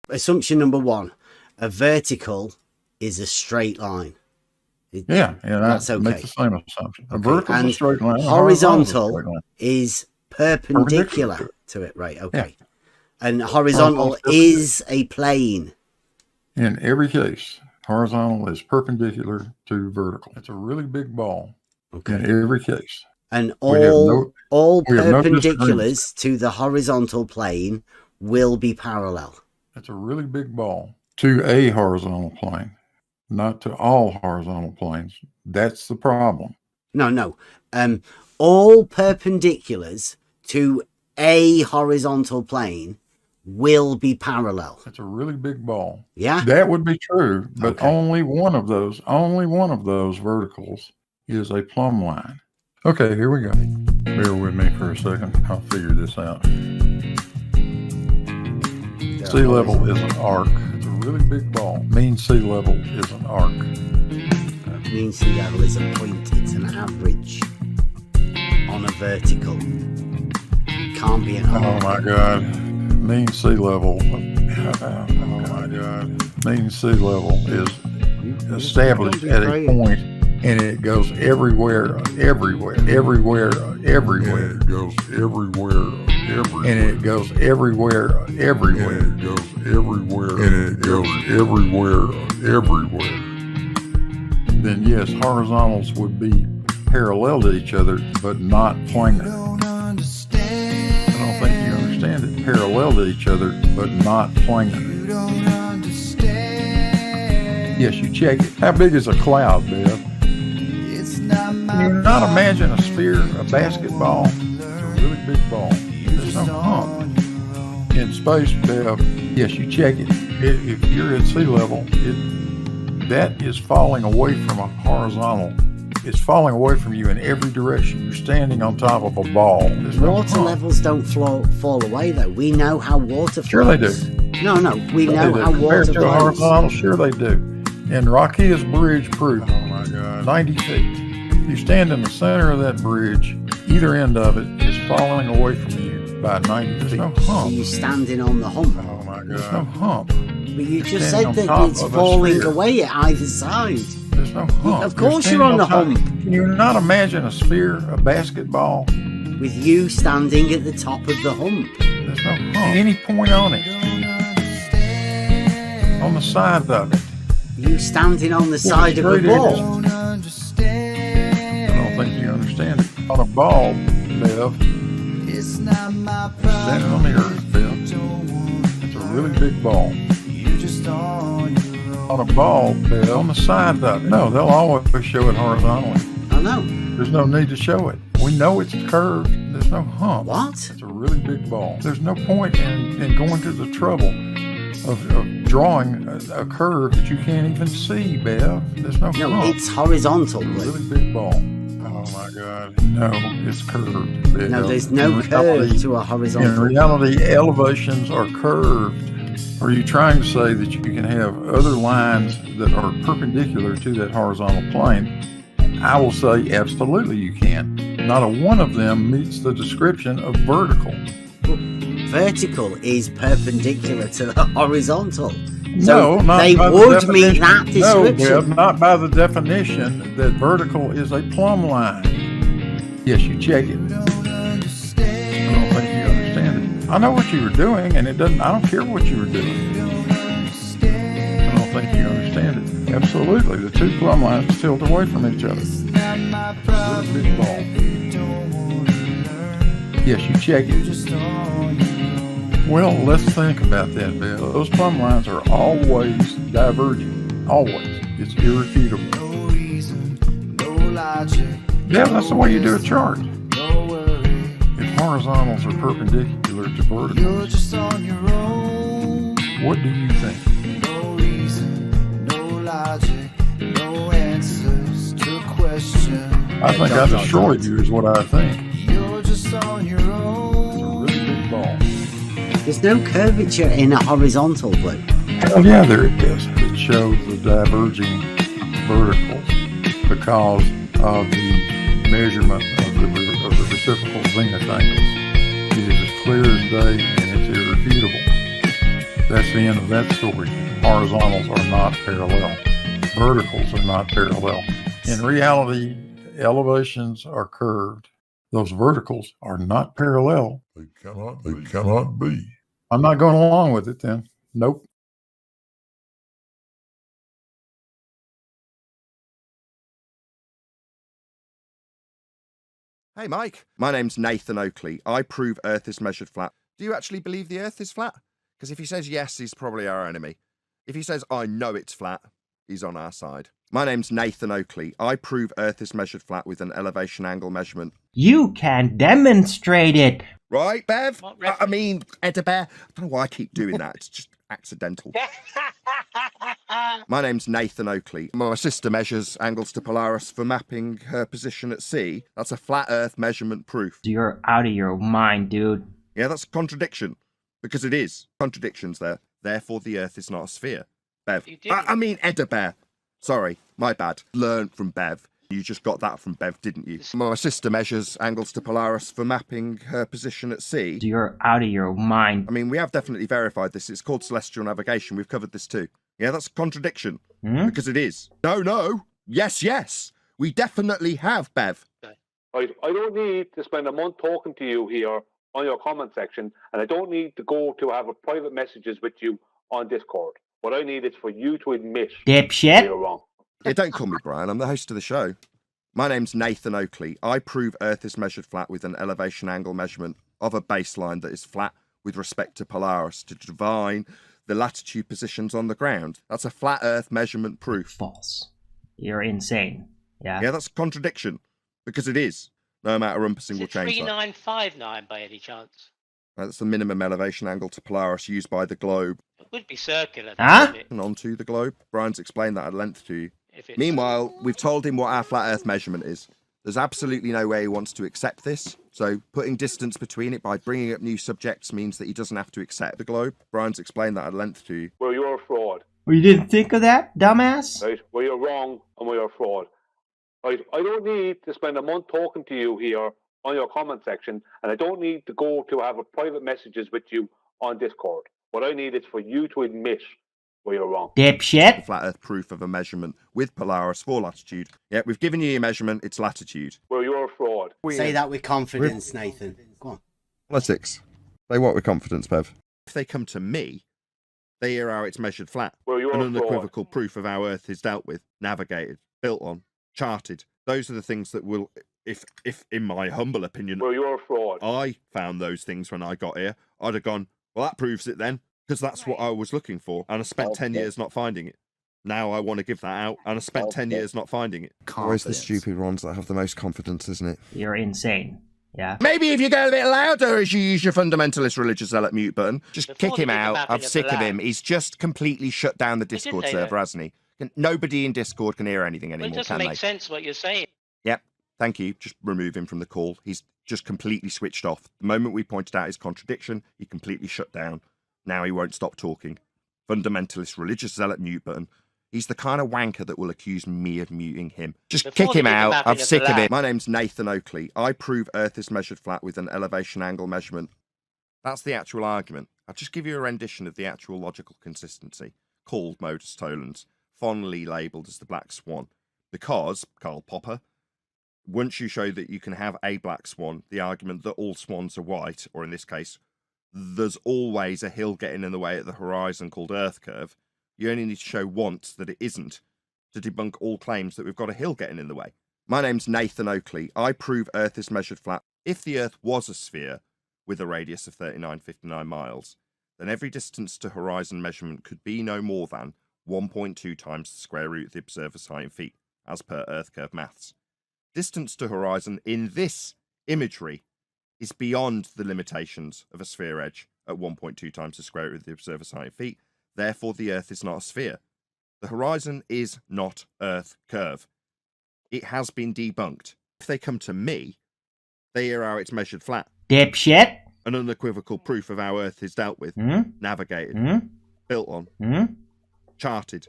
assumption number one, a vertical is a straight line. That's okay. Make the same assumption. A vertical is a straight line. Horizontal is perpendicular to it, right? Okay. Yeah. And horizontal is a plane. In every case, horizontal is perpendicular to vertical. It's a really big ball. Okay. In every case. And all perpendiculars to the horizontal plane will be parallel. It's a really big ball to a horizontal plane, not to all horizontal planes. That's the problem. No. All perpendiculars to a horizontal plane will be parallel. It's a really big ball. Yeah. That would be true, but only one of those verticals is a plumb line. Okay, here we go. Bear with me for a second. I'll figure this out. Sea level is an arc. It's a really big ball. Mean sea level is an arc. Mean sea level is a point. It's an average on a vertical. It can't be an arc. Oh my God. Mean sea level. Oh my God. Mean sea level is established at a point, and it goes everywhere. And it goes everywhere. And it goes everywhere. Then yes, horizontals would be parallel to each other, but not planar. I don't think you understand it. Parallel to each other, but not planar. Yes, you check it. How big is a cloud, Bev? Can you not imagine a sphere, a basketball? It's a really big ball. There's no hump in space, Bev. Yes, you check it. If you're at sea level, that is falling away from a horizontal. It's falling away from you in every direction. You're standing on top of a ball. Water levels don't fall away, though. We know how water flows. Sure they do. No. We know how water flows. Horizontal, sure they do. And Rockia's bridge proved, 90 feet. You stand in the center of that bridge, either end of it is falling away from you by 90 feet. There's no hump. So you're standing on the hump. Oh my God. There's no hump. But you just said that it's falling away at either side. There's no hump. Of course you're on the hump. Can you not imagine a sphere, a basketball? With you standing at the top of the hump. There's no hump. Any point on it. On the side of it. You standing on the side of a ball. I don't think you understand it. On a ball, Bev. Standing on the earth, Bev. It's a really big ball. On a ball, Bev, on the side of it. No, they'll always show it horizontally. I know. There's no need to show it. We know it's curved. There's no hump. What? It's a really big ball. There's no point in going to the trouble of drawing a curve that you can't even see, Bev. There's no hump. No, it's horizontal. It's a really big ball. Oh my God. No, it's curved, Bev. No, there's no curve to a horizontal. In reality, elevations are curved. Are you trying to say that you can have other lines that are perpendicular to that horizontal plane? I will say absolutely you can. Not a one of them meets the description of vertical. Vertical is perpendicular to the horizontal. So no, they would meet that description. No, Deb, not by the definition that vertical is a plumb line. Yes, you check it. I don't think you understand it. I know what you were doing, and I don't care what you were doing. I don't think you understand it. Absolutely, the two plumb lines tilt away from each other. Really big ball. Yes, you check it. Well, let's think about that, Bill. Those plumb lines are always diverging. Always. It's irrefutable. No reason, no logic. Yeah, that's the way you do a chart. No worry. If horizontals are perpendicular to verticals, you're just on your own. What do you think? No reason, no logic, no answers to question. I think I destroyed you is what I think. You're just on your own. It's a really big ball. There's no curvature in a horizontal blue. Oh yeah, there it is. It shows the diverging verticals because of the measurement of the reciprocal zenith angles. It is as clear as day and it's irrefutable. That's the end of that story. Horizontals are not parallel. Verticals are not parallel. In reality, elevations are curved. Those verticals are not parallel. They cannot be. I'm not going along with it then. Nope. Hey Mike, my name's Nathan Oakley. I prove Earth is measured flat. Do you actually believe the Earth is flat? Because if he says yes, he's probably our enemy. If he says I know it's flat, he's on our side. My name's Nathan Oakley. I prove Earth is measured flat with an elevation angle measurement. You can demonstrate it. Right, Bev? I mean, Edinburgh. I don't know why I keep doing that. It's just accidental. My name's Nathan Oakley. My sister measures angles to Polaris for mapping her position at sea. That's a flat Earth measurement proof. You're out of your mind, dude. Yeah, that's a contradiction. Because it is. Contradictions there. Therefore, the Earth is not a sphere. Bev. I mean, Edinburgh. Sorry, my bad. Learned from Bev. You just got that from Bev, didn't you? My sister measures angles to Polaris for mapping her position at sea. You're out of your mind. I mean, we have definitely verified this. It's called celestial navigation. We've covered this too. Yeah, that's a contradiction. Because it is. No. Yes. We definitely have, Bev. I don't need to spend a month talking to you here on your comment section, and I don't need to go to have a private messages with you on Discord. What I need is for you to admit Dipshit. you're wrong. Yeah, don't call me Brian. I'm the host of the show. My name's Nathan Oakley. I prove Earth is measured flat with an elevation angle measurement of a baseline that is flat with respect to Polaris to divine the latitude positions on the ground. That's a flat Earth measurement proof. False. You're insane. Yeah? Yeah, that's a contradiction. Because it is. No amount of rumpusing will change that. 3959 by any chance? That's the minimum elevation angle to Polaris used by the globe. It would be circular. Huh? Wouldn't it? And onto the globe. Brian's explained that at length to you. If it's... Meanwhile, we've told him what our flat Earth measurement is. There's absolutely no way he wants to accept this, so putting distance between it by bringing up new subjects means that he doesn't have to accept the globe. Brian's explained that at length to you. Well, you're a fraud. Well, you didn't think of that, dumbass? Right? Well, you're wrong and you're a fraud. Right? I don't need to spend a month talking to you here on your comment section, and I don't need to go to have a private messages with you on Discord. What I need is for you to admit where you're wrong. Dipshit. Flat Earth proof of a measurement with Polaris for latitude. Yeah, we've given you your measurement, it's latitude. Well, you're a fraud. Say that with confidence, Nathan. Go on. Politics. Say what with confidence, Bev? If they come to me, they hear how it's measured flat. Well, you're An a fraud. unequivocal proof of how Earth is dealt with, navigated, built on, charted. Those are the things that will, if in my humble opinion, Well, you're a fraud. I found those things when I got here, I'd have gone, well, that proves it then, because that's what I was looking for, and I spent 10 years not finding it. Now I want to give that out, and I spent 10 years not finding it. Always the stupid ones that have the most confidence, isn't it? You're insane. Yeah? Maybe if you go a bit louder as you use your fundamentalist religious zealot mute button, just Before kick him they do the out. mapping I'm of the sick of him. land. He's just completely shut down the Discord they server, though? hasn't he? Nobody in Discord can hear anything Well, it anymore, doesn't can make they? sense what you're saying. Yep. Thank you. Just remove him from the call. He's just completely switched off. The moment we pointed out his contradiction, he completely shut down. Now he won't stop talking. Fundamentalist religious zealot mute button. He's the kind of wanker that will accuse me of muting him. Just Before kick they him do the out. mapping I'm of the sick of it. land. My name's Nathan Oakley. I prove Earth is measured flat with an elevation angle measurement. That's the actual argument. I'll just give you a rendition of the actual logical consistency, called modus tollens, fondly labelled as the black swan. Because, Karl Popper, once you show that you can have a black swan, the argument that all swans are white, or in this case, there's always a hill getting in the way at the horizon called Earth curve, you only need to show once that it isn't to debunk all claims that we've got a hill getting in the way. My name's Nathan Oakley. I prove Earth is measured flat. If the Earth was a sphere with a radius of 3959 miles, then every distance to horizon measurement could be no more than 1.2 times the square root of the observer's height in feet, as per Earth curve maths. Distance to horizon in this imagery is beyond the limitations of a sphere edge at 1.2 times the square root of the observer's height in feet. Therefore, the Earth is not a sphere. The horizon is not Earth curve. It has been debunked. If they come to me, they hear how it's measured flat. Dipshit. An unequivocal proof of how Earth is dealt with, navigated, built on, charted.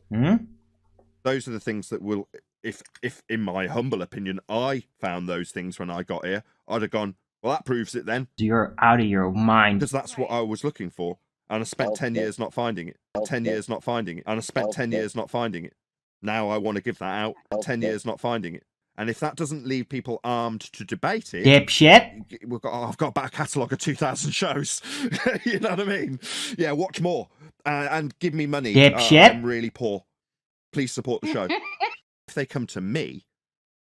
Those are the things that will, if in my humble opinion, I found those things when I got here, I'd have gone, well, that proves it then, You're out of your mind. because that's what I was looking for, And I spent 10 years not finding it. 10 years not finding it. And I spent 10 years not finding it. Now I want to give that out. 10 years not finding it. And if that doesn't leave people armed to debate it, Dipshit. I've got a back catalogue of 2,000 shows. You know what I mean? Yeah, watch more and give me money. Dipshit. I'm really poor. Please support the show. If they come to me,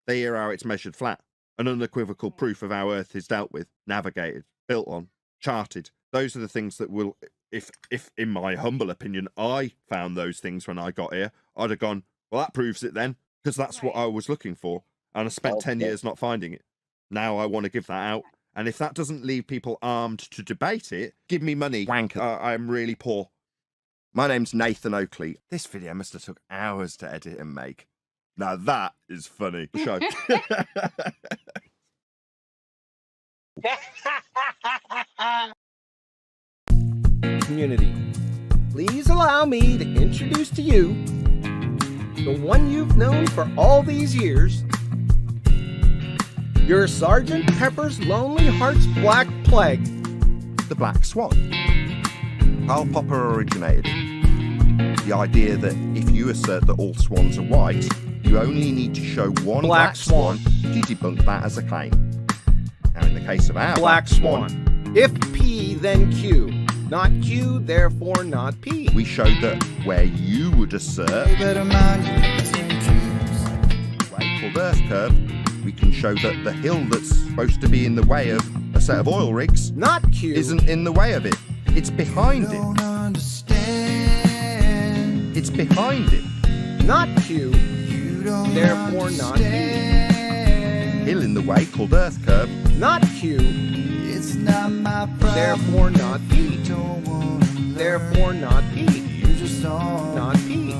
they hear how it's measured flat, an unequivocal proof of how Earth is dealt with, navigated, built on, charted. Those are the things that will, if in my humble opinion, I found those things when I got here, I'd have gone, well, that proves it then, because that's what I was looking for. And I spent 10 years not finding it. Now I want to give that out. And if that doesn't leave people armed to debate it, give me money. Wanker. I'm really poor. My name's Nathan Oakley. This video must have took hours to edit and make. Now that is funny. The show. Community, please allow me to introduce to you the one you've known for all these years, your Sergeant Pepper's Lonely Hearts Black Plague. The Black Swan. Karl Popper originated it. The idea that if you assert that all swans are white, you only need to show one black swan to debunk that as a claim. Now, in the case of our Black Swan, if P, then Q. Not Q, therefore not P. we showed that where you would assert called Earth curve, we can show that the hill that's supposed to be in the way of a set of oil rigs Not Q. isn't in the way of it. It's behind it. It's behind it. Not Q, therefore not P. Hill in the way called Earth curve. Not Q, therefore not P. Therefore not P. Not P.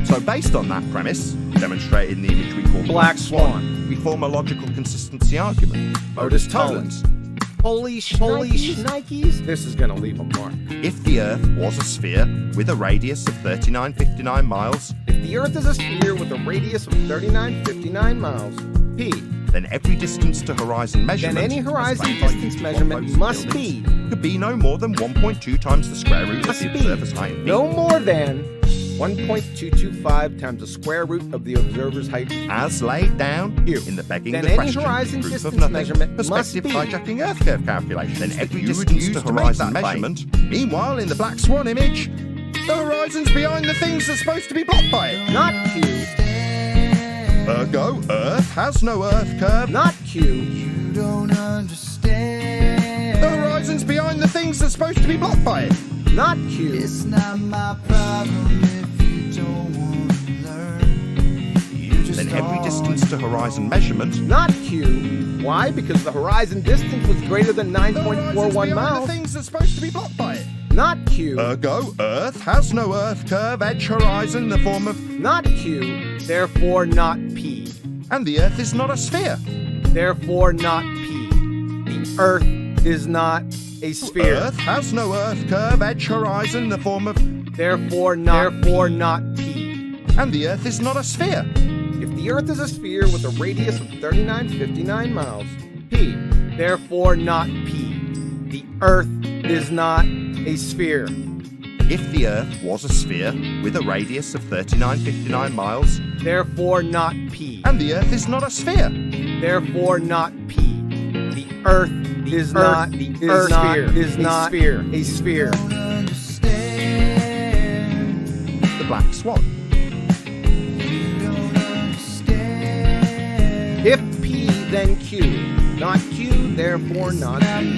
So based on that premise, demonstrated in the image we call Black Swan, we form a logical consistency argument. Modus tollens. Holy shnikes, this is gonna leave a mark. If the Earth was a sphere with a radius of 3959 miles, If the Earth is a sphere with a radius of 3959 miles, P, then every distance to horizon measurement, then any horizon as made by distance each measurement one of those must buildings, be could be no more than 1.2 times the square root of Must the be observer's height in feet. no more than 1.225 times the square root of the observer's height. As laid down Here. in the begging Then the any question, horizon proof of distance nothing, measurement must perspective be hijacking Earth curve calculation. Then every you would distance use to to make horizon that measurement. Meanwhile, in the Black Swan image, the horizon's behind the things that's supposed to be blocked by it. Not Q, Ergo, Earth has no Earth curve. not Q, The horizon's behind the things that's supposed to be blocked by it. not Q, Then every distance to horizon measurement. not Q. Why? Because the horizon distance was greater than The horizon's 9.41 behind miles. the things that's supposed to be blocked by it. Not Q, Ergo, Earth has no Earth curve, edge, horizon, the form of, not Q, therefore not P. and the Earth is not a sphere. Therefore not P. The Earth is not a sphere. Earth has no Earth curve, edge, horizon, the form of, Therefore not P. and the Earth is not a sphere. If the Earth is a sphere with a radius of 3959 miles, P. Therefore not P. The Earth is not a sphere. If the Earth was a sphere with a radius of 3959 miles, Therefore not P. and the Earth is not a sphere. Therefore not P. The Earth is not a sphere. The Black Swan. If P, then Q. Not Q, therefore not P.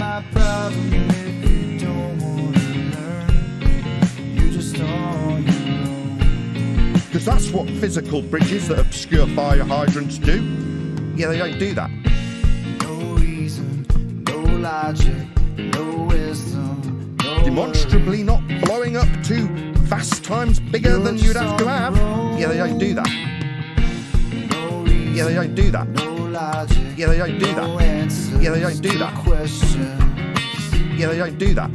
Because that's what physical bridges that obscure fire hydrants do. Yeah, they don't do that. Demonstrably not blowing up to vast times bigger than you'd have to have. Yeah, they don't do that. Yeah, they don't do that. Yeah, they don't do that. Yeah, they don't do that. Yeah, they don't do that.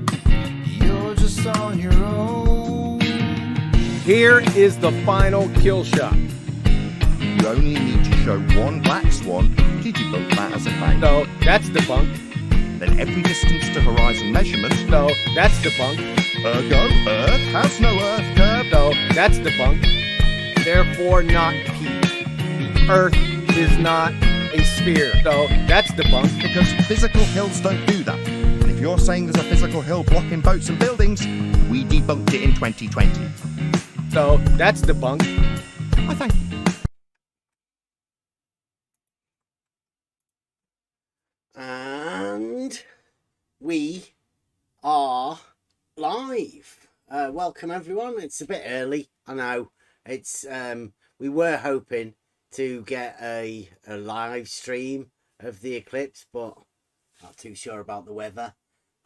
Here is the final kill shot. You only need to show one black swan to debunk that as a claim. So that's debunked. then every distance to horizon measurement, So that's debunked. ergo Earth has no Earth curve. So that's debunked. Therefore not P. Earth is not a sphere. So that's debunked. Because physical hills don't do that. And if you're saying there's a physical hill blocking boats and buildings, we debunked it in 2020. So that's debunked. I thank you. And we are live. Welcome everyone. It's a bit early, I know. It's we were hoping to get a live stream of the eclipse, but not too sure about the weather.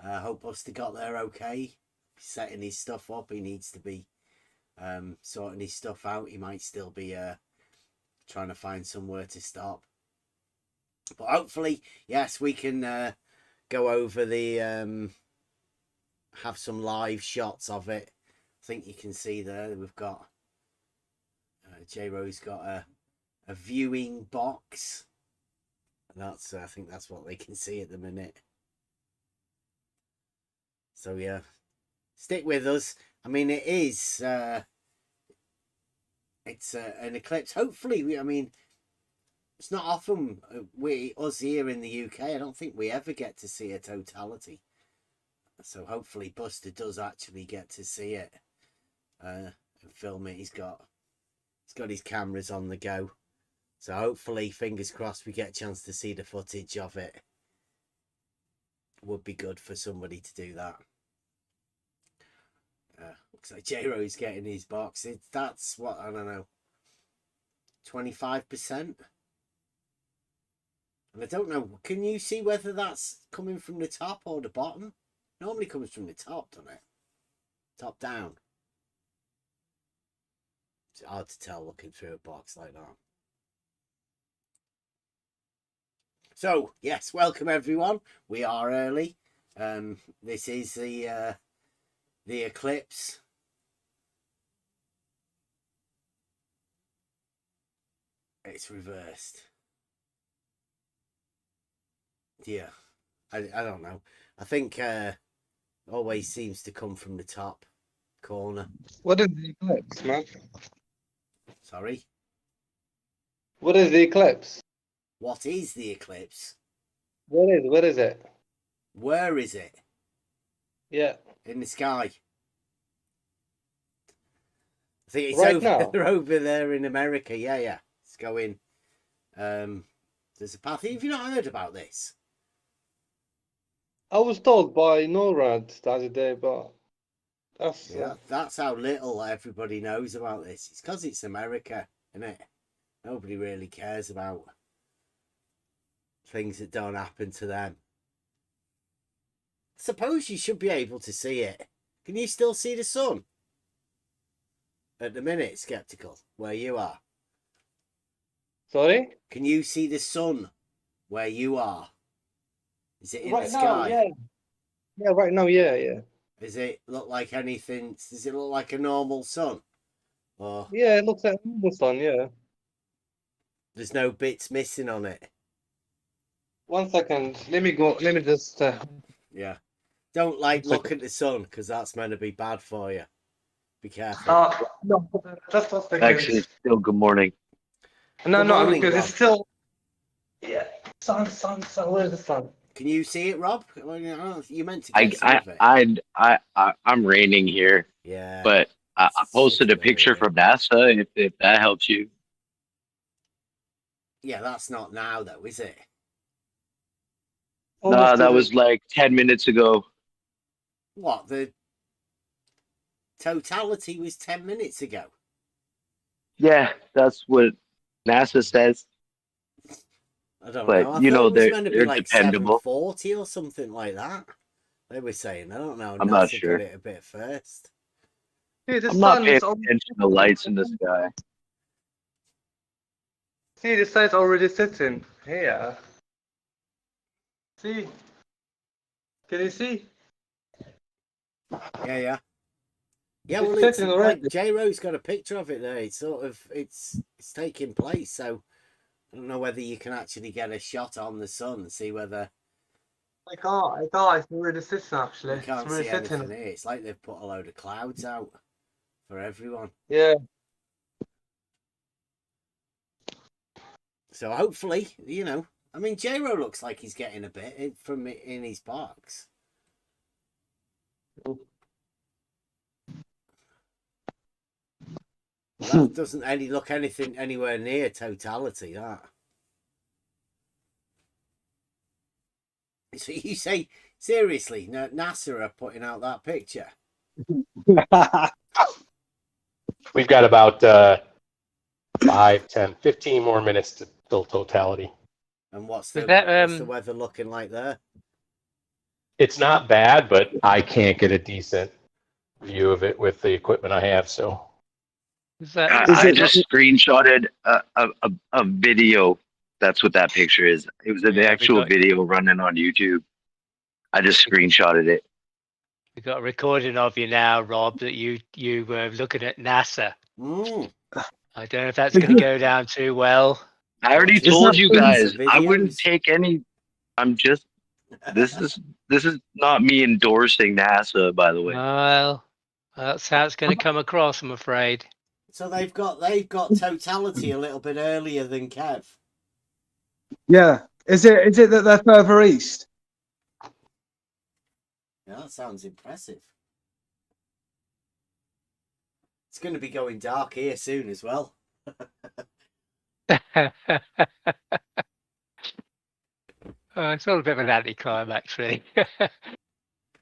Hope Buster got there okay. He's setting his stuff up. He needs to be sorting his stuff out. He might still be trying to find somewhere to stop. But hopefully, yes, we can go over the have some live shots of it. I think you can see there we've got J-Ro's got a viewing box. And that's I think that's what they can see at the minute. So yeah, stick with us. I mean, it is it's an eclipse. Hopefully, I mean, it's not often us here in the UK, I don't think we ever get to see a totality. So hopefully Buster does actually get to see it and film it. He's got his cameras on the go. So hopefully, fingers crossed, we get a chance to see the footage of it. Would be good for somebody to do that. Looks like J-Ro's getting his box. That's what, I don't know, 25%? And I don't know, can you see whether that's coming from the top or the bottom? Normally comes from the top, doesn't it? Top down. It's hard to tell looking through a box like that. So, yes, welcome everyone. We are early. This is the eclipse. It's reversed. Yeah, I don't know. I think always seems to come from the top corner. What is the eclipse, man? Sorry? What is the eclipse? What is the eclipse? What is it? Where is it? Yeah. In the sky. I think it's Right over, now? over there in America. Yeah. It's going. There's a path. Have you not heard about this? I was told by NORAD the other day, but that's Yeah, that's how little everybody knows about this. It's because it's America, isn't it? Nobody really cares about things that don't happen to them. Suppose you should be able to see it. Can you still see the sun? At the minute, Skeptical, where you are. Sorry? Can you see the sun where you are? Is it in Right the sky? now, yeah. Yeah, right now, yeah. Does it look like anything? Does it look like a normal sun? Or Yeah, it looks like the sun, yeah. there's no bits missing on it? 1 second. Let me just... Yeah. Don't look at the sun, because that's meant to be bad for you. Be careful. No, just 1 second. Actually, it's still good morning. No, Good morning, because Rob. it's still... Yeah. Sun, where's the sun? Can you see it, Rob? Well, you meant to get some of it. I'm raining here, Yeah. but I posted a picture from NASA if that helps you. Yeah, that's not now, though, is it? No, that was like 10 minutes ago. What? The totality was 10 minutes ago. Yeah, that's what NASA says. I don't But, know. I you thought know, it was they're- meant to be they're like dependable. 740 or something like that. They were saying. I don't know. I'm not NASA sure. got it a bit first. See, the I'm not sun paying is already... attention to lights in the sky. See, the sun's already sitting here. See? Can you see? Yeah. Yeah, It's well, it's sitting like already. J-Ro's got a picture of it there. It's sort of, it's taking place. So I don't know whether you can actually get a shot on the sun and see whether I can't. It's really sitting actually. You can't it's really see sitting. anything here. It's like they've put a load of clouds out for everyone. Yeah. So hopefully, I mean, J-Ro looks like he's getting a bit in his box. That doesn't look anything anywhere near totality, that. So you say, seriously, NASA are putting out that picture? We've got about 5, 10, 15 more minutes to till totality. And what's Is the that, weather looking like there? It's not bad, but I can't get a decent view of it with the equipment I have. So I just screenshotted a video. That's what that picture is. It was an actual video running on YouTube. I just screenshotted it. we got a recording of you now, Rob, that you were looking at NASA. I don't know if that's going to go down too well. I already told you guys I wouldn't take any. I'm just. This is not me endorsing NASA, by the way. Well, that's how it's going to come across, I'm afraid. So they've got totality a little bit earlier than Kev. Yeah. Is it that they're further east? Yeah, that sounds impressive. It's going to be going dark here soon as well. It's all a bit of an anticlimax, really.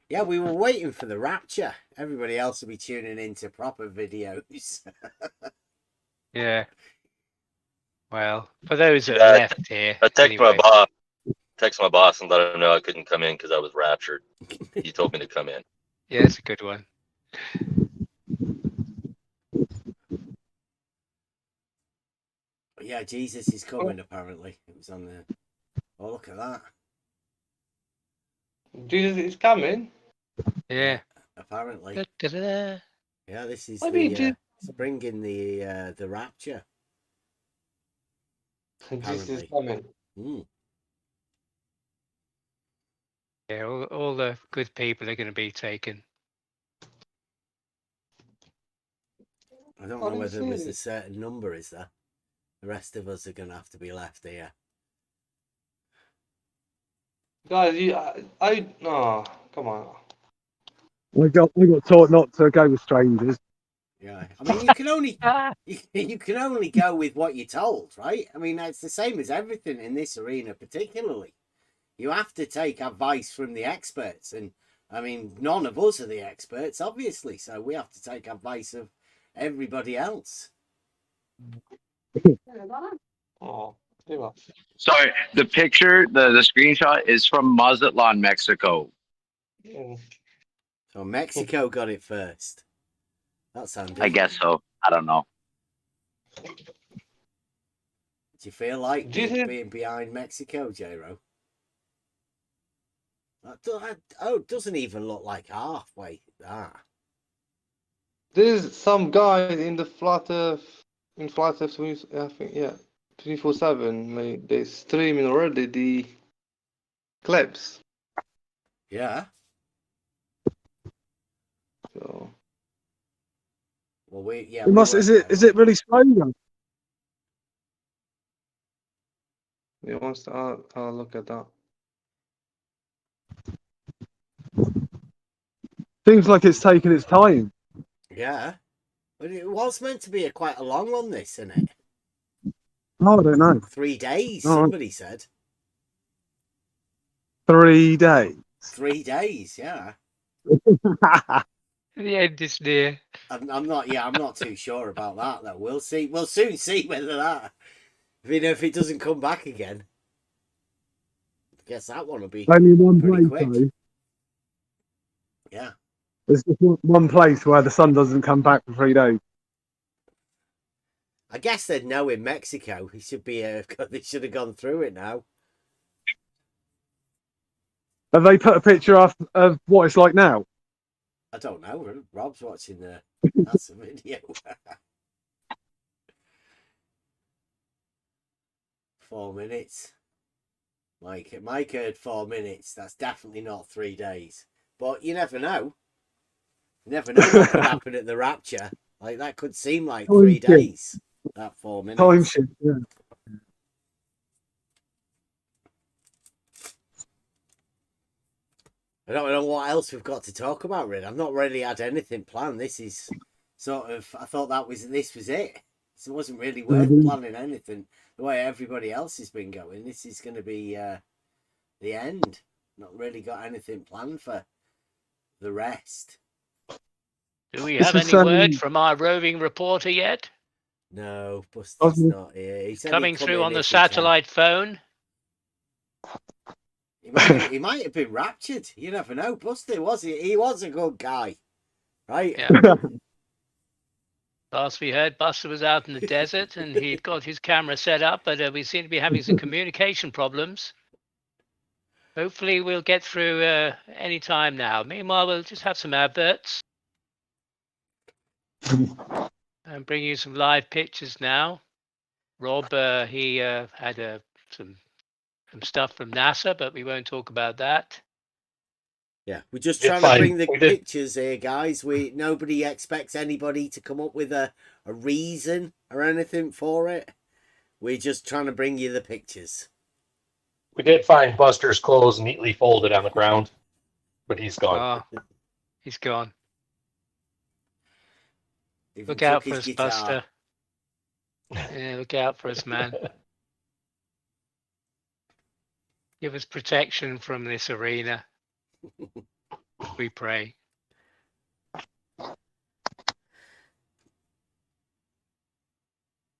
Yeah, we were waiting for the rapture. Everybody else will be tuning into proper videos. Yeah. Well, for those that are left here. I text my boss and let him know I couldn't come in because I was raptured. He told me to come in. Yeah, it's a good one. Yeah, Jesus is coming, apparently. It was on the... Oh, look at that. Jesus is coming? Yeah. Apparently. Da-da-da-da. Yeah, this is spring in the rapture. Jesus is coming. Yeah, all the good people are going to be taken. I don't know whether there's a certain number, is there? The rest of us are going to have to be left here. Guys, no, come on. We got taught not to go with strangers. Yeah, I mean, you can only you can only go with what you're told, right? I mean, it's the same as everything in this arena, particularly. You have to take advice from the experts, and I mean, none of us are the experts, obviously, so we have to take advice of everybody else. Oh, Sorry, the picture, the screenshot is from Mazatlan, Mexico. So Mexico got it first. That sounds I guess so. I don't know. Do you feel like being behind Mexico, J-Ro? It doesn't even look like halfway. There's some guy in the flat earth, I think, yeah, 24/7. They're streaming already the clips. Yeah. So. Well, Is it really slow though? Yeah, I'll look at that. Seems like it's taking its time. Yeah. But it was meant to be quite a long one, this, isn't it? Oh, I don't know. 3 days, Oh. somebody said. 3 days. 3 days, yeah. The end is near. I'm not too sure about that, though. We'll see. We'll soon see whether that, if it doesn't come back again. I guess that one will be Only one pretty place, quick. though. Yeah. There's just one place where the sun doesn't come back for 3 days. I guess they'd know in Mexico. He should be. They should have gone through it now. Have they put a picture up of what it's like now? I don't know. Rob's watching that's a video. 4 minutes. Mike heard 4 minutes. That's definitely not 3 days. But you never know. You never know what could happen at the rapture. Like, that could seem like 3 days. That 4 minutes. Time shift, yeah. I don't know what else we've got to talk about, really. I've not really had anything planned. This is sort of, I thought this was it. So it wasn't really worth planning anything. The way everybody else has been going, this is going to be the end. Not really got anything planned for the rest. Do we have any word from our roving reporter yet? No, Buster's not here. He said coming through on the satellite phone. He might have been raptured. You never know. Buster he was a good guy, right? Yeah. Last we heard, Buster was out in the desert and he'd got his camera set up, but we seem to be having some communication problems. Hopefully we'll get through any time now. Meanwhile, we'll just have some adverts. And bring you some live pictures now. Rob, he had some stuff from NASA, but we won't talk about that. Yeah, we're just trying to bring the pictures here, guys. Nobody expects anybody to come up with a reason or anything for it. We're just trying to bring you the pictures. We did find Buster's clothes neatly folded on the ground, but he's gone. Oh, he's gone. Look out for us, Buster. Yeah, look out for us, man. Give us protection from this arena. We pray.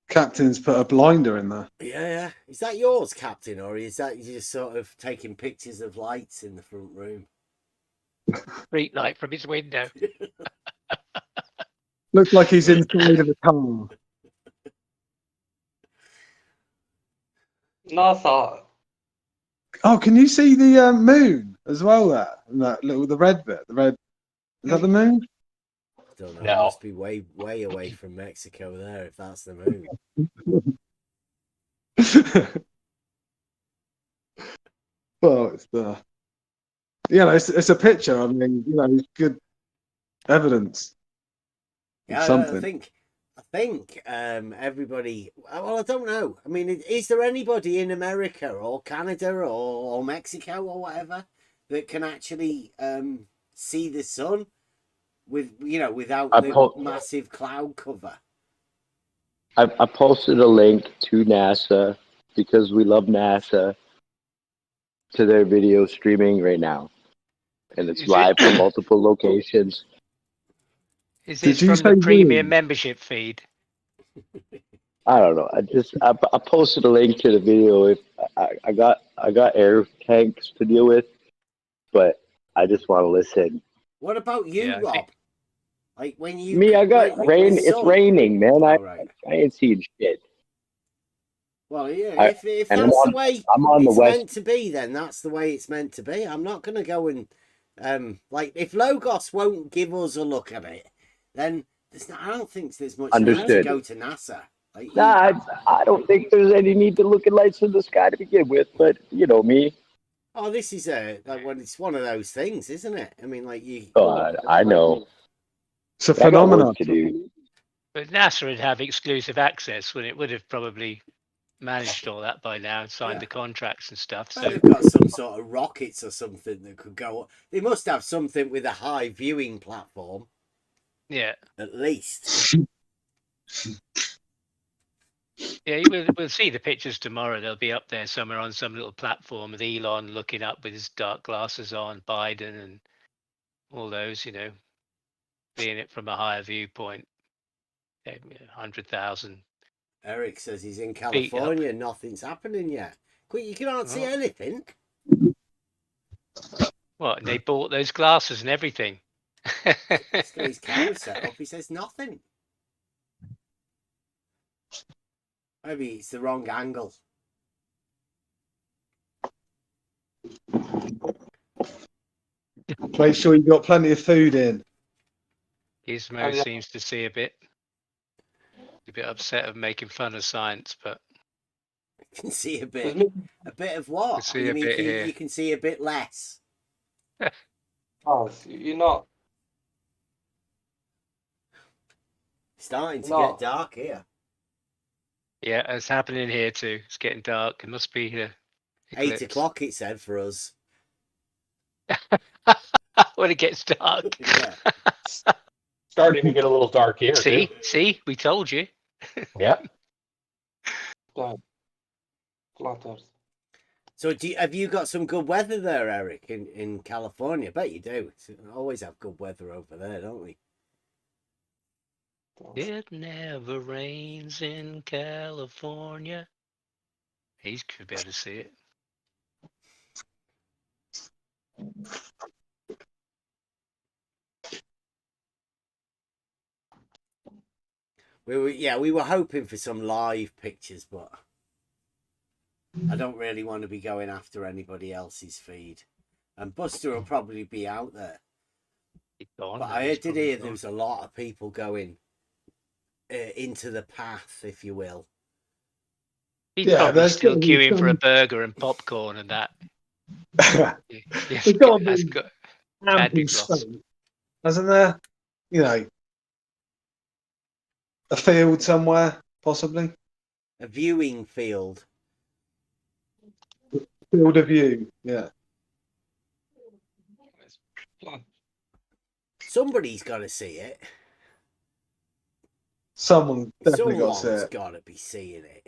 Captain's put a blinder in there. Yeah. Is that yours, Captain, or is that you just sort of taking pictures of lights in the front room? Street light from his window. Looks like he's inside of a car. NASA. Oh, can you see the moon as well there? And that the red bit. The red. Is that the moon? I don't know. No. It must be way away from Mexico there if that's the moon. Well, it's the. It's a picture. I mean, it's good evidence. Yeah, Something. I think everybody. Well, I don't know. I mean, is there anybody in America or Canada or Mexico or whatever that can actually see the sun without the massive cloud cover? I posted a link to NASA because we love NASA to their video streaming right now, and it's live from multiple locations. Is this from the premium membership feed? I don't know. I posted a link to the video. If I got air tanks to deal with, but I just want to listen. What about you, Rob? Like when you I got rain. It's raining, man. I ain't seeing shit. Well, yeah. If that's the way it's meant to be, then that's the way it's meant to be. I'm not going to go and if Logos won't give us a look at it, then I don't think there's much need to go to NASA. I don't think there's any need to look at lights in the sky to begin with, but you know me. Oh, this is it's one of those things, isn't it? I mean, I know. It's a phenomenon. But NASA would have exclusive access when it would have probably managed all that by now and signed the contracts and stuff. So they've got some sort of rockets or something that could go. They must have something with a high viewing platform. Yeah. At least. Yeah, we'll see the pictures tomorrow. They'll be up there somewhere on some little platform with Elon looking up with his dark glasses on, Biden and all those, seeing it from a higher viewpoint. 100,000. Eric says he's in California and nothing's happening yet. You can't see anything. What? And they bought those glasses and everything. He's got his camera set up. He says nothing. Maybe it's the wrong angle. Make sure you've got plenty of food in. Gizmo seems to see a bit upset of making fun of science, but You can see a bit. There's A bit of what? see You a mean bit here. you can see a bit less? Oh, you're not. Starting to No. get dark here. Yeah, it's happening here too. It's getting dark. It must be the 8 eclipse. o'clock, it said for us. When it gets dark. Yeah. Starting to get a little dark here, See, too. see, we told you. Yep. Flat Earth. So have you got some good weather there, Eric, in California? I bet you do. We always have good weather over there, don't we? It never rains in California. He could be able to see it. We were hoping for some live pictures, but I don't really want to be going after anybody else's feed. And Buster will probably be out there. But I did hear there was a lot of people going into the path, if you will. He's probably still queuing for a burger and popcorn and that. There's got to be ample space, hasn't there? You know, a field somewhere, possibly. A viewing field. Field of view, yeah. Somebody's got to see it. Someone definitely got to see Someone's it. got to be seeing it.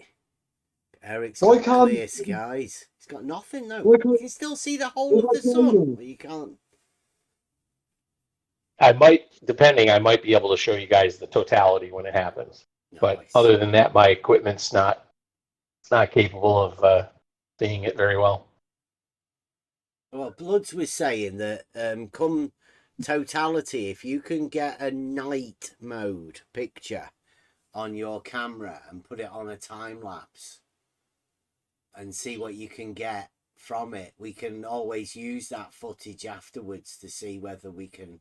Eric's Why got can't- clear skies. He's got nothing though. Why You can't- can still see the whole of why the can't sun, you? but you can't. I might, depending, I might be able to show you guys the totality when it happens. But Nice. other than that, my equipment's not capable of seeing it very well. Well, Bloods was saying that come totality, if you can get a night mode picture on your camera and put it on a time lapse and see what you can get from it, we can always use that footage afterwards to see whether we can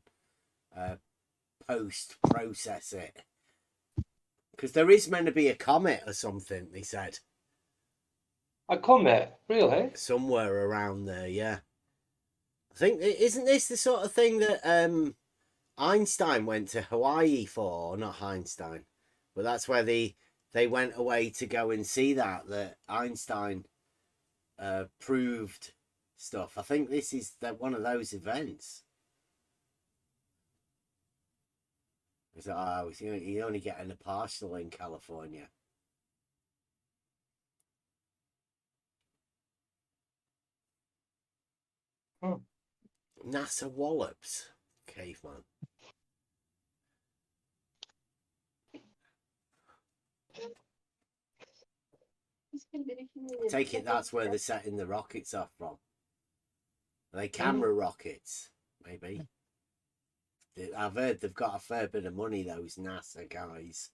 post process it. Because there is meant to be a comet or something, they said. A comet, really? Somewhere around there, yeah. I think, isn't this the sort of thing that Einstein went to Hawaii for? Or not Einstein, but that's where they went away to go and see that Einstein proved stuff. I think this is one of those events. Is that, you're only getting a partial in California. Hmm. NASA wallops, caveman. Take it that's where they're setting the rockets off from. Are they camera rockets? Maybe. I've heard they've got a fair bit of money, those NASA guys.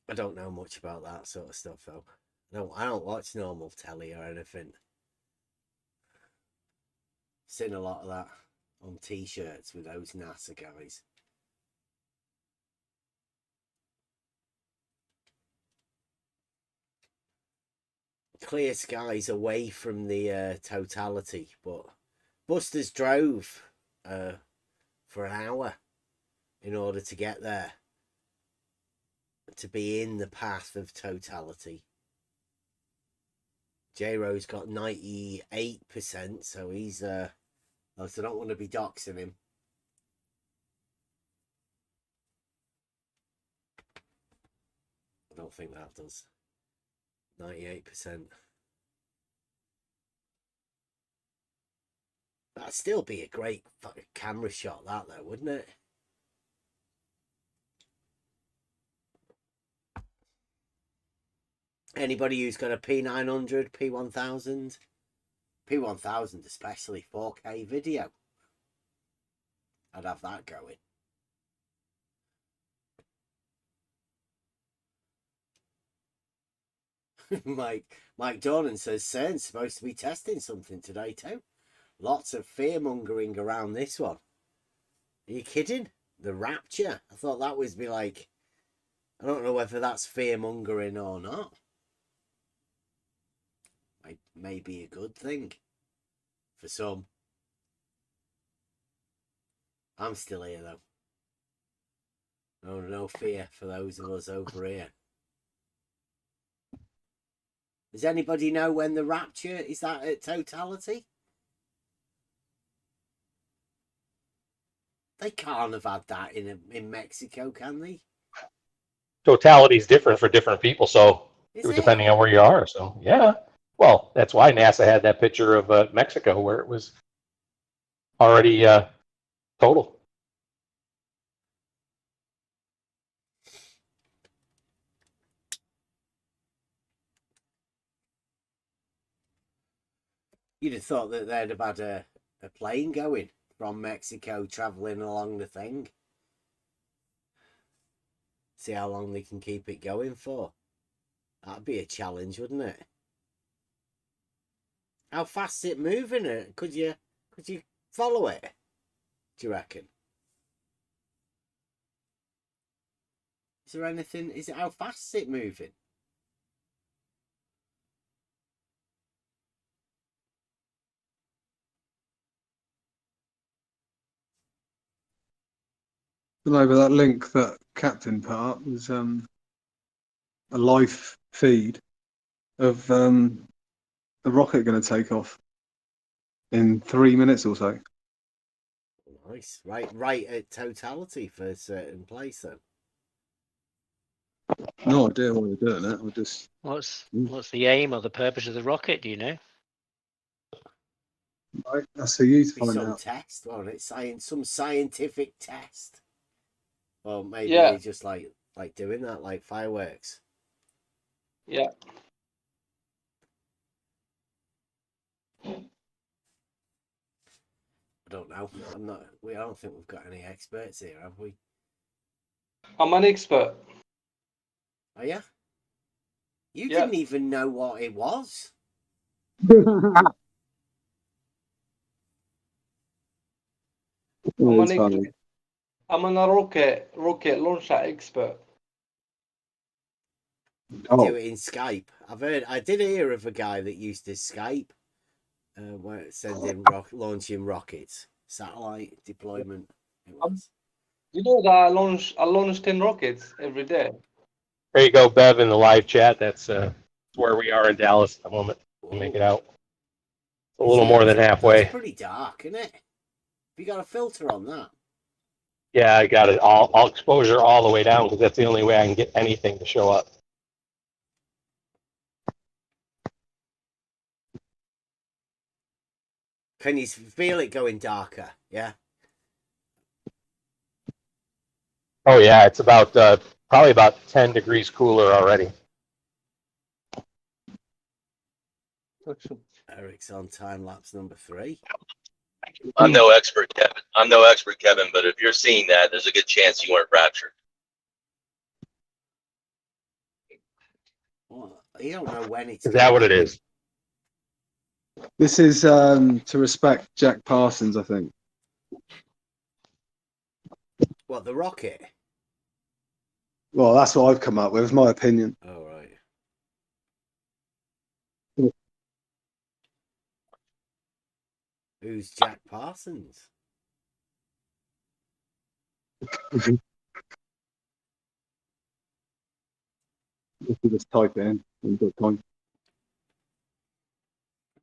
I don't know much about that sort of stuff though. I don't watch normal telly or anything. Seen a lot of that on t-shirts with those NASA guys. Clear skies away from the totality, but Busters drove for an hour in order to get there, to be in the path of totality. J-Ro's got 98%, so he's so I don't want to be doxing him. I don't think that does. 98%. That'd still be a great fucking camera shot, that though, wouldn't it? Anybody who's got a P900, P1000, P1000 especially, 4K video, I'd have that going. Mike Dornan says CERN's supposed to be testing something today too. Lots of fear mongering around this one. Are you kidding? The rapture. I thought that was be like I don't know whether that's fear mongering or not. It may be a good thing for some. I'm still here though. No fear for those of us over here. Does anybody know when the rapture is? That at totality? They can't have had that in Mexico, can they? Totality is different for different people, so Is it? depending on where you are. So yeah, well, that's why NASA had that picture of Mexico where it was already total. You'd have thought that they'd have had a plane going from Mexico travelling along the thing. See how long they can keep it going for. That'd be a challenge, wouldn't it? How fast is it moving? Could you follow it? Do you reckon? Is there anything? Is it how fast is it moving? No, but that link that Captain put up was a live feed of the rocket going to take off in 3 minutes or so. Nice, right at totality for a certain place then. No idea why they're doing it. I just What's the aim or the purpose of the rocket? Do you know? that's for you to Be find some out. test, well, it's some scientific test. Or maybe Yeah. they just like doing that, like fireworks. Yeah. I don't know. I don't think we've got any experts here, have we? I'm an expert. Oh yeah? You Yeah. didn't even know what it was. I'm It's an funny. I'm a rocket launcher expert. Do Oh, it in Skype. I did hear of a guy that used to Skype, launching rockets, satellite deployment. It was. You know that I launch 10 rockets every day. There you go, Bev, in the live chat. That's where we are in Dallas at the moment. We'll make it out. A little more than halfway. It's pretty dark, isn't it? Have you got a filter on that? Yeah, I got it all exposure all the way down because that's the only way I can get anything to show up. Can you feel it going darker? Yeah. Oh yeah, it's about probably about 10 degrees cooler already. Eric's on time lapse number 3. I'm no expert, Kevin. But if you're seeing that, there's a good chance you weren't raptured. Well, you don't know when it's. Is that what it is? this is to respect Jack Parsons, I think. What, the rocket? Well, that's what I've come up with, my opinion. Oh right. Who's Jack Parsons? If you just type it in, you've got time.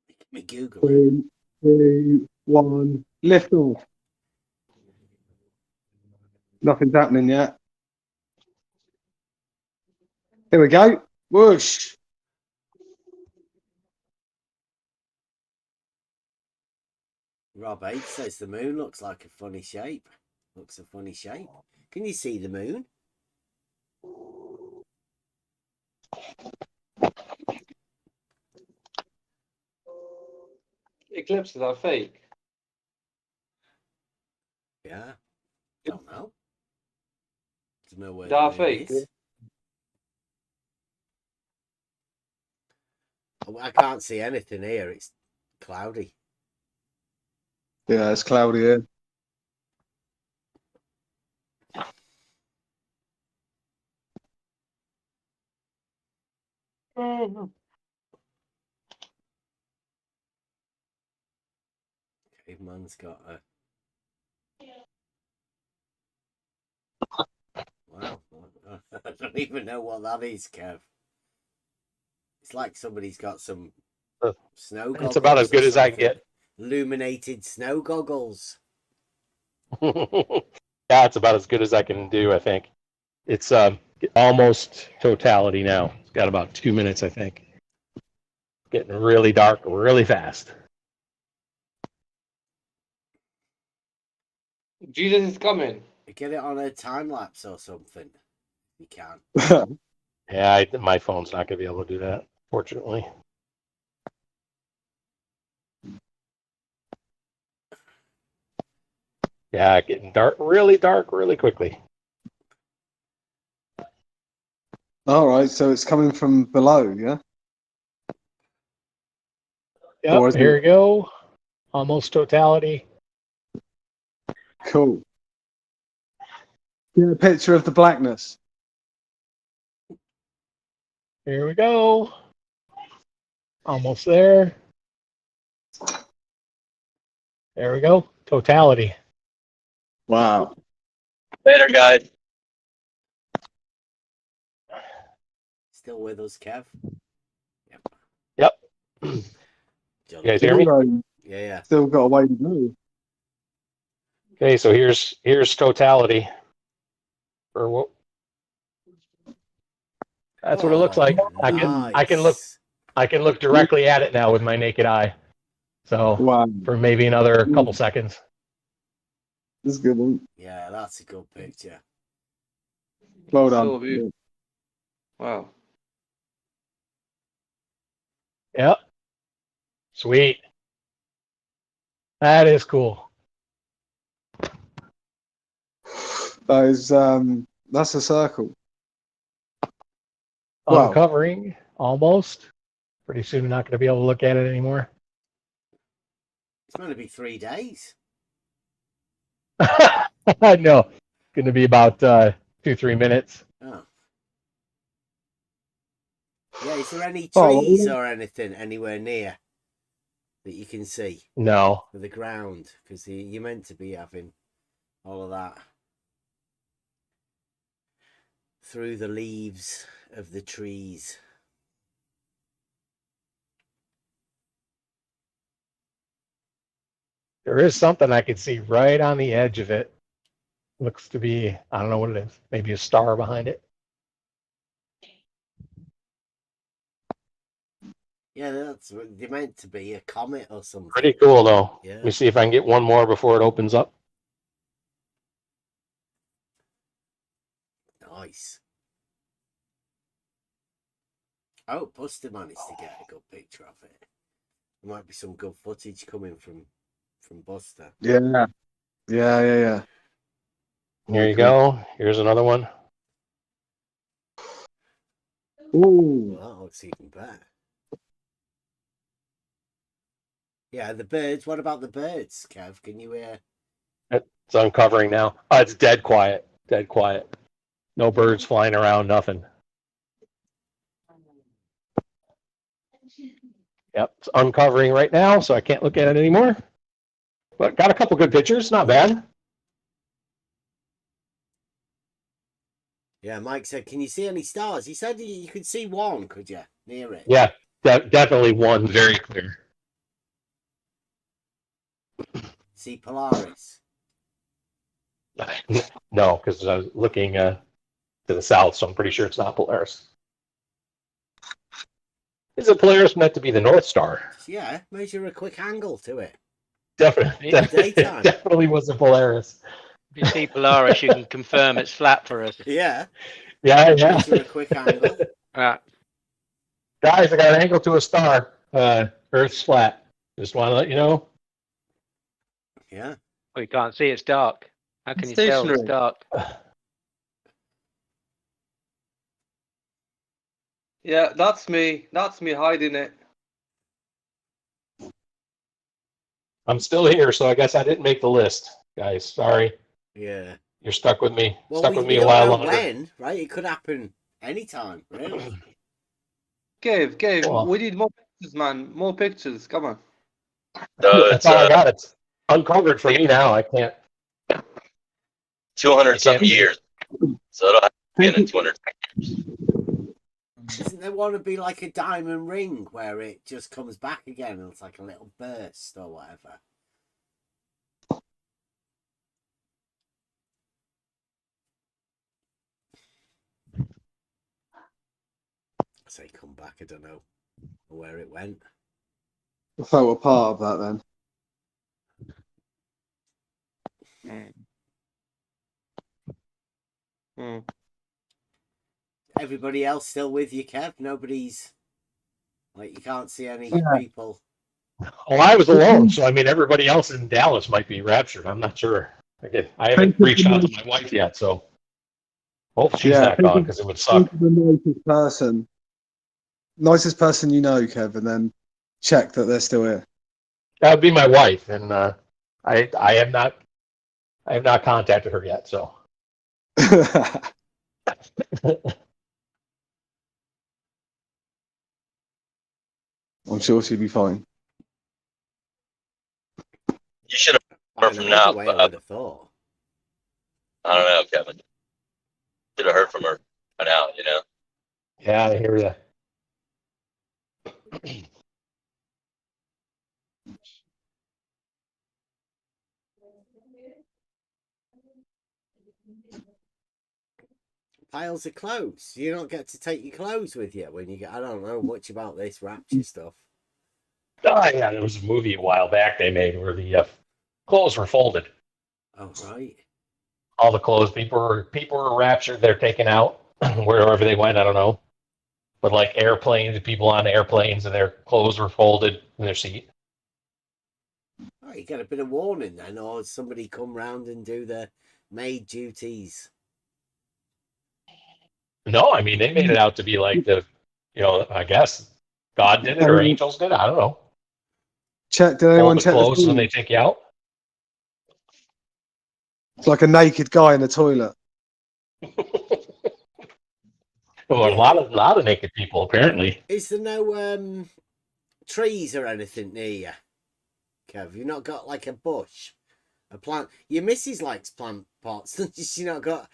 Let me Google it. 3, 2, 1, lift off. Nothing's happening yet. Here we go. Whoosh. Rob H says the moon looks like a funny shape. Looks a funny shape. Can you see the moon? Eclipses are fake. Yeah. Don't know. There's no where They the are moon fake. is. Oh, I can't see anything here. It's cloudy. Yeah, it's cloudy here. Caveman's got a. Wow. I don't even know what that is, Kev. It's like somebody's got some snow goggles. It's about as good as I can get. Illuminated snow goggles. Yeah, it's about as good as I can do, I think. It's almost totality now. It's got about 2 minutes, I think. Getting really dark really fast. Jesus is coming. Get it on a time lapse or something. You can. Yeah, my phone's not going to be able to do that, fortunately. Yeah, getting dark really quickly. All right, so it's coming from below, yeah? Yep, here we go. Almost totality. Cool. Get a picture of the blackness. Here we go. Almost there. There we go. Totality. Wow. Later, guys. Still with us, Kev? Yep. You guys hear me? Yeah. Still got a way to go. Okay, so here's totality. For what? That's what it looks like. Nice. I can look directly at it now with my naked eye. So for maybe another couple seconds. That's a good one. Yeah, that's a good picture. Well done. So beautiful. Wow. Yep. Sweet. That is cool. That is that's a circle. Wow. Uncovering almost. Pretty soon I'm not going to be able to look at it anymore. It's going to be 3 days. No, going to be about 2-3 minutes. Oh. Yeah, is there any trees or anything anywhere near that you can see? No. For the ground, because you're meant to be having all of that through the leaves of the trees. There is something I could see right on the edge of it. Looks to be, I don't know what it is, maybe a star behind it. Yeah, that's they're meant to be a comet or something. Pretty cool, though. Yeah. Let me see if I can get one more before it opens up. Nice. I hope Buster managed to get a good picture of it. There might be some good footage coming from Buster. Yeah. Here you go. Here's another one. Ooh. Well, that looks even better. Yeah, the birds. What about the birds, Kev? Can you hear? It's uncovering now. It's dead quiet. Dead quiet. No birds flying around, nothing. Yep, it's uncovering right now, so I can't look at it anymore. But got a couple good pictures, not bad. Yeah, Mike said, can you see any stars? He said you could see one, could you? Near it. Yeah, definitely one very clear. See Polaris? No, because I was looking to the south, so I'm pretty sure it's not Polaris. Is it Polaris meant to be the North Star? Yeah, measure a quick angle to it. Definitely wasn't Polaris. If you see Polaris, you can confirm it's flat for us. Yeah. Yeah. Measure a quick angle. Right. Guys, I got an angle to a star. Earth's flat. Just want to let you know. Yeah. Well, you can't see, it's dark. How can you tell it's dark? Yeah, that's me. That's me hiding it. I'm still here, so I guess I didn't make the list, guys. Sorry. Yeah. You're stuck with me. Well, Stuck with me we a while don't know longer. when, right? It could happen anytime, really. Cave, Well, we need more pictures, man. More pictures. Come on. So that's it's all I got. It's uncovered for me now. I can't. 200 something years. So it'll have to be in 200 years. Doesn't there want to be like a diamond ring where it just comes back again and it's like a little burst or whatever? I say come back, I don't know where it went. I thought we're part of that then. Everybody else still with you, Kev? Nobody's like, you can't see any people. Well, I was alone, so I mean, everybody else in Dallas might be raptured. I'm not sure. Again, I haven't reached out to my wife yet, so hope she's not gone because it would suck. The nicest person you know, Kev, and then check that they're still here. That would be my wife, and I have not contacted her yet. So I'm sure she'll be fine. You should have heard from now. I would have thought. I don't know, Kevin. Should have heard from her by now, you know? yeah, I hear you. Piles of clothes. You don't get to take your clothes with you when you get. I don't know much about this rapture stuff. Oh yeah, there was a movie a while back they made where the clothes were folded. Oh right. All the clothes, people were raptured. They're taken out wherever they went. I don't know, but like airplanes, people on airplanes, and their clothes were folded in their seat. Oh, you get a bit of warning then, or somebody come round and do the maid duties. No, I mean they made it out to be like I guess God did it or angels did it. I don't know. Check. Did anyone Fold the check clothes the when they take you out? It's like a naked guy in the toilet. Well, a lot of naked people apparently. Is there no trees or anything near you, Kev? You've not got like a bush, a plant. Your missus likes plant pots. You not got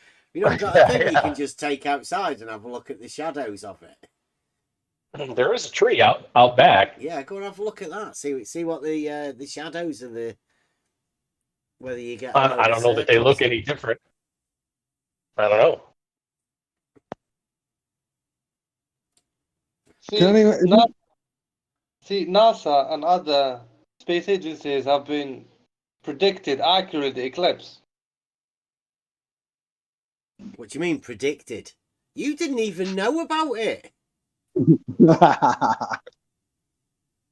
a thing you can just take outside and have a look at the shadows of it. There is a tree out back. Yeah, go and have a look at that. See what the shadows of the. Whether you get. I don't know that they look any different. I don't know. NASA and other space agencies have been predicted accurately the eclipse. What do you mean predicted? You didn't even know about it.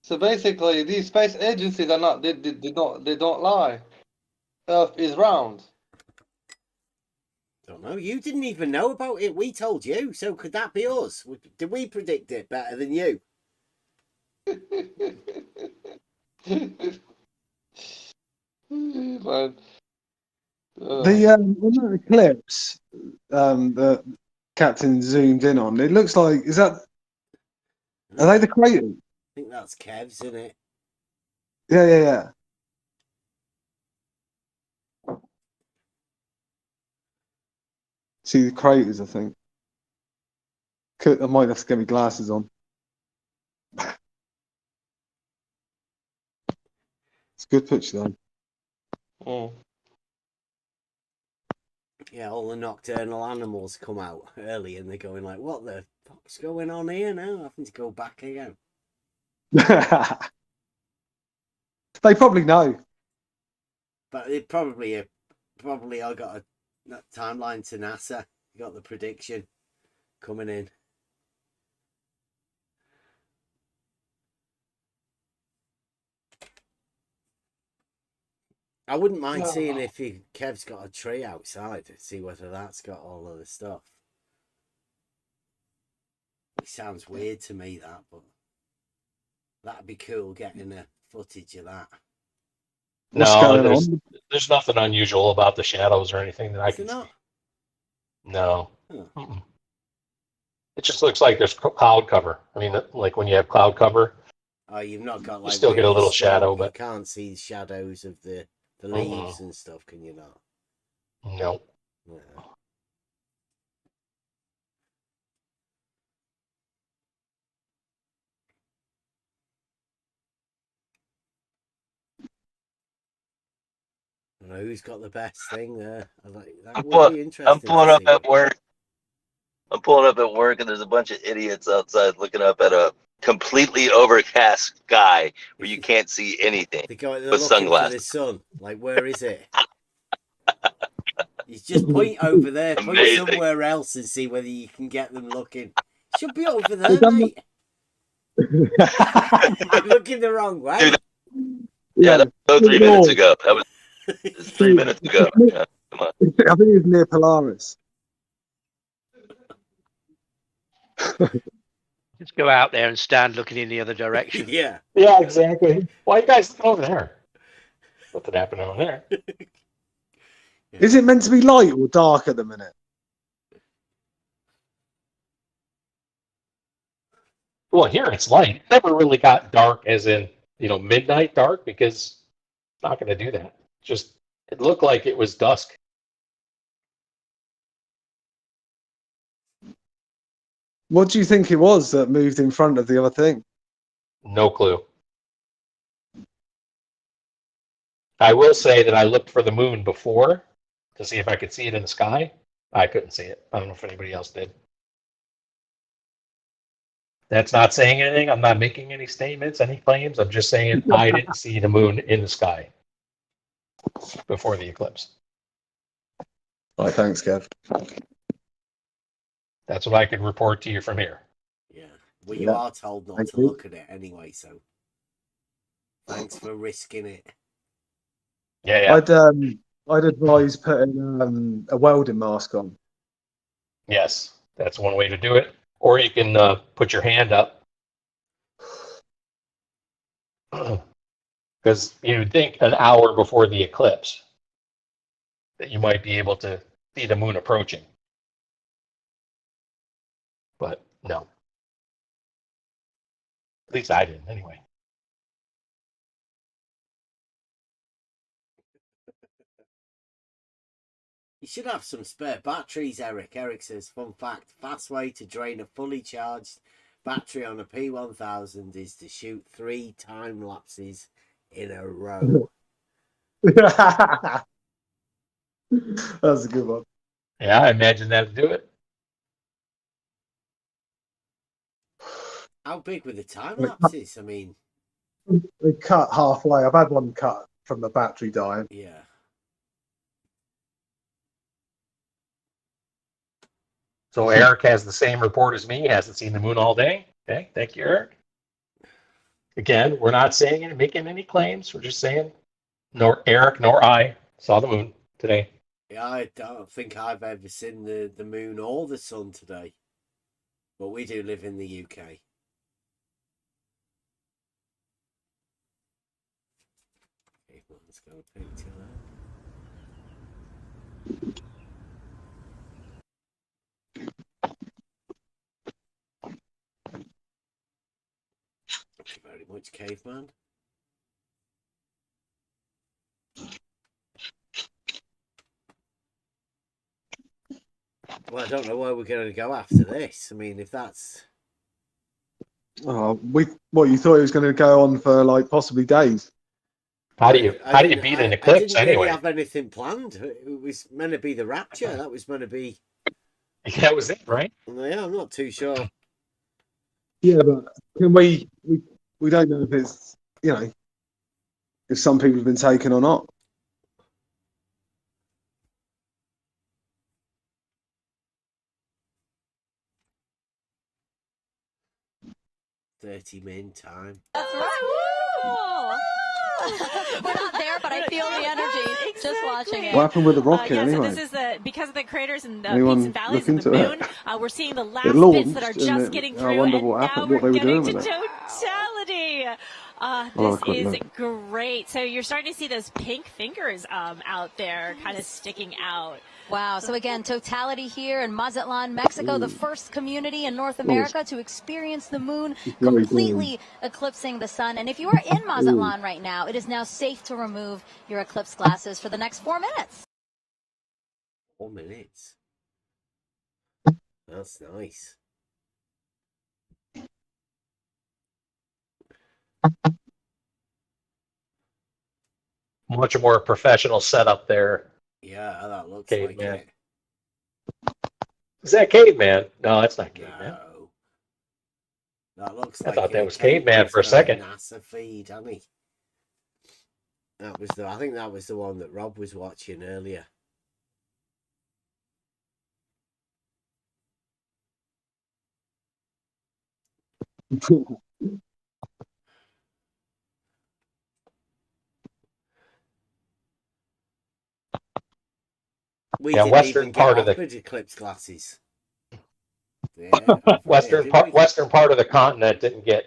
So basically, these space agencies are not. They don't lie. Earth is round. Don't know. You didn't even know about it. We told you. So could that be us? Did we predict it better than you? Man. The eclipse that Captain zoomed in on, it looks like, are they the craters? I think that's Kev's, isn't it? Yeah. See the craters, I think. I might have to get my glasses on. It's a good picture, though. Oh. Yeah, all the nocturnal animals come out early and they're going like, what the fuck's going on here now? Having to go back again. They probably know. But they probably I got a timeline to NASA. You got the prediction coming in. I wouldn't mind seeing if Kev's got a tree outside to see whether that's got all of the stuff. It sounds weird to me, that, but that'd be cool getting a footage of that. No, there's nothing unusual about the shadows or anything that I can see. Not? No. Huh. It just looks like there's cloud cover. I mean, like when you have cloud cover, Oh, you've not got like you still get a really little strong- shadow, you but can't see the shadows of the leaves and stuff, can you not? no. Yeah. I don't know who's got the best thing there. That would be interesting. I'm pulling to up see. at work. I'm pulling up at work, and there's a bunch of idiots outside looking up at a completely overcast sky where you can't see anything They're with looking sunglasses. for the sun. Like, where is it? You just point over there, point Amazing. somewhere else, and see whether you can get them looking. Should be over there, mate. You're looking the wrong way. Dude, yeah, that was 3 minutes ago. That was 3 minutes ago. Yeah, come on. I think it's near Polaris. Just go out there and stand looking in the other direction. Yeah. Yeah, exactly. Why are you guys looking over there? Nothing happened over there. Is it meant to be light or dark at the minute? Well, here it's light. It never really got dark as in, midnight dark, because it's not going to do that. Just, it looked like it was dusk. What do you think it was that moved in front of the other thing? No clue. I will say that I looked for the moon before to see if I could see it in the sky. I couldn't see it. I don't know if anybody else did. That's not saying anything. I'm not making any statements, any claims. I'm just saying I didn't see the moon in the sky before the eclipse. All right, thanks, Kev. That's what I could report to you from here. Yeah. Well, you are told not to look at it anyway, so thanks for risking it. Yeah. I'd advise putting a welding mask on. Yes, that's one way to do it. Or you can put your hand up. Because you'd think an hour before the eclipse that you might be able to see the moon approaching. But no. At least I didn't, anyway. You should have some spare batteries, Eric. Eric says, fun fact, fast way to drain a fully charged battery on a P1000 is to shoot 3 time lapses in a row. That's a good one. Yeah, I imagine that'd do it. How big were the time lapses? I mean, they cut halfway. I've had one cut from the battery dying. Yeah. So Eric has the same report as me. He hasn't seen the moon all day. Okay, thank you, Eric. Again, we're not saying and making any claims. We're just saying, nor Eric nor I saw the moon today. Yeah, I don't think I've ever seen the moon or the sun today. But we do live in the UK. Okay, well, let's go a picture there. Thank you very much, Caveman. Well, I don't know where we're going to go after this. I mean, if that's... Oh, what you thought it was going to go on for like possibly days? How do you beat an eclipse I didn't anyway? really have anything planned. It was meant to be the rapture. That was meant to be... That was it, right? Yeah, I'm not too sure. Yeah, but can we don't know if it's, if some people have been taken or not. Min time. That's right. We're not there, but I feel the energy just watching it. What happened with the rocket anyway? So this is because of the craters and Anyone peaks and valleys look of the into moon. it? We're seeing the last It bits that are launched, just and getting I through, wonder and what now happened, we're what they were getting doing to with it. totality. I'll have a This quick is look. great. So you're starting to see those pink fingers out there kind of sticking out. Wow. So again, totality here in Mazatlan, Mexico, the first community in North America to experience the moon completely eclipsing the sun. And if you are in Mazatlan right now, it is now safe to remove your eclipse glasses for the next 4 minutes. 4 minutes. That's nice. Much more professional setup there. Yeah, that looks Caveman. like it. Is that Caveman? No, that's not Caveman. No. That looks I like thought that was Caveman for a got second. NASA feed, hasn't he? I think that was the one that Rob was watching earlier. We didn't western even part get of the offered eclipse glasses. Yeah, western part of the continent didn't get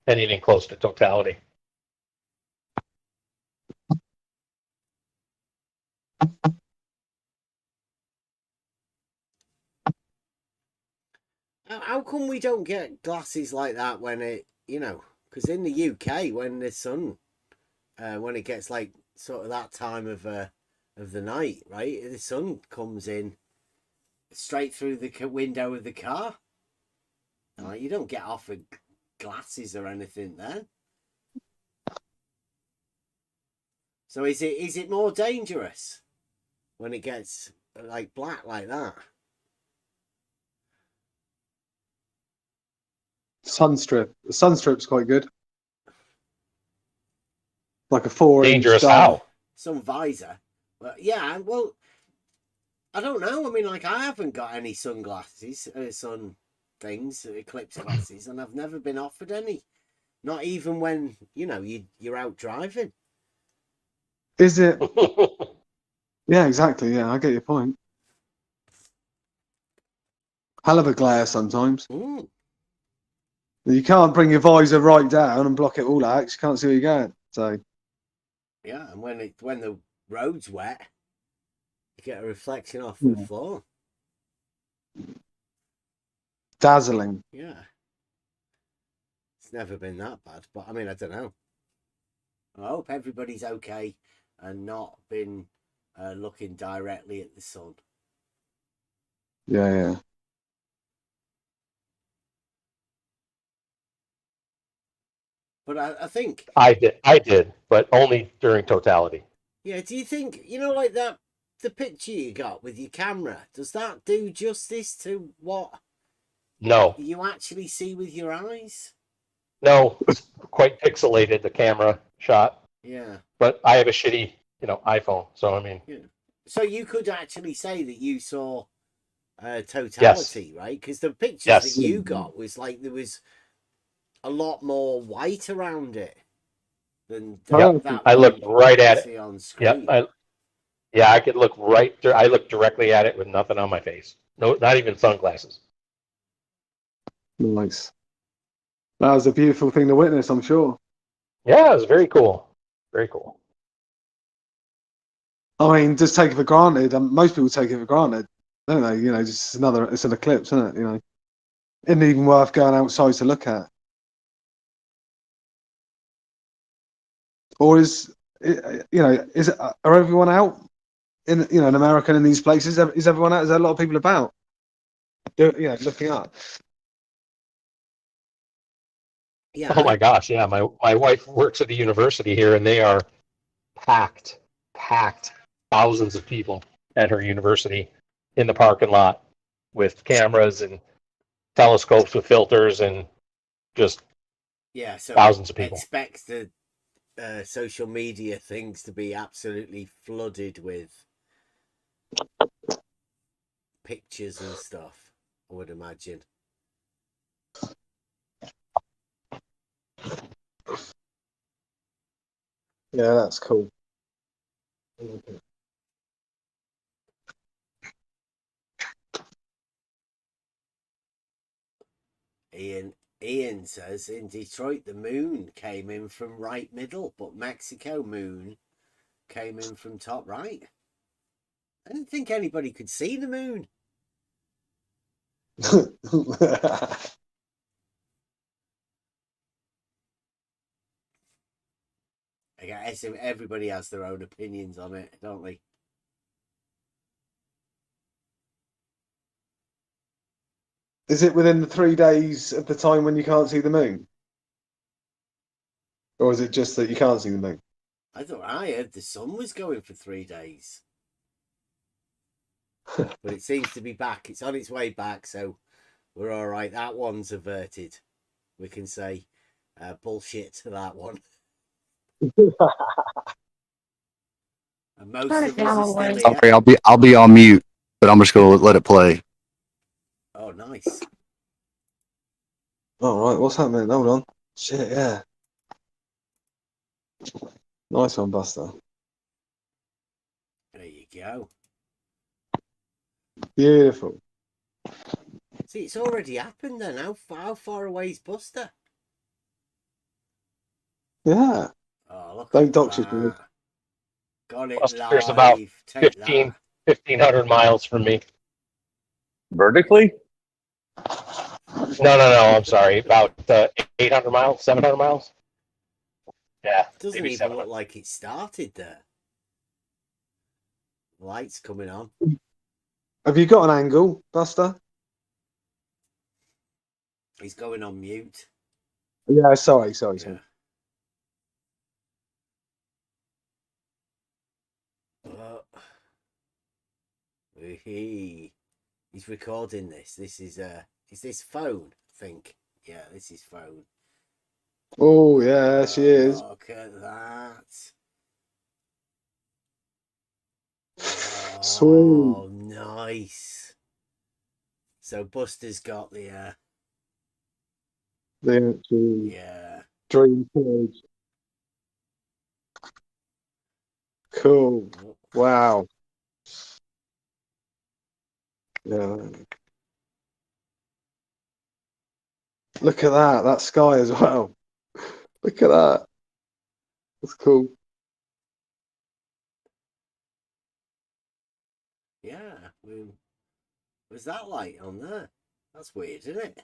anything close to totality. How come we don't get glasses like that when it, because in the UK, when the sun, when it gets like sort of that time of the night, right, the sun comes in straight through the window of the car. Like, you don't get offered glasses or anything then. So is it more dangerous when it gets like black like that? Sunstrip. The sunstrip's quite good. Like a 4-inch Dangerous dial. how? Some visor. But yeah, well, I don't know. I mean, like, I haven't got any sunglasses, sun things, eclipse glasses, and I've never been offered any. Not even when, you're out driving. Is it? Yeah, exactly. Yeah, I get your point. Hell of a glare sometimes. Mm. You can't bring your visor right down and block it all out. You can't see where you're going. So. Yeah, and when the road's wet, you get a reflection off the floor. Dazzling. Yeah. It's never been that bad, but I mean, I don't know. I hope everybody's okay and not been looking directly at the sun. Yeah. But I think I did, but only during totality. Yeah, do you think, like that, the picture you got with your camera, does that do justice to what No. you actually see with your eyes? No, it's quite pixelated, the camera shot. Yeah. But I have a shitty, iPhone, so I mean. Yeah. So you could actually say that you saw totality, right? Because the pictures that you got was like there was a lot more white around it than that. I looked right at it. On screen. Yep. I could look right. I looked directly at it with nothing on my face. No, not even sunglasses. Nice. That was a beautiful thing to witness, I'm sure. Yeah, it was very cool. Very cool. I mean, just take it for granted. Most people take it for granted, don't they? Just it's an eclipse, isn't it? Isn't even worth going outside to look at. Or are everyone out in America and in these places? Is everyone out? Is there a lot of people about? Looking up. Yeah. Oh my gosh, yeah. My wife works at the university here, and they are packed, thousands of people at her university in the parking lot with cameras and telescopes with filters and just so thousands of people. Expect the social media things to be absolutely flooded with pictures and stuff, I would imagine. Yeah, that's cool. Ian says in Detroit the moon came in from right middle, but Mexico moon came in from top right. I didn't think anybody could see the moon. I guess everybody has their own opinions on it, don't they? Is it within the 3 days of the time when you can't see the moon? Or is it just that you can't see the moon? I thought I heard the sun was going for 3 days. But it seems to be back. It's on its way back, so we're all right. That one's averted. We can say bullshit to that one. And most of us are still here. Sorry, I'll be on mute, but I'm just gonna let it play. Oh, nice. All right, what's happening? Hold on. Shit, yeah. Nice one, Buster. There you go. Beautiful. See, it's already happened then. How far away is Buster? Yeah. Oh, look Don't at dox us, that. boys. Got it Buster's live. about Take 1,500 miles from me. Vertically? No, I'm sorry. About 800 miles, 700 miles. Yeah, It doesn't maybe even 700. look like it started there. Lights coming on. Have you got an angle, Buster? He's going on mute. Yeah, sorry. Yeah. He's recording this. This is this phone? I think. Yeah, this is phone. Oh yeah, she is. Look at that. Sweet. Oh, nice. So Buster's got the actual yeah. dream page. Cool. Wow. Yeah. Look at that. That sky as well. Look at that. That's cool. Yeah. Was that light on there? That's weird, isn't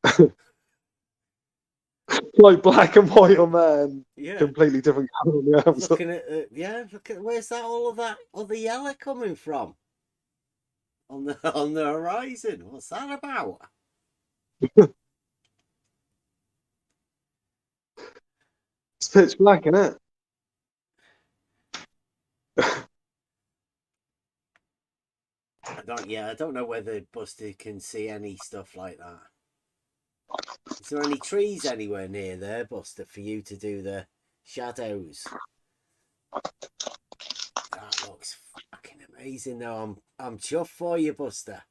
it? Like black and white on there and Yeah. completely different colour on the outside. Looking at look at where's that all of that other yellow coming from? On the horizon. What's that about? It's pitch black, isn't it? I don't know whether Buster can see any stuff like that. Is there any trees anywhere near there, Buster, for you to do the shadows? That looks fucking amazing though. I'm chuffed for you, Buster.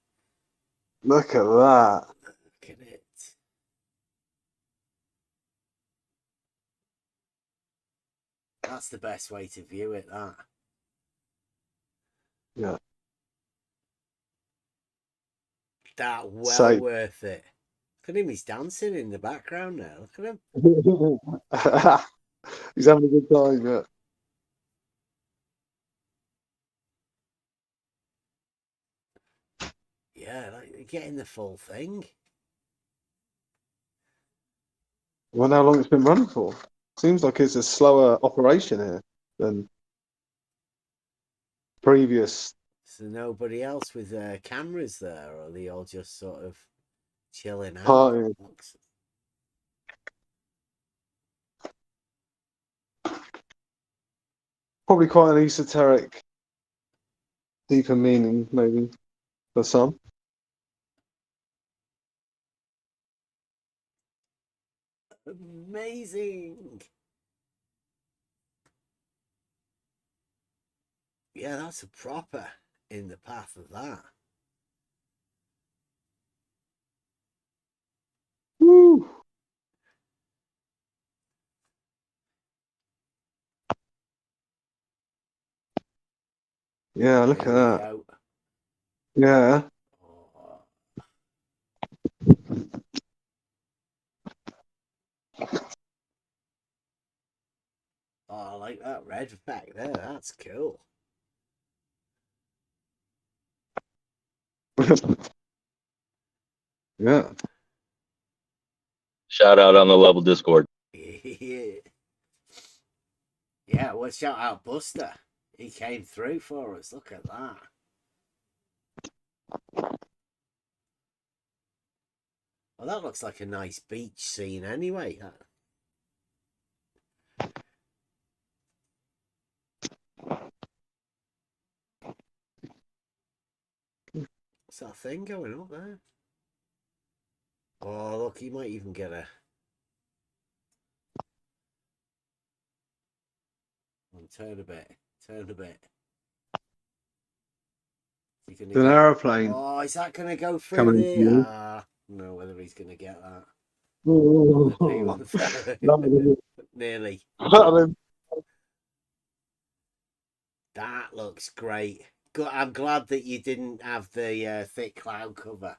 Look at that. Look at it. That's the best way to view it, that. Yeah. That worth it. Look at him, he's dancing in the background now. Look at him. He's having a good time, yeah. Yeah, like getting the full thing. I wonder how long it's been running for. Seems like it's a slower operation here than previous. So nobody else with cameras there, or are they all just sort of chilling out? Partying. Probably quite an esoteric, deeper meaning, maybe, for some. Amazing. Yeah, that's a proper in the path of that. Woo! Yeah, look at that. Go. Yeah. Oh, I like that red effect there. That's cool. Yeah. Shout out on the level Discord. Yeah, well, shout out Buster. He came through for us. Look at that. Well, that looks like a nice beach scene anyway. What's that thing going up there? Oh, look, he might even get a... Turn a bit. Turn a bit. It's an aeroplane. Oh, is that going to go through Coming the... to you. I don't know whether he's going to get that. No, Nearly. That looks great. I'm glad that you didn't have the thick cloud cover.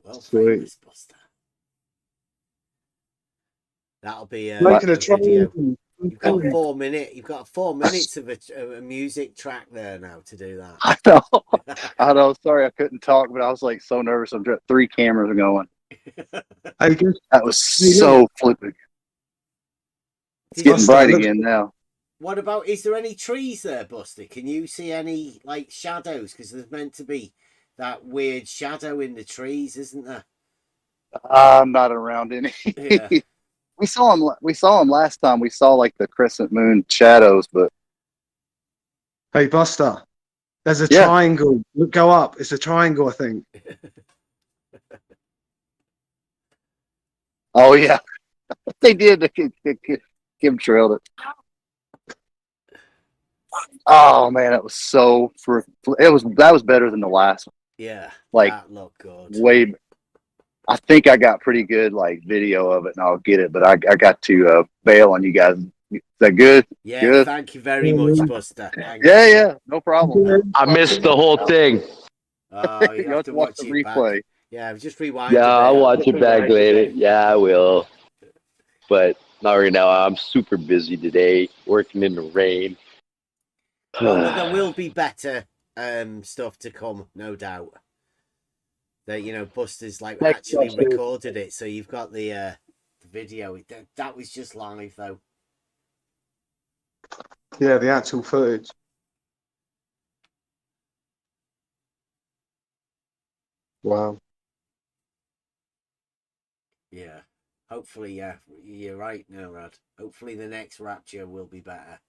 Well, famous Buster. That'll be a video. You've got 4 minutes. You've got 4 minutes of a music track there now to do that. I know. I know. Sorry, I couldn't talk, but I was like so nervous. I'm just 3 cameras are going. That was so flipping. It's getting bright again now. What about? Is there any trees there, Buster? Can you see any like shadows? Because there's meant to be that weird shadow in the trees, isn't there? I'm not around any. Yeah. We saw him. We saw him last time. We saw like the crescent moon shadows, but hey, Buster, there's a triangle. Look, go up. It's a triangle, I think. Oh yeah, they did. Kim trailed it. Oh man, it was so that was better than the last one. Yeah, like that looked good. Way. I think I got pretty good like video of it, and I'll get it. But I got to bail on you guys. Is that good? Yeah, good? Thank you very much, Buster. Yeah, no problem. I missed the whole thing. Oh, you have to watch the it replay. back. Yeah, just rewind. Yeah, I'll watch it back later. Yeah, I will. But not right now. I'm super busy today, working in the rain. Well, there will be better stuff to come, no doubt. That Buster's like actually recorded it, so you've got the video. That was just live though. Yeah, the actual footage. Wow. Yeah. Hopefully, yeah, you're right now, Rad. Hopefully the next Rapture will be better.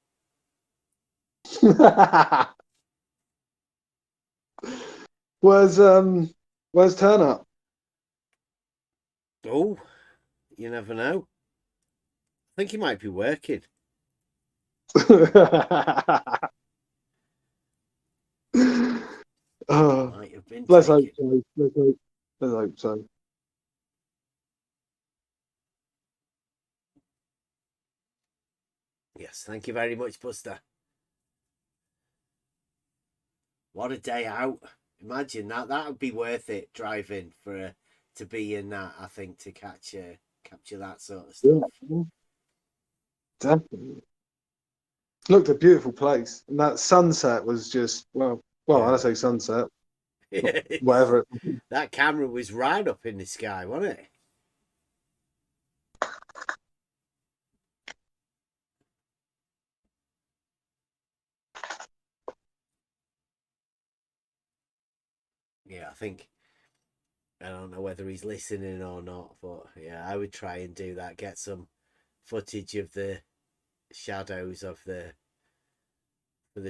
Where's Turn Up? Oh, you never know. I think he might be working. Might have been Let's hope taken. so. Let's hope so. Yes, thank you very much, Buster. What a day out. Imagine that. That would be worth it, driving to be in that, I think, to capture that sort of stuff. Yeah, definitely. Looked a beautiful place. And that sunset was just, well, I say sunset. Whatever. That camera was right up in the sky, wasn't it? Yeah, I don't know whether he's listening or not, but yeah, I would try and do that. Get some footage of the shadows of the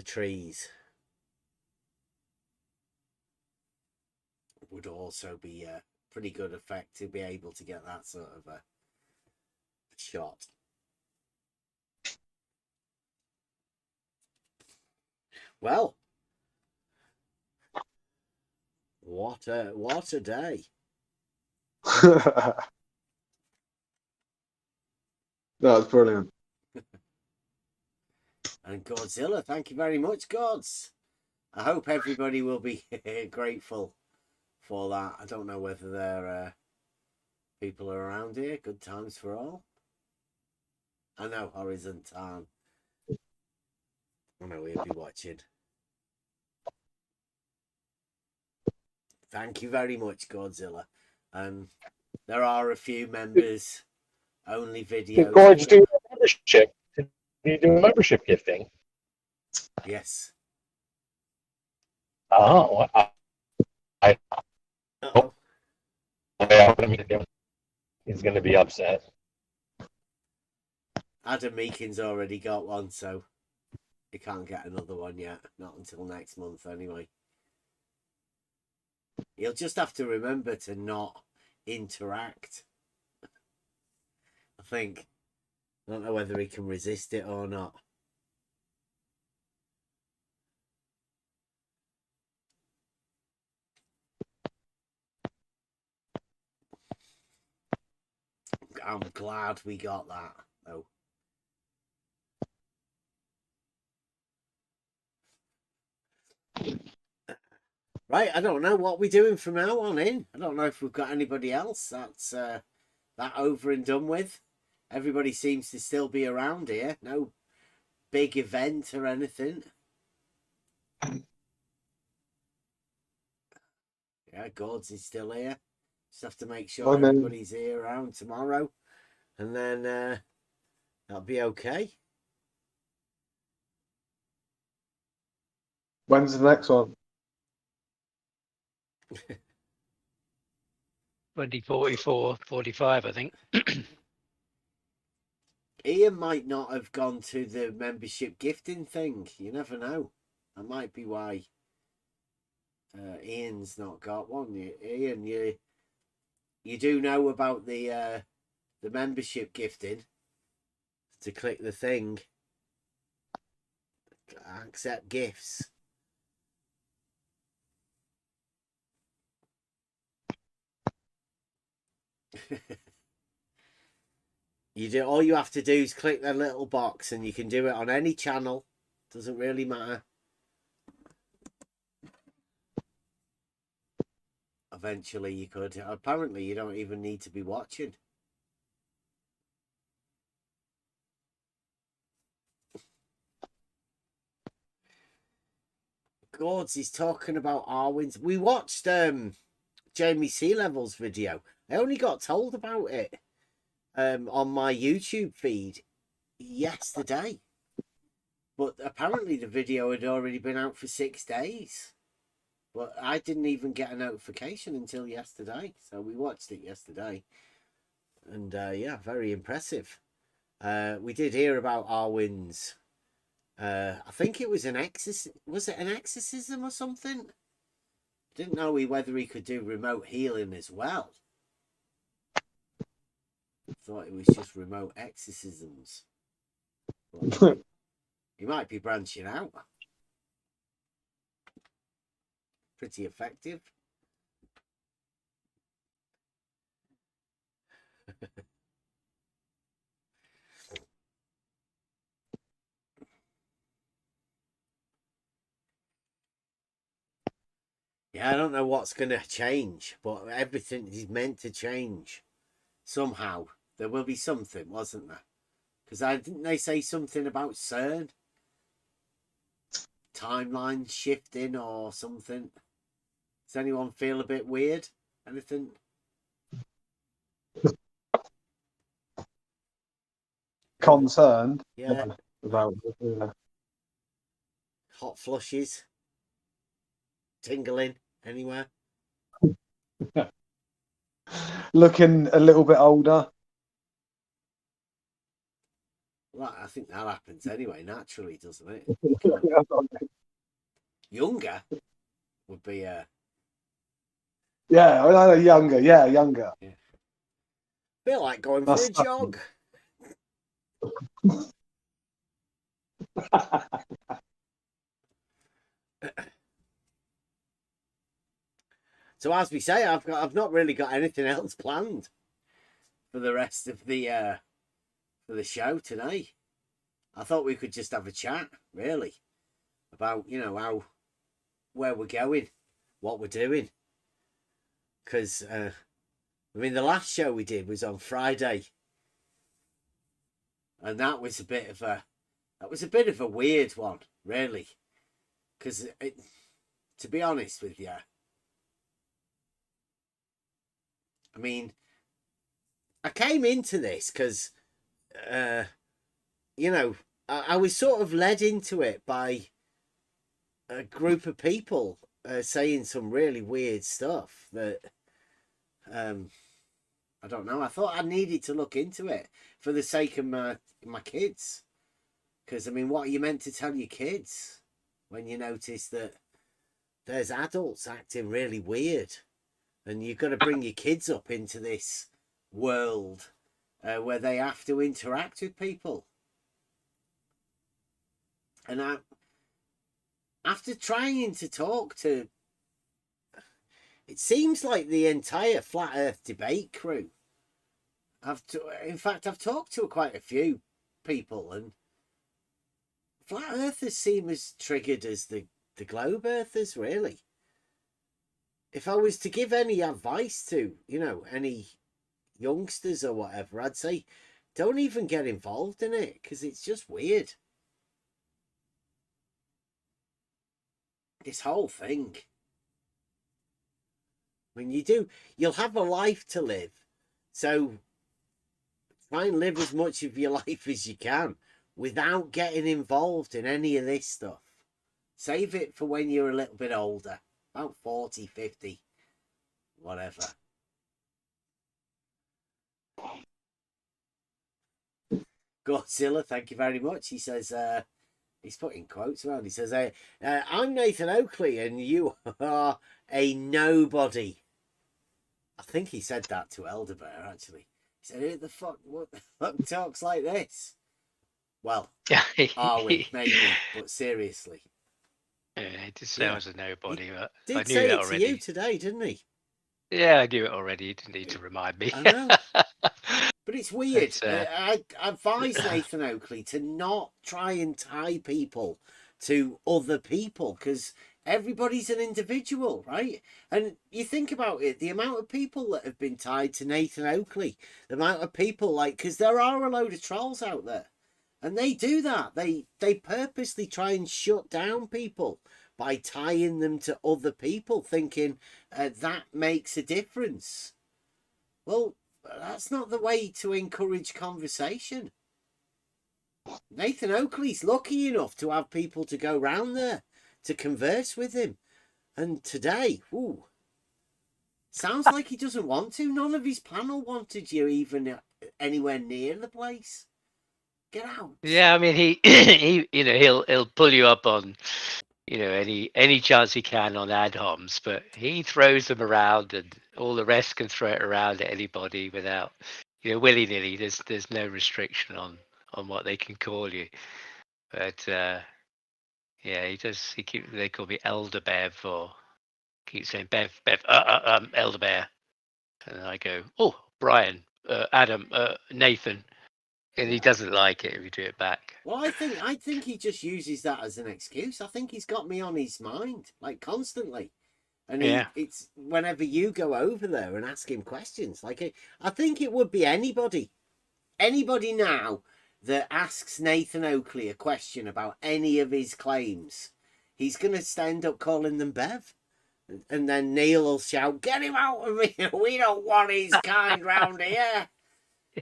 trees. Would also be a pretty good effect to be able to get that sort of a shot. Well, what a day. That was brilliant. And Godzilla, thank you very much, Gods. I hope everybody will be grateful for that. I don't know whether there people are around here. Good times for all. I know Horizon Time. I know he'll be watching. Thank you very much, Godzilla. There are a few members only videos. Gorge, do a membership. Do you do a membership gifting? Yes. Oh, Uh-oh. He's going to be upset. Adam Meakin's already got one, so he can't get another one yet. Not until next month, anyway. He'll just have to remember to not interact. I think. I don't know whether he can resist it or not. I'm glad we got that, though. Right, I don't know what we're doing from now on in. I don't know if we've got anybody else that's that over and done with. Everybody seems to still be around here. No big event or anything. Yeah, Gords is still here. Just have to make sure everybody's here around tomorrow. And then that'll be okay. When's the next one? 2044, 45, I think. Ian might not have gone to the membership gifting thing. You never know. That might be why Ian's not got one. Ian, you do know about the membership gifting. To click the thing, accept gifts. You do, all you have to do is click that little box, and you can do it on any channel. Doesn't really matter. Eventually you could. Apparently you don't even need to be watching. Gords is talking about Arwen's. We watched Jamie Sea Level's video. I only got told about it on my YouTube feed yesterday. But apparently the video had already been out for 6 days. But I didn't even get a notification until yesterday. So we watched it yesterday. And yeah, very impressive. We did hear about Arwen's. I think it was an exorcism. Was it an exorcism or something? Didn't know whether he could do remote healing as well. Thought it was just remote exorcisms. But he might be branching out. Pretty effective. Yeah, I don't know what's going to change, but everything is meant to change somehow. There will be something, wasn't there? Because didn't they say something about CERN? Timeline shifting or something? Does anyone feel a bit weird? Anything? Concerned? Yeah. About Hot flushes? Tingling anywhere? Looking a little bit older. Well, I think that happens anyway, naturally, doesn't it? Younger would be Yeah, I know, younger. Yeah, younger. Yeah. Feel like going for a jog. So as we say, I've not really got anything else planned for the rest of the for the show today. I thought we could just have a chat, really, about where we're going, what we're doing. Because I mean, the last show we did was on Friday, and that was a bit of a weird one. really, because to be honest with you, I mean, I came into this because, you know, I was sort of led into it by a group of people saying some really weird stuff that, I don't know. I thought I needed to look into it for the sake of my kids. Because, I mean, what are you meant to tell your kids when you notice that there's adults acting really weird? And you've got to bring your kids up into this world where they have to interact with people. And after trying to talk to, it seems like the entire Flat Earth debate crew, in fact, I've talked to quite a few people, and Flat Earthers seem as triggered as the Globe Earthers, really. If I was to give any advice to, you know, any youngsters or whatever, I'd say don't even get involved in it, because it's just weird. This whole thing. When you'll have a life to live. So try and live as much of your life as you can without getting involved in any of this stuff. Save it for when you're a little bit older, about 40, 50, whatever. Godzilla, thank you very much. He says, he's putting quotes around. He says, I'm Nathan Oakley and you are a nobody. I think he said that to Elderbear, actually. He said, what the fuck talks like this? Well, are we? Maybe, but seriously. Yeah, it just sounds a nobody, but Did I knew say that it already. to you today, didn't he? Yeah, I knew it already. You didn't need to remind me. I know. But it's weird. I advise Nathan Oakley to not try and tie people to other people, because everybody's an individual, right? And you think about it, the amount of people that have been tied to Nathan Oakley, the amount of people, like, because there are a load of trolls out there, and they do that. They purposely try and shut down people by tying them to other people, thinking that makes a difference. Well, that's not the way to encourage conversation. Nathan Oakley's lucky enough to have people to go round there to converse with him. And today, sounds like he doesn't want to. None of his panel wanted you even anywhere near the place. Get out. Yeah, I mean, he you know, he'll pull you up on, you know, any chance he can on ad homs, but he throws them around, and all the rest can throw it around at anybody without, you know, willy nilly. There's no restriction on what they can call you. But yeah, they call me Elder Bev, or keep saying Bev, Elder Bear, and I go, oh, Brian, Adam, Nathan. And he doesn't like it if you do it back. Well, I think he just uses that as an excuse. I think he's got me on his mind, like, constantly. And it's whenever you go over there and ask him questions, like, I think it would be anybody now that asks Nathan Oakley a question about any of his claims, he's going to end up calling them Bev. And then Neil will shout, get him out of here. We don't want his kind round here.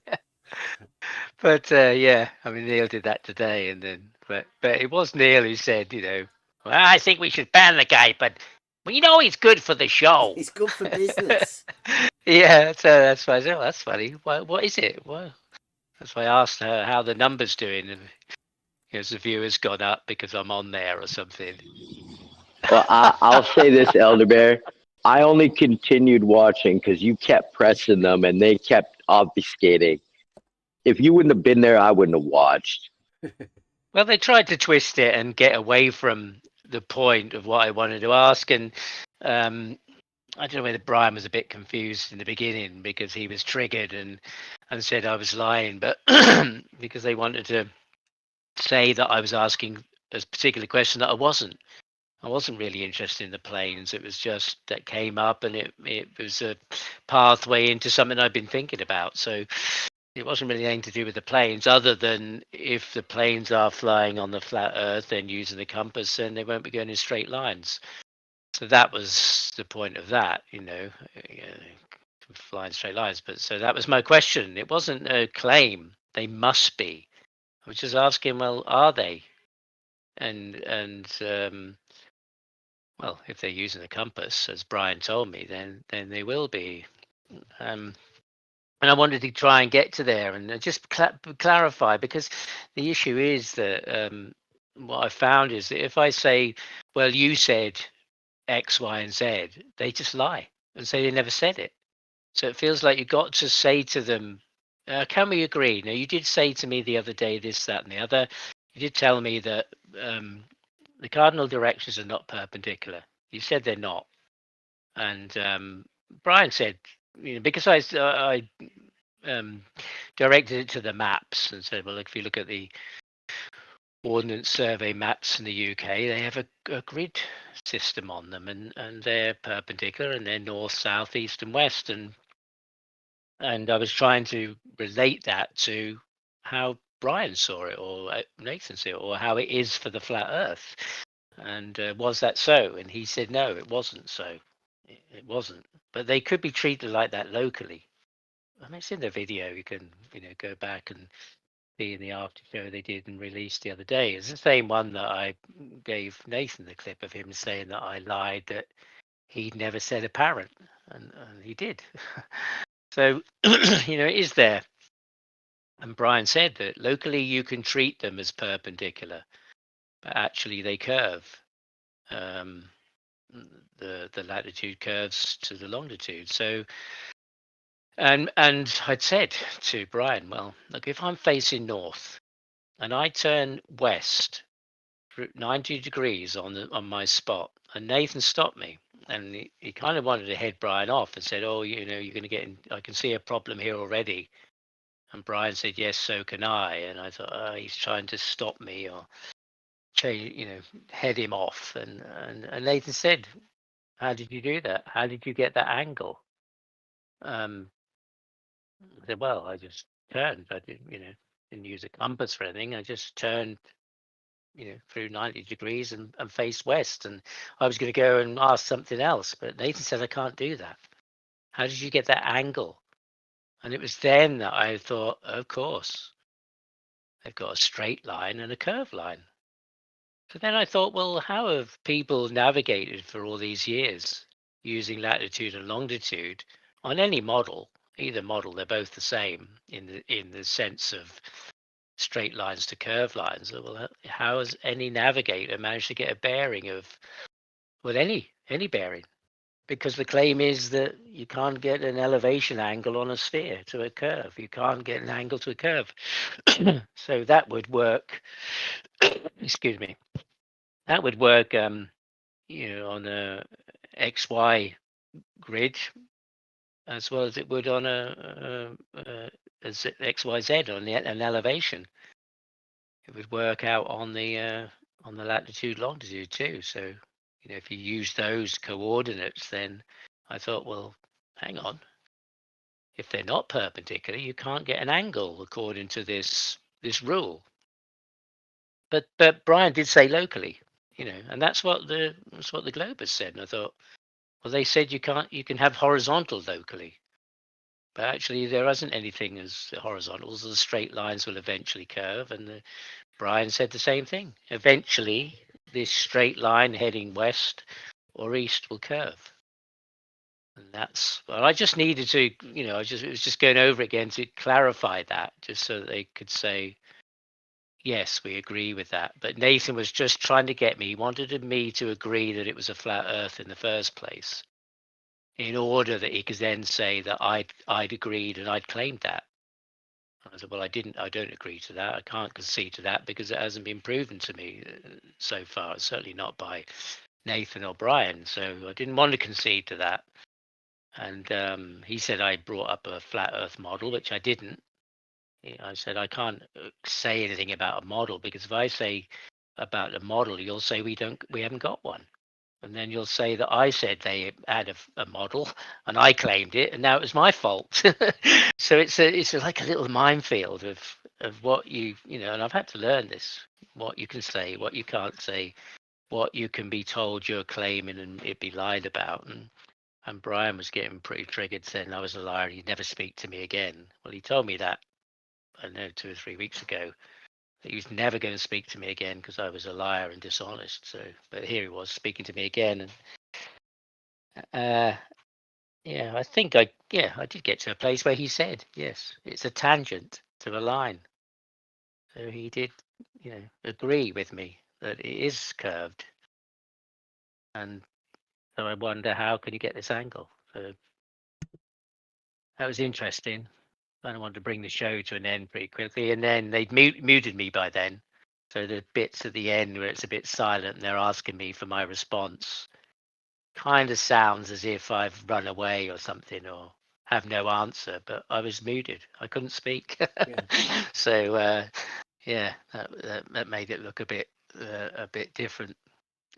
Yeah. But yeah, I mean, Neil did that today, and then but it was Neil who said, you know, well, I think we should ban the guy, but you know, he's good for the show. He's good for business. Yeah, so that's why I said, oh, that's funny. What is it? Well, that's why I asked her how the numbers doing, and the viewers gone up because I'm on there or something. Well, I'll say this, Elder Bear. I only continued watching because you kept pressing them and they kept obfuscating. If you wouldn't have been there, I wouldn't have watched. Well, they tried to twist it and get away from the point of what I wanted to ask. And I don't know whether Brian was a bit confused in the beginning because he was triggered and said I was lying, but because they wanted to say that I was asking a particular question that I wasn't. I wasn't really interested in the planes. It was just that came up, and it was a pathway into something I've been thinking about. So, it wasn't really anything to do with the planes, other than if the planes are flying on the flat Earth, then using the compass, then they won't be going in straight lines. So that was the point of that, flying straight lines. But so that was my question. It wasn't a claim. They must be. I was just asking, well, are they? And well, if they're using a compass, as Brian told me, then they will be. And I wanted to try and get to there and just clarify, because the issue is that what I found is that if I say, well, you said X, Y, and Z, they just lie and say they never said it. So it feels like you've got to say to them, can we agree? Now, you did say to me the other day this, that, and the other. You did tell me that the cardinal directions are not perpendicular. You said they're not. And Brian said, because I directed it to the maps and said, well, if you look at the Ordnance Survey maps in the UK, they have a grid system on them, and they're perpendicular, and they're north, south, east, and west. And I was trying to relate that to how Brian saw it, or Nathan saw it, or how it is for the flat Earth. And was that so? And he said, no, it wasn't so. It wasn't. But they could be treated like that locally. I mean, it's in the video. You can, go back and see in the after show they did and released the other day. It's the same one that I gave Nathan the clip of him saying that I lied, that he'd never said apparent, and he did. So, it is there. And Brian said that locally you can treat them as perpendicular, but actually they curve. The latitude curves to the longitude. So, and I'd said to Brian, well, look, if I'm facing north and I turn west 90 degrees on my spot, and Nathan stopped me, and he kind of wanted to head Brian off and said, oh, you're going to get in, I can see a problem here already. And Brian said, yes, so can I. And I thought, oh, he's trying to stop me or change, head him off. And Nathan said, how did you do that? How did you get that angle? I said, well, I just turned. I didn't use a compass for anything. I just turned, through 90 degrees and faced west. And I was going to go and ask something else, but Nathan said, I can't do that. How did you get that angle? And it was then that I thought, of course, they've got a straight line and a curved line. So then I thought, well, how have people navigated for all these years using latitude and longitude on any model? Either model, they're both the same in the sense of straight lines to curved lines. Well, how has any navigator managed to get a bearing of, well, any bearing? Because the claim is that you can't get an elevation angle on a sphere to a curve. You can't get an angle to a curve. So that would work. Excuse me. That would work, on a XY grid as well as it would on a XYZ on an elevation. It would work out on the latitude longitude too. So if you use those coordinates, then I thought, well, hang on. If they're not perpendicular, you can't get an angle according to this rule. But Brian did say locally, and that's what the Globe has said. And I thought, well, they said you can have horizontal locally, but actually there isn't anything as horizontals. The straight lines will eventually curve, and Brian said the same thing. Eventually, this straight line heading west or east will curve. And that's, well, I just needed to, it was just going over again to clarify that, just so that they could say, yes, we agree with that. But Nathan was just trying to get me. He wanted me to agree that it was a flat Earth in the first place, in order that he could then say that I'd agreed and I'd claimed that. I said, well, I don't agree to that. I can't concede to that because it hasn't been proven to me so far. Certainly not by Nathan or Brian. So I didn't want to concede to that. And he said I brought up a flat Earth model, which I didn't. I said I can't say anything about a model, because if I say about a model, you'll say we haven't got one. And then you'll say that I said they had a model and I claimed it, and now it was my fault. So it's like a little minefield of what you know, and I've had to learn this: what you can say, what you can't say, what you can be told you're claiming and it be lied about. And Brian was getting pretty triggered, saying I was a liar. He'd never speak to me again. Well, he told me that, I don't know, 2 or 3 weeks ago, that he was never going to speak to me again because I was a liar and dishonest. So, but here he was speaking to me again, and yeah, I think I did get to a place where he said, yes, it's a tangent to a line. So he did, agree with me that it is curved, and so I wonder how could he get this angle. So that was interesting. I wanted to bring the show to an end pretty quickly, and then they'd muted me by then. So the bits at the end where it's a bit silent and they're asking me for my response kind of sounds as if I've run away or something or have no answer, but I was muted. I couldn't speak. Yeah. So that made it look a bit different.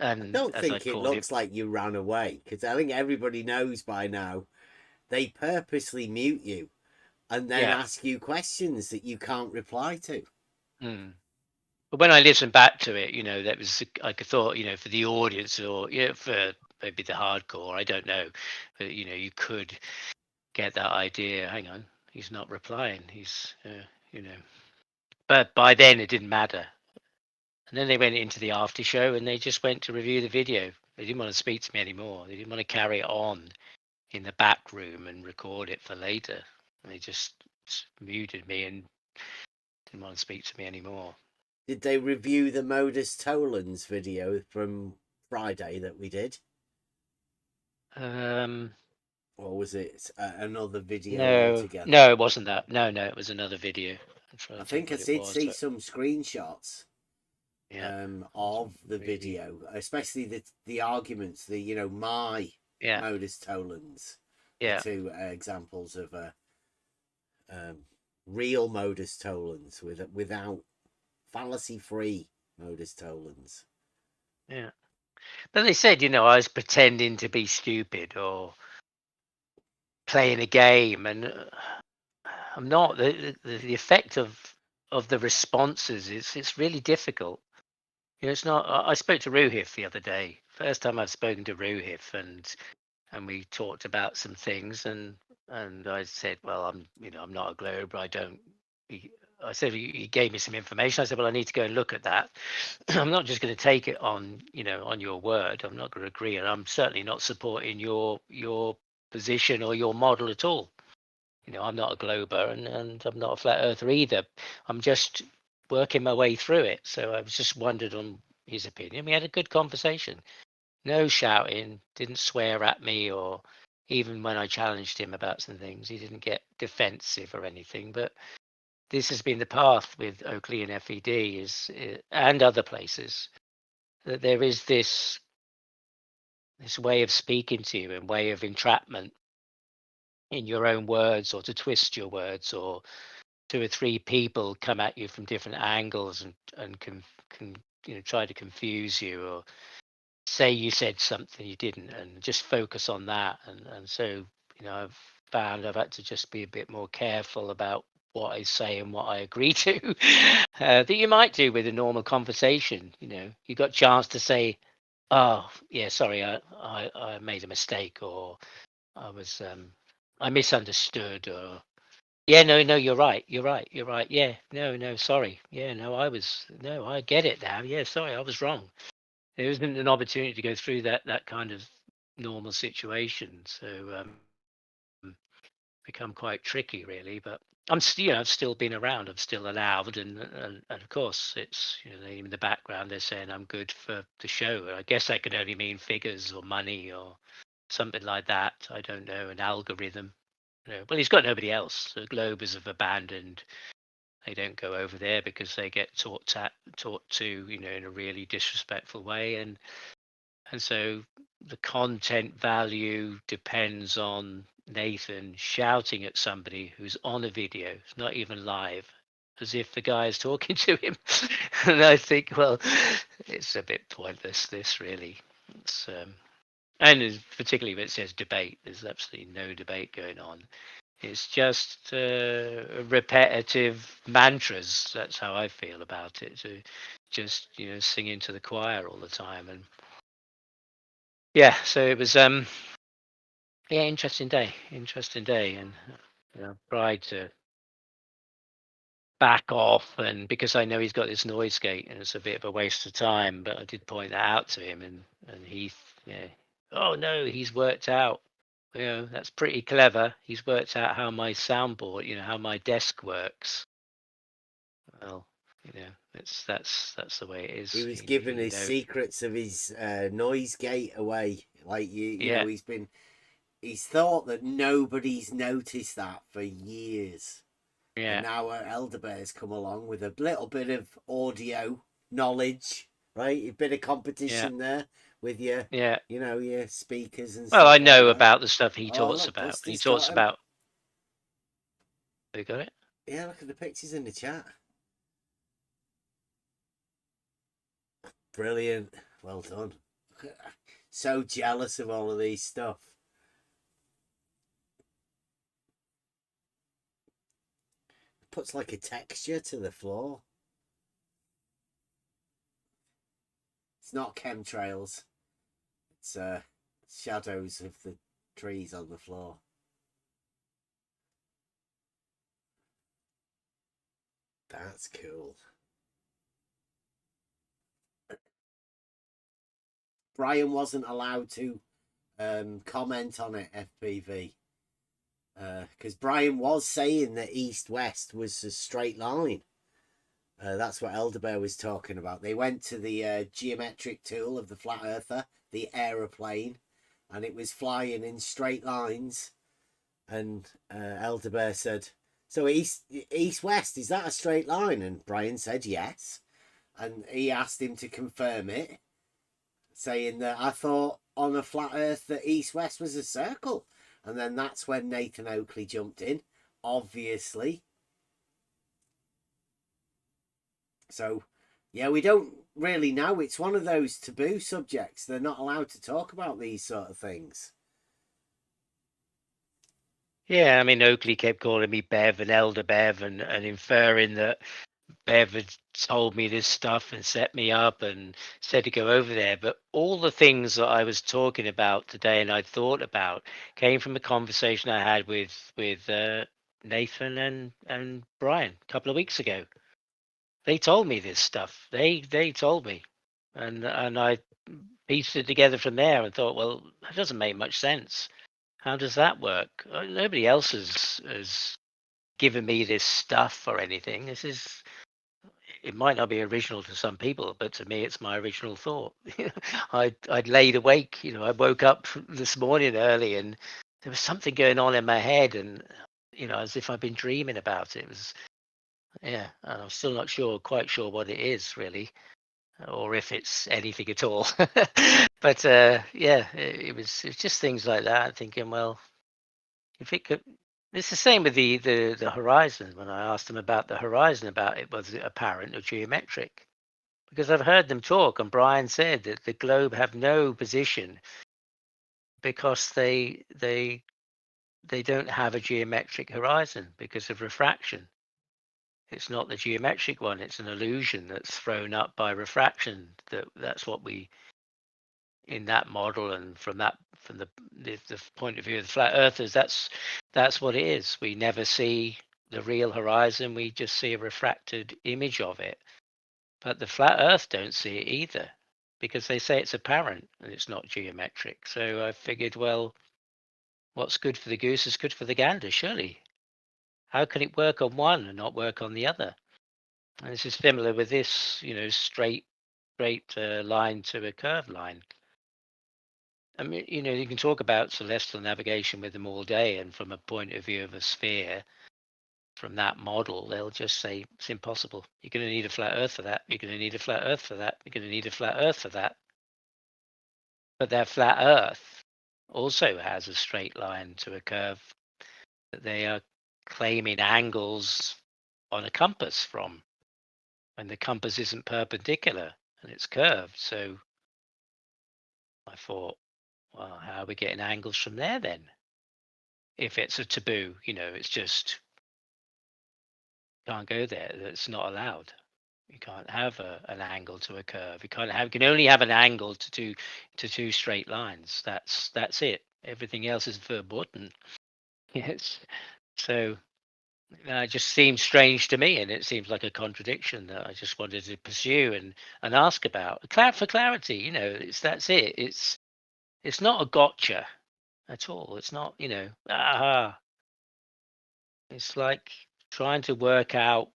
And I don't as I think it called looks like you ran away, because I think everybody knows by now they purposely mute you and then ask you questions that you can't reply to. But when I listened back to it, that was, I thought, for the audience or for maybe the hardcore, I don't know, but you could get that idea. Hang on, he's not replying. He's, but by then it didn't matter. And then they went into the after show and they just went to review the video. They didn't want to speak to me anymore. They didn't want to carry it on in the back room and record it for later. And they just muted me and didn't want to speak to me anymore. Did they review the Modus Tollens video from Friday that we did? Or was it another video altogether? No, it wasn't that. No, it was another video. I think I did see some screenshots of the video, especially the arguments, my Modus Tollens. Yeah. The two examples of real Modus Tollens without fallacy-free Modus Tollens. Yeah. But they said, I was pretending to be stupid or playing a game, and I'm not. The effect of the responses it's really difficult. It's not. I spoke to Ruhif the other day. First time I've spoken to Ruhif, and we talked about some things, and I said, well, I'm not a glober. I said he gave me some information. I said, well, I need to go and look at that. I'm not just going to take it on, on your word. I'm not going to agree, and I'm certainly not supporting your position or your model at all. I'm not a glober, and I'm not a flat earther either. I'm just working my way through it. So I was just wondered on his opinion. We had a good conversation. No shouting, didn't swear at me, or even when I challenged him about some things, he didn't get defensive or anything. But this has been the path with Oakley and FED and other places, that there is this way of speaking to you and way of entrapment in your own words, or to twist your words, or 2 or 3 people come at you from different angles and can try to confuse you, or say you said something you didn't, and just focus on that. And so I've found I've had to just be a bit more careful about what I say and what I agree to, that you might do with a normal conversation. You got a chance to say, oh yeah, sorry, I made a mistake, or I misunderstood, or yeah, no, you're right, yeah, no, sorry, yeah, no, I get it now, yeah, sorry, I was wrong. There isn't an opportunity to go through that kind of normal situation, so become quite tricky, really. But I've still been around, I'm still allowed, and of course it's in the background they're saying I'm good for the show. I guess that could only mean figures or money or something like that. I don't know, an algorithm. Well, he's got nobody else. The Globers have abandoned. They don't go over there because they get taught to in a really disrespectful way, and so the content value depends on Nathan shouting at somebody who's on a video, it's not even live, as if the guy is talking to him. And I think, well, it's a bit pointless, this, really. It's and particularly when it says debate, there's absolutely no debate going on. It's just repetitive mantras. That's how I feel about it. To just sing into the choir all the time, and yeah. So it was yeah, interesting day, and tried to back off, and because I know he's got this noise gate and it's a bit of a waste of time, but I did point that out to him, and he, oh no, he's worked out. That's pretty clever. He's worked out how my soundboard, how my desk works. Well, that's the way it is. He was giving his secrets of his noise gate away. Like he's thought that nobody's noticed that for years. Yeah. And now Elderbear's come along with a little bit of audio knowledge, right? A bit of competition there with your, your speakers and stuff. Well, I know about the stuff he talks about. He talks about. You got it? Yeah, look at the pictures in the chat. Brilliant. Well done. So jealous of all of these stuff. Puts like a texture to the floor. It's not chemtrails. It's shadows of the trees on the floor. That's cool. Brian wasn't allowed to comment on it, FPV. Because Brian was saying that east-west was a straight line. That's what Elderbear was talking about. They went to the geometric tool of the flat earther, the aeroplane, and it was flying in straight lines. And Elderbear said, so east-west, is that a straight line? And Brian said yes. And he asked him to confirm it, saying that I thought on a flat earth that east-west was a circle. And then that's when Nathan Oakley jumped in, obviously. So, yeah, we don't really know. It's one of those taboo subjects. They're not allowed to talk about these sort of things. Yeah, I mean, Oakley kept calling me Bev and Elder Bev and inferring that Bev had told me this stuff and set me up and said to go over there. But all the things that I was talking about today and I thought about came from a conversation I had with Nathan and Brian a couple of weeks ago. They told me this stuff. They told me, and I pieced it together from there and thought, well, that doesn't make much sense. How does that work? Nobody else has given me this stuff or anything. It might not be original to some people, but to me, it's my original thought. I'd laid awake, I woke up this morning early and there was something going on in my head and, as if I've been dreaming about it. It was, yeah, I'm still not quite sure what it is really, or if it's anything at all. But yeah, it's just things like that. Thinking, well, if it could, it's the same with the horizon. When I asked them about the horizon, about it was apparent or geometric, because I've heard them talk, and Brian said that the globe have no position because they don't have a geometric horizon because of refraction. It's not the geometric one; it's an illusion that's thrown up by refraction. That's what we, in that model, and from the point of view of the flat earthers, that's what it is. We never see the real horizon, we just see a refracted image of it. But the flat earth don't see it either, because they say it's apparent and it's not geometric. So I figured, well, what's good for the goose is good for the gander, surely. How can it work on one and not work on the other? And this is similar with this, straight line to a curved line. I mean, you can talk about celestial navigation with them all day, and from a point of view of a sphere, from that model, they'll just say it's impossible. You're going to need a flat Earth for that. You're going to need a flat Earth for that. You're going to need a flat Earth for that. But their flat Earth also has a straight line to a curve that they are claiming angles on a compass from, and the compass isn't perpendicular and it's curved. So I thought, well, how are we getting angles from there then? If it's a taboo, it's just can't go there. It's not allowed. You can't have an angle to a curve. You can only have an angle to two straight lines. That's it. Everything else is verboten. Yes. So it just seems strange to me, and it seems like a contradiction that I just wanted to pursue and ask about. For clarity, that's it. It's not a gotcha at all. It's not, aha. It's like trying to work out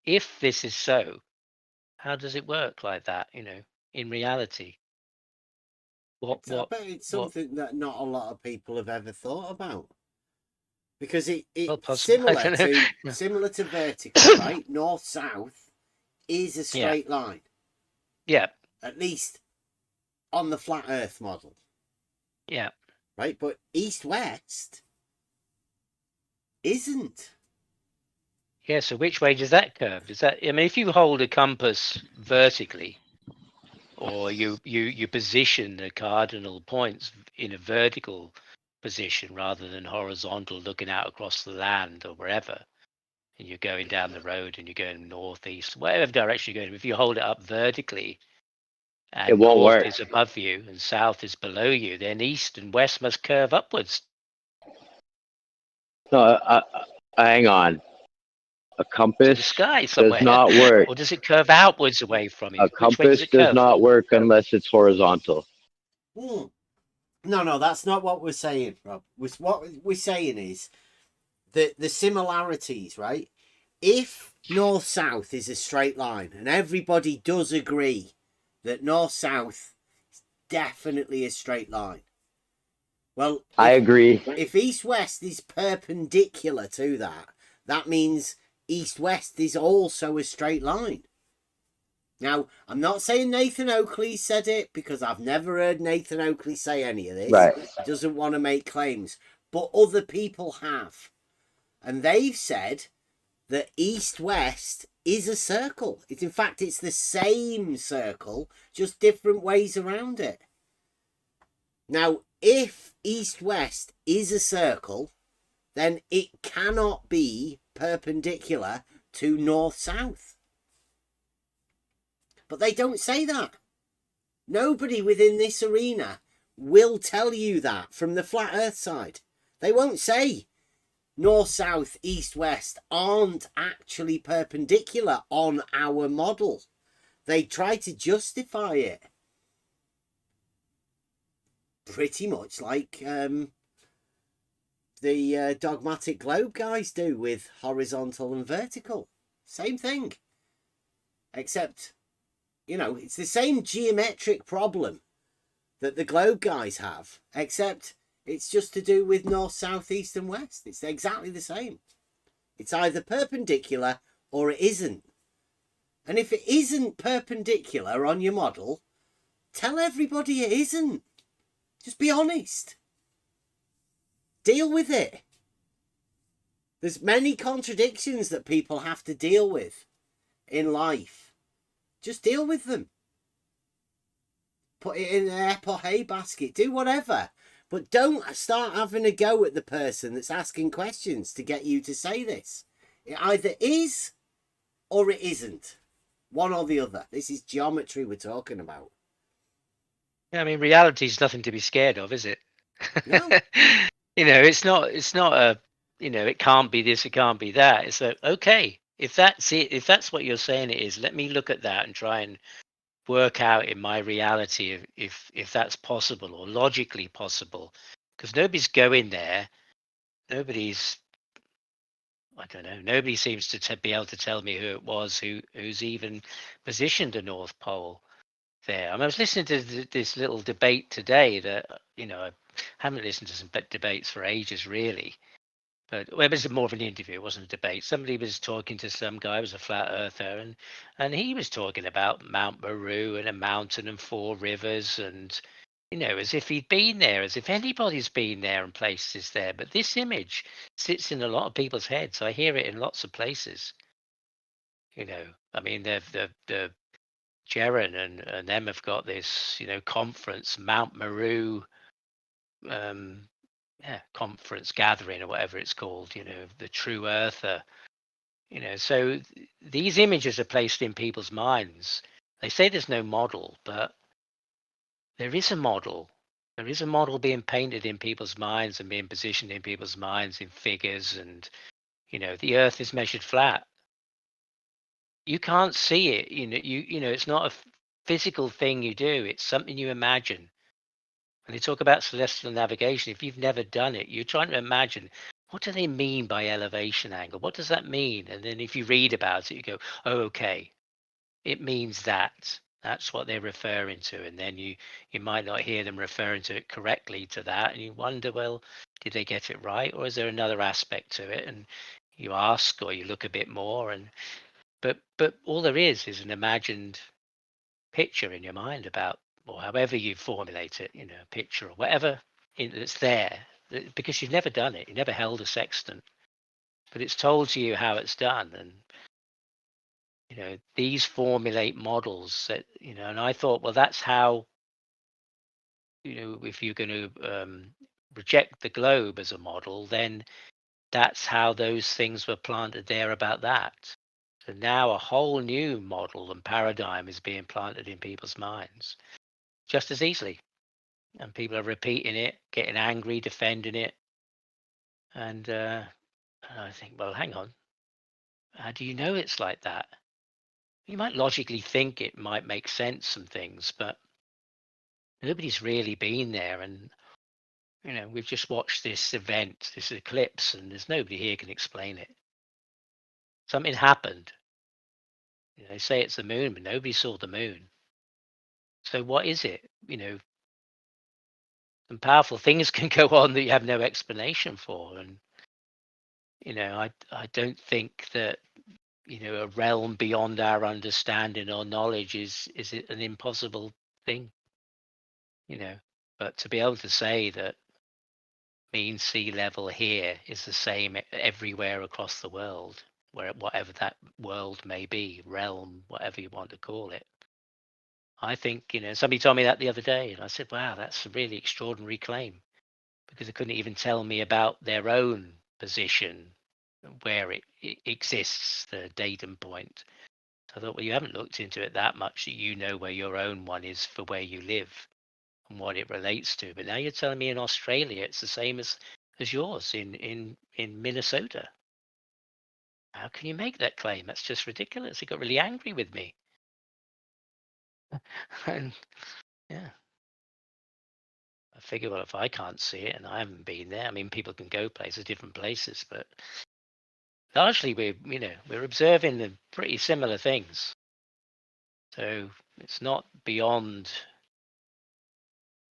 if this is so, how does it work like that, in reality? I bet it's something that not a lot of people have ever thought about. Because it's similar to vertical, right? North south is a straight line. Yeah. At least on the flat Earth model. Yeah. Right, but east west isn't. Yeah. So which way does that curve? Is that? I mean, if you hold a compass vertically, or you position the cardinal points in a vertical position rather than horizontal, looking out across the land or wherever, and you're going down the road and you're going northeast, whatever direction you're going, if you hold it up vertically and it won't north work. is above you and south is below you, then east and west must curve upwards. No, hang on. A compass the sky does not work. Or does it curve outwards away from you? A Which way does compass it curve does not from? work unless it's horizontal. No, that's not what we're saying, Rob. What we're saying is that the similarities, right? If north-south is a straight line, and everybody does agree that north-south is definitely a straight line. Well, I agree. If east-west is perpendicular to that, that means east-west is also a straight line. Now, I'm not saying Nathan Oakley said it, because I've never heard Nathan Oakley say any of this. Right. He doesn't want to make claims. But other people have. And they've said that east-west is a circle. In fact, it's the same circle, just different ways around it. Now, if east-west is a circle, then it cannot be perpendicular to north-south. But they don't say that. Nobody within this arena will tell you that from the flat earth side. They won't say north, south, east, west aren't actually perpendicular on our model. They try to justify it. Pretty much like the dogmatic globe guys do with horizontal and vertical. Same thing. Except, it's the same geometric problem that the globe guys have, except it's just to do with north, south, east and west. It's exactly the same. It's either perpendicular or it isn't. And if it isn't perpendicular on your model, tell everybody it isn't. Just be honest. Deal with it. There's many contradictions that people have to deal with in life. Just deal with them. Put it in an air or hay basket. Do whatever. But don't start having a go at the person that's asking questions to get you to say this. It either is or it isn't. One or the other. This is geometry we're talking about. Yeah, I mean, reality is nothing to be scared of, is it? No. It's not a, it can't be this, it can't be that. It's like, okay, if that's it, if that's what you're saying it is, let me look at that and try and work out in my reality if that's possible or logically possible. Because nobody's going there. Nobody's, I don't know, nobody seems to be able to tell me who it was who's even positioned the North Pole there. I was listening to this little debate today that, I haven't listened to some debates for ages, really. But it was more of an interview. It wasn't a debate. Somebody was talking to some guy who was a flat earther, and he was talking about Mount Meru and a mountain and 4 rivers, and, as if he'd been there, as if anybody's been there and places there. But this image sits in a lot of people's heads. I hear it in lots of places. I mean, the Jeren and them have got this, conference, Mount Meru, conference gathering or whatever it's called, the true earther, so these images are placed in people's minds. They say there's no model, but there is a model. There is a model being painted in people's minds and being positioned in people's minds in figures, and the earth is measured flat. You can't see it, it's not a physical thing you do, it's something you imagine. When they talk about celestial navigation, if you've never done it, you're trying to imagine, what do they mean by elevation angle? What does that mean? And then if you read about it, you go, oh, okay, it means that. That's what they're referring to. And then you might not hear them referring to it correctly to that. And you wonder, well, did they get it right? Or is there another aspect to it? And you ask, or you look a bit more. But all there is an imagined picture in your mind about, or however you formulate it, a picture or whatever that's there, because you've never done it. You never held a sextant, but it's told to you how it's done. And these formulate models that, and I thought, well, that's how, if you're going to reject the globe as a model, then that's how those things were planted there about that. So now a whole new model and paradigm is being planted in people's minds just as easily. And people are repeating it, getting angry, defending it. And I think, well, hang on. How do you know it's like that? You might logically think it might make sense, some things, but nobody's really been there. And, we've just watched this event, this eclipse, and there's nobody here can explain it. Something happened. They say it's the moon, but nobody saw the moon. So what is it? Some powerful things can go on that you have no explanation for. And, I don't think that, a realm beyond our understanding or knowledge is an impossible thing, but to be able to say that mean sea level here is the same everywhere across the world, whatever that world may be, realm, whatever you want to call it. I think, somebody told me that the other day, and I said, wow, that's a really extraordinary claim, because they couldn't even tell me about their own position, where it exists, the datum point. So I thought, well, you haven't looked into it that much that you know where your own one is for where you live and what it relates to. But now you're telling me in Australia it's the same as yours in Minnesota. How can you make that claim? That's just ridiculous. He got really angry with me. And yeah, I figure, well, if I can't see it and I haven't been there, I mean, people can go places, different places, but largely we're observing the pretty similar things. So it's not beyond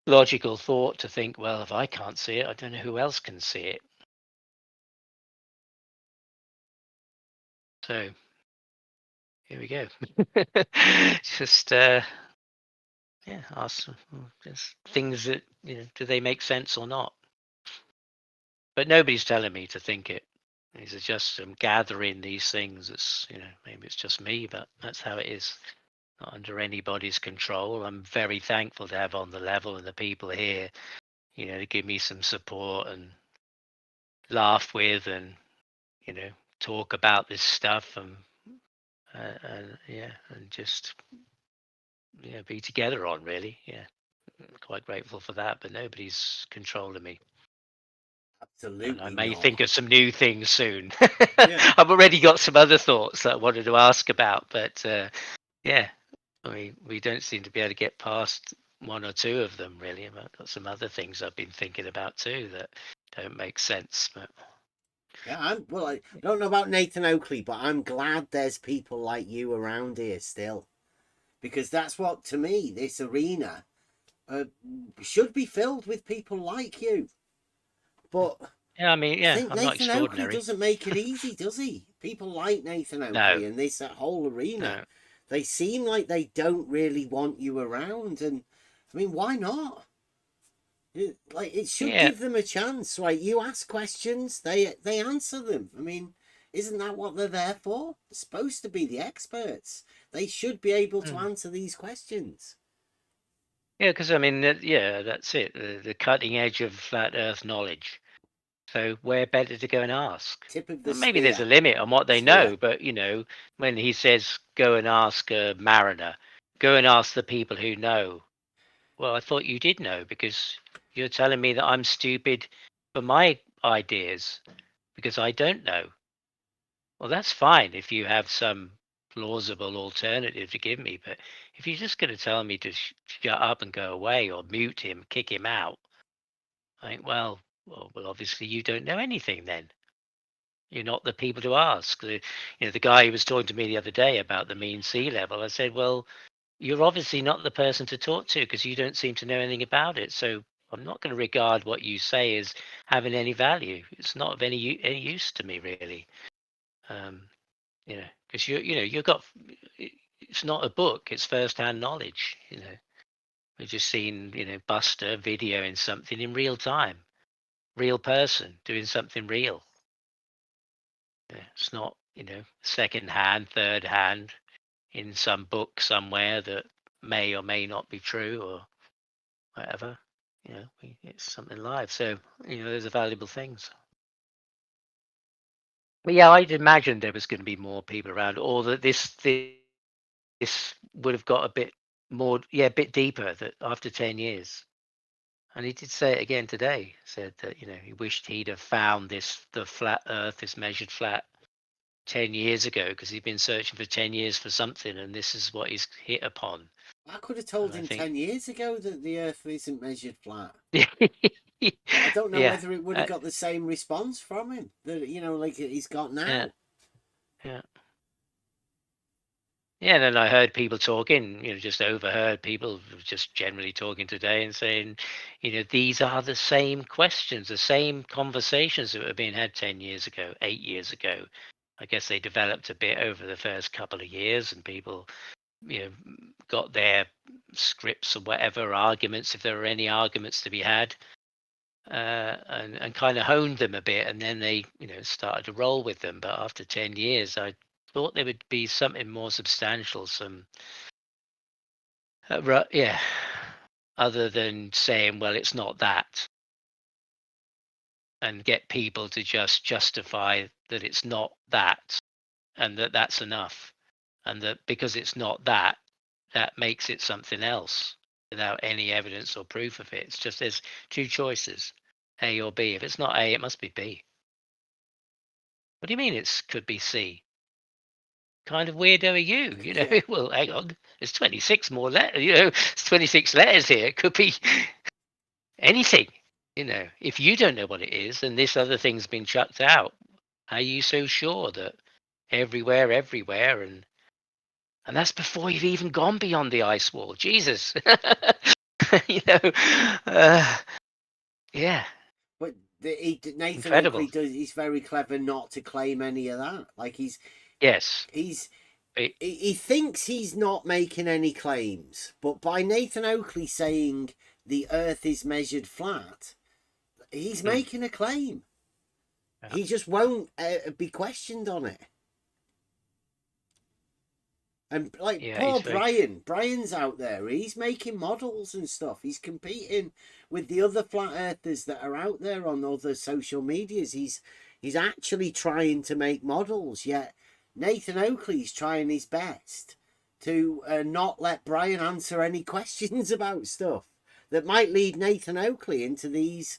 logical thought to think, well, if I can't see it, I don't know who else can see it. So here we go. Just ask just things that, do they make sense or not? But nobody's telling me to think it. These are just gathering these things. It's, maybe it's just me, but that's how it is. Not under anybody's control. I'm very thankful to have On the Level and the people here, to give me some support and laugh with, and talk about this stuff, and just be together on, really. Quite grateful for that, but nobody's controlling me. Absolutely. And I may not. think of some new things soon. I've already got some other thoughts that I wanted to ask about, but I mean, we don't seem to be able to get past one or two of them, really. I've got some other things I've been thinking about too that don't make sense. But yeah, I don't know about Nathan Oakley, but I'm glad there's people like you around here still, because that's what, to me, this arena should be filled with people like you. But yeah, I mean, I think I'm not Nathan Oakley extraordinary. doesn't make it easy, does he? People like Nathan Oakley and this whole arena, they seem like they don't really want you around. And I mean, why not? It should give them a chance, right? You ask questions, they answer them. I mean, Isn't that what they're there for? They're supposed to be the experts. They should be able to answer these questions. Yeah, because I mean, yeah, that's it. The cutting edge of flat Earth knowledge. So where better to go and ask? Tip of the Maybe there's a spear. limit on what they Sphere. know, but you know, when he says go and ask a mariner, go and ask the people who know. Well, I thought you did know because you're telling me that I'm stupid for my ideas because I don't know. Well, that's fine if you have some plausible alternative to give me, but if you're just going to tell me to shut up and go away or mute him, kick him out, I think, well, obviously you don't know anything then. You're not the people to ask. The guy who was talking to me the other day about the mean sea level, I said, well, you're obviously not the person to talk to because you don't seem to know anything about it. So I'm not going to regard what you say as having any value. It's not of any use to me, really. Because you've got. It's not a book. It's first-hand knowledge. We've just seen Buster videoing something in real time, real person doing something real. It's not second hand, third hand in some book somewhere that may or may not be true or whatever. It's something live. So those are valuable things. But yeah, I'd imagined there was going to be more people around, or that this would have got a bit more, a bit deeper. That after 10 years, and he did say it again today. Said that he wished he'd have found the flat Earth, this measured flat, 10 years ago because he'd been searching for 10 years for something, and this is what he's hit upon. I could have told him 10 years ago that the Earth isn't measured flat. I don't know whether it would have got the same response from him that like he's got now. Yeah, and then I heard people talking, just overheard people just generally talking today and saying, these are the same questions, the same conversations that were being had 10 years ago, 8 years ago. I guess they developed a bit over the first couple of years, and people, got their scripts or whatever arguments, if there were any arguments to be had, and kind of honed them a bit, and then they, started to roll with them. But after 10 years, I thought there would be something more substantial, some, other than saying, well, it's not that, and get people to just justify that it's not that, and that's enough, and that because it's not that makes it something else without any evidence or proof of it. It's just there's two choices, A or B. If it's not A, it must be B. What do you mean it could be C? Kind of weirdo are you? Well, hang on. There's 26 more letters. It's 26 letters here. It could be anything. If you don't know what it is, and this other thing's been chucked out, are you so sure that everywhere, and that's before you've even gone beyond the ice wall? Jesus. Yeah. But Nathan Oakley he's very clever not to claim any of that. Like he thinks he's not making any claims, but by Nathan Oakley saying the Earth is measured flat, he's making a claim. He just won't be questioned on it. And poor Brian's out there. He's making models and stuff. He's competing with the other flat earthers that are out there on other social medias. He's actually trying to make models. Yet Nathan Oakley's trying his best to not let Brian answer any questions about stuff that might lead Nathan Oakley into these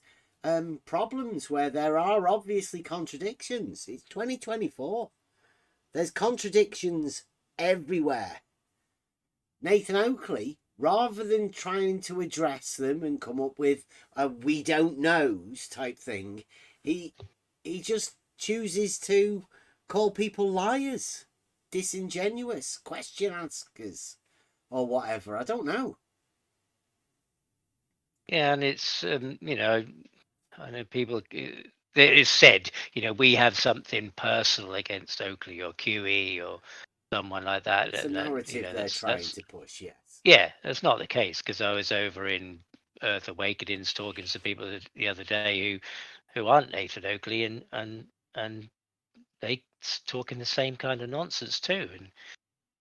problems where there are obviously contradictions. It's 2024. There's contradictions everywhere. Nathan Oakley, rather than trying to address them and come up with a we don't knows type thing, he just chooses to call people liars, disingenuous, question askers, or whatever. I don't know. Yeah, and it's I know people. It is said, we have something personal against Oakley or QE or someone like that. It's a narrative they're trying to push, yes. Yeah, that's not the case, because I was over in Earth Awakenings talking to some people the other day who aren't Nathan Oakley, and they talking the same kind of nonsense too,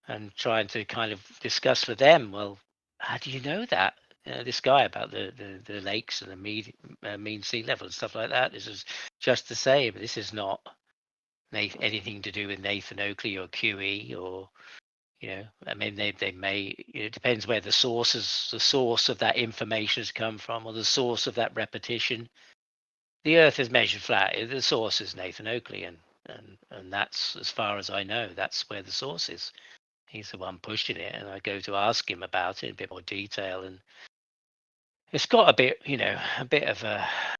and trying to kind of discuss with them. Well, how do you know that? This guy about the lakes and the mean sea level and stuff like that. This is just the same. This is not anything to do with Nathan Oakley or QE or, I mean, they may, it depends where the source of that information has come from, or the source of that repetition. The Earth is measured flat. The source is Nathan Oakley, and that's, as far as I know, that's where the source is. He's the one pushing it, and I go to ask him about it in a bit more detail, and it's got a bit,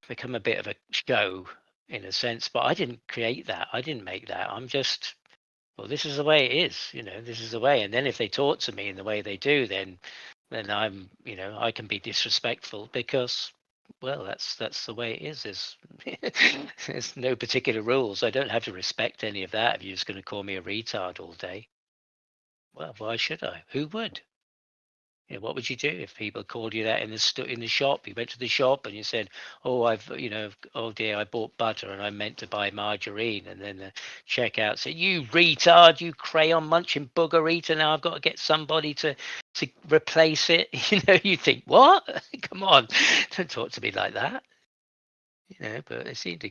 become a bit of a show in a sense. But I didn't create that. I didn't make that. I'm just, well, this is the way it is. This is the way. And then if they talk to me in the way they do, then I'm, I can be disrespectful because, well, that's the way it is. There's no particular rules. I don't have to respect any of that. If you're just going to call me a retard all day, well, why should I? Who would? What would you do if people called you that in the shop? You went to the shop and you said, "Oh, oh dear, I bought butter and I meant to buy margarine." And then the checkout said, "You retard, you crayon munching booger eater! Now I've got to get somebody to replace it." You think, what? Come on, don't talk to me like that. But they seem to,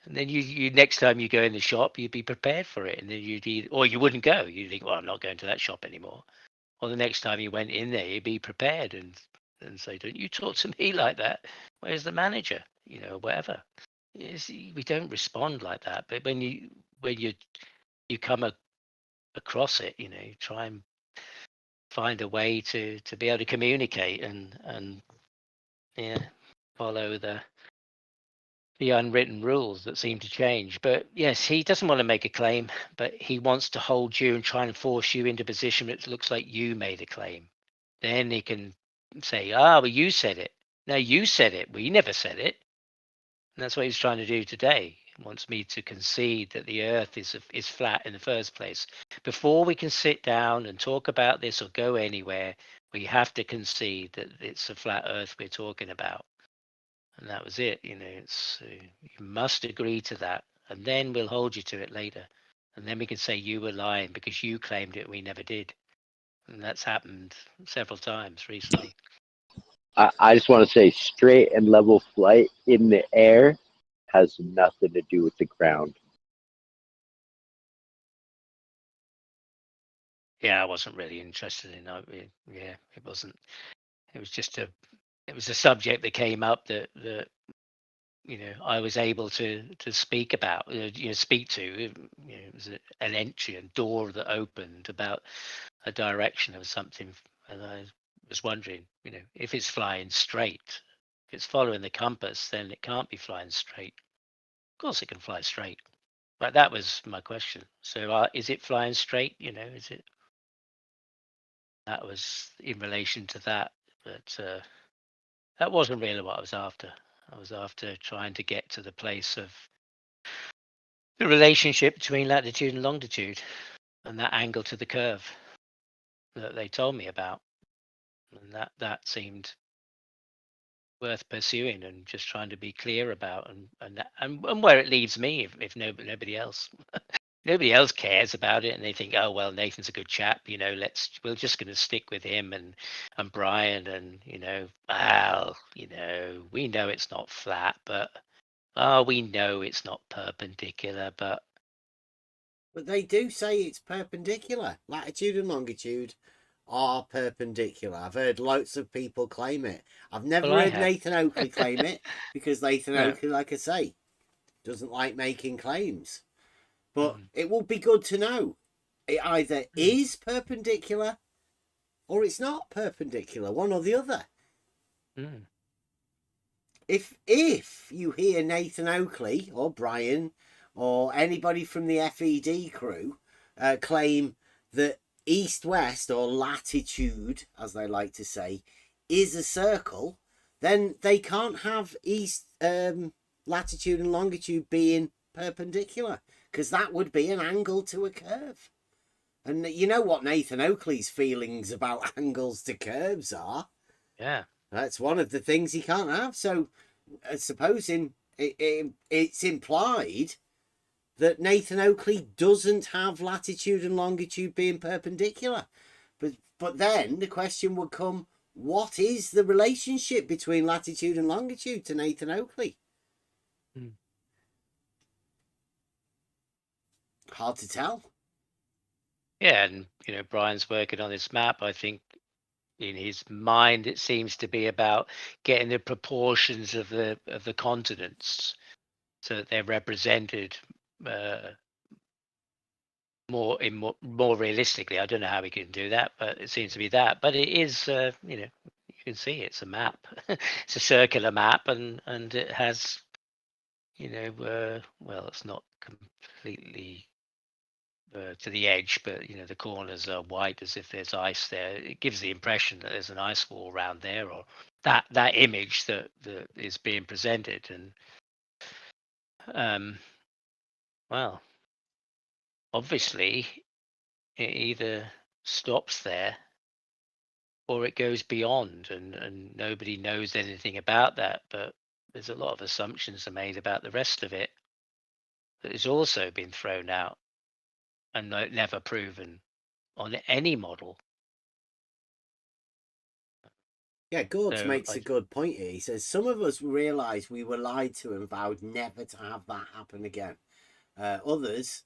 and then you next time you go in the shop, you'd be prepared for it, and then or you wouldn't go. You think, well, I'm not going to that shop anymore. Or the next time you went in there, you'd be prepared and say, "Don't you talk to me like that? Where's the manager?" Whatever. We don't respond like that. But when you come across it, you try and find a way to be able to communicate and follow the unwritten rules that seem to change. But yes, he doesn't want to make a claim, but he wants to hold you and try and force you into a position that looks like you made a claim. Then he can say, well, you said it. No, you said it. We never said it. And that's what he's trying to do today. He wants me to concede that the Earth is flat in the first place. Before we can sit down and talk about this or go anywhere, we have to concede that it's a flat Earth we're talking about. And that was it. It's you must agree to that, and then we'll hold you to it later, and then we can say you were lying because you claimed it, we never did. And that's happened several times recently. I just want to say straight and level flight in the air has nothing to do with the ground. Yeah, I wasn't really interested in it. Yeah, it wasn't. It was just it was a subject that came up that I was able to speak about, speak to. It was an entry, a door that opened about a direction of something, and I was wondering, if it's flying straight, if it's following the compass, then it can't be flying straight. Of course, it can fly straight, but that was my question. So, is it flying straight? Is it? That was in relation to that, but that wasn't really what I was after. I was after trying to get to the place of the relationship between latitude and longitude and that angle to the curve that they told me about. And that seemed worth pursuing and just trying to be clear about and where it leads me if nobody else nobody else cares about it and they think, oh well, Nathan's a good chap, we're just going to stick with him and Brian and we know it's not flat, but we know it's not perpendicular, but they do say it's perpendicular. Latitude and longitude are perpendicular. I've heard lots of people claim it. I've never heard Nathan Oakley claim it because Nathan Oakley, like I say, doesn't like making claims. But it will be good to know. It either is perpendicular or it's not perpendicular, one or the other. If you hear Nathan Oakley or Brian or anybody from the FED crew claim that east-west or latitude, as they like to say, is a circle, then they can't have latitude and longitude being perpendicular, because that would be an angle to a curve. And you know what Nathan Oakley's feelings about angles to curves are. Yeah. That's one of the things he can't have. So supposing it's implied that Nathan Oakley doesn't have latitude and longitude being perpendicular. But then the question would come, what is the relationship between latitude and longitude to Nathan Oakley? Hard to tell. Yeah, and Brian's working on this map. I think in his mind it seems to be about getting the proportions of the continents so that they're represented more realistically. I don't know how we can do that, but it seems to be that. But it is, you can see it's a map. It's a circular map, and it has, well, it's not completely to the edge, but the corners are white as if there's ice there. It gives the impression that there's an ice wall around there, or that image that is being presented. And well, obviously it either stops there or it goes beyond, and nobody knows anything about that. But there's a lot of assumptions are made about the rest of it that has also been thrown out and never proven on any model. Yeah, Gorge makes a good point here. He says, some of us realised we were lied to and vowed never to have that happen again. Others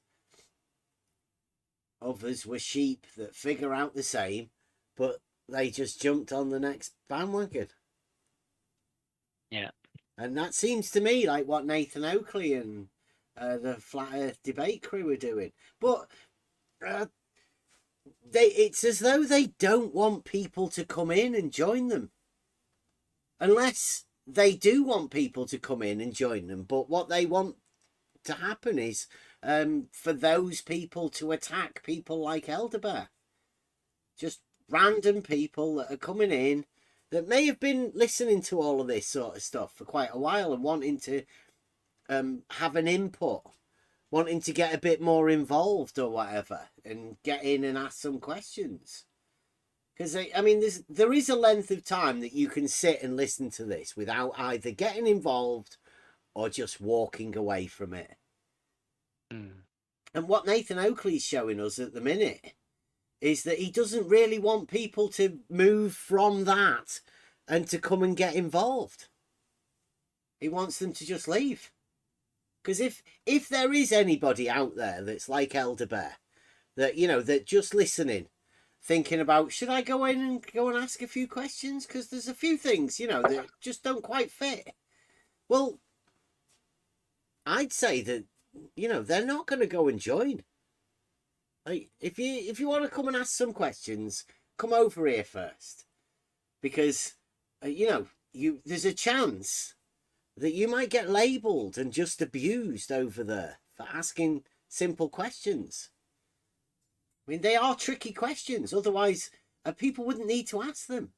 were sheep that figure out the same, but they just jumped on the next bandwagon. Yeah. And that seems to me like what Nathan Oakley and the Flat Earth debate crew are doing. But it's as though they don't want people to come in and join them. Unless they do want people to come in and join them. But what they want to happen is for those people to attack people like Elderbear. Just random people that are coming in that may have been listening to all of this sort of stuff for quite a while and wanting to have an input, wanting to get a bit more involved or whatever, and get in and ask some questions. Because, I mean, there is a length of time that you can sit and listen to this without either getting involved or just walking away from it. And what Nathan Oakley's showing us at the minute is that he doesn't really want people to move from that and to come and get involved. He wants them to just leave. Because if there is anybody out there that's like Elderbear, that, that just listening, thinking about, should I go in and ask a few questions? Because there's a few things, that just don't quite fit. Well, I'd say that, they're not going to go and join. Like, if you want to come and ask some questions, come over here first. Because, there's a chance that you might get labelled and just abused over there for asking simple questions. I mean, they are tricky questions. Otherwise, people wouldn't need to ask them.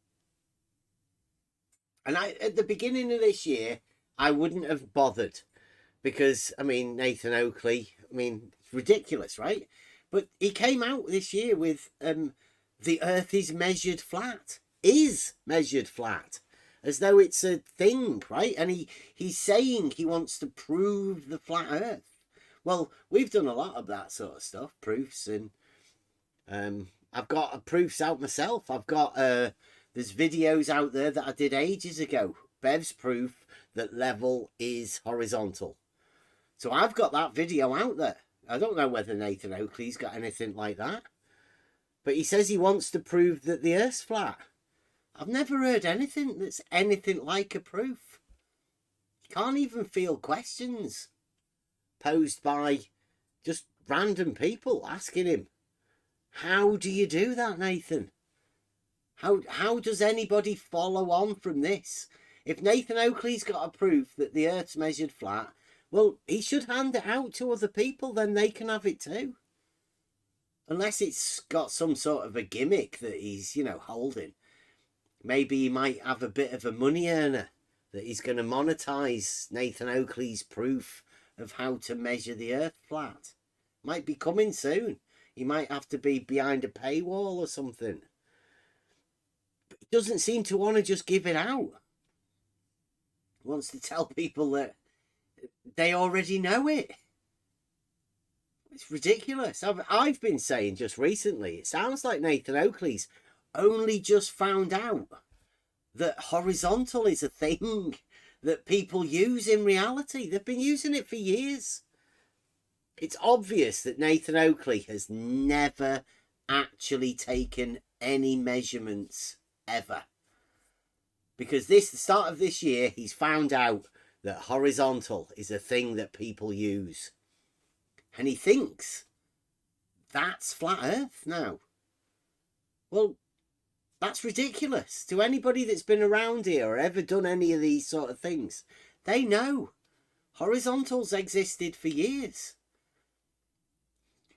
And at the beginning of this year, I wouldn't have bothered. Because, I mean, Nathan Oakley, it's ridiculous, right? But he came out this year with the Earth is measured flat. Is measured flat. As though it's a thing, right? And he's saying he wants to prove the flat Earth. Well, we've done a lot of that sort of stuff, proofs, and I've got proofs out myself. I've got there's videos out there that I did ages ago. Bev's proof that level is horizontal. So I've got that video out there. I don't know whether Nathan Oakley's got anything like that. But he says he wants to prove that the Earth's flat. I've never heard anything that's anything like a proof. You can't even field questions posed by just random people asking him, how do you do that, Nathan? How does anybody follow on from this? If Nathan Oakley's got a proof that the Earth's measured flat, well, he should hand it out to other people, then they can have it too. Unless it's got some sort of a gimmick that he's, holding. Maybe he might have a bit of a money earner that he's going to monetize Nathan Oakley's proof of how to measure the Earth flat. Might be coming soon. He might have to be behind a paywall or something. But he doesn't seem to want to just give it out. He wants to tell people that they already know it. It's ridiculous. I've been saying just recently, it sounds like Nathan Oakley's only just found out that horizontal is a thing that people use in reality. They've been using it for years. It's obvious that Nathan Oakley has never actually taken any measurements ever. Because the start of this year, he's found out that horizontal is a thing that people use. And he thinks that's flat Earth now. Well, that's ridiculous. To anybody that's been around here or ever done any of these sort of things, they know horizontals existed for years.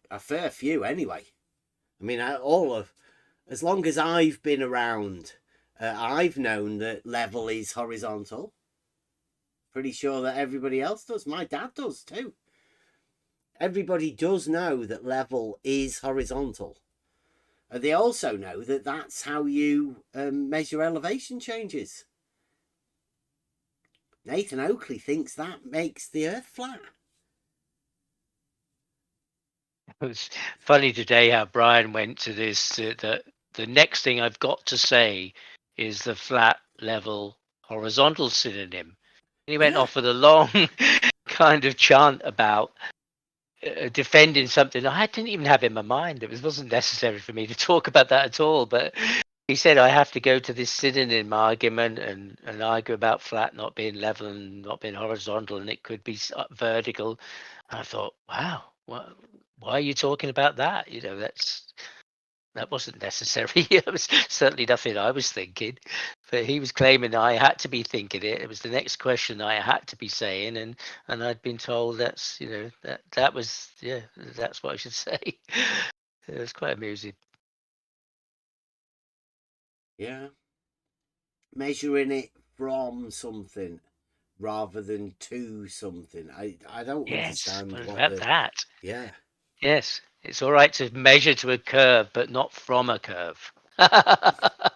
A fair few anyway. I mean, as long as I've been around, I've known that level is horizontal. Pretty sure that everybody else does. My dad does too. Everybody does know that level is horizontal. They also know that that's how you measure elevation changes. Nathan Oakley thinks that makes the Earth flat. It was funny today how Brian went to this. The next thing I've got to say is the flat level horizontal synonym. And he went off with a long kind of chant about defending something I didn't even have in my mind. It wasn't necessary for me to talk about that at all. But he said I have to go to this synonym argument and argue about flat not being level and not being horizontal, and it could be vertical. And I thought, wow, why are you talking about that? You know, that wasn't necessary. It was certainly nothing I was thinking, but he was claiming I had to be thinking it. It was the next question I had to be saying, and I'd been told that's, you know, that was, yeah, that's what I should say. It was quite amusing. Yeah. Measuring it from something rather than to something. I don't understand what about that. Yeah. Yes, it's all right to measure to a curve, but not from a curve. That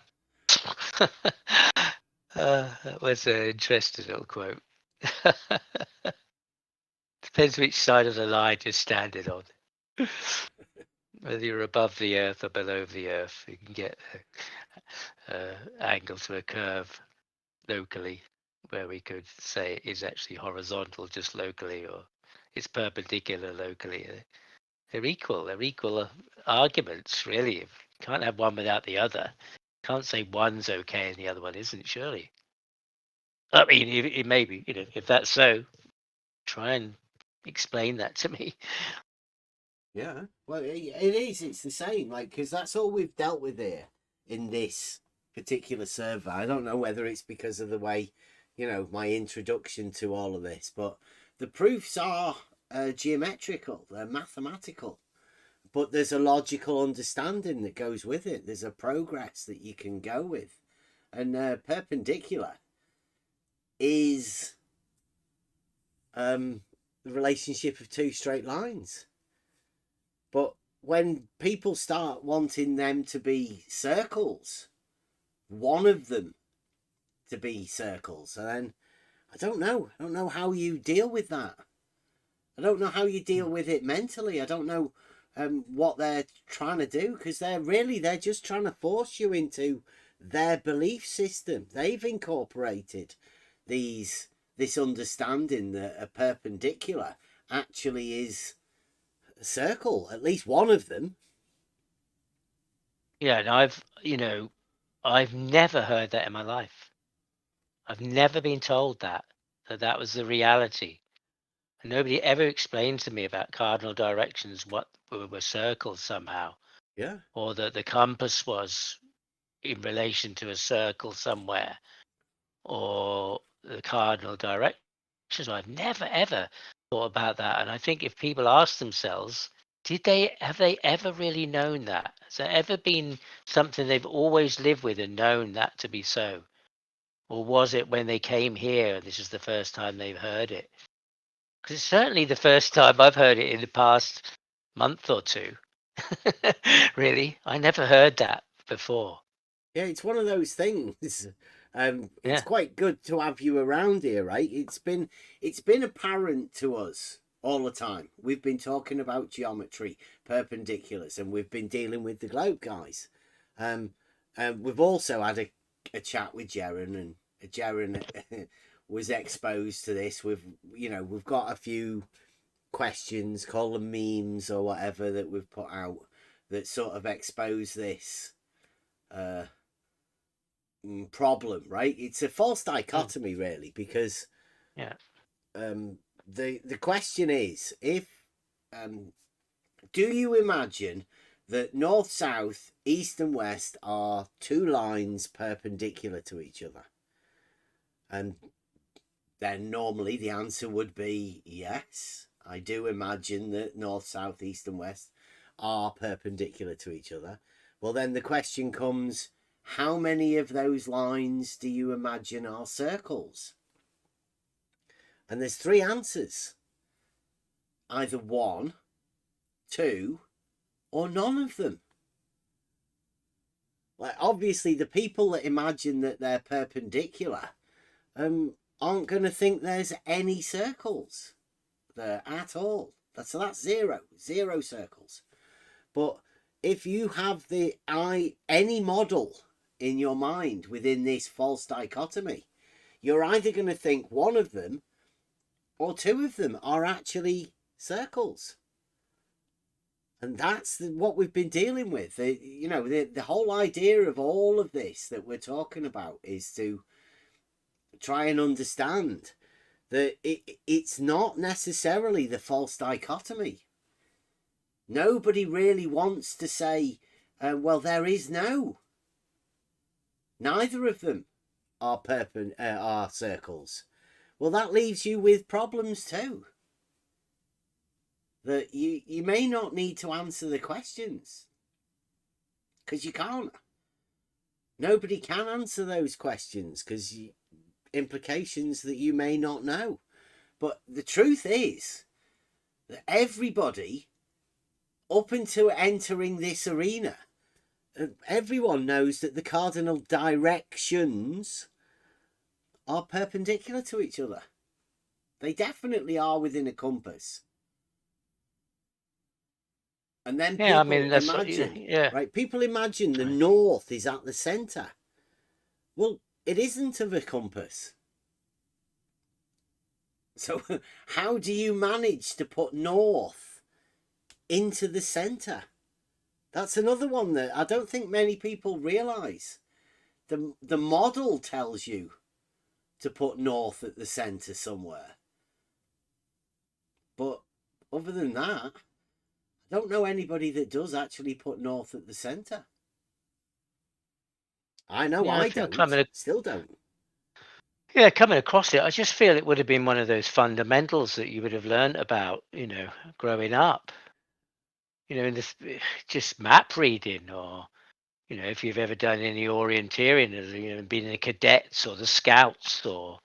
was an interesting little quote. Depends which side of the line you're standing on. Whether you're above the Earth or below the Earth, you can get angle to a curve locally, where we could say it is actually horizontal just locally, or it's perpendicular locally. They're equal. They're equal arguments, really. You can't have one without the other. Can't say one's okay and the other one isn't, surely. I mean, it may be, you know, if that's so, try and explain that to me. Yeah, well, it is. It's the same, like, because that's all we've dealt with here in this particular server. I don't know whether it's because of the way, you know, my introduction to all of this, but the proofs are geometrical, they're mathematical, but there's a logical understanding that goes with it. There's a progress that you can go with, and perpendicular is the relationship of two straight lines. But when people start wanting them to be circles, one of them to be circles, and then I don't know how you deal with that. I don't know how you deal with it mentally. I don't know what they're trying to do, because they're just trying to force you into their belief system. They've incorporated this understanding that a perpendicular actually is a circle, at least one of them. Yeah, and I've never heard that in my life. I've never been told that was the reality. And nobody ever explained to me about cardinal directions, what were circles somehow. Yeah. Or that the compass was in relation to a circle somewhere, or the cardinal directions. I've never ever thought about that. And I think if people ask themselves, have they ever really known that? Has there ever been something they've always lived with and known that to be so? Or was it when they came here and this is the first time they've heard it? Because it's certainly the first time I've heard it in the past month or two. Really, I never heard that before. Yeah, it's one of those things. It's quite good to have you around here, right? It's been apparent to us all the time. We've been talking about geometry, perpendiculars, and we've been dealing with the globe, guys. We've also had a chat with Jaren, and Jaren was exposed to this. We've got a few questions, call them memes or whatever, that we've put out that sort of expose this problem, right? It's a false dichotomy, really, because the question is, if do you imagine that north, south, east and west are two lines perpendicular to each other? And then normally the answer would be yes. I do imagine that north, south, east and west are perpendicular to each other. Well, then the question comes, how many of those lines do you imagine are circles? And there's three answers. Either 1, 2, or none of them. Like, obviously, the people that imagine that they're perpendicular aren't going to think there's any circles there at all. That's zero circles. But if you have any model in your mind within this false dichotomy, you're either going to think one of them or two of them are actually circles. And that's what we've been dealing with. The whole idea of all of this that we're talking about is to try and understand that it's not necessarily the false dichotomy. Nobody really wants to say, well, there is neither of them are circles. Well, that leaves you with problems too. That you may not need to answer the questions, because you can't. Nobody can answer those questions because implications that you may not know. But the truth is that everybody, up until entering this arena, everyone knows that the cardinal directions are perpendicular to each other. They definitely are within a compass. And then people imagine, right? People imagine the north is at the center. Well, it isn't of a compass. So how do you manage to put north into the center? That's another one that I don't think many people realize. The model tells you to put north at the center somewhere. But other than that, I don't know anybody that does actually put north at the center. I know I don't. Still don't. Yeah, coming across it, I just feel it would have been one of those fundamentals that you would have learned about, growing up. In this just map reading, or if you've ever done any orienteering, or been in the cadets or the scouts or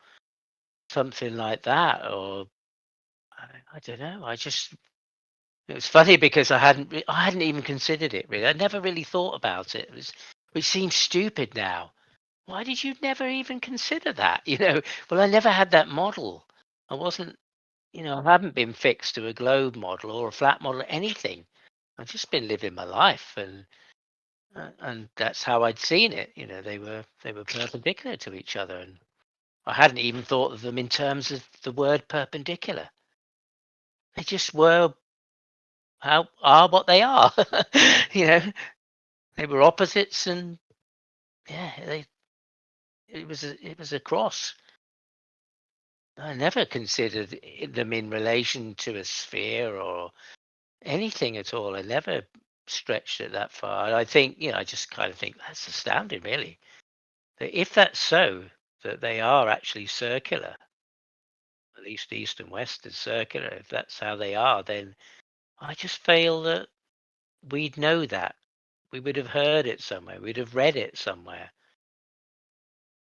something like that, or I don't know. It was funny because I hadn't even considered it really. I never really thought about it. It seems stupid now. Why did you never even consider that? Well, I never had that model. I wasn't, I haven't been fixed to a globe model or a flat model or anything. I've just been living my life, and that's how I'd seen it. They were perpendicular to each other, and I hadn't even thought of them in terms of the word perpendicular. They just were what they are. They were opposites, and it was a cross. I never considered them in relation to a sphere or anything at all. I never stretched it that far. I think, I just kind of think that's astounding, really. That if that's so, that they are actually circular, at least east and west is circular, if that's how they are, then I just feel that we'd know that. We would have heard it somewhere. We'd have read it somewhere.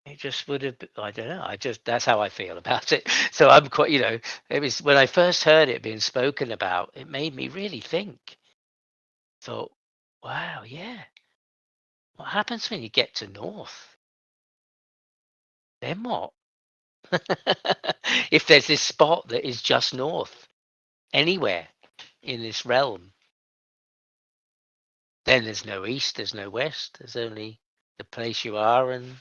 It just would have, I don't know. That's how I feel about it. So I'm quite, it was when I first heard it being spoken about, it made me really think. Thought, wow, yeah. What happens when you get to north? Then what? If there's this spot that is just north, anywhere in this realm, then there's no east, there's no west, there's only the place you are and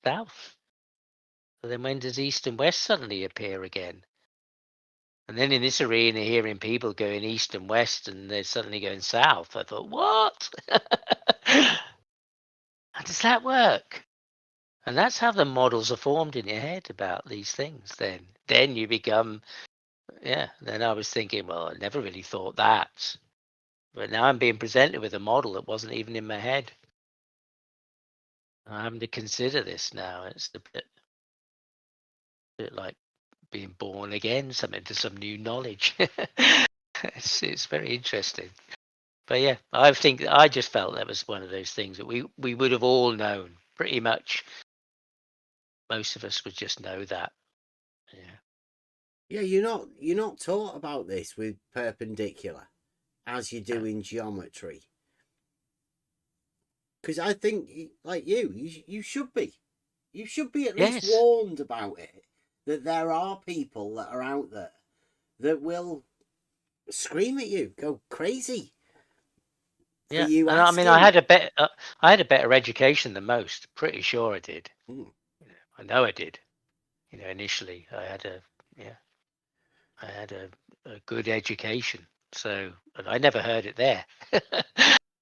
south. So then when does east and west suddenly appear again? And then in this arena, hearing people going east and west and they're suddenly going south, I thought, what? How does that work? And that's how the models are formed in your head about these things. Then you become, yeah. Then I was thinking, well, I never really thought that. But now I'm being presented with a model that wasn't even in my head. I'm having to consider this now. It's a bit like being born again, something to some new knowledge. It's very interesting. But yeah, I just felt that was one of those things that we would have all known pretty much. Most of us would just know that. Yeah, you're not taught about this with perpendicular as you do in geometry. Because I think, like you should be. You should be at least warned about it. That there are people that are out there that will scream at you, go crazy. Yeah, and I mean, I had a better education than most. Pretty sure I did. I know I did. Initially, I had a good education. So, and I never heard it there.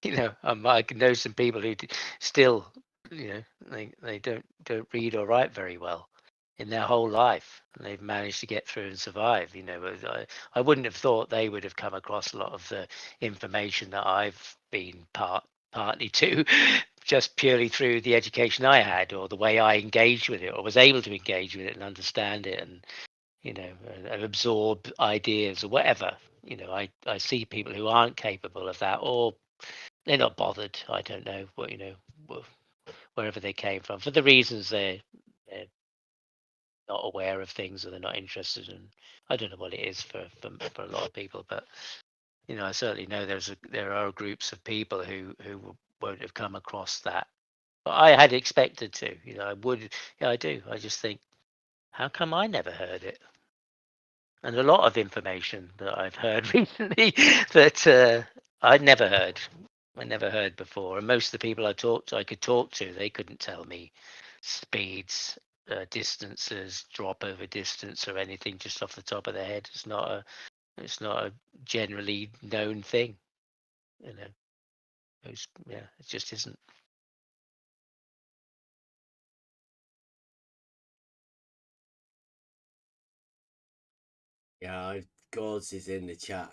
I can know some people who still, they don't read or write very well in their whole life, and they've managed to get through and survive. I wouldn't have thought they would have come across a lot of the information that I've been partly to, just purely through the education I had, or the way I engaged with it, or was able to engage with it and understand it, and and absorb ideas or whatever. I see people who aren't capable of that, or they're not bothered. I don't know what wherever they came from, for the reasons they're not aware of things, or they're not interested in. I don't know what it is for a lot of people, but I certainly know there are groups of people who won't have come across that. But I had expected to. I would. Yeah, I do. I just think, how come I never heard it? And a lot of information that I've heard recently that I'd never heard. I never heard before. And most of the people I could talk to, they couldn't tell me speeds, distances, drop over distance, or anything just off the top of their head. It's not a generally known thing. It just isn't. Yeah, Gods is in the chat.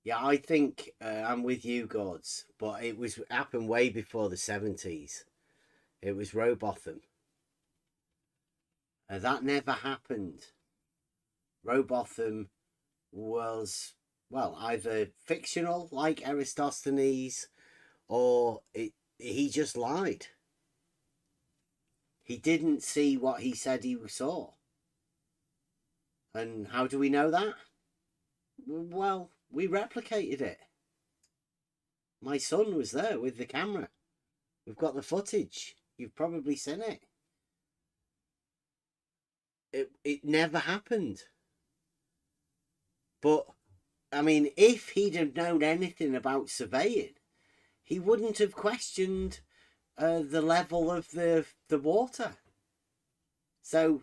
Yeah, I think I'm with you, Gods, but it happened way before the 70s. It was Robotham. That never happened. Robotham was, well, either fictional, like Aristophanes, or he just lied. He didn't see what he said he saw. And how do we know that? Well, we replicated it. My son was there with the camera. We've got the footage. You've probably seen it. It never happened. But, I mean, if he'd have known anything about surveying, he wouldn't have questioned the level of the water. So,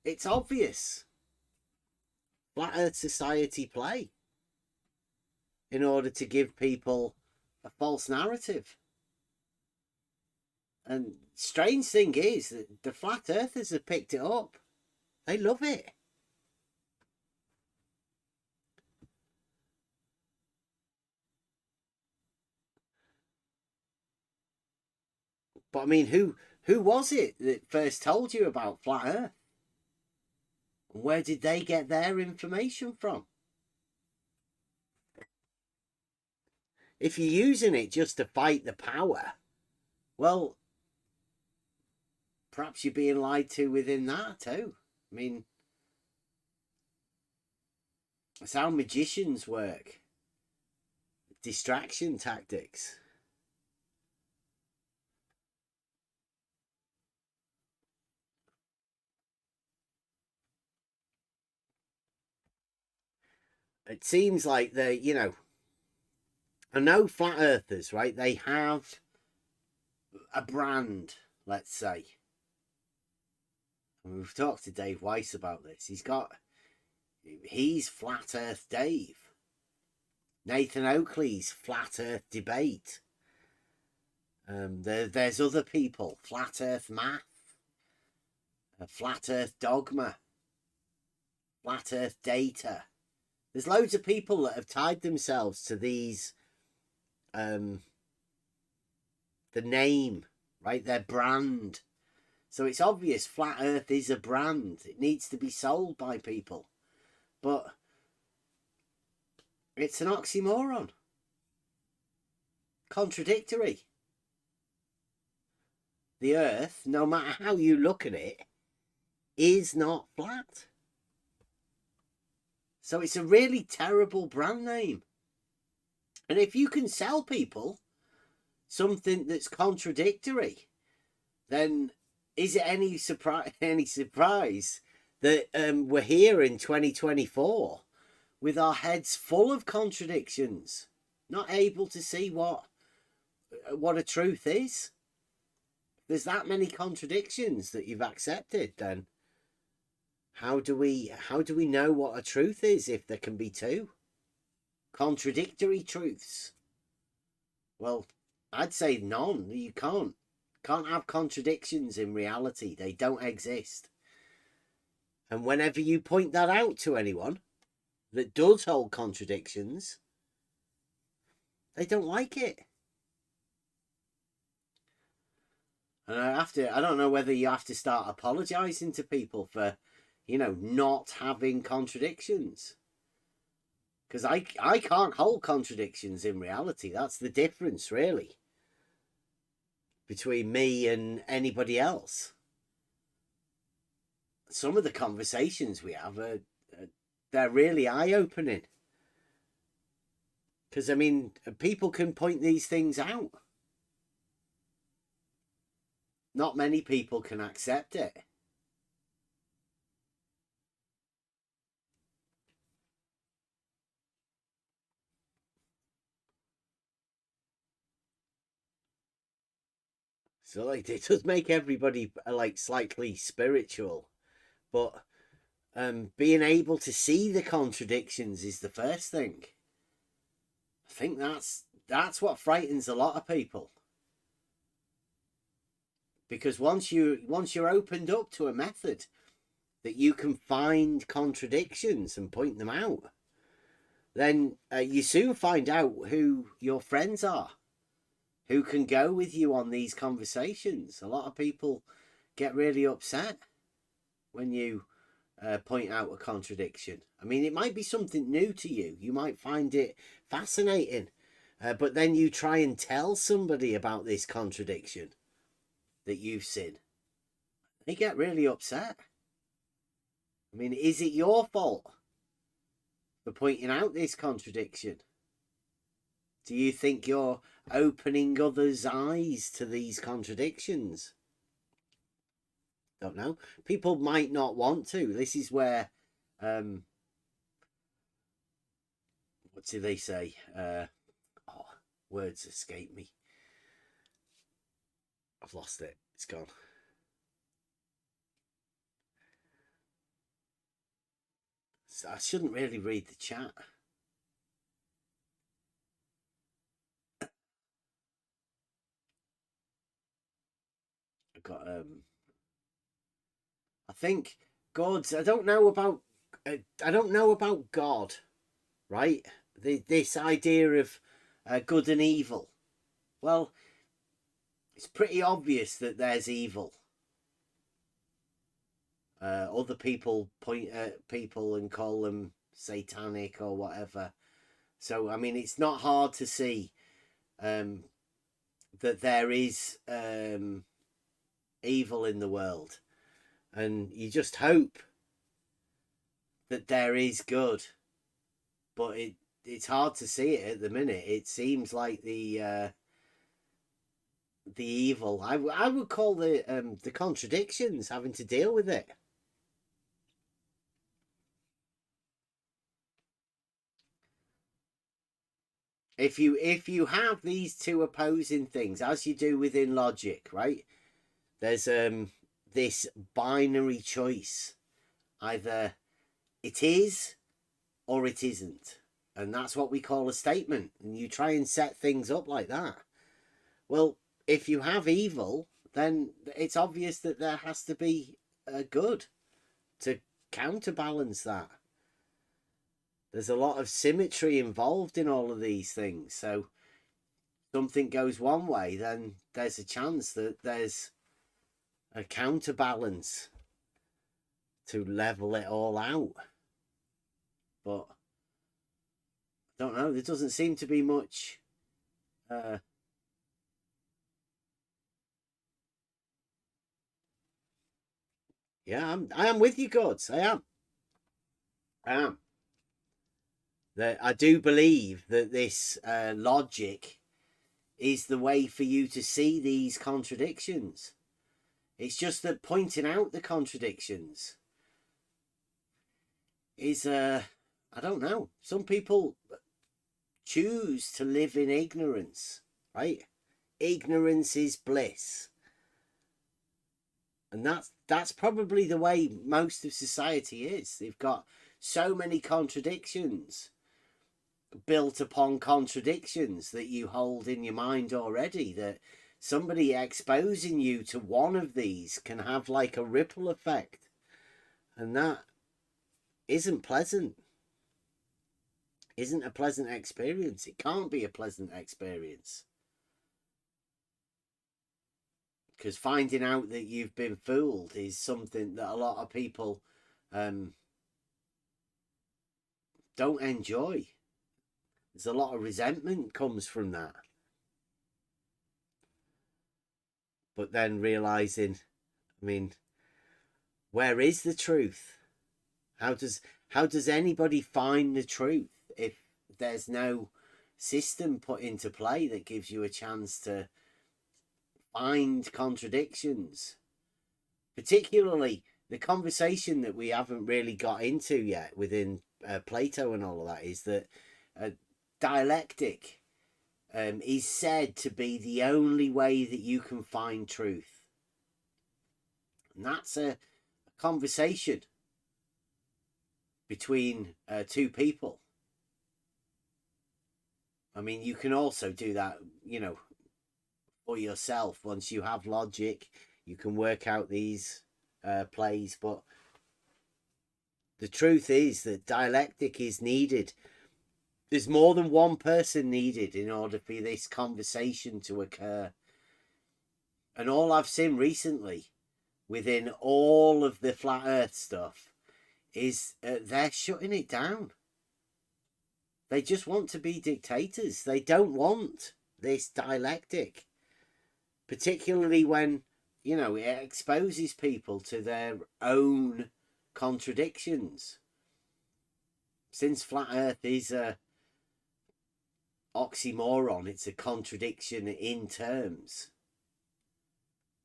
it's obvious. Flat Earth Society play in order to give people a false narrative. And strange thing is that the flat earthers have picked it up. They love it. But I mean, who was it that first told you about flat Earth? And where did they get their information from? If you're using it just to fight the power, well, perhaps you're being lied to within that too. I mean, that's how magicians work. Distraction tactics. it seems like they, you know, I know flat earthers, right? They have a brand, let's say. And we've talked to Dave Weiss about this. He's Flat Earth Dave. Nathan Oakley's Flat Earth Debate. There's other people, Flat Earth Math, Flat Earth Dogma, Flat Earth Data. There's loads of people that have tied themselves to these, the name, right? Their brand. So it's obvious Flat Earth is a brand. It needs to be sold by people. But it's an oxymoron. Contradictory. The Earth, no matter how you look at it, is not flat. So it's a really terrible brand name. And if you can sell people something that's contradictory, then is it any surprise that we're here in 2024 with our heads full of contradictions, not able to see what a truth is? There's that many contradictions that you've accepted, then how do we know what a truth is if there can be two contradictory truths? Well, I'd say none. You can't have contradictions in reality. They don't exist. And whenever you point that out to anyone that does hold contradictions, they don't like it. And I don't know whether you have to start apologizing to people for, you know, not having contradictions. Because I can't hold contradictions in reality. That's the difference, really, between me and anybody else. Some of the conversations we have they're really eye-opening. Because, I mean, people can point these things out. Not many people can accept it. So, like, it does make everybody, like, slightly spiritual. But being able to see the contradictions is the first thing. I think that's what frightens a lot of people. Because once you're opened up to a method that you can find contradictions and point them out, then you soon find out who your friends are, who can go with you on these conversations. A lot of people get really upset when you point out a contradiction. I mean, it might be something new to you. You might find it fascinating, but then you try and tell somebody about this contradiction that you've seen. They get really upset. I mean, is it your fault for pointing out this contradiction? Do you think you're opening others' eyes to these contradictions? Don't know. People might not want to. This is where, what do they say? Words escape me. I've lost it. It's gone. So I shouldn't really read the chat. I got I think God's. I don't know about God, right? This idea of good and evil. Well, it's pretty obvious that there's evil. Other people point at people and call them satanic or whatever. So, I mean, it's not hard to see that there is evil in the world. And you just hope that there is good. But it's hard to see it at the minute. It seems like the evil. I would call the contradictions, having to deal with it. if you have these two opposing things, as you do within logic, right? There's this binary choice. Either it is or it isn't. And that's what we call a statement. And you try and set things up like that. Well, if you have evil, then it's obvious that there has to be a good to counterbalance that. There's a lot of symmetry involved in all of these things. So something goes one way, then there's a chance that there's a counterbalance to level it all out. But I don't know, there doesn't seem to be much yeah, I am with you, Gods. I am. That I do believe that this logic is the way for you to see these contradictions. It's just that pointing out the contradictions is I don't know. Some people choose to live in ignorance, right? Ignorance is bliss. And that's probably the way most of society is. They've got so many contradictions built upon contradictions that you hold in your mind already, that somebody exposing you to one of these can have like a ripple effect. And that isn't pleasant. Isn't a pleasant experience. It can't be a pleasant experience. Because finding out that you've been fooled is something that a lot of people don't enjoy. There's a lot of resentment comes from that. But then realizing, I mean, where is the truth? How does anybody find the truth if there's no system put into play that gives you a chance to find contradictions? Particularly the conversation that we haven't really got into yet within Plato and all of that is that dialectic is said to be the only way that you can find truth. And that's a conversation between two people. I mean, you can also do that, you know, for yourself. Once you have logic, you can work out these plays. But the truth is that dialectic is needed. There's more than one person needed in order for this conversation to occur. And all I've seen recently within all of the flat earth stuff is they're shutting it down. They just want to be dictators. They don't want this dialectic, particularly when, you know, it exposes people to their own contradictions. Since flat earth is a oxymoron, it's a contradiction in terms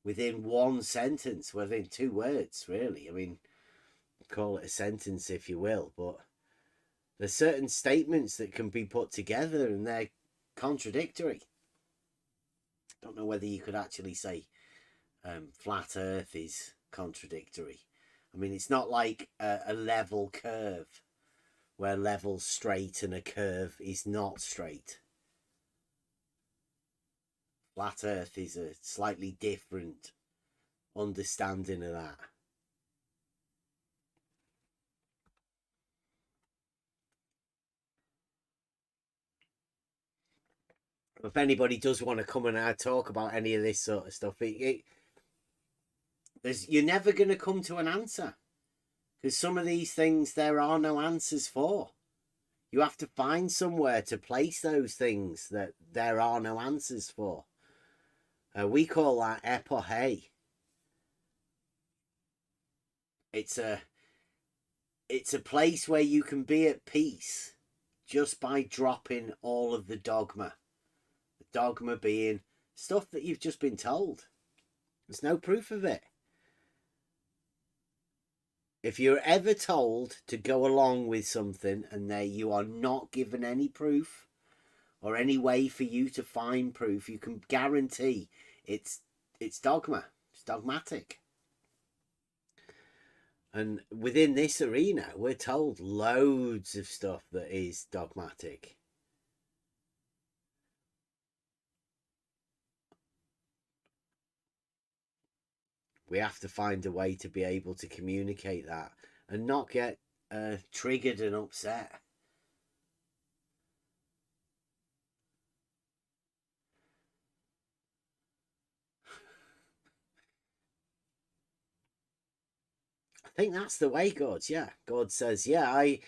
within one sentence, within two words, really. I mean, call it a sentence if you will, but there's certain statements that can be put together and they're contradictory. Don't know whether you could actually say flat earth is contradictory. I mean, it's not like a level curve where level's straight and a curve is not straight. Flat earth is a slightly different understanding of that. If anybody does want to come and talk about any of this sort of stuff, you're never going to come to an answer. Because some of these things there are no answers for. You have to find somewhere to place those things that there are no answers for. We call that epoche. It's a place where you can be at peace just by dropping all of the dogma. The dogma being stuff that you've just been told. There's no proof of it. If you're ever told to go along with something and you are not given any proof or any way for you to find proof, you can guarantee it's dogma. It's dogmatic. And within this arena, we're told loads of stuff that is dogmatic. We have to find a way to be able to communicate that and not get triggered and upset. I think that's the way God says, I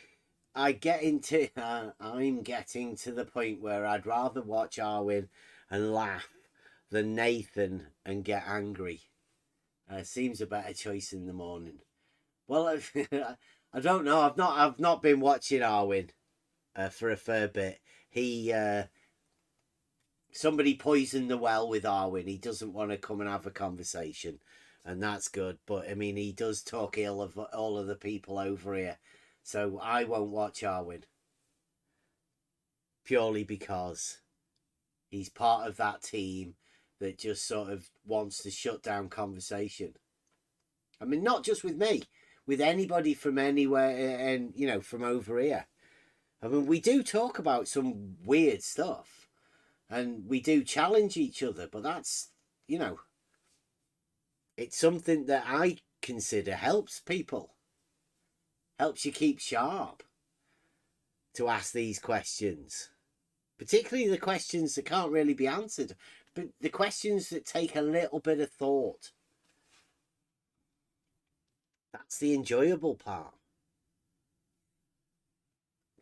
get into, I'm getting to the point where I'd rather watch Arwen and laugh than Nathan and get angry. Seems a better choice in the morning. Well, I don't know. I've not been watching Arwen for a fair bit. Somebody poisoned the well with Arwen. He doesn't want to come and have a conversation, and that's good. But I mean, he does talk ill of all of the people over here, so I won't watch Arwen purely because he's part of that team that just sort of wants to shut down conversation. I mean, not just with me, with anybody from anywhere, and from over here. I mean, we do talk about some weird stuff, and we do challenge each other, but that's, it's something that I consider helps people, helps you keep sharp to ask these questions, particularly the questions that can't really be answered, but the questions that take a little bit of thought. That's the enjoyable part.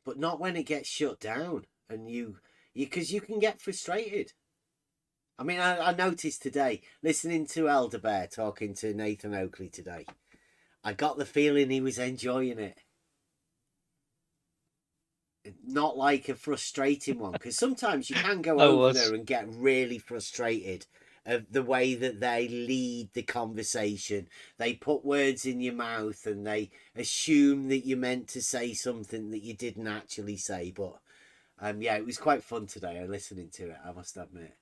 But not when it gets shut down and because you can get frustrated. I mean, I noticed today, listening to Elder Bear talking to Nathan Oakley today, I got the feeling he was enjoying it. Not like a frustrating one, because sometimes you can go over there and get really frustrated of the way that they lead the conversation. They put words in your mouth and they assume that you meant to say something that you didn't actually say. But it was quite fun today listening to it, I must admit.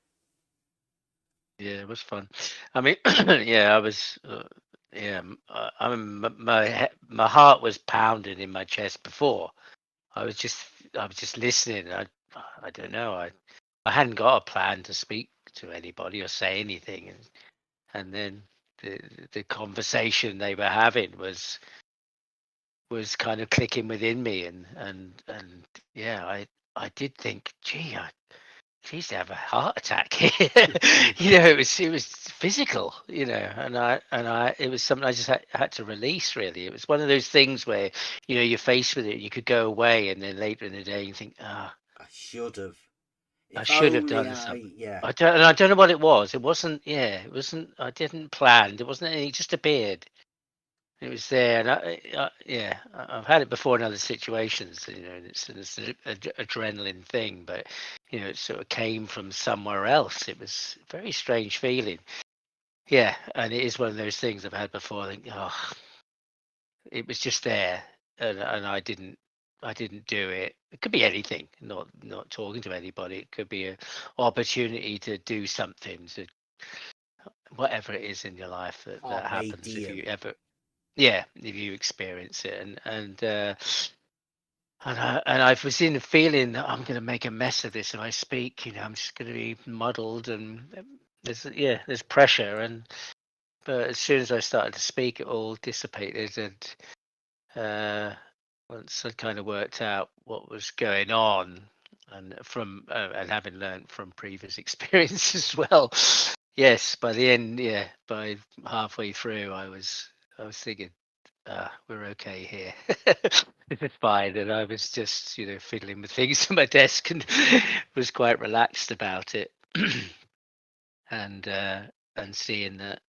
Yeah, it was fun. I mean, I was. I mean, my heart was pounding in my chest before. I was just listening. I don't know. I hadn't got a plan to speak to anybody or say anything, and then the conversation they were having was kind of clicking within me, and I did think, gee, I used to have a heart attack. It was physical, and it was something I just had to release. Really, it was one of those things where you're faced with it. You could go away, and then later in the day you think, I should have. I should have done something. I don't know what it was. It wasn't. It wasn't. I didn't plan. It wasn't anything. It just appeared. It was there, and I've had it before in other situations. It's an adrenaline thing, but it sort of came from somewhere else. It was a very strange feeling. Yeah, and it is one of those things I've had before. I think, it was just there, and I didn't do it. It could be anything. Not talking to anybody. It could be an opportunity to do something, to whatever it is in your life that happens if you ever. Yeah, if you experience it, and I was in the feeling that I'm going to make a mess of this if I speak. I'm just going to be muddled, and there's pressure, but as soon as I started to speak, it all dissipated, and once I kind of worked out what was going on, and and having learned from previous experience as well. Yes, by the end, by halfway through, I was thinking, we're okay here. This is fine. And I was just, fiddling with things on my desk and was quite relaxed about it. and seeing that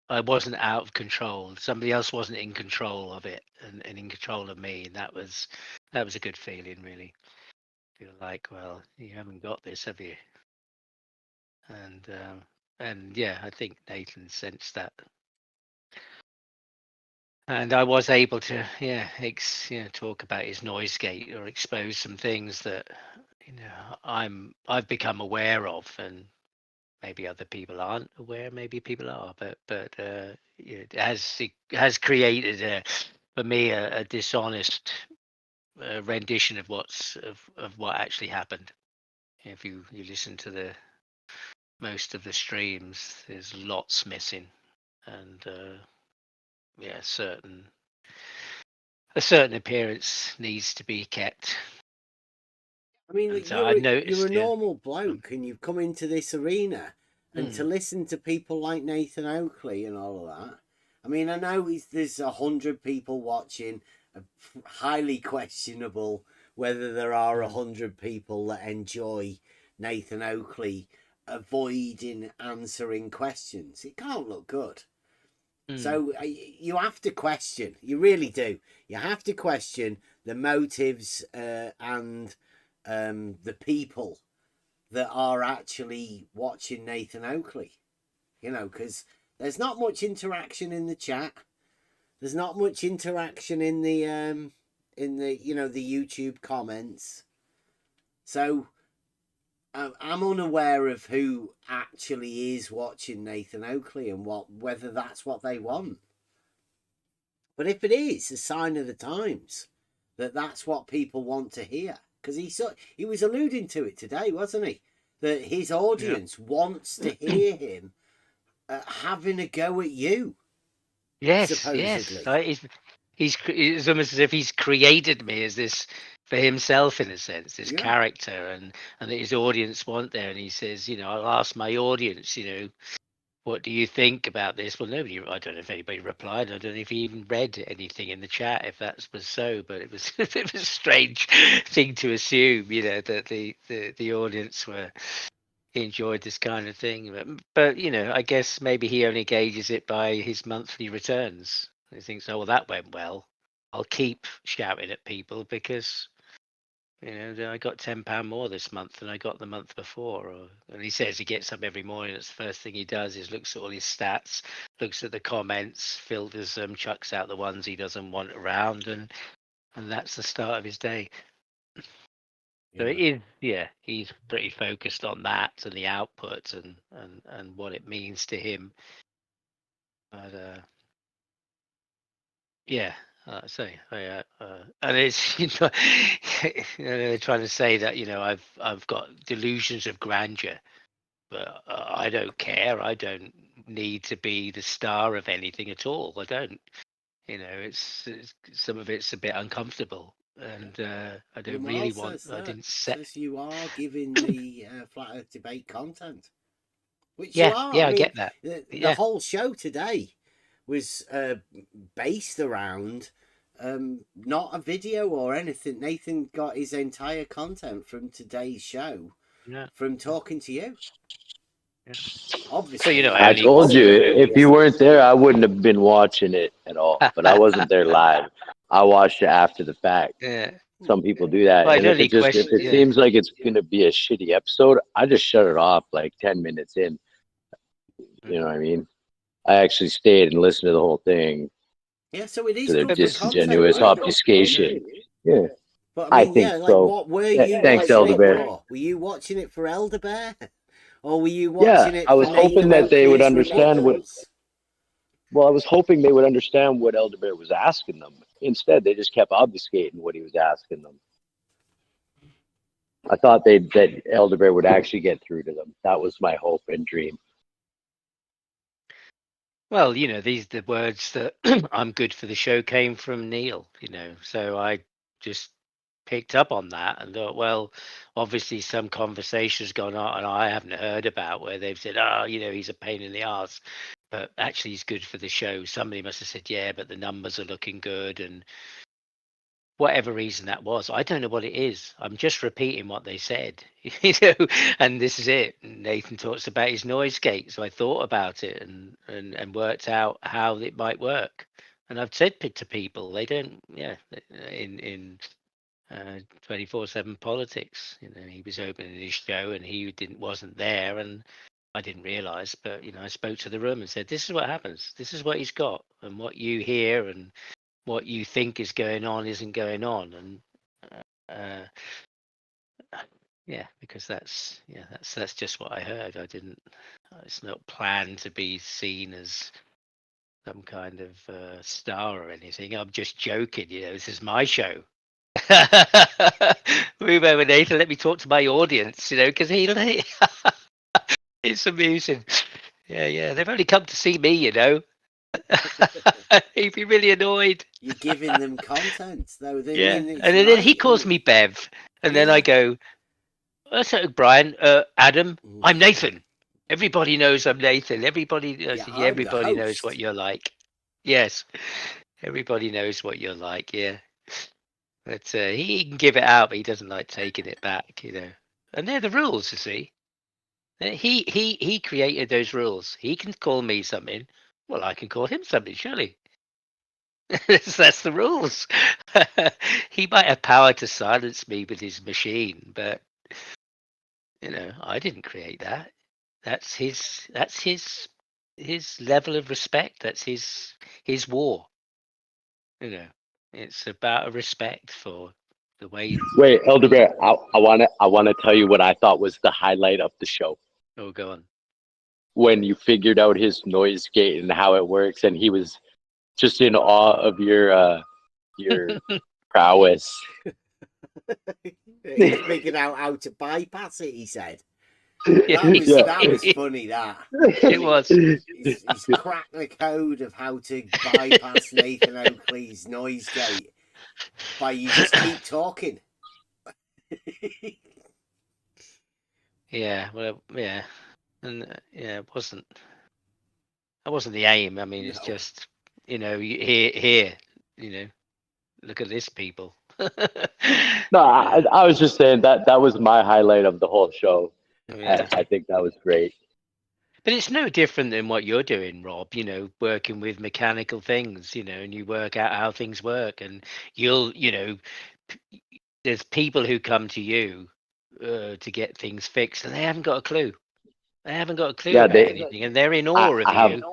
I wasn't out of control. Somebody else wasn't in control of it and in control of me. And that was a good feeling, really. Feel like, well, you haven't got this, have you? And I think Nathan sensed that. And I was able to, talk about his noise gate or expose some things that, I've become aware of, and maybe other people aren't aware, maybe people are, but it has created for me a dishonest rendition of what actually happened. If you listen to most of the streams, there's lots missing, and a certain appearance needs to be kept. I mean, And so I noticed, you're a normal bloke, and you've come into this arena, and to Mm. listen to people like Nathan Oakley and all of that. I mean, I know there's 100 people watching. Highly questionable whether there are 100 people that enjoy Nathan Oakley avoiding answering questions. It can't look good. So you have to question. You really do. You have to question the motives and the people that are actually watching Nathan Oakley. Because there's not much interaction in the chat. There's not much interaction in the the YouTube comments. So I'm unaware of who actually is watching Nathan Oakley and whether that's what they want. But if it is a sign of the times that that's what people want to hear, because he was alluding to it today, wasn't he? That his audience wants to hear him having a go at you. Yes, supposedly. yes. It's almost as if he's created me as this for himself, in a sense, this character, and that his audience want there. And he says, I'll ask my audience, what do you think about this? Well, I don't know if anybody replied. I don't know if he even read anything in the chat, if that was so, but it was it was a strange thing to assume, that the audience enjoyed this kind of thing. But I guess maybe he only gauges it by his monthly returns. He thinks, oh, well, that went well. I'll keep shouting at people because I got £10 more this month than I got the month before. And he says he gets up every morning. That's the first thing he does is looks at all his stats, looks at the comments, filters them, chucks out the ones he doesn't want around, and that's the start of his day. So it is, he's pretty focused on that and the output and what it means to him. But and it's they're trying to say that I've got delusions of grandeur, but I don't care. I don't need to be the star of anything at all. I don't. It's some of it's a bit uncomfortable, and I don't really want. I didn't set. Says you are giving the flat Earth debate content, which Yeah, you are. yeah, I I mean, get that. The whole show today was based around not a video or anything. Nathan got his entire content from today's show from talking to you. Obviously, so, I told you if you weren't there, I wouldn't have been watching it at all. But I wasn't there live. I watched it after the fact. Yeah. Some people do that, Well, and if it seems like it's gonna be a shitty episode, I just shut it off like 10 minutes in. You know what I mean? I actually stayed and listened to the whole thing. Yeah, so it is to the good disingenuous content, right? obfuscation. Yeah. But I mean, think like, so. what were you Thanks, watching Elder it Bear. for? Were you watching it for Elder Bear? Or were you watching it I was for hoping Nathan that they would Oakley's understand ridiculous? Well, I was hoping they would understand what Elder Bear was asking them. Instead, they just kept obfuscating what he was asking them. I thought that Elder Bear would actually get through to them. That was my hope and dream. Well, the words that I'm good for the show came from Neil, so I just picked up on that and thought, well, obviously some conversation's gone on and I haven't heard about where they've said, oh, he's a pain in the ass, but actually he's good for the show. Somebody must have said, yeah, but the numbers are looking good, and whatever reason that was, I don't know what it is. I'm just repeating what they said, and this is it. Nathan talks about his noise gate, so I thought about it and worked out how it might work. And I've said to people, they don't, in 24/7 politics, he was opening his show and he wasn't there, and I didn't realize, but I spoke to the room and said, this is what happens. This is what he's got, and what you hear and what you think is going on isn't going on. And Yeah, because that's just what I heard. I didn't. It's not planned to be seen as some kind of star or anything. I'm just joking. This is my show. Move over, Nathan. Let me talk to my audience. Because it's amusing. Yeah. They've only come to see me. He'd be really annoyed. You're giving them content, though. I Yeah, mean, it's and then he right. calls me Bev, and then I go, "That's Brian, Adam. I'm Nathan. Everybody knows I'm Nathan. Everybody knows. Yeah, I'm the everybody knows what host. you're like. Yes, everybody knows what you're like. Yeah, but he can give it out, but he doesn't like taking it back. And they're the rules, you see. He created those rules. He can call me something. Well, I can call him something, surely. That's the rules. He might have power to silence me with his machine, but I didn't create that. That's his level of respect. That's his war. It's about a respect for the way. Wait, Elder Bear, I wanna tell you what I thought was the highlight of the show. Oh, go on. When you figured out his noise gate and how it works, and he was just in awe of your prowess. He figured out how to bypass it, he said. That was funny, that. It was. He's cracked the code of how to bypass Nathan Oakley's noise gate by you just keep talking. Yeah, well, yeah. And it wasn't the aim. I mean, it's just, here, look at this, people. No, I was just saying that was my highlight of the whole show. Yeah. I think that was great. But it's no different than what you're doing, Rob, working with mechanical things, and you work out how things work, and there's people who come to you to get things fixed, and they haven't got a clue. They haven't got a clue about anything, and they're in awe of you.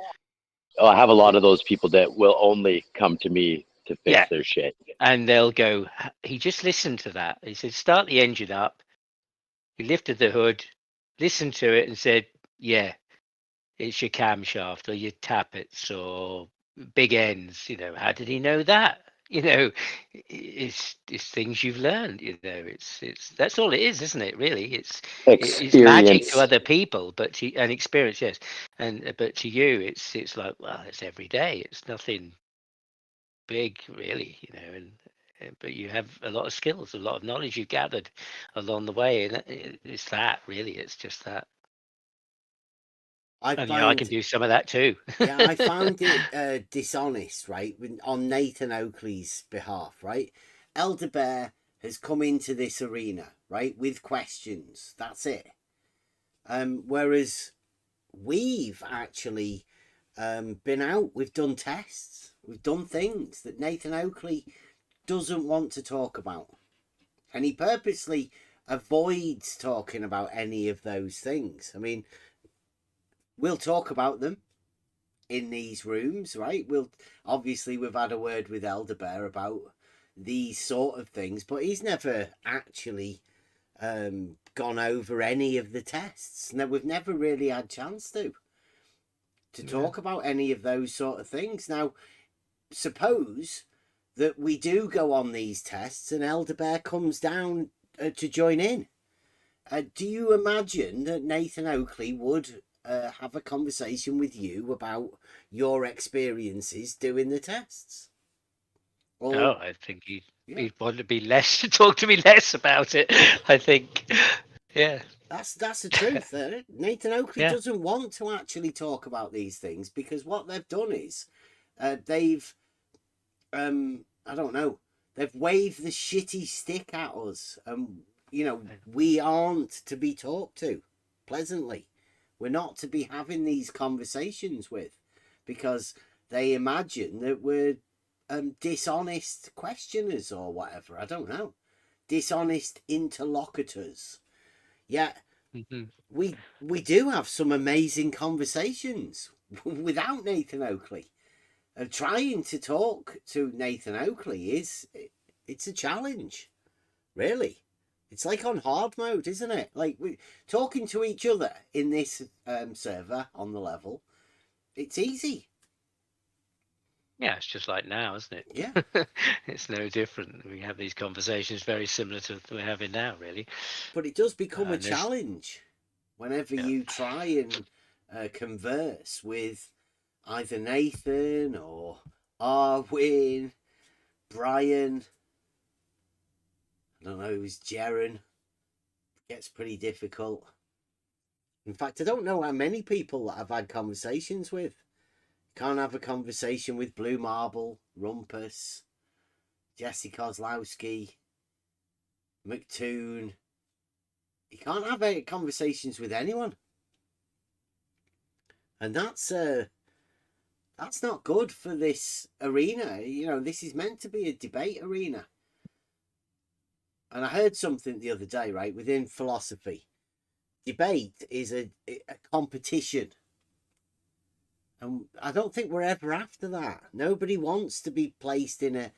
I have a lot of those people that will only come to me to fix their shit. And they'll go, he just listened to that. He said, start the engine up. He lifted the hood, listened to it, and said, yeah, it's your camshaft or your tappets or big ends. How did he know that? It's things you've learned. It's that's all it is, isn't it? Really, it's magic to other people, but and experience, yes, but to you, it's like, well, it's every day. It's nothing big, really, but you have a lot of skills, a lot of knowledge you've gathered along the way, and it's that really. It's just that. I can do some of that too. Yeah, I found it dishonest, right, on Nathan Oakley's behalf, right? Elder Bear has come into this arena, right, with questions. That's it. Whereas we've actually been out, we've done tests, we've done things that Nathan Oakley doesn't want to talk about. And he purposely avoids talking about any of those things. I mean, we'll talk about them in these rooms, right? We've had a word with Elder Bear about these sort of things, but he's never actually gone over any of the tests. No, we've never really had a chance to talk about any of those sort of things. Now, suppose that we do go on these tests and Elder Bear comes down to join in. Do you imagine that Nathan Oakley would have a conversation with you about your experiences doing the tests? I think he'd want to be less to talk to me less about it. I think, yeah. That's the truth. Nathan Oakley doesn't want to actually talk about these things because what they've done is they've I don't know, they've waved the shitty stick at us, and we aren't to be talked to pleasantly. We're not to be having these conversations with, because they imagine that we're dishonest questioners or whatever. I don't know. Dishonest interlocutors. Yet we do have some amazing conversations without Nathan Oakley. Trying to talk to Nathan Oakley it's a challenge, really. It's like on hard mode, isn't it? Like we talking to each other in this server on the level. It's easy. Yeah, it's just like now, isn't it? Yeah. It's no different. We have these conversations very similar to what we're having now, really. But it does become a And there's- challenge whenever you try and converse with either Nathan or Arwin, Brian, I don't know, who's Jaren. It gets pretty difficult. In fact, I don't know how many people that I've had conversations with. Can't have a conversation with Blue Marble, Rumpus, Jesse Kozlowski, McToon. You can't have any conversations with anyone. And that's not good for this arena. You know, this is meant to be a debate arena. And I heard something the other day, right, within philosophy. Debate is a competition. And I don't think we're ever after that. Nobody wants to be placed in a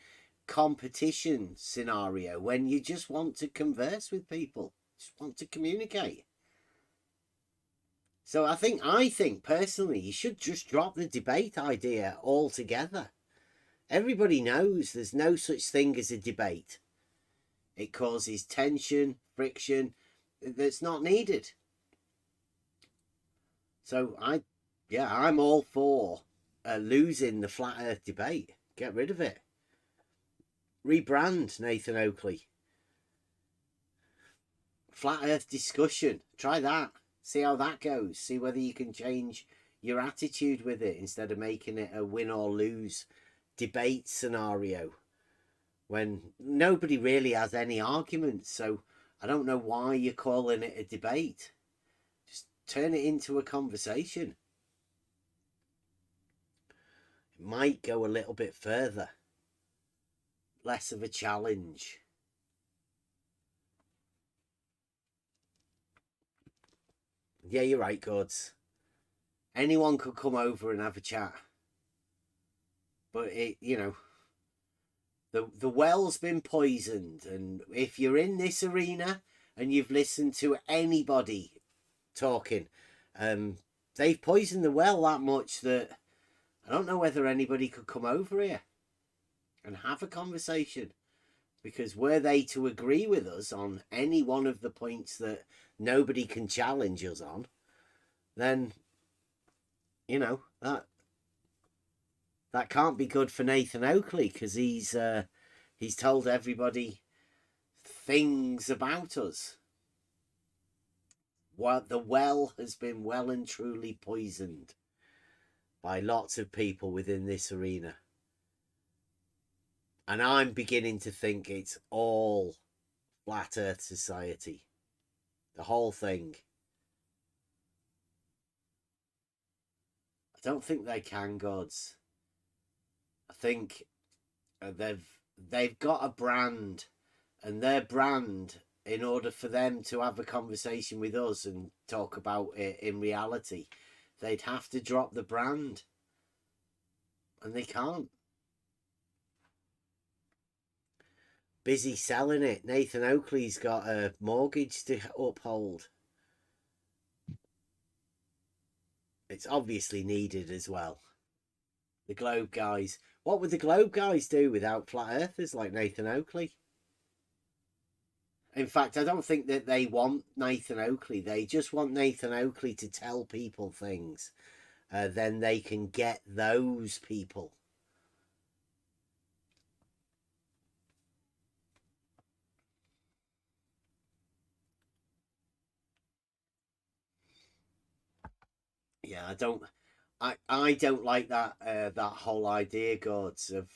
competition scenario when you just want to converse with people, just want to communicate. So I think personally, you should just drop the debate idea altogether. Everybody knows there's no such thing as a debate. It causes tension, friction that's not needed. So I'm all for losing the flat earth debate. Get rid of it. Rebrand Nathan Oakley. Flat earth discussion. Try that. See how that goes. See whether you can change your attitude with it instead of making it a win or lose debate scenario when nobody really has any arguments. So I don't know why you're calling it a debate. Just turn it into a conversation. It might go a little bit further. Less of a challenge. Yeah, you're right, Gods. Anyone could come over and have a chat. But the well's been poisoned, and if you're in this arena and you've listened to anybody talking, they've poisoned the well that much that I don't know whether anybody could come over here and have a conversation. Because were they to agree with us on any one of the points that nobody can challenge us on, then, that can't be good for Nathan Oakley, because he's told everybody things about us. The well has been well and truly poisoned by lots of people within this arena. And I'm beginning to think it's all Flat Earth Society. The whole thing. I don't think they can, Gods. I think they've got a brand, and their brand, in order for them to have a conversation with us and talk about it in reality, they'd have to drop the brand. And they can't. Busy selling it. Nathan Oakley's got a mortgage to uphold. It's obviously needed as well. The Globe guys. What would the Globe guys do without flat earthers like Nathan Oakley? In fact, I don't think that they want Nathan Oakley. They just want Nathan Oakley to tell people things. Then they can get those people. Yeah, I don't like that whole idea, Gods, of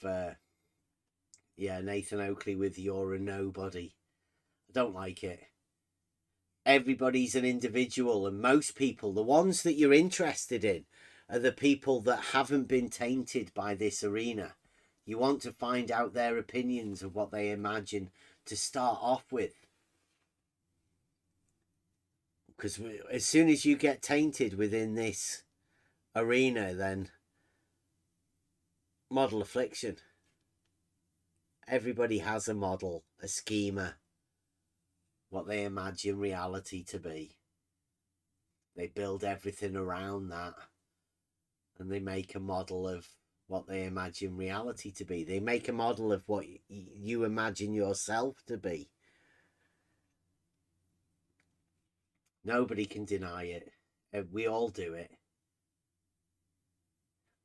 Nathan Oakley with You're a Nobody. I don't like it. Everybody's an individual, and most people, the ones that you're interested in, are the people that haven't been tainted by this arena. You want to find out their opinions of what they imagine to start off with. Because as soon as you get tainted within this arena, then model affliction. Everybody has a model, a schema, what they imagine reality to be. They build everything around that, and they make a model of what they imagine reality to be. They make a model of what you imagine yourself to be. Nobody can deny it. We all do it.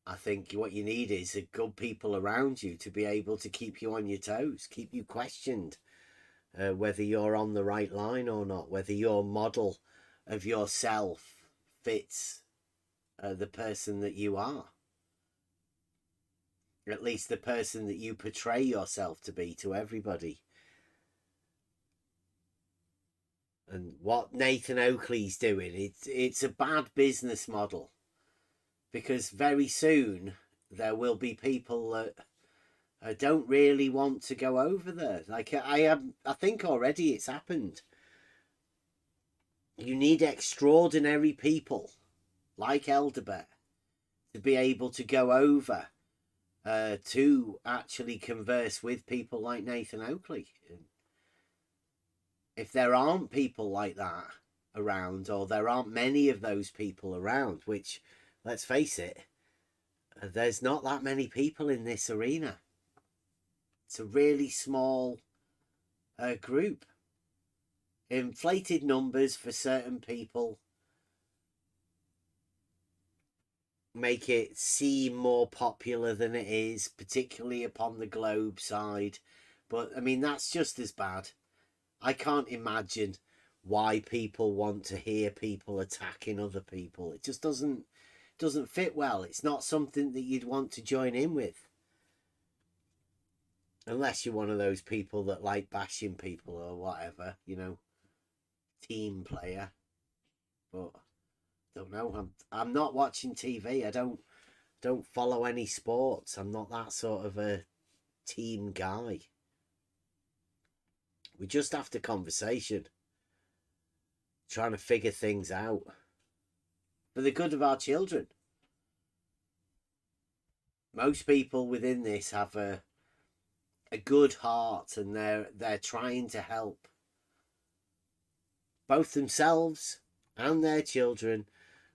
I think what you need is good people around you to be able to keep you on your toes, keep you questioned, whether you're on the right line or not, whether your model of yourself fits the person that you are. At least the person that you portray yourself to be to everybody. And what Nathan Oakley's doing, it's a bad business model. Because very soon there will be people that don't really want to go over there. Like I think already it's happened. You need extraordinary people like Elderbear to be able to go over to actually converse with people like Nathan Oakley. If there aren't people like that around, or there aren't many of those people around, which, let's face it, there's not that many people in this arena. It's a really small group. Inflated numbers for certain people make it seem more popular than it is, particularly upon the globe side. But, I mean, that's just as bad. I can't imagine why people want to hear people attacking other people. It just doesn't fit well. It's not something that you'd want to join in with. Unless you're one of those people that like bashing people or whatever, you know, team player. But don't know. I'm not watching TV. I don't follow any sports. I'm not that sort of a team guy. We just have the conversation, trying to figure things out for the good of our children. Most people within this have a good heart, and they're trying to help both themselves and their children,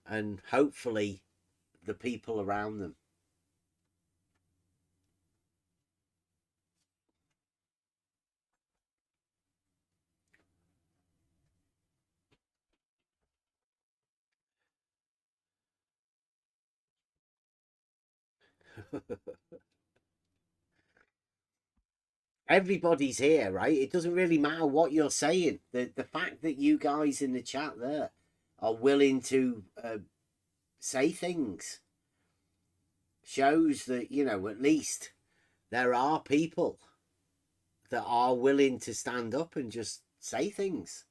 and hopefully the people around them. Everybody's here, right? It doesn't really matter what you're saying. The fact that you guys in the chat there are willing to say things shows that, you know, at least there are people that are willing to stand up and just say things.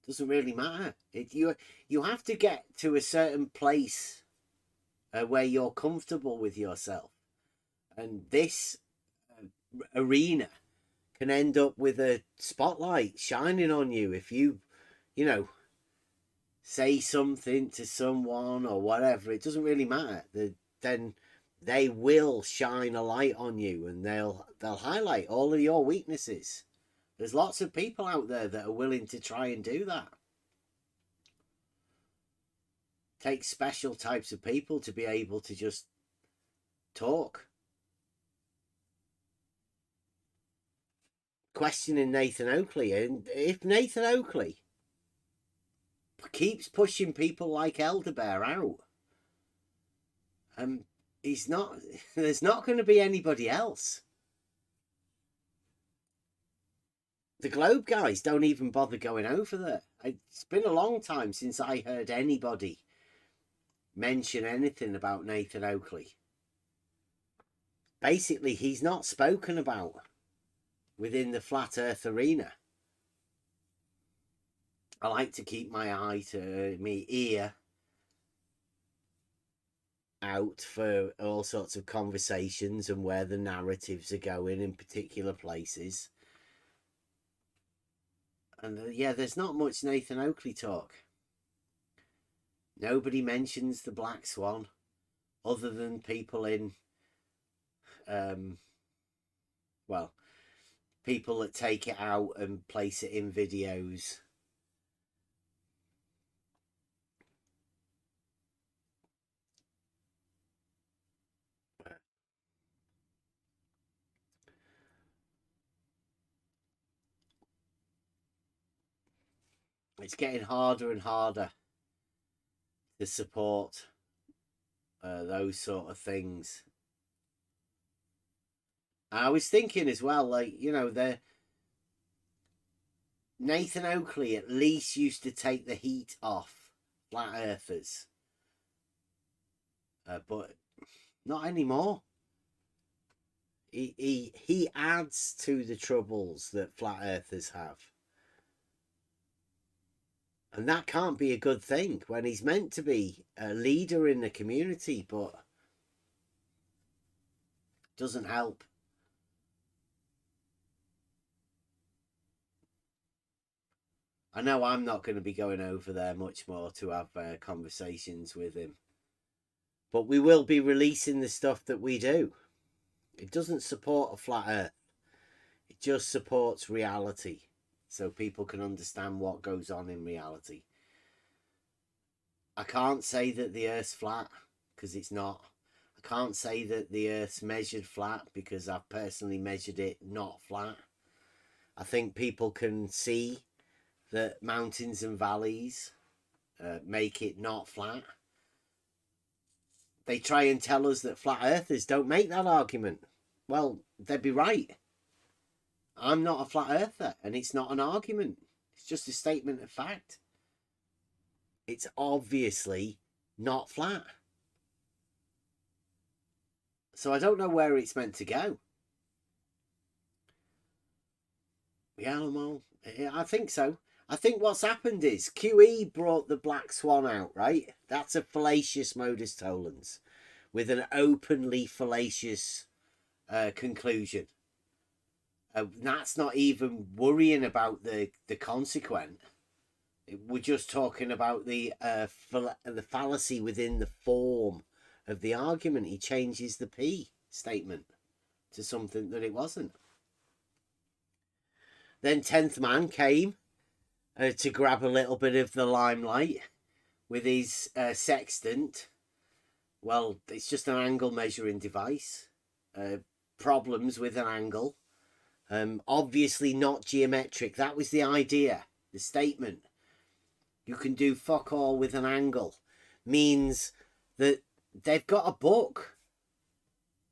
Doesn't really matter. You have to get to a certain place where you're comfortable with yourself, and this arena can end up with a spotlight shining on you if you know, say something to someone or whatever. It doesn't really matter. Then they will shine a light on you, and they'll highlight all of your weaknesses. There's lots of people out there that are willing to try and do that. Takes special types of people to be able to just talk. Questioning Nathan Oakley, and if Nathan Oakley keeps pushing people like Elderbear out, there's not going to be anybody else. The Globe guys don't even bother going over there. It's been a long time since I heard anybody mention anything about Nathan Oakley. Basically, he's not spoken about within the flat earth arena. I like to keep my ear out for all sorts of conversations and where the narratives are going in particular places. And yeah, there's not much Nathan Oakley talk. Nobody mentions the Black Swan other than people in well, people that take it out and place it in videos. It's getting harder and harder to support those sort of things. I was thinking as well, like, you know, Nathan Oakley at least used to take the heat off flat earthers, but not anymore. He adds to the troubles that flat earthers have. And that can't be a good thing when he's meant to be a leader in the community, but doesn't help. I know I'm not going to be going over there much more to have conversations with him. But we will be releasing the stuff that we do. It doesn't support a flat earth. It just supports reality, so people can understand what goes on in reality. I can't say that the Earth's flat, because it's not. I can't say that the Earth's measured flat, because I've personally measured it not flat. I think people can see that mountains and valleys make it not flat. They try and tell us that flat earthers don't make that argument. Well, they'd be right. I'm not a flat earther, and it's not an argument. It's just a statement of fact. It's obviously not flat. So I don't know where it's meant to go. Yeah, well, I think so. I think what's happened is QE brought the black swan out, right? That's a fallacious modus tollens with an openly fallacious conclusion. That's not even worrying about the consequent. We're just talking about the fallacy within the form of the argument. He changes the P statement to something that it wasn't. Then 10th man came to grab a little bit of the limelight with his sextant. Well, it's just an angle measuring device. Problems with an angle. Obviously not geometric. That was the idea, the statement. You can do fuck all with an angle. Means that they've got a book.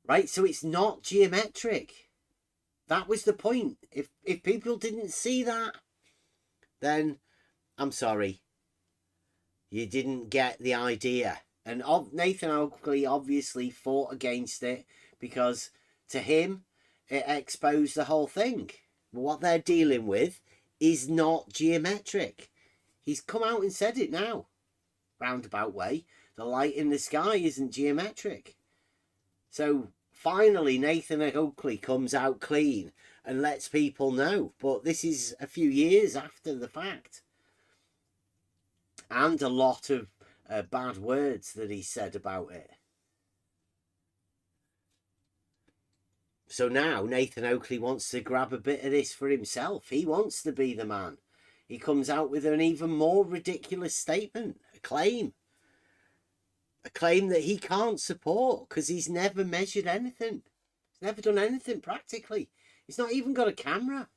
Right? So it's not geometric. That was the point. If people didn't see that, then I'm sorry. You didn't get the idea. And Nathan Oakley obviously fought against it because to him, it exposed the whole thing. What they're dealing with is not geometric. He's come out and said it now. Roundabout way. The light in the sky isn't geometric. So finally, Nathan Oakley comes out clean and lets people know. But this is a few years after the fact. And a lot of bad words that he said about it. So now Nathan Oakley wants to grab a bit of this for himself. He wants to be the man. He comes out with an even more ridiculous statement, a claim that he can't support because he's never measured anything. He's never done anything practically. He's not even got a camera.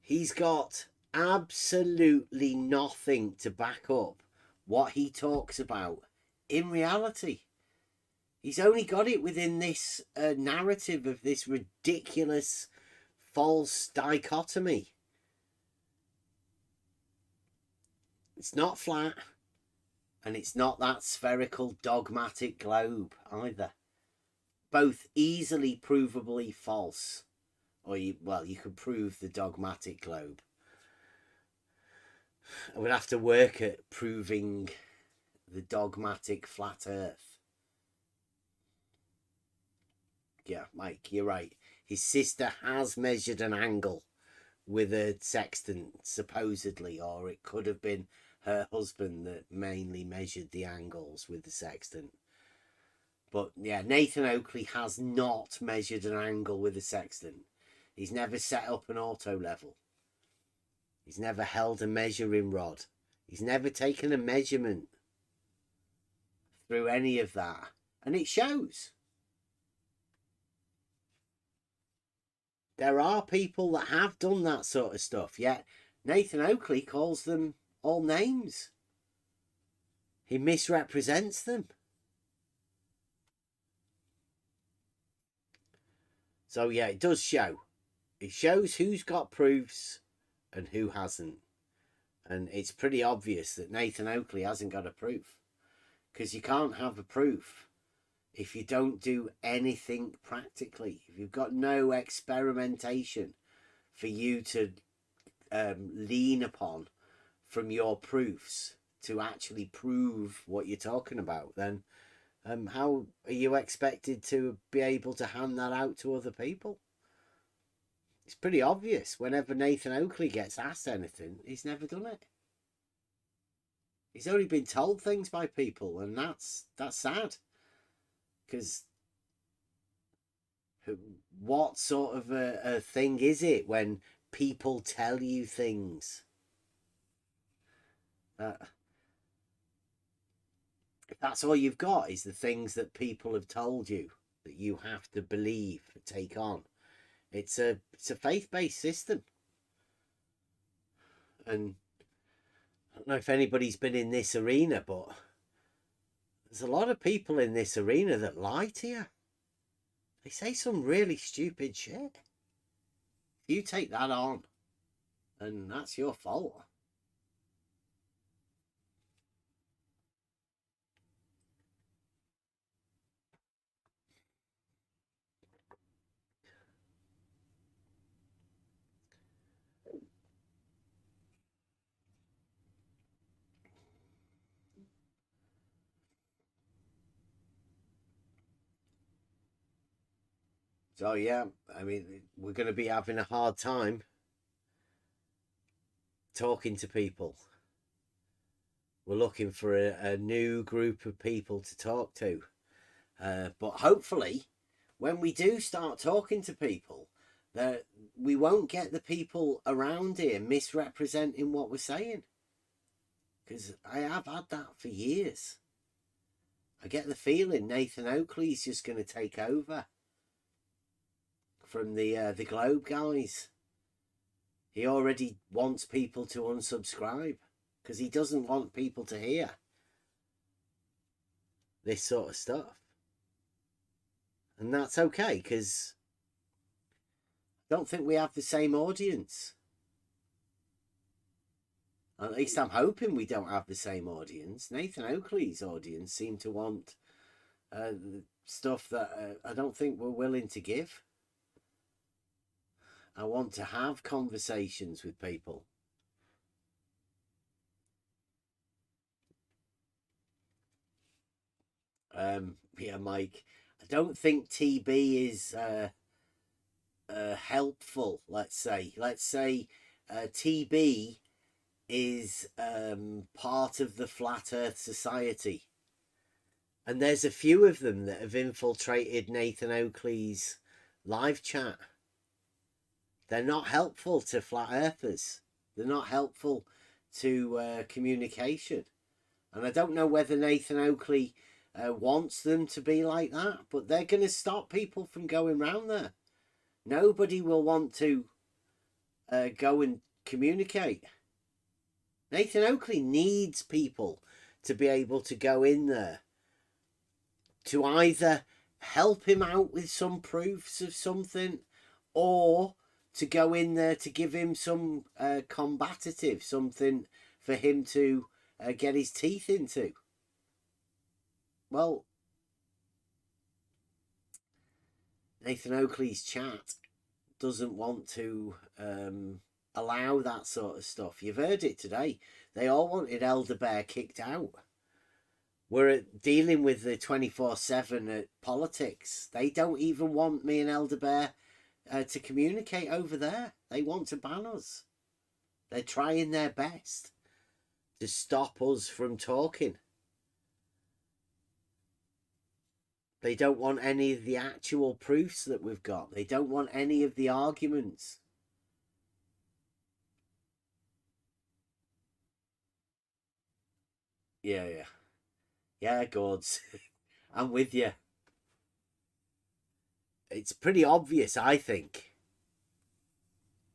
He's got absolutely nothing to back up what he talks about in reality. He's only got it within this narrative of this ridiculous false dichotomy. It's not flat, and it's not that spherical dogmatic globe either. Both easily provably false. Or you could prove the dogmatic globe. I would have to work at proving the dogmatic flat earth. Yeah, Mike, you're right. His sister has measured an angle with a sextant, supposedly, or it could have been her husband that mainly measured the angles with the sextant. But yeah, Nathan Oakley has not measured an angle with a sextant. He's never set up an auto level. He's never held a measuring rod. He's never taken a measurement through any of that. And it shows. There are people that have done that sort of stuff, yet Nathan Oakley calls them all names. He misrepresents them. So yeah, it does show. It shows who's got proofs and who hasn't. And it's pretty obvious that Nathan Oakley hasn't got a proof. Because you can't have a proof if you don't do anything practically. If you've got no experimentation for you to lean upon from your proofs to actually prove what you're talking about, then how are you expected to be able to hand that out to other people? It's pretty obvious. Whenever Nathan Oakley gets asked anything, he's never done it. He's only been told things by people, and that's sad. Because what sort of a thing is it when people tell you things? If that's all you've got is the things that people have told you that you have to believe, take on. It's a faith-based system. And I don't know if anybody's been in this arena, but there's a lot of people in this arena that lie to you. They say some really stupid shit. If you take that on, then that's your fault. So yeah, I mean, we're going to be having a hard time talking to people. We're looking for a new group of people to talk to. But hopefully, when we do start talking to people, that we won't get the people around here misrepresenting what we're saying. Because I have had that for years. I get the feeling Nathan Oakley's just going to take over from the Globe guys. He already wants people to unsubscribe because he doesn't want people to hear this sort of stuff. And that's okay, because I don't think we have the same audience. At least I'm hoping we don't have the same audience. Nathan Oakley's audience seem to want stuff that I don't think we're willing to give. I want to have conversations with people. Yeah, Mike, I don't think TB is helpful, let's say. Let's say TB is part of the Flat Earth Society. And there's a few of them that have infiltrated Nathan Oakley's live chat. They're not helpful to flat earthers. They're not helpful to communication. And I don't know whether Nathan Oakley wants them to be like that, but they're going to stop people from going round there. Nobody will want to go and communicate. Nathan Oakley needs people to be able to go in there to either help him out with some proofs of something, or to go in there to give him some combative, something for him to get his teeth into. Well, Nathan Oakley's chat doesn't want to allow that sort of stuff. You've heard it today. They all wanted Elder Bear kicked out. We're dealing with the 24/7 politics. They don't even want me and Elder Bear to communicate over there. They want to ban us. They're trying their best to stop us from talking. They don't want any of the actual proofs that we've got. They don't want any of the arguments. Yeah. Yeah, gods. I'm with you. It's pretty obvious, I think.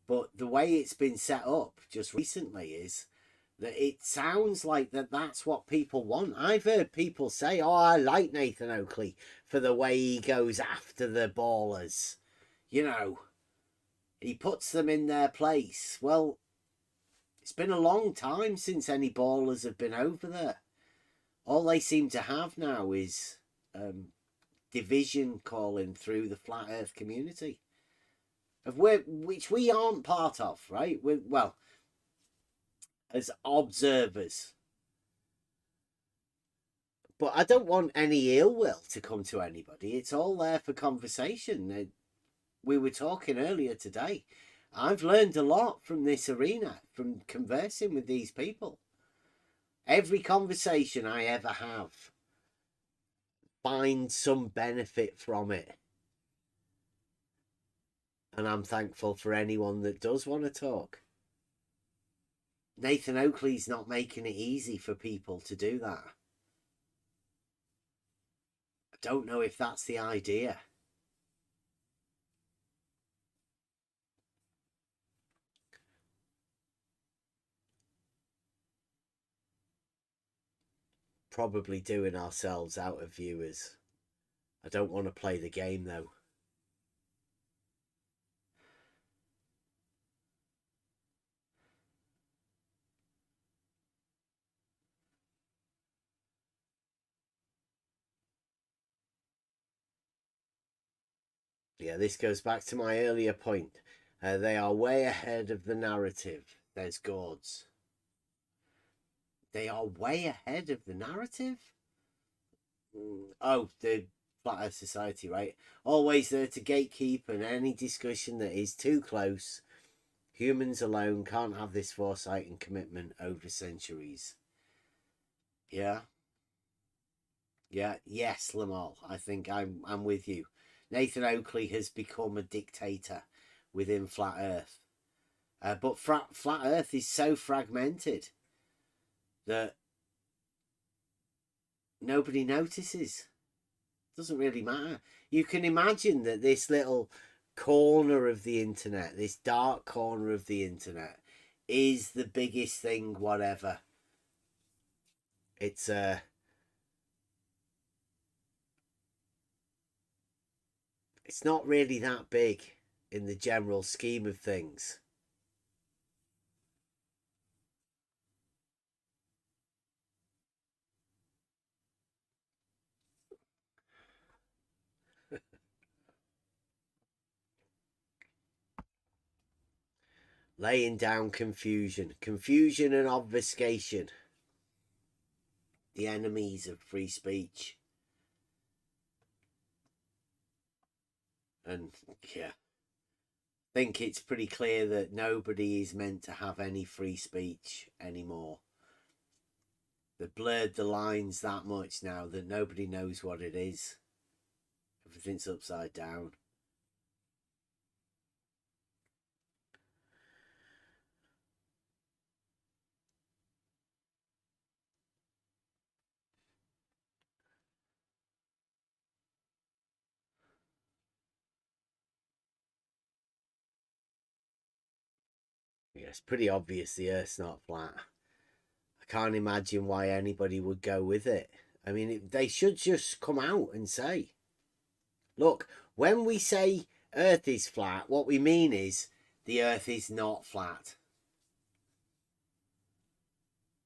But the way it's been set up just recently is that it sounds like that's what people want. I've heard people say, oh, I like Nathan Oakley for the way he goes after the ballers. You know, he puts them in their place. Well, it's been a long time since any ballers have been over there. All they seem to have now is division calling through the flat earth community, which we aren't part of, right? Well, as observers. But I don't want any ill will to come to anybody. It's all there for conversation. We were talking earlier today. I've learned a lot from this arena, from conversing with these people. Every conversation I ever have, find some benefit from it. And I'm thankful for anyone that does want to talk. Nathan Oakley's not making it easy for people to do that. I don't know if that's the idea. Probably doing ourselves out of viewers. I don't want to play the game though. Yeah, this goes back to my earlier point. They are way ahead of the narrative. There's gods. They are way ahead of the narrative? Oh, the Flat Earth Society, right? Always there to gatekeep, and any discussion that is too close. Humans alone can't have this foresight and commitment over centuries. Yeah? Yeah, yes, Lamal. I think I'm with you. Nathan Oakley has become a dictator within Flat Earth. But Flat Earth is so fragmented that nobody notices. Doesn't really matter. You can imagine that this little corner of the internet, this dark corner of the internet, is the biggest thing, whatever. It's not really that big in the general scheme of things. Laying down confusion and obfuscation, the enemies of free speech. And yeah, I think it's pretty clear that nobody is meant to have any free speech anymore. They've blurred the lines that much now that nobody knows what it is. Everything's upside down. Yeah, it's pretty obvious the Earth's not flat. I can't imagine why anybody would go with it. I mean, they should just come out and say, look, when we say Earth is flat, what we mean is the Earth is not flat.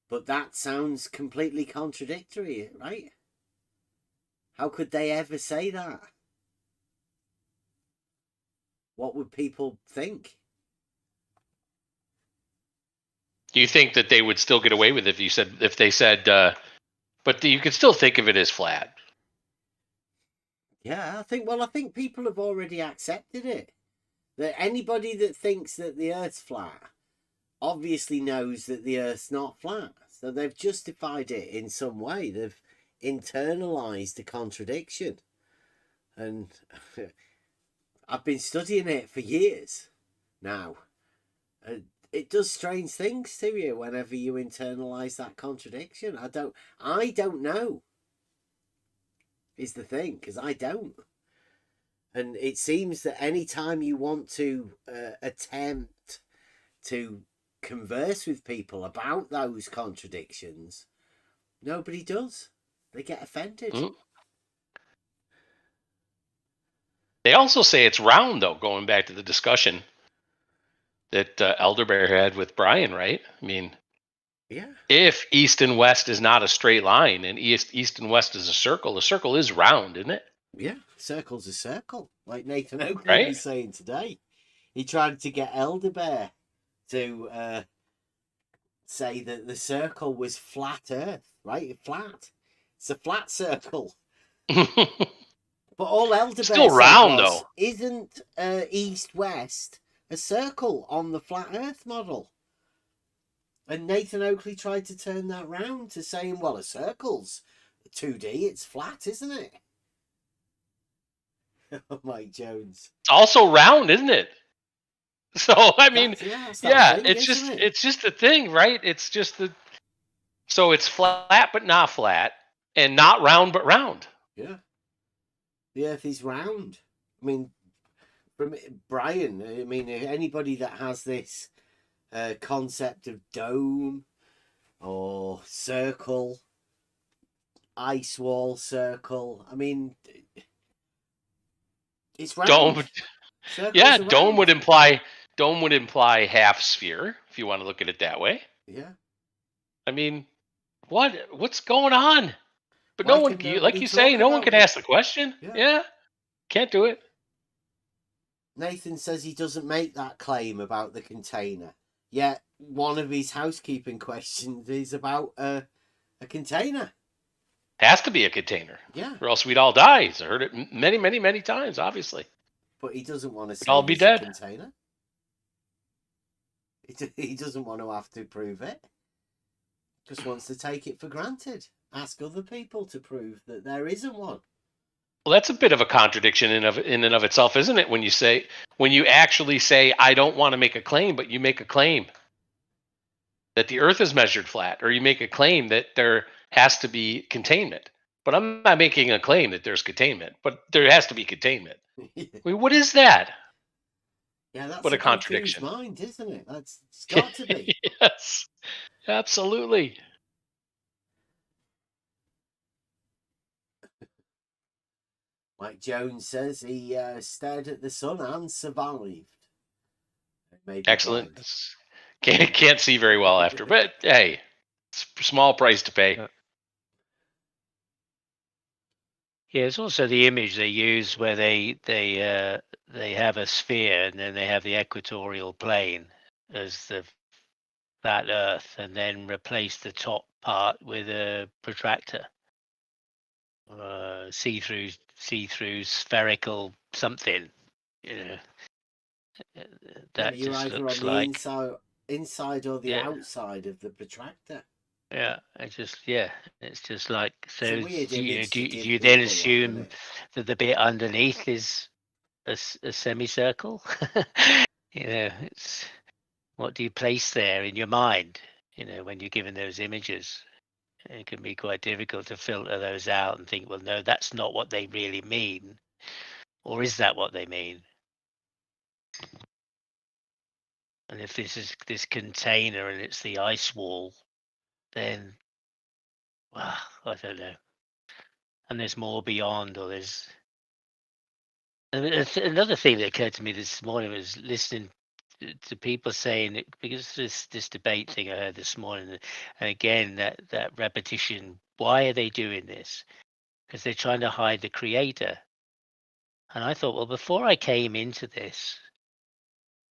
But that sounds completely contradictory, right? How could they ever say that? What would people think? Do you think that they would still get away with it if they said, but you could still think of it as flat? Yeah, I think people have already accepted it. That anybody that thinks that the Earth's flat obviously knows that the Earth's not flat. So they've justified it in some way. They've internalized the contradiction. And I've been studying it for years now. It does strange things to you whenever you internalize that contradiction. I don't know, is the thing, because I don't. And it seems that any time you want to attempt to converse with people about those contradictions, nobody does. They get offended. They also say it's round, though, going back to the discussion that Elderbear had with Brian, right? I mean, yeah. If east and west is not a straight line and east and west is a circle, the circle is round, isn't it? Yeah, circle's a circle, like Nathan Oakley Right? was saying today. He tried to get Elderbear to say that the circle was flat Earth, right? Flat. It's a flat circle. But all Elderbear Still said round, was, though. isn't east-west a circle on the flat Earth model? And Nathan Oakley tried to turn that round to saying, well, a circle's 2D, it's flat, isn't it? Mike Jones. It's also round, isn't it? So I mean, that's yeah, thing, it's just a thing, right? It's just so it's flat but not flat, and not round but round. Yeah, the Earth is round. I mean, from Brian, I mean, anybody that has this concept of dome or circle, ice wall circle, I mean, it's round. Dome, yeah, dome round. would imply half sphere if you want to look at it that way. Yeah. I mean, what's going on? But Why no one, like you say, no one can ask the question. Yeah, can't do it. Nathan says he doesn't make that claim about the container. Yet one of his housekeeping questions is about a container. Has to be a container. Yeah. Or else we'd all die. He's heard it many, many, many times, obviously. But he doesn't want to say I'll be it's dead. a container. He doesn't want to have to prove it. Just wants to take it for granted. Ask other people to prove that there isn't one. Well, that's a bit of a contradiction in and of itself, isn't it? When you actually say, I don't want to make a claim, but you make a claim that the Earth is measured flat, or you make a claim that there has to be containment. But I'm not making a claim that there's containment, but there has to be containment. I mean, what is that? Yeah, that's what a contradiction. Mind, isn't it? It's got to be. Yes, absolutely. Mike Jones says he stared at the sun and survived. Excellent. Can't see very well after, but hey, it's a small price to pay. Yeah, it's also the image they use where they have a sphere and then they have the equatorial plane as the flat Earth, and then replace the top part with a protractor, see-through spherical something. You know, that you're just either looks on the like inside or the outside of the protractor. Yeah, it's just like, so. Do you then people assume that the bit underneath is a semicircle? It's what do you place there in your mind? When you're given those images, it can be quite difficult to filter those out and think, well, no, that's not what they really mean, or is that what they mean? And if this is this container and it's the ice wall, then I don't know. And there's more beyond, or there's another thing that occurred to me this morning was listening to people saying, because this debate thing I heard this morning, and again that repetition. Why are they doing this? Because they're trying to hide the creator. And I thought, well, before I came into this,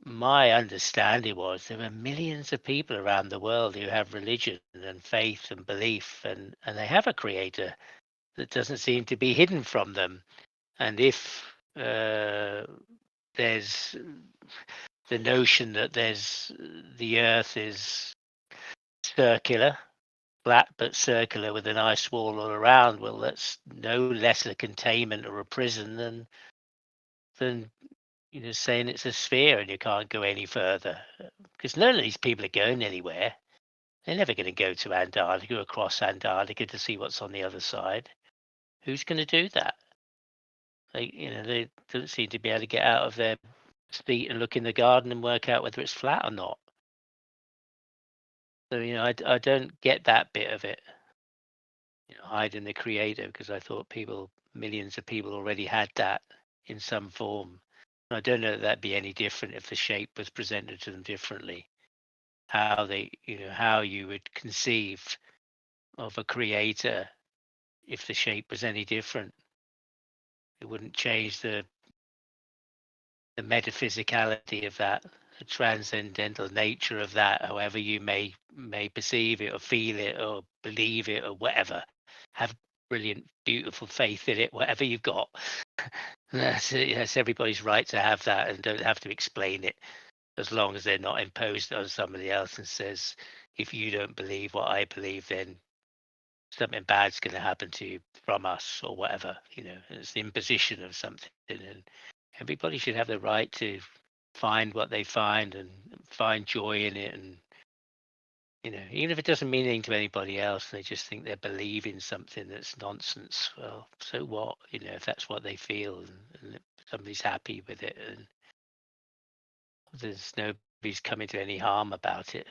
my understanding was there were millions of people around the world who have religion and faith and belief, and they have a creator that doesn't seem to be hidden from them. And if there's the notion that the Earth is circular, flat but circular with a nice wall all around. Well, that's no less a containment or a prison than saying it's a sphere and you can't go any further. Because none of these people are going anywhere. They're never going to go to Antarctica, across Antarctica to see what's on the other side. Who's going to do that? They don't seem to be able to get out of their seat and look in the garden and work out whether it's flat or not. So, I don't get that bit of it. Hiding the creator, because I thought millions of people already had that in some form. I don't know that that'd be any different if the shape was presented to them differently. How you would conceive of a creator if the shape was any different. It wouldn't change the metaphysicality of that, the transcendental nature of that, however you may perceive it or feel it or believe it or whatever. Have brilliant, beautiful faith in it, whatever you've got. That's everybody's right to have that and don't have to explain it, as long as they're not imposed on somebody else and says, if you don't believe what I believe, then something bad's going to happen to you from us or whatever. It's the imposition of something, and everybody should have the right to find what they find and find joy in it. And even if it doesn't mean anything to anybody else, they just think they're believing something that's nonsense. Well, so what? If that's what they feel and somebody's happy with it, and there's nobody's coming to any harm about it,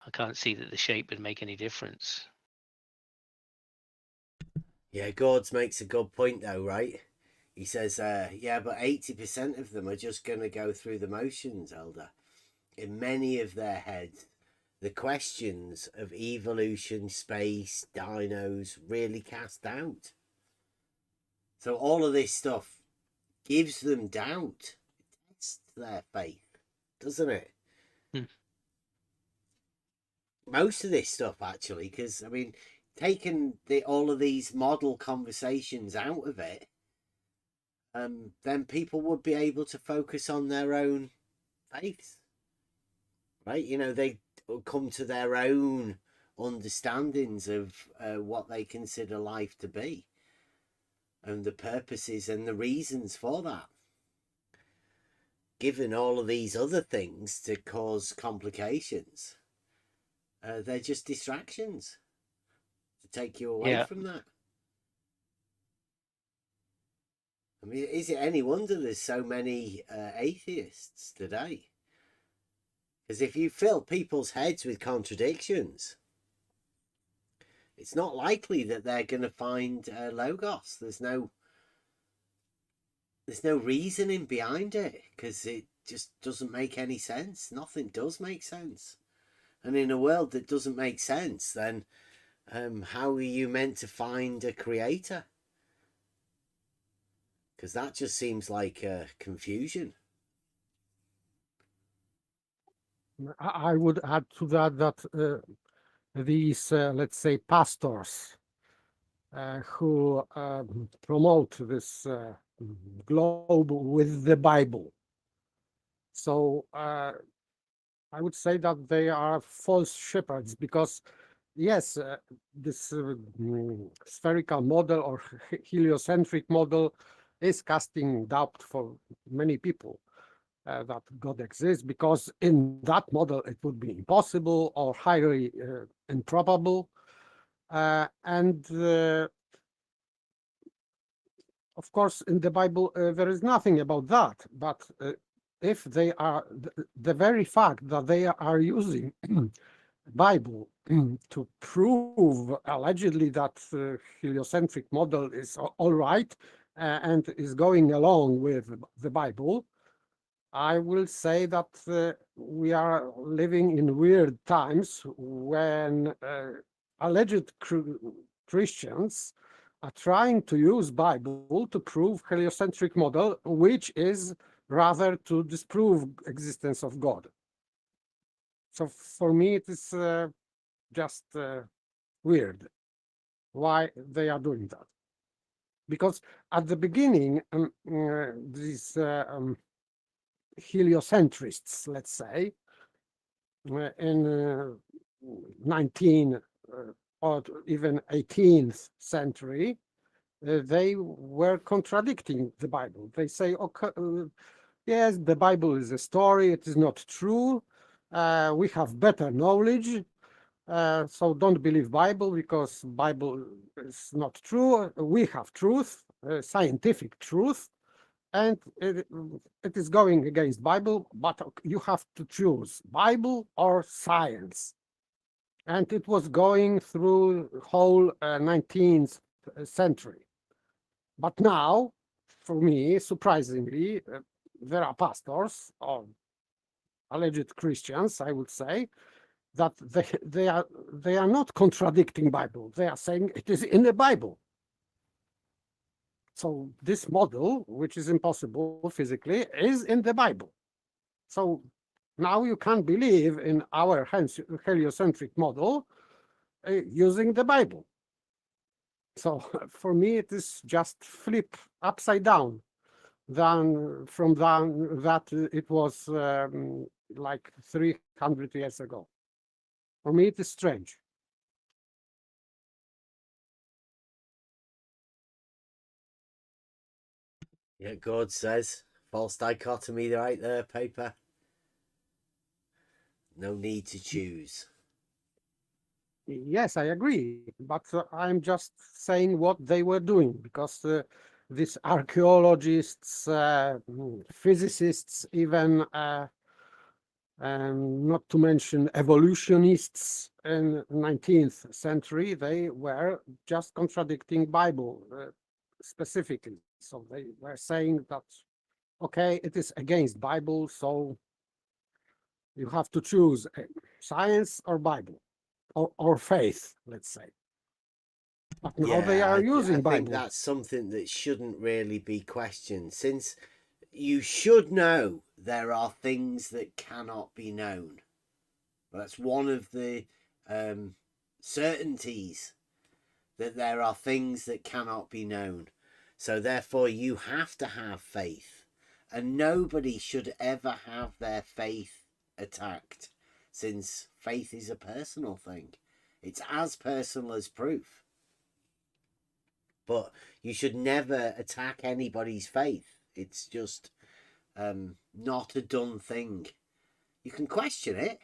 I can't see that the shape would make any difference. Yeah, Gords makes a good point though, right? He says, yeah, but 80% of them are just going to go through the motions, Elder. In many of their heads, the questions of evolution, space, dinos really cast doubt. So all of this stuff gives them doubt. It tests their faith, doesn't it? Most of this stuff, actually, because, taking all of these model conversations out of it, then people would be able to focus on their own faiths, right? They come to their own understandings of what they consider life to be and the purposes and the reasons for that. Given all of these other things to cause complications, they're just distractions to take you away from that. Is it any wonder there's so many atheists today? Because if you fill people's heads with contradictions, it's not likely that they're going to find logos. There's no reasoning behind it, because it just doesn't make any sense. Nothing does make sense. And in a world that doesn't make sense, then how are you meant to find a creator? Because that just seems like confusion. I would add to that these, let's say, pastors who promote this globe with the Bible. So I would say that they are false shepherds, because yes, this spherical model or heliocentric model is casting doubt for many people that God exists, because in that model it would be impossible or highly improbable. And of course, in the Bible, there is nothing about that. But if they are, the very fact that they are using Bible to prove allegedly that heliocentric model is all right and is going along with the Bible, I will say that we are living in weird times when alleged Christians are trying to use Bible to prove heliocentric model, which is rather to disprove existence of God. So for me, it is just weird why they are doing that. Because at the beginning, these heliocentrists, let's say, in 19 or even 18th century, they were contradicting the Bible. They say, okay, yes, the Bible is a story, it is not true. We have better knowledge, so don't believe Bible because Bible is not true. We have truth, scientific truth, and it is going against Bible, but you have to choose Bible or science. And it was going through whole 19th century. But now, for me, surprisingly, there are pastors or alleged Christians, I would say, that they are not contradicting Bible. They are saying it is in the Bible. So this model, which is impossible physically, is in the Bible. So now you can believe in our heliocentric model using the Bible. So for me, it is just flip upside down than from that it was like 300 years ago. For me, it is strange. Yeah, God says false dichotomy right there, paper. No need to choose. Yes, I agree, but I'm just saying what they were doing because these archaeologists, physicists, even not to mention evolutionists in 19th century, they were just contradicting Bible specifically. So they were saying that, okay, it is against Bible, so you have to choose science or Bible. Or faith, let's say. But now they are using Bible. I think that's something that shouldn't really be questioned, since you should know there are things that cannot be known. That's one of the certainties, that there are things that cannot be known. So therefore you have to have faith, and nobody should ever have their faith attacked, since faith is a personal thing. It's as personal as proof. But you should never attack anybody's faith. It's just not a done thing. You can question it,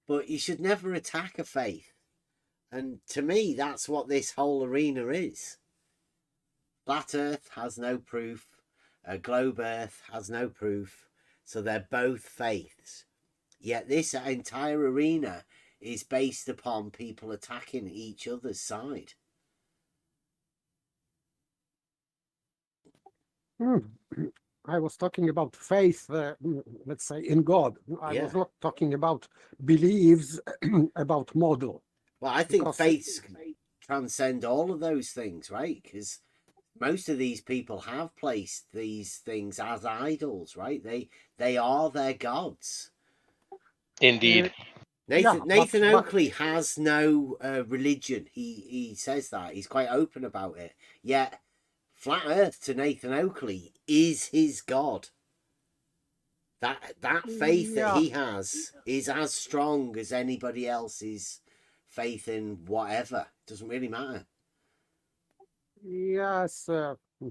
but you should never attack a faith. And to me, that's what this whole arena is. Flat Earth has no proof. Globe Earth has no proof. So they're both faiths. Yet this entire arena is based upon people attacking each other's side. I was talking about faith, let's say, in God. I was not talking about beliefs about model. Well, I think faiths transcend all of those things, right? Because most of these people have placed these things as idols, right? They are their gods. Indeed. Nathan Oakley has no religion. He says that. He's quite open about it. Yet Flat Earth to Nathan Oakley is his god. That faith that he has is as strong as anybody else's faith in whatever. It doesn't really matter. Yes,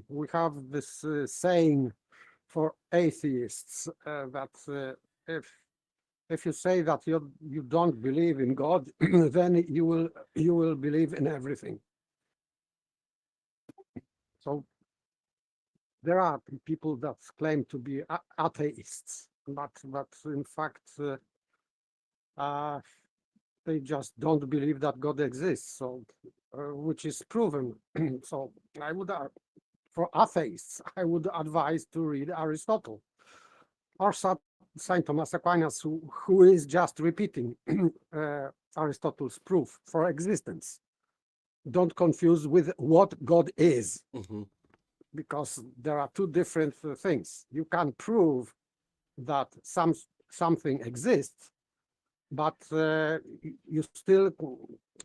we have this saying for atheists that if you say that you don't believe in God, then you will believe in everything. So there are people that claim to be atheists, but in fact they just don't believe that God exists. So which is proven. So I would, for atheists, I would advise to read Aristotle or Saint Thomas Aquinas, who is just repeating Aristotle's proof for existence. Don't confuse with what God is, because there are two different things. You can prove that something exists, but you still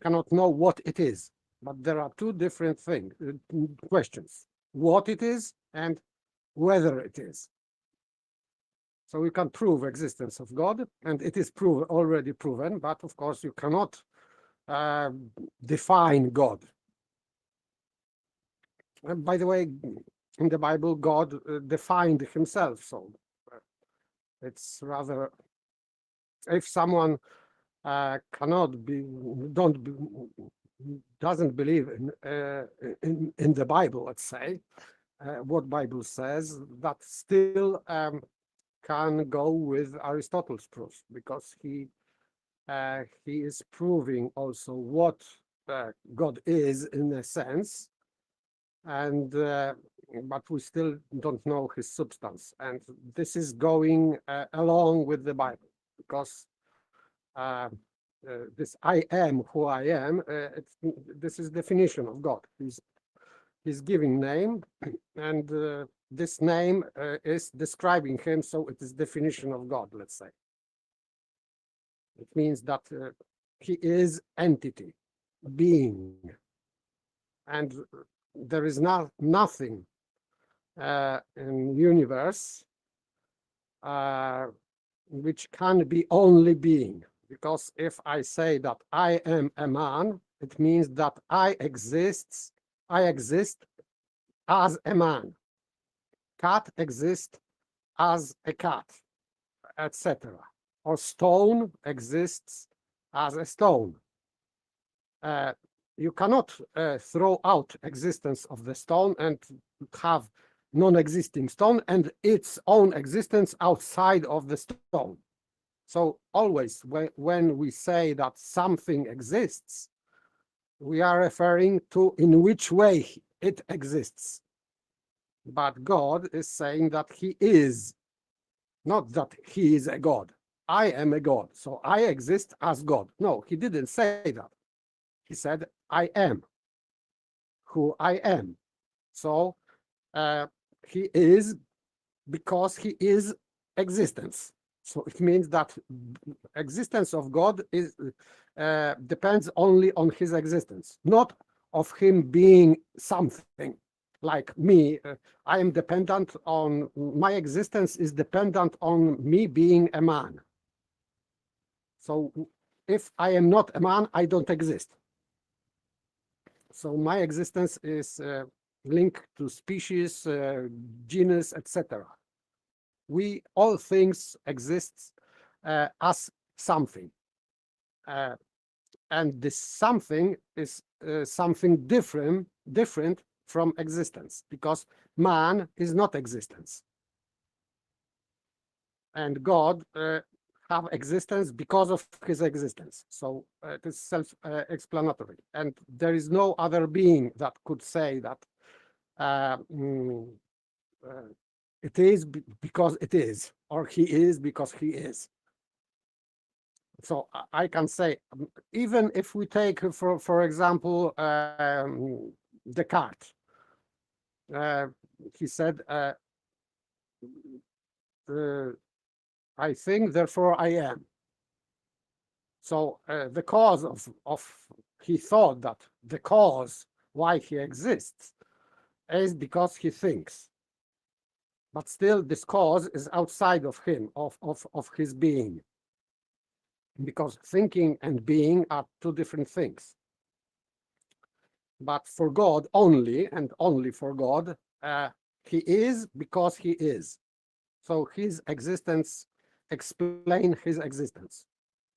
cannot know what it is. But there are two different questions: what it is and whether it is. So we can prove existence of God, and it is already proven, but of course you cannot define God. And by the way, in the Bible, God defined himself. So it's rather, if someone cannot be, don't be, doesn't believe in the Bible, let's say, what Bible says, that still can go with Aristotle's proof, because he is proving also what God is in a sense, and but we still don't know his substance, and this is going along with the Bible, because this I am who I am, this is definition of God. He's giving name, and this name is describing him, so it is definition of God, let's say. It means that he is entity, being, and there is nothing in universe which can be only being, because if I say that I am a man, it means that I exist as a man. Cat exists as a cat, etc. Or stone exists as a stone. You cannot throw out existence of the stone and have non-existing stone and its own existence outside of the stone. So always when we say that something exists, we are referring to in which way it exists. But God is saying that he is, not that he is a God. I am a God, so I exist as God. No, he didn't say that. He said, I am who I am. So he is because he is existence. So it means that existence of God is depends only on his existence, not of him being something. Like me, I am dependent on, my existence is dependent on me being a man. So if I am not a man, I don't exist. So my existence is linked to species, genus, etc. We, all things exist as something. And this something is something different from existence, because man is not existence. And God have existence because of his existence. So it is self-explanatory. And there is no other being that could say that it is because it is, or he is because he is. So I can say, even if we take, for example, Descartes, he said, I think, therefore I am. So the cause of he thought that the cause why he exists is because he thinks. But still this cause is outside of him, of his being. Because thinking and being are two different things. But for God only, and only for God, he is because he is. So his existence explains his existence.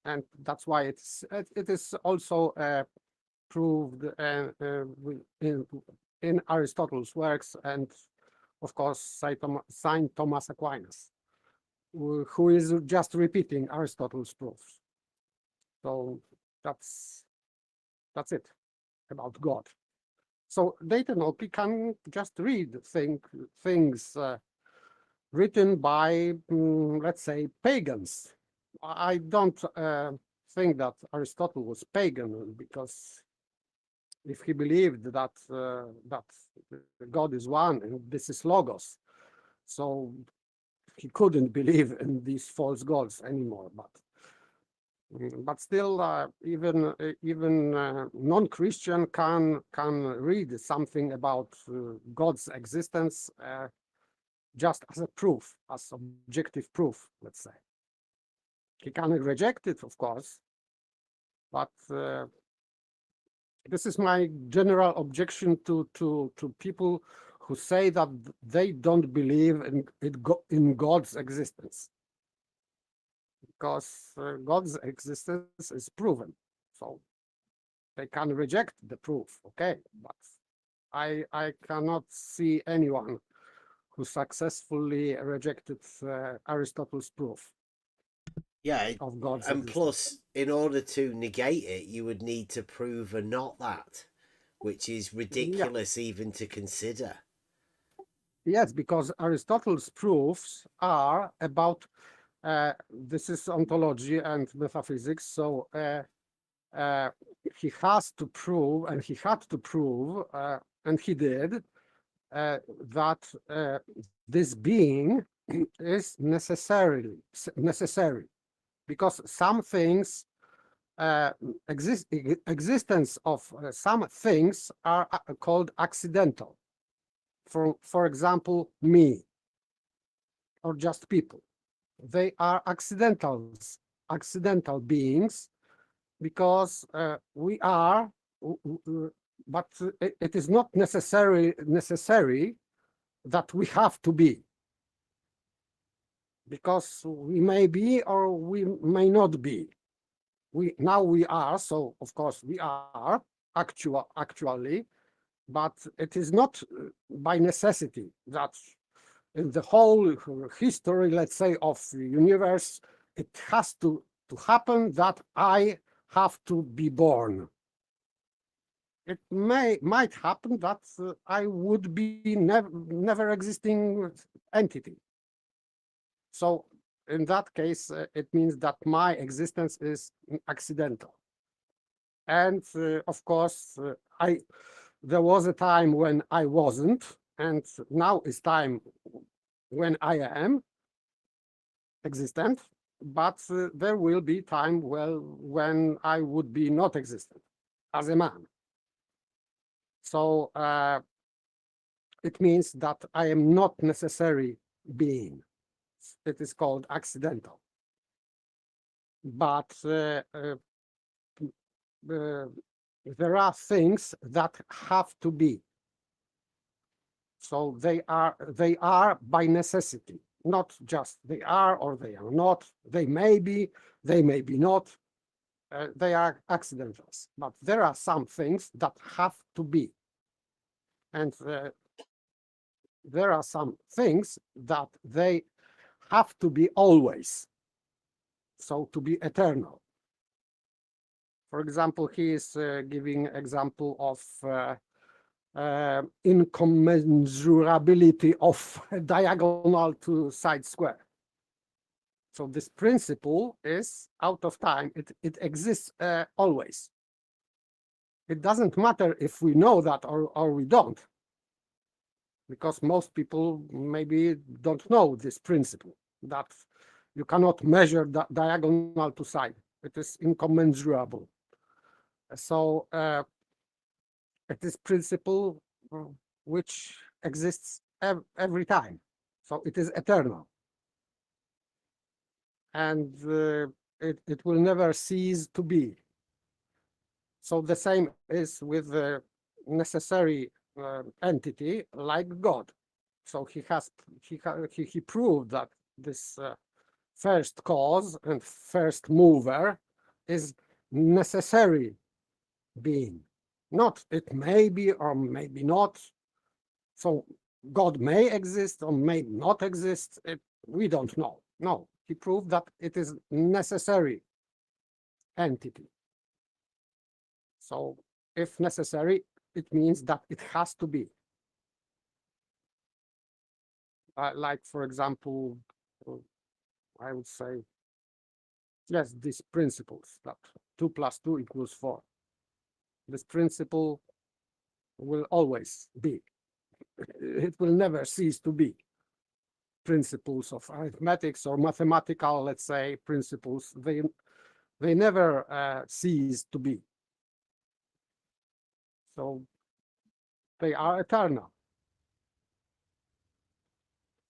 And that's why it is also proved in Aristotle's works, and of course Saint Thomas Aquinas, who is just repeating Aristotle's proofs. So that's it about God. So Dayton Oakley can just read things written by, let's say, pagans. I don't think that Aristotle was pagan, because if he believed that that God is one and this is logos, so he couldn't believe in these false gods anymore. But still, even non-Christian can read something about God's existence just as a proof, as objective proof, let's say. He can reject it, of course, but This is my general objection to people who say that they don't believe in God's existence, because God's existence is proven. So they can reject the proof, okay? But I cannot see anyone who successfully rejected Aristotle's proof. Yeah, of God's and existence. plus, in order to negate it, you would need to prove a not that, which is ridiculous even to consider. Yes, because Aristotle's proofs are about this is ontology and metaphysics. So he has to prove, and he had to prove, and he did, that this being is necessary, because some things existence of some things are called accidental. For example, me, or just people. They are accidental beings, because we are, but it is not necessary that we have to be, because we may be or we may not be. We are, so of course we are actually, but it is not by necessity that in the whole history, let's say, of the universe, it has to happen that I have to be born. It might happen that I would be never existing entity. So in that case, it means that my existence is accidental. And of course, there was a time when I wasn't, and now is time when I am existent, but there will be time when I would be not existent as a man. So it means that I am not necessary being. It is called accidental. But there are things that have to be. So they are by necessity, not just they are or they are not. They may be not. They are accidentals. But there are some things that have to be. And there are some things that they have to be always. So to be eternal. For example, he is giving example of incommensurability of diagonal to side square. So this principle is out of time. It exists always. It doesn't matter if we know that or we don't, because most people maybe don't know this principle, that you cannot measure the diagonal to side. It is incommensurable. So it is principle which exists every time. So it is eternal. And it will never cease to be. So the same is with the necessary entity like God. So he proved that this first cause and first mover is necessary being. Not it may be or maybe not. So God may exist or may not exist. We don't know. No, he proved that it is necessary entity. So if necessary, it means that it has to be. Like, for example, I would say, yes, these principles that 2 + 2 = 4. This principle will always be. It will never cease to be. Principles of arithmetics or mathematical, let's say, principles, they never cease to be. So they are eternal.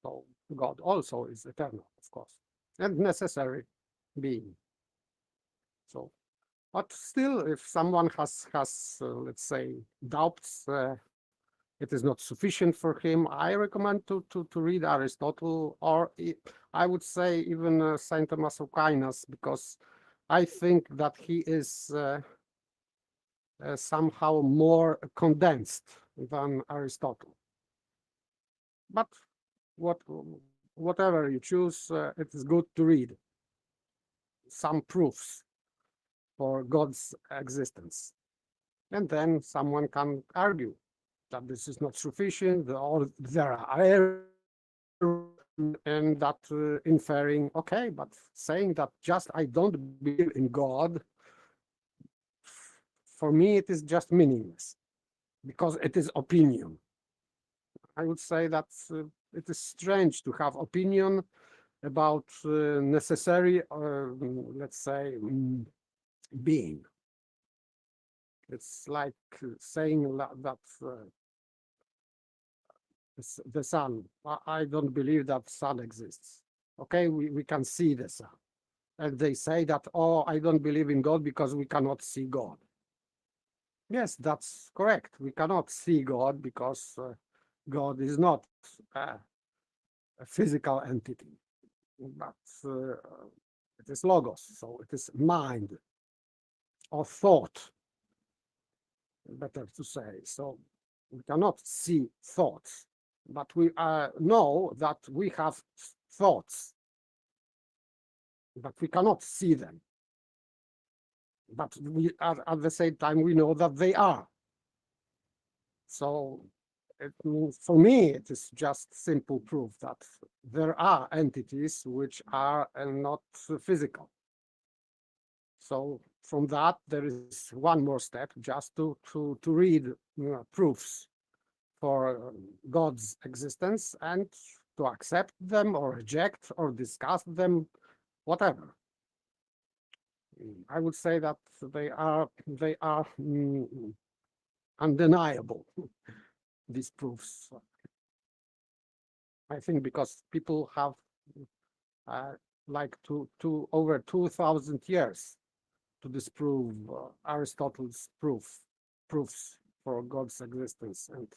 So God also is eternal, of course, and necessary being. So But still, if someone has let's say doubts, it is not sufficient for him, I recommend to read Aristotle, or I would say even Saint Thomas Aquinas, because I think that he is somehow more condensed than Aristotle. But whatever you choose, it is good to read some proofs for God's existence. And then someone can argue that this is not sufficient, or there are errors, and that inferring, okay, but saying that just I don't believe in God, for me it is just meaningless, because it is opinion. I would say that it is strange to have opinion about necessary, let's say, being. It's like saying that the sun. I don't believe that sun exists. Okay, we can see the sun. And they say that, oh, I don't believe in God because we cannot see God. Yes, that's correct. We cannot see God because God is not a physical entity, but it is logos, so it is mind or thought, better to say. So we cannot see thoughts, but we know that we have thoughts, but we cannot see them. But we at the same time we know that they are. So it means, for me, it is just simple proof that there are entities which are not physical. So from that, there is one more step, just to read proofs for God's existence and to accept them or reject or discuss them, whatever. I would say that they are undeniable, these proofs. I think because people have like over 2,000 years to disprove Aristotle's proofs for God's existence, and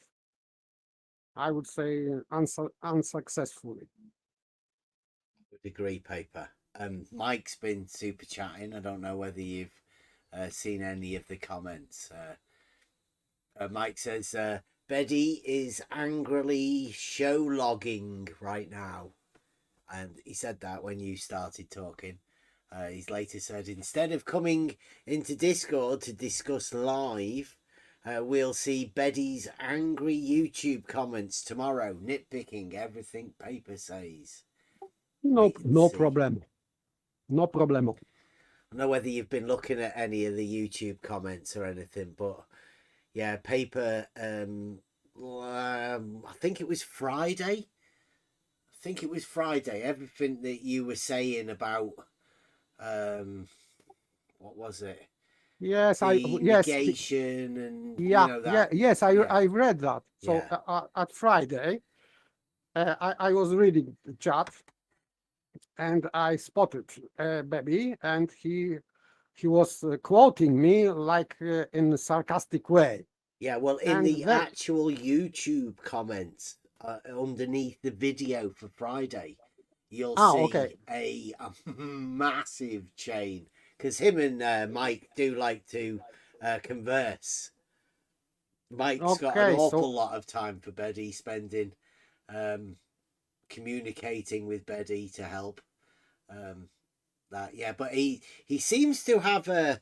I would say unsuccessfully. Degree paper. Mike's been super chatting. I don't know whether you've seen any of the comments. Mike says Betty is angrily show logging right now, and he said that when you started talking. He's later said, instead of coming into Discord to discuss live, we'll see Betty's angry YouTube comments tomorrow, nitpicking everything paper says. No problem. No problem. I don't know whether you've been looking at any of the YouTube comments or anything, but yeah, paper, I think it was Friday. Everything that you were saying about, what was it? Yes, negation and that. Yes, I read that. So at Friday, I was reading the chat, and I spotted Baby, and he was quoting me like in a sarcastic way. Yeah, well, in the actual YouTube comments underneath the video for Friday, you'll see a massive chain, because him and Mike do like to converse. Mike's got an awful lot of time for Betty, spending communicating with Betty to help. But he seems to have a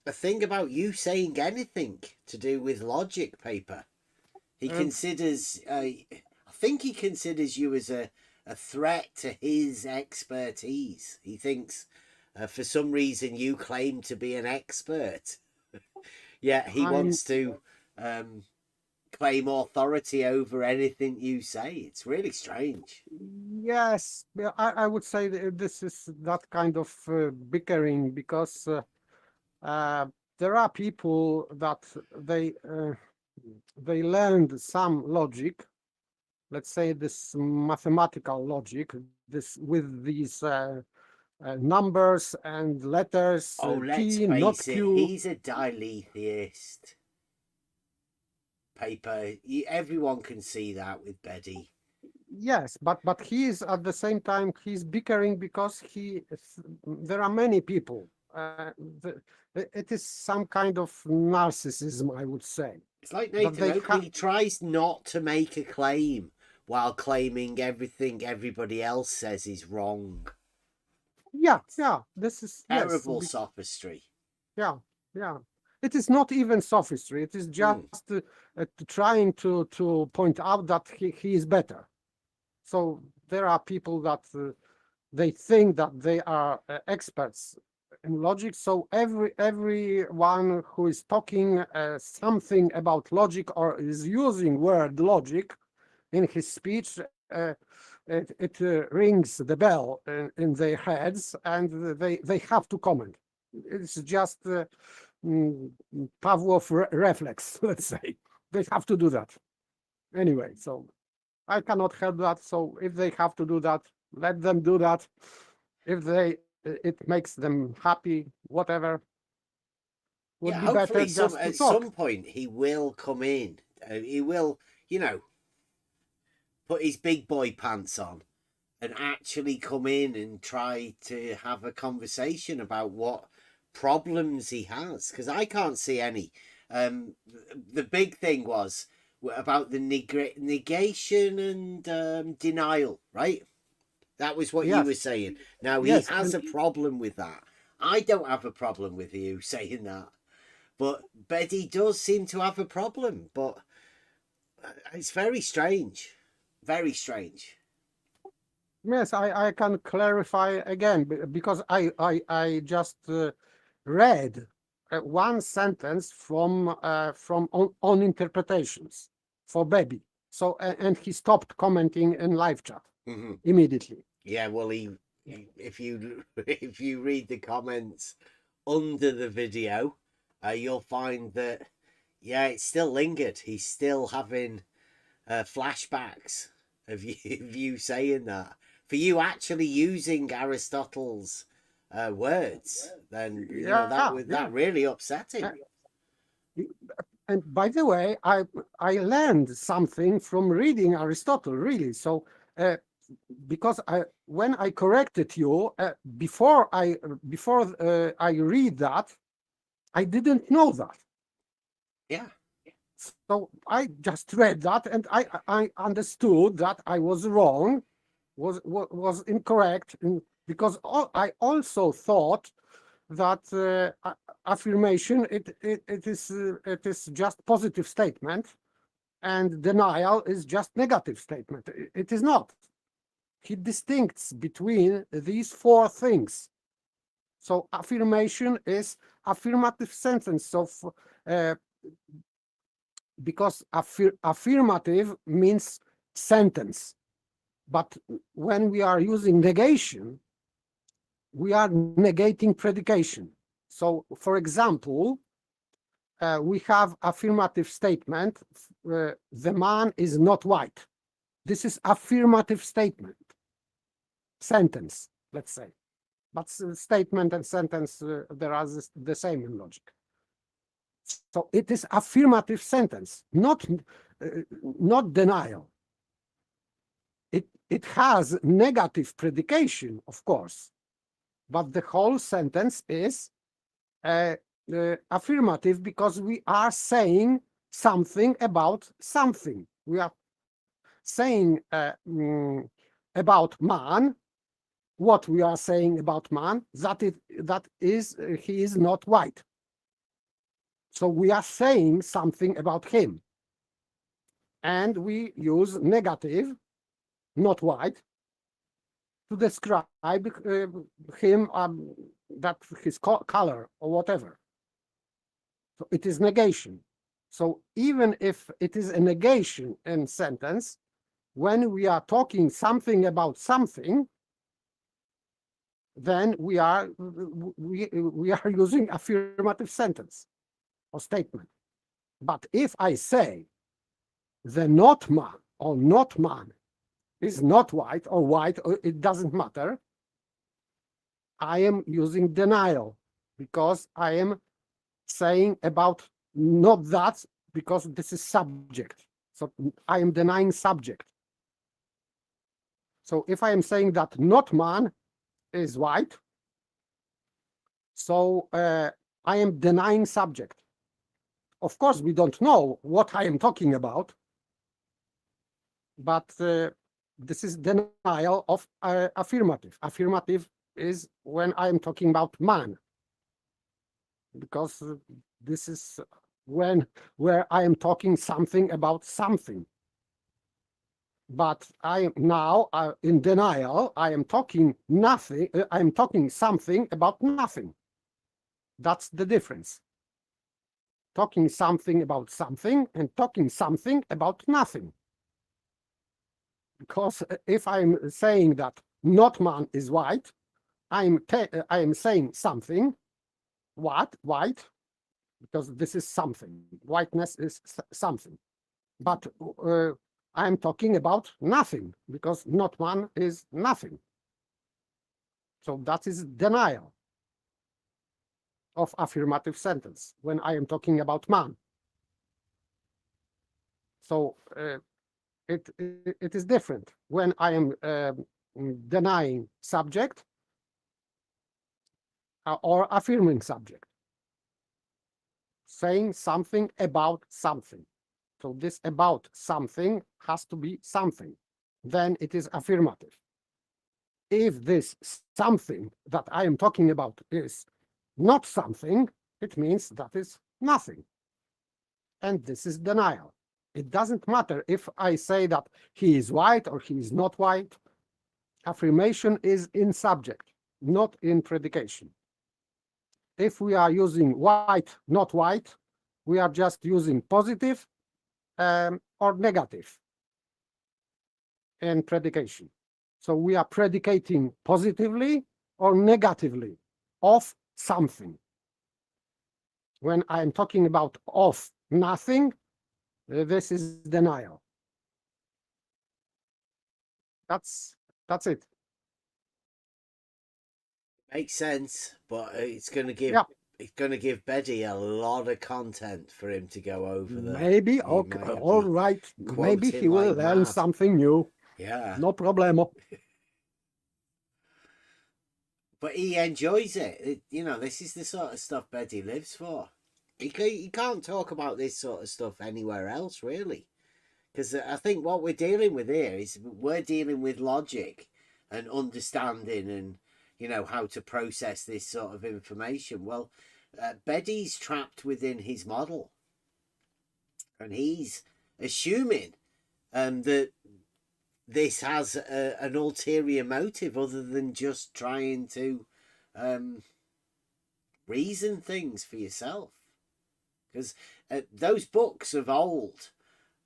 thing about you saying anything to do with logic paper. He considers, I think he considers you as a threat to his expertise. He thinks for some reason you claim to be an expert. Yet he wants to claim authority over anything you say. It's really strange. Yes, I would say that this is that kind of bickering, because there are people that they learned some logic, let's say this mathematical logic, this with these numbers and letters, Oh, let's P, not face it, Q. he's a diletheist. Everyone can see that with Betty. Yes, but he is at the same time he's bickering because there are many people. It is some kind of narcissism, I would say. It's like Nathan Oakley tries not to make a claim while claiming everything everybody else says is wrong. Yeah, this is terrible sophistry. Yeah. It is not even sophistry. It is just trying to point out that he is better. So there are people that they think that they are experts in logic. So everyone who is talking something about logic or is using word logic in his speech, it rings the bell in their heads, and they have to comment. It's just Pavlov reflex, let's say. They have to do that. Anyway, so I cannot help that. So if they have to do that, let them do that. If it makes them happy, whatever. Would be hopefully better at some point he will come in. He will, put his big boy pants on and actually come in and try to have a conversation about what problems he has, because I can't see any. The big thing was about the negation and denial, right? That was what you were saying. Now, he has a problem with that. I don't have a problem with you saying that. But Betty does seem to have a problem. But it's very strange. Very strange. Yes, I can clarify again, because I just read one sentence from on interpretations for Baby. So and he stopped commenting in live chat immediately. Yeah, well, if you read the comments under the video, you'll find that it still lingered. He's still having flashbacks of you saying that. For you actually using Aristotle's words, then that really upset him. And by the way, I learned something from reading Aristotle, really. So because when I corrected you before I read that, I didn't know that. Yeah. So I just read that, and I understood that I was wrong, was incorrect, because I also thought that affirmation it is just positive statement, and denial is just negative statement. It is not. He distincts between these four things. So affirmation is affirmative sentence of because affirmative means sentence, but when we are using negation, we are negating predication. So, for example, we have affirmative statement, the man is not white. This is affirmative statement, sentence, let's say. But statement and sentence, there are the same in logic. So it is affirmative sentence, not denial. It has negative predication, of course, but the whole sentence is affirmative because we are saying something about something. We are saying about man, what we are saying about man, that is he is not white. So we are saying something about him, and we use negative, not white, to describe him, that his color or whatever. So it is negation. So even if it is a negation in sentence, when we are talking something about something, then we are using affirmative sentence or statement. But if I say the not man or not man is not white, or it doesn't matter, I am using denial because I am saying about not that, because this is subject. So I am denying subject. So if I am saying that not man is white, so I am denying subject. Of course, we don't know what I am talking about, but this is denial of affirmative. Affirmative is when I am talking about man, because this is where I am talking something about something. But I am now in denial. I am talking nothing. I am talking something about nothing. That's the difference. Talking something about something and talking something about nothing. Because if I'm saying that not man is white, I am saying something. What? White? Because this is something. Whiteness is something. But I'm talking about nothing, because not man is nothing. So that is denial of affirmative sentence when I am talking about man. So it is different when I am denying subject or affirming subject, saying something about something. So this about something has to be something. Then it is affirmative. If this something that I am talking about is not something, it means that is nothing. And this is denial. It doesn't matter if I say that he is white or he is not white. Affirmation is in subject, not in predication. If we are using white, not white, we are just using positive or negative in predication. So we are predicating positively or negatively of something. When I'm talking about of nothing, this is denial. That's it. Makes sense, but it's going to give Betty a lot of content for him to go over there. Maybe, okay, all right. Maybe he will learn something new. Yeah. No problemo. But he enjoys it. You know, this is the sort of stuff Betty lives for. He can't talk about this sort of stuff anywhere else, really. Because I think what we're dealing with here is we're dealing with logic and understanding and, you know, how to process this sort of information. Well, Betty's trapped within his model. And he's assuming that this has an ulterior motive other than just trying to reason things for yourself. Because those books of old,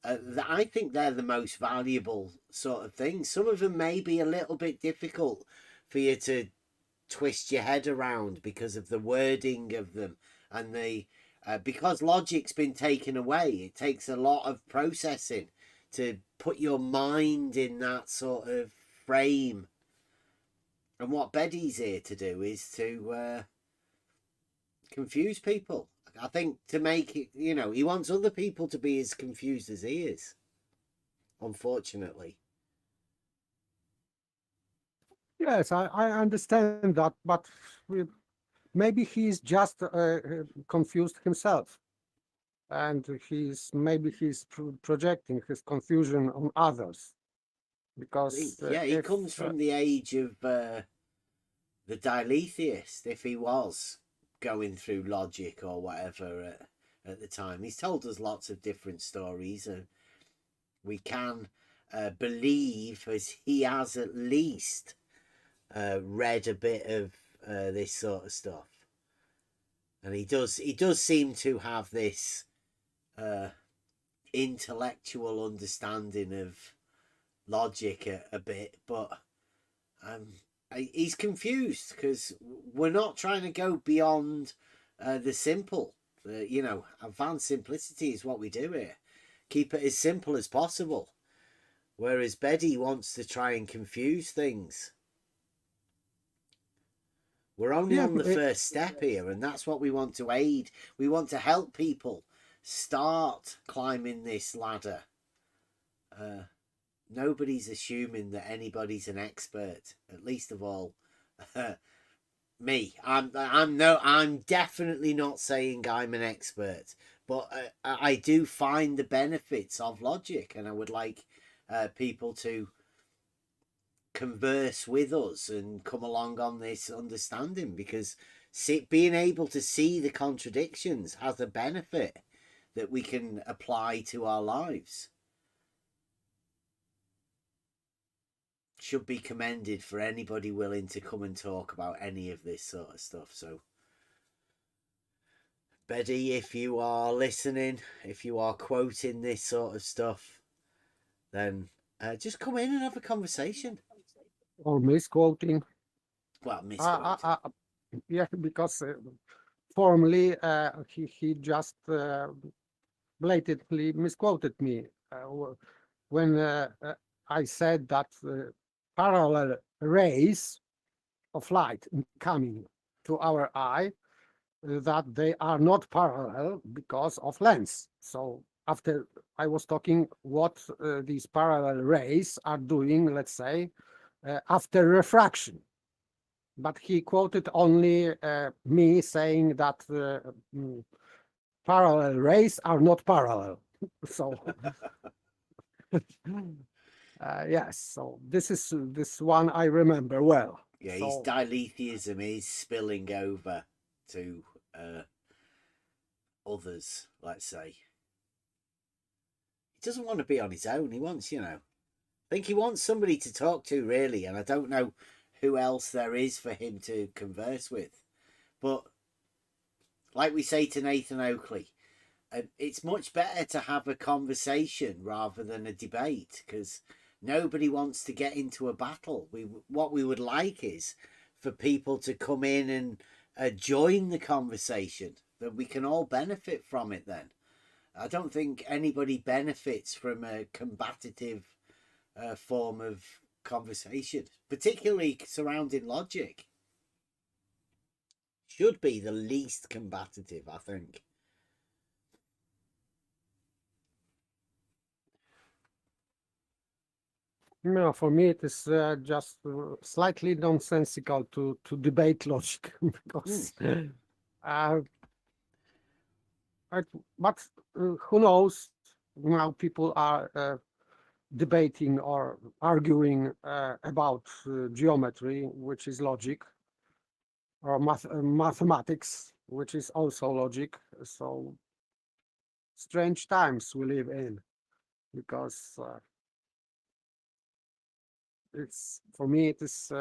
I think they're the most valuable sort of things. Some of them may be a little bit difficult for you to twist your head around because of the wording of them, and because logic's been taken away, it takes a lot of processing to put your mind in that sort of frame. And what Betty's here to do is to confuse people. I think to make it, you know, he wants other people to be as confused as he is, unfortunately. Yes, I understand that, but maybe he's just confused himself, and maybe he's projecting his confusion on others, because he comes from the age of the Diletheist, if he was going through logic or whatever at the time. He's told us lots of different stories, and we can believe as he has at least read a bit of this sort of stuff, and he does seem to have this intellectual understanding of logic a bit, but he's confused because we're not trying to go beyond the simple. You know, advanced simplicity is what we do here. Keep it as simple as possible. Whereas Betty wants to try and confuse things. We're only Yeah, on the first step here, and that's what we want to aid. We want to help people start climbing this ladder. Nobody's assuming that anybody's an expert, at least of all me. I'm definitely not saying I'm an expert, but I do find the benefits of logic, and I would like people to converse with us and come along on this understanding, because being able to see the contradictions has a benefit that we can apply to our lives. Should be commended for anybody willing to come and talk about any of this sort of stuff. So Betty, if you are listening, if you are quoting this sort of stuff, then just come in and have a conversation. Or misquoting. Well, misquoting. Yeah, because formally he just blatantly misquoted me when I said that parallel rays of light coming to our eye, that they are not parallel because of lens. So after I was talking what these parallel rays are doing, let's say, after refraction. But he quoted only me saying that parallel rays are not parallel. So yes, so this one I remember well. Yeah, so, his diletheism is spilling over to others, let's say. He doesn't want to be on his own. He wants, I think he wants somebody to talk to, really, and I don't know who else there is for him to converse with. But like we say to Nathan Oakley, it's much better to have a conversation rather than a debate, because nobody wants to get into a battle. What we would like is for people to come in and join the conversation, that we can all benefit from it then. I don't think anybody benefits from a combative form of conversation, particularly surrounding logic. Should be the least combative, I think. No, for me it is just slightly nonsensical to debate logic because but who knows, now people are debating or arguing about geometry, which is logic, or mathematics, which is also logic. So strange times we live in, because it's, for me it is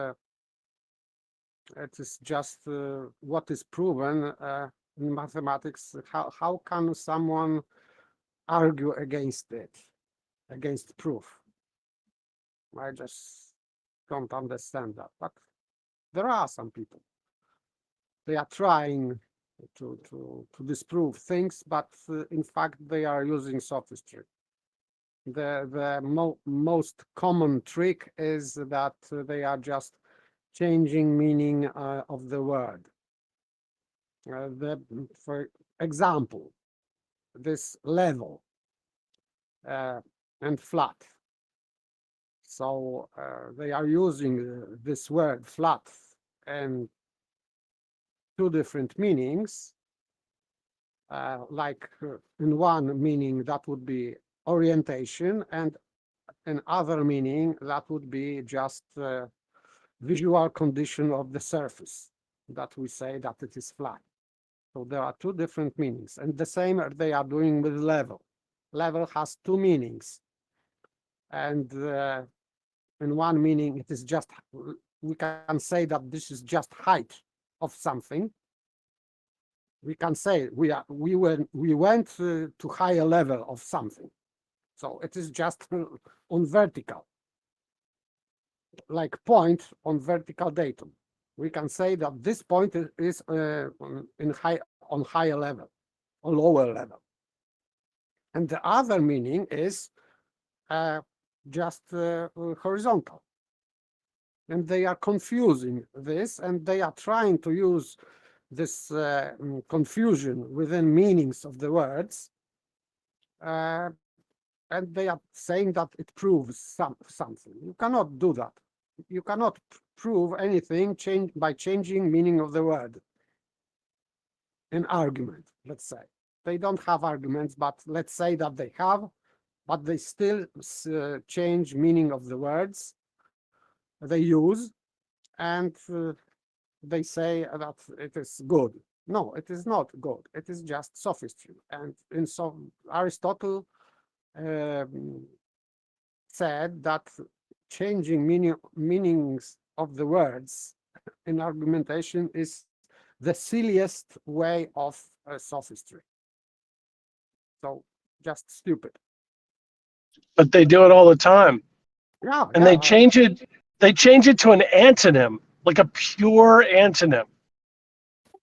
just what is proven in mathematics. How can someone argue against it, against proof? I just don't understand that. But there are some people, they are trying to disprove things, but in fact they are using sophistry. The most common trick is that they are just changing meaning of the word. For example, this level and flat. So they are using this word flat and two different meanings. Like in one meaning that would be orientation, and in other meaning that would be just visual condition of the surface, that we say that it is flat. So there are two different meanings, and the same they are doing with level. Level has two meanings, and in one meaning it is just, we can say that this is just height of something. We can say we went to higher level of something, so it is just on vertical, like point on vertical datum. We can say that this point is on higher level, on lower level. And the other meaning is just horizontal. and they are confusing this, and they are trying to use this confusion within meanings of the words, and they are saying that it proves something. You cannot do that. You cannot prove anything by changing meaning of the word. An argument, let's say. They don't have arguments, but let's say that they have, but they still change meaning of the words they use, and they say that it is good. No, it is not good. It is just sophistry. And in Aristotle said that changing meanings of the words in argumentation is the silliest way of sophistry. So just stupid. But they do it all the time. Yeah, and they change it. They change it to an antonym, like a pure antonym.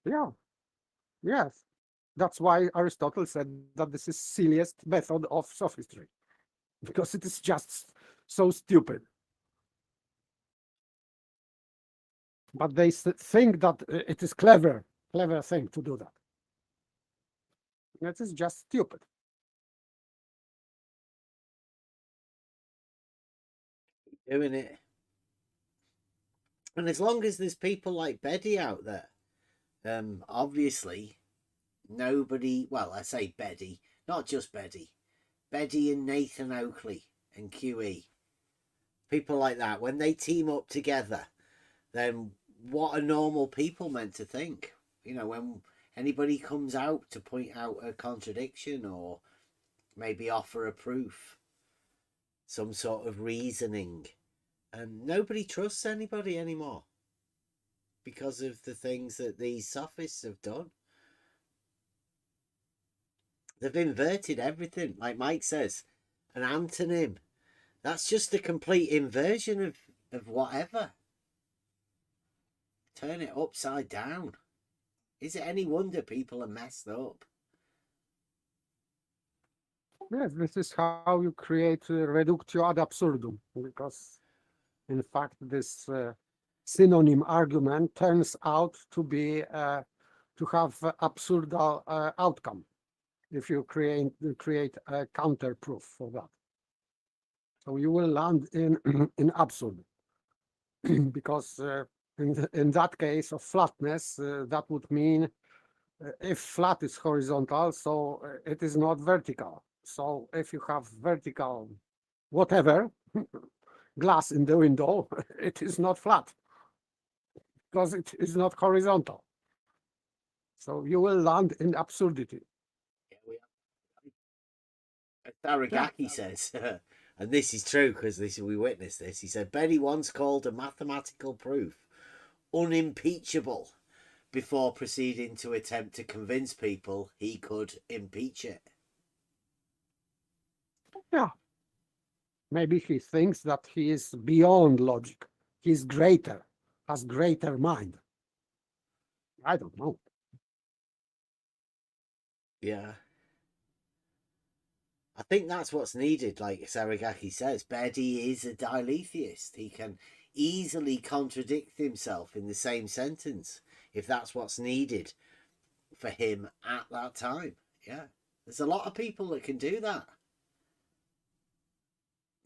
Yeah. Yes. That's why Aristotle said that this is silliest method of sophistry, because it is just so stupid. But they think that it is clever thing to do that. That is just stupid. Doing it. And as long as there's people like Betty out there, obviously nobody, well, I say Betty, not just Betty and Nathan Oakley and QE, people like that, when they team up together, then what are normal people meant to think? You know, when anybody comes out to point out a contradiction or maybe offer a proof, some sort of reasoning, and nobody trusts anybody anymore because of the things that these sophists have done. They've inverted everything. Like Mike says, an antonym. That's just a complete inversion of whatever. Turn it upside down. Is it any wonder people are messed up? Yes, this is how you create reductio ad absurdum, because in fact this synonym argument turns out to be to have absurd outcome if you create a counter proof for that. So you will land in absurd, because in that case of flatness, that would mean if flat is horizontal, so it is not vertical. So if you have vertical whatever glass in the window, it is not flat because it is not horizontal. So you will land in absurdity. Aristotelian says, and this is true because we witnessed this, he said, Betty once called a mathematical proof unimpeachable before proceeding to attempt to convince people he could impeach it. Yeah. Maybe he thinks that he is beyond logic. He's greater, has greater mind. I don't know. Yeah. I think that's what's needed, like Saragaki says. Betty is a dialetheist. He can easily contradict himself in the same sentence if that's what's needed for him at that time. Yeah. There's a lot of people that can do that.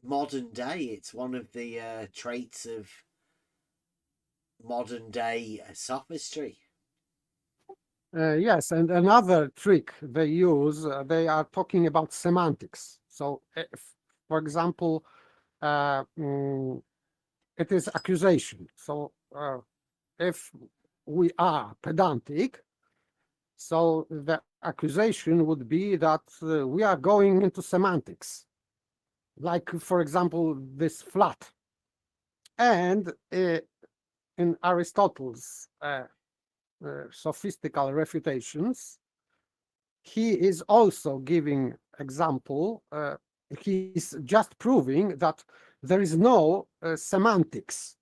Modern day, it's one of the traits of modern day sophistry. Yes, and another trick they use, they are talking about semantics. So, if, for example, it is accusation. So, if we are pedantic, so the accusation would be that we are going into semantics. Like, for example, this flat. And in Aristotle's sophistical refutations, he is also giving example. He's just proving that there is no semantics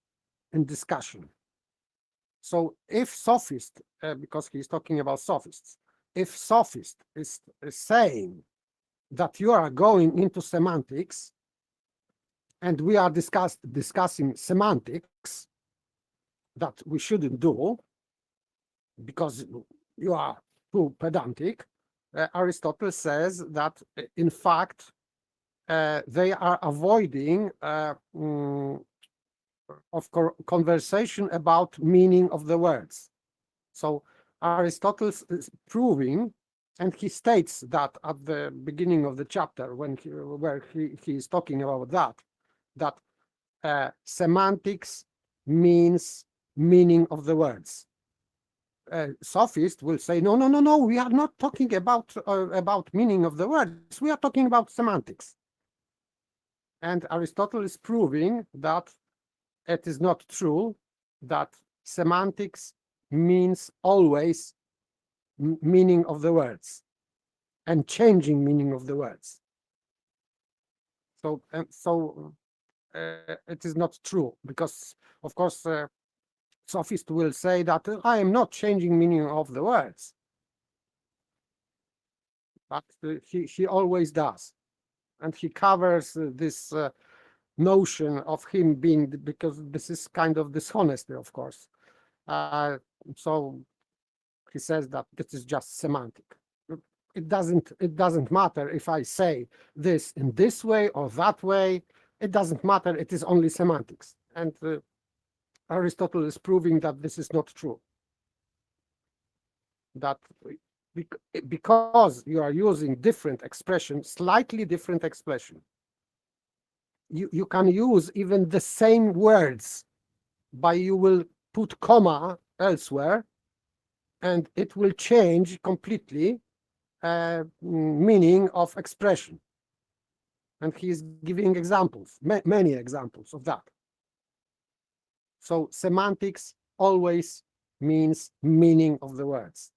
in discussion. So if sophist, because he's talking about sophists, if sophist is saying that you are going into semantics, and we are discussing semantics that we shouldn't do because you are too pedantic, Aristotle says that in fact they are avoiding conversation about meaning of the words. So Aristotle is proving, and he states that at the beginning of the chapter where he is talking about that semantics means meaning of the words. Sophist will say, no, no, no, no, we are not talking about meaning of the words. We are talking about semantics. And Aristotle is proving that it is not true, that semantics means always meaning of the words and changing meaning of the words. So it is not true, because of course sophist will say that I am not changing meaning of the words, but he always does, and he covers this notion of him being, because this is kind of dishonesty, of course. So he says that this is just semantic. It doesn't matter if I say this in this way or that way. It doesn't matter. It is only semantics. And Aristotle is proving that this is not true. That because you are using different expression, slightly different expression, you can use even the same words, but you will put comma elsewhere, and it will change completely meaning of expression. And he is giving examples, many examples of that. So semantics always means meaning of the words.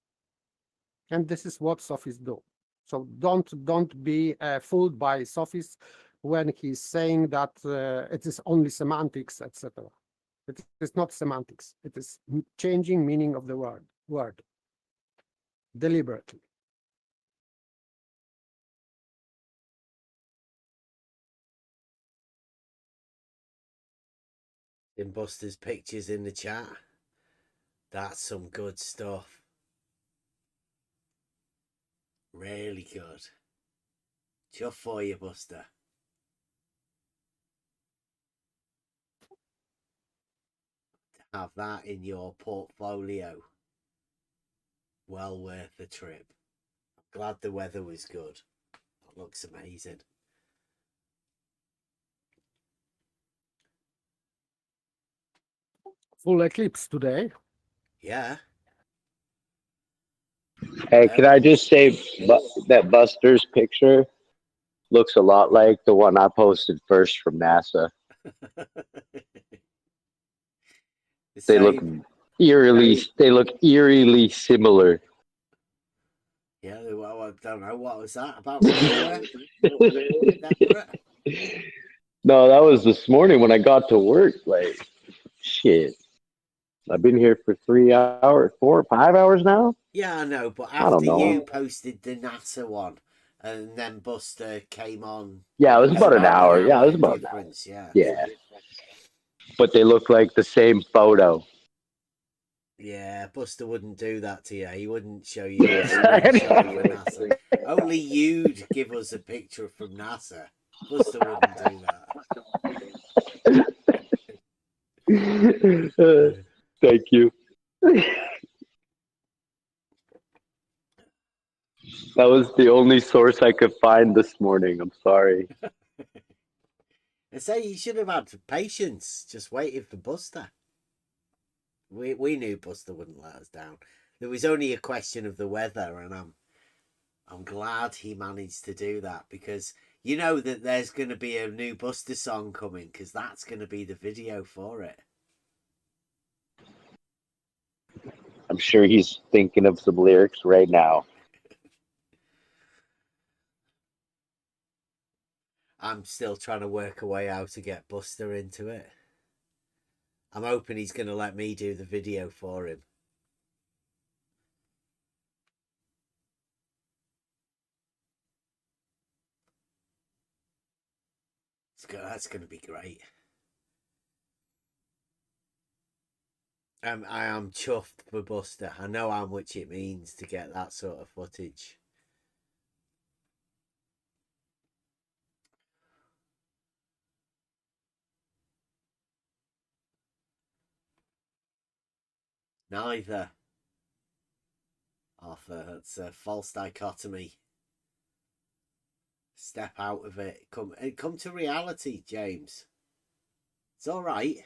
And this is what sophists do. So don't be fooled by sophists when he's saying that it is only semantics, etc. It is not semantics. It is changing meaning of the word deliberately. In Buster's pictures in the chat. That's some good stuff. Really good. Chuff for you, Buster. To have that in your portfolio. Well worth the trip. I'm glad the weather was good. It looks amazing. Full eclipse today. Yeah. Hey, can I just say that Buster's picture looks a lot like the one I posted first from NASA. They look eerily similar. Yeah, well, I don't know. What was that about? No, that was this morning when I got to work. Like, shit. I've been here for 3 hours, 4 or 5 hours now. Yeah, I know, but I don't after know. you posted the NASA one, and then Buster came on. Yeah, it was about an hour. Yeah, it was about difference. Yeah. Yeah. But they look like the same photo. Yeah, Buster wouldn't do that to you. He wouldn't show you a screenshot from NASA. Only you'd give us a picture from NASA. Buster wouldn't do that. Thank you. That was the only source I could find this morning. I'm sorry. I say you should have had patience, just waiting for Buster. We knew Buster wouldn't let us down. There was only a question of the weather, and I'm glad he managed to do that, because you know that there's going to be a new Buster song coming, because that's going to be the video for it. I'm sure he's thinking of some lyrics right now. I'm still trying to work a way out to get Buster into it. I'm hoping he's going to let me do the video for him. It's That's going to be great. I am chuffed for Buster. I know how much it means to get that sort of footage. Neither. Arthur, it's a false dichotomy. Step out of it. Come to reality, James. It's all right.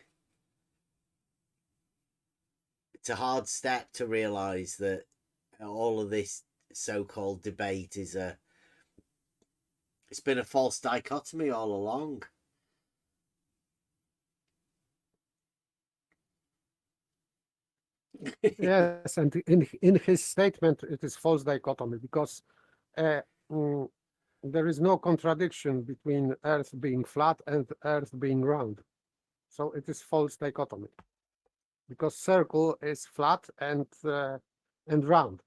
It's a hard step to realise that all of this so-called debate is it's been a false dichotomy all along. Yes, and in his statement, it is false dichotomy because there is no contradiction between Earth being flat and Earth being round. So it is false dichotomy because circle is flat and round.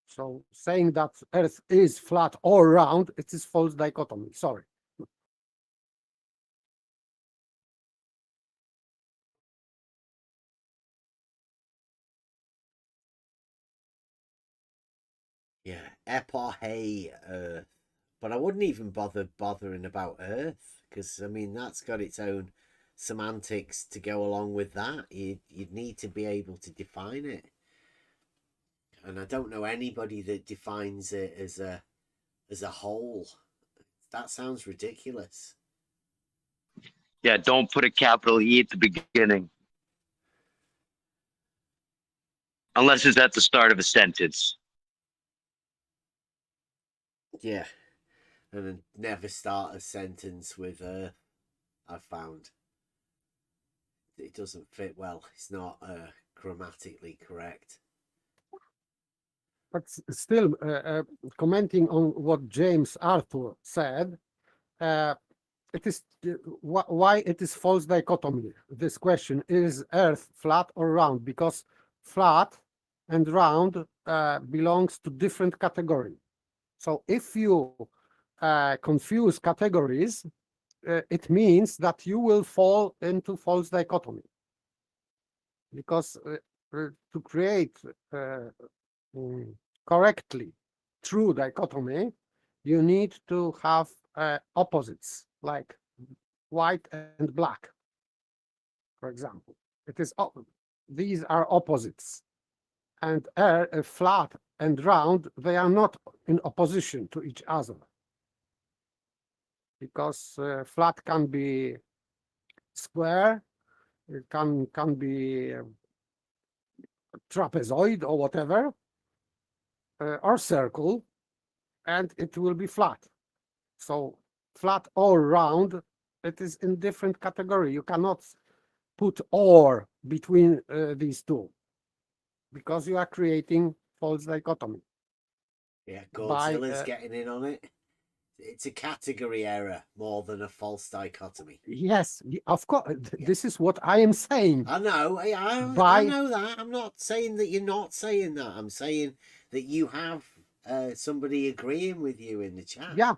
So saying that Earth is flat or round, it is false dichotomy. Sorry. Yeah, epohe Earth. But I wouldn't even bothering about Earth because, I mean, that's got its own semantics to go along with that. You'd need to be able to define it. And I don't know anybody that defines it as a whole. That sounds ridiculous. Yeah, don't put a capital E at the beginning. Unless it's at the start of a sentence. Yeah. And then never start a sentence with I've found. It doesn't fit well. It's not grammatically correct. But still, commenting on what James Arthur said, it is why it is false dichotomy. This question is Earth flat or round? Because flat and round belongs to different categories. So if you confuse categories, it means that you will fall into false dichotomy. Because to create correctly true dichotomy, you need to have opposites like white and black, for example. It is these are opposites, and flat and round, they are not in opposition to each other, because flat can be square, it can be trapezoid or whatever, or circle, and it will be flat. So flat or round, it is in different category. You cannot put or between these two, because you are creating false dichotomy. Yeah, Godzilla's getting in on it. It's a category error more than a false dichotomy. Yes, of course. This is what I am saying. I know. I know that. I'm not saying that you're not saying that. I'm saying that you have somebody agreeing with you in the chat. Yeah.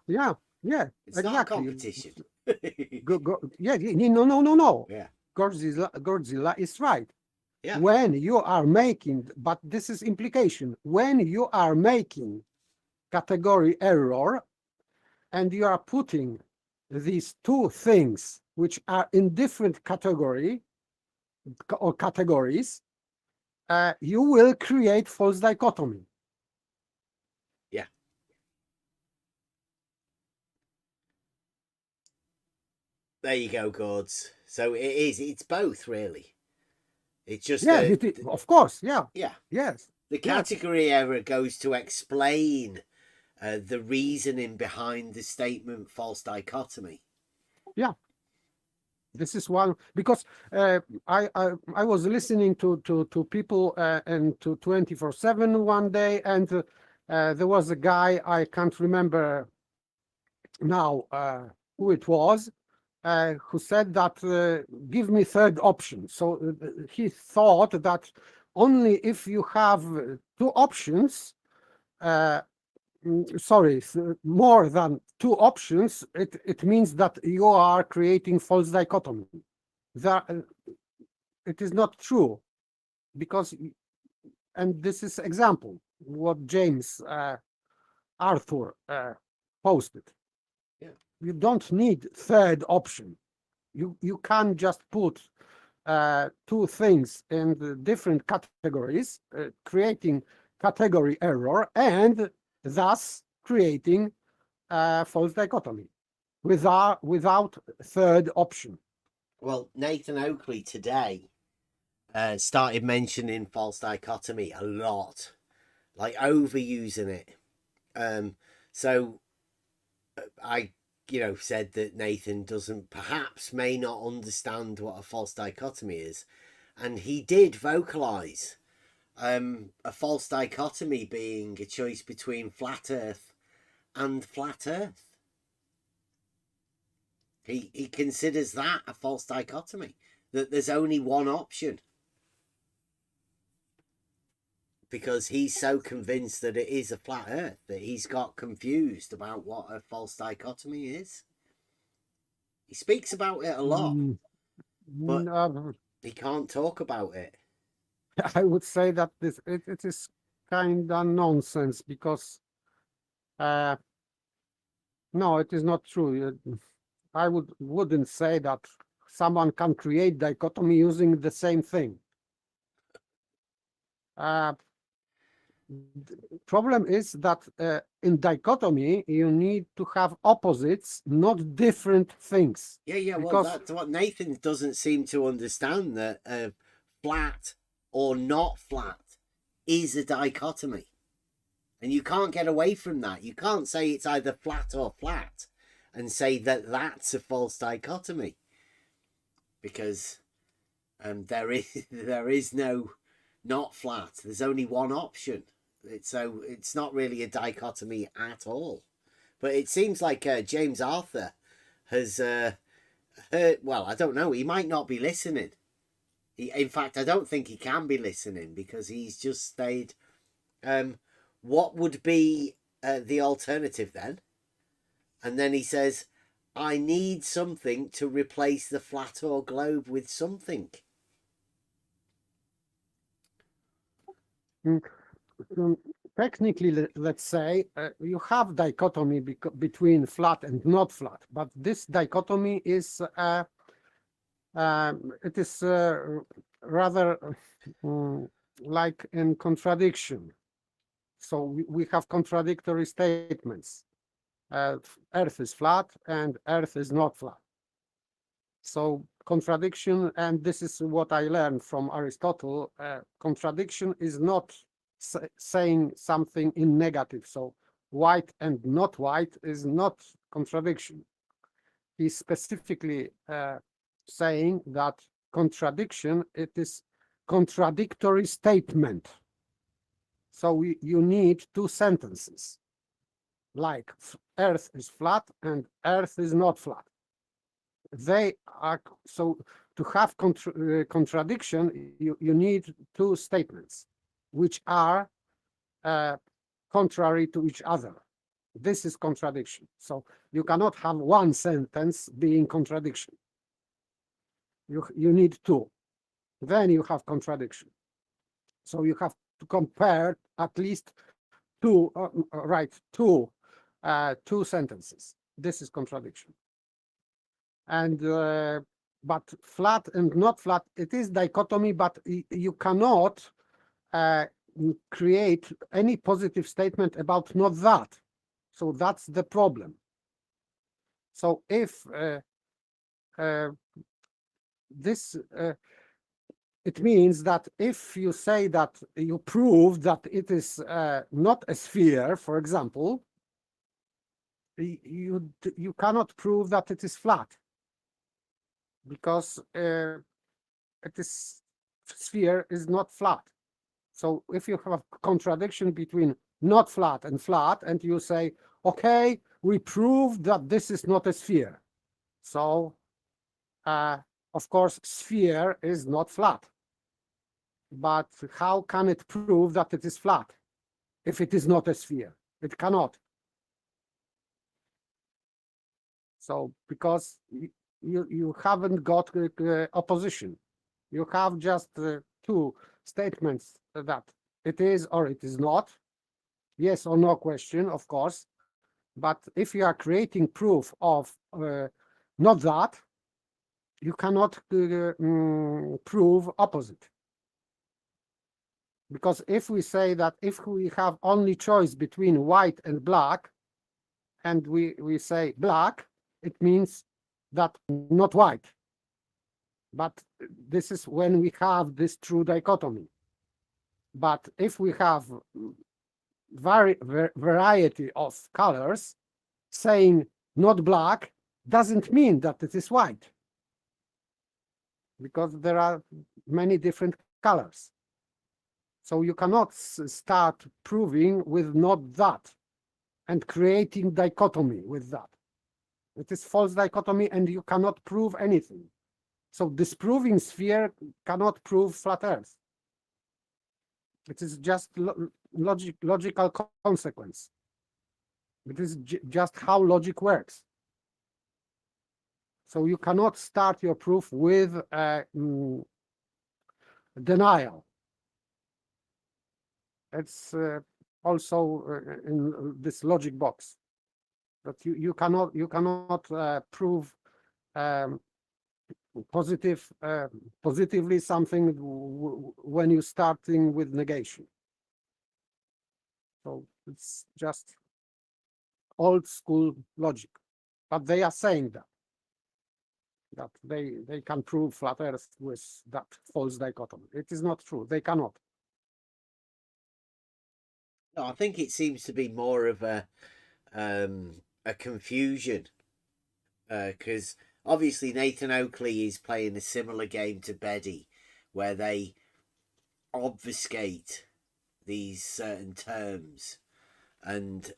It's exactly. not a competition. No. Yeah. Godzilla is right. Yeah. When you are making, but this is implication, when you are making category error and you are putting these two things which are in different category or categories, you will create false dichotomy. Yeah. There you go, Gords. So it's both, really. It's just of course, yeah. Yes. The category error goes to explain the reasoning behind the statement false dichotomy. Yeah. This is one, because I was listening to people and to 24/7 one day, and there was a guy, I can't remember now who it was, who said that give me third option. So he thought that only if you have two options, sorry, more than two options, it means that you are creating false dichotomy. It is not true, because, and this is example what James Arthur posted. Yeah. You don't need third option. You can just put two things in the different categories, creating category error, and thus creating false dichotomy without third option. Well, Nathan Oakley today started mentioning false dichotomy a lot, like overusing it. So I, said that Nathan may not understand what a false dichotomy is, and he did vocalize a false dichotomy being a choice between flat Earth and flat Earth. He considers that a false dichotomy, that there's only one option, because he's so convinced that it is a flat Earth that he's got confused about what a false dichotomy is. He speaks about it a lot, but he can't talk about it. I would say that it is kind of nonsense, because no, it is not true. I wouldn't say that someone can create dichotomy using the same thing. Problem is that in dichotomy you need to have opposites, not different things. Yeah, well, that's what Nathan doesn't seem to understand, that flat or not flat is a dichotomy, and you can't get away from that. You can't say it's either flat or flat and say that that's a false dichotomy, because there is no not flat. There's only one option. So it's not really a dichotomy at all. But it seems like James Arthur has heard. Well, I don't know. He might not be listening. In fact, I don't think he can be listening, because he's just stayed. What would be the alternative then? And then he says, I need something to replace the flat or globe with something. Technically, let's say you have dichotomy between flat and not flat, but this dichotomy is it is rather like in contradiction. So we have contradictory statements. Earth is flat and Earth is not flat. So contradiction, and this is what I learned from Aristotle, contradiction is not saying something in negative. So white and not white is not contradiction. He's specifically saying that contradiction, it is contradictory statement. So you need two sentences, like Earth is flat and Earth is not flat. They are, so to have contradiction, you need two statements which are contrary to each other. This is contradiction. So you cannot have one sentence being contradiction. You need two. Then you have contradiction. So you have to compare at least two, two sentences. This is contradiction. And but flat and not flat, it is dichotomy, but you cannot create any positive statement about not that. So that's the problem. So if this it means that if you say that you prove that it is not a sphere, for example, you cannot prove that it is flat, because it is sphere is not flat. So if you have a contradiction between not flat, and you say, okay, we proved that this is not a sphere. So of course, sphere is not flat. But how can it prove that it is flat if it is not a sphere? It cannot. So because you haven't got opposition, you have just two statements that it is or it is not, yes or no question, of course. But if you are creating proof of not that, you cannot prove opposite. Because if we say that if we have only choice between white and black, and we say black, it means that not white. But this is when we have this true dichotomy. But if we have variety of colors, saying not black doesn't mean that it is white, because there are many different colors. So you cannot start proving with not that and creating dichotomy with that. It is false dichotomy and you cannot prove anything. So disproving sphere cannot prove flat earth. It is just logical consequence. It is just how logic works. So you cannot start your proof with denial. It's also in this logic box that you cannot prove positively something when you're starting with negation. So it's just old school logic, but they are saying that they can prove flat earth with that false dichotomy. It is not true. They cannot. No, I think it seems to be more of a confusion, because obviously Nathan Oakley is playing a similar game to Beddy, where they obfuscate these certain terms, and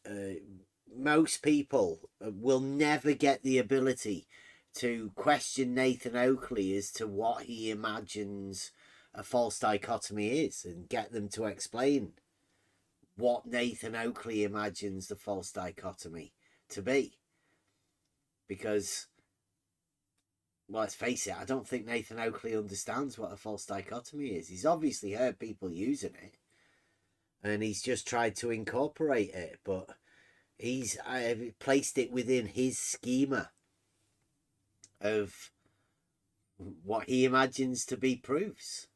most people will never get the ability to question Nathan Oakley as to what he imagines a false dichotomy is, and get them to explain what Nathan Oakley imagines the false dichotomy to be. Because, well, let's face it, I don't think Nathan Oakley understands what a false dichotomy is. He's obviously heard people using it, and he's just tried to incorporate it, but he's placed it within his schema of what he imagines to be proofs.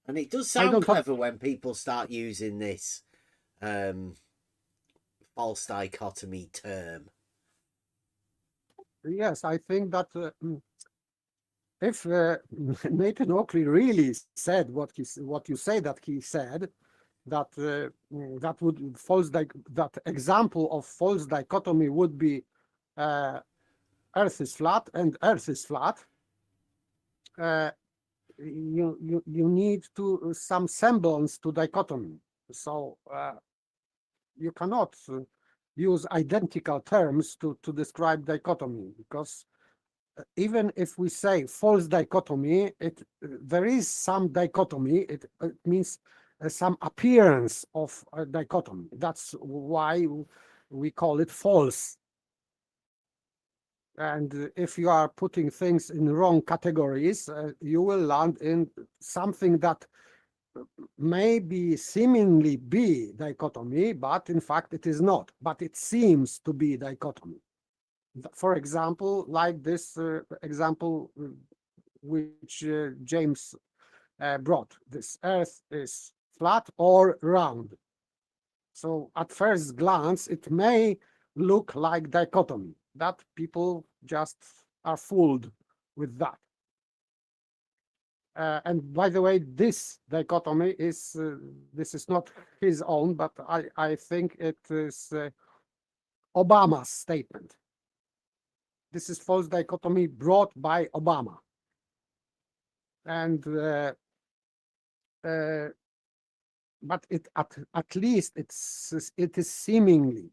And it does sound clever when people start using this false dichotomy term. Yes, I think that if Nathan Oakley really said what you say that he said, that that would that example of false dichotomy would be Earth is flat and Earth is flat. You need to some semblance to dichotomy. So you cannot use identical terms to describe dichotomy, because even if we say false dichotomy, there is some dichotomy. It means some appearance of a dichotomy. That's why we call it false. And if you are putting things in wrong categories, you will land in something that maybe seemingly be dichotomy, but in fact it is not. But it seems to be dichotomy. For example, like this example which James brought, this Earth is flat or round. So at first glance, it may look like dichotomy, that people just are fooled with that. And by the way, this dichotomy is this is not his own, but I think it is Obama's statement. This is false dichotomy brought by Obama. And but it at least it is seemingly.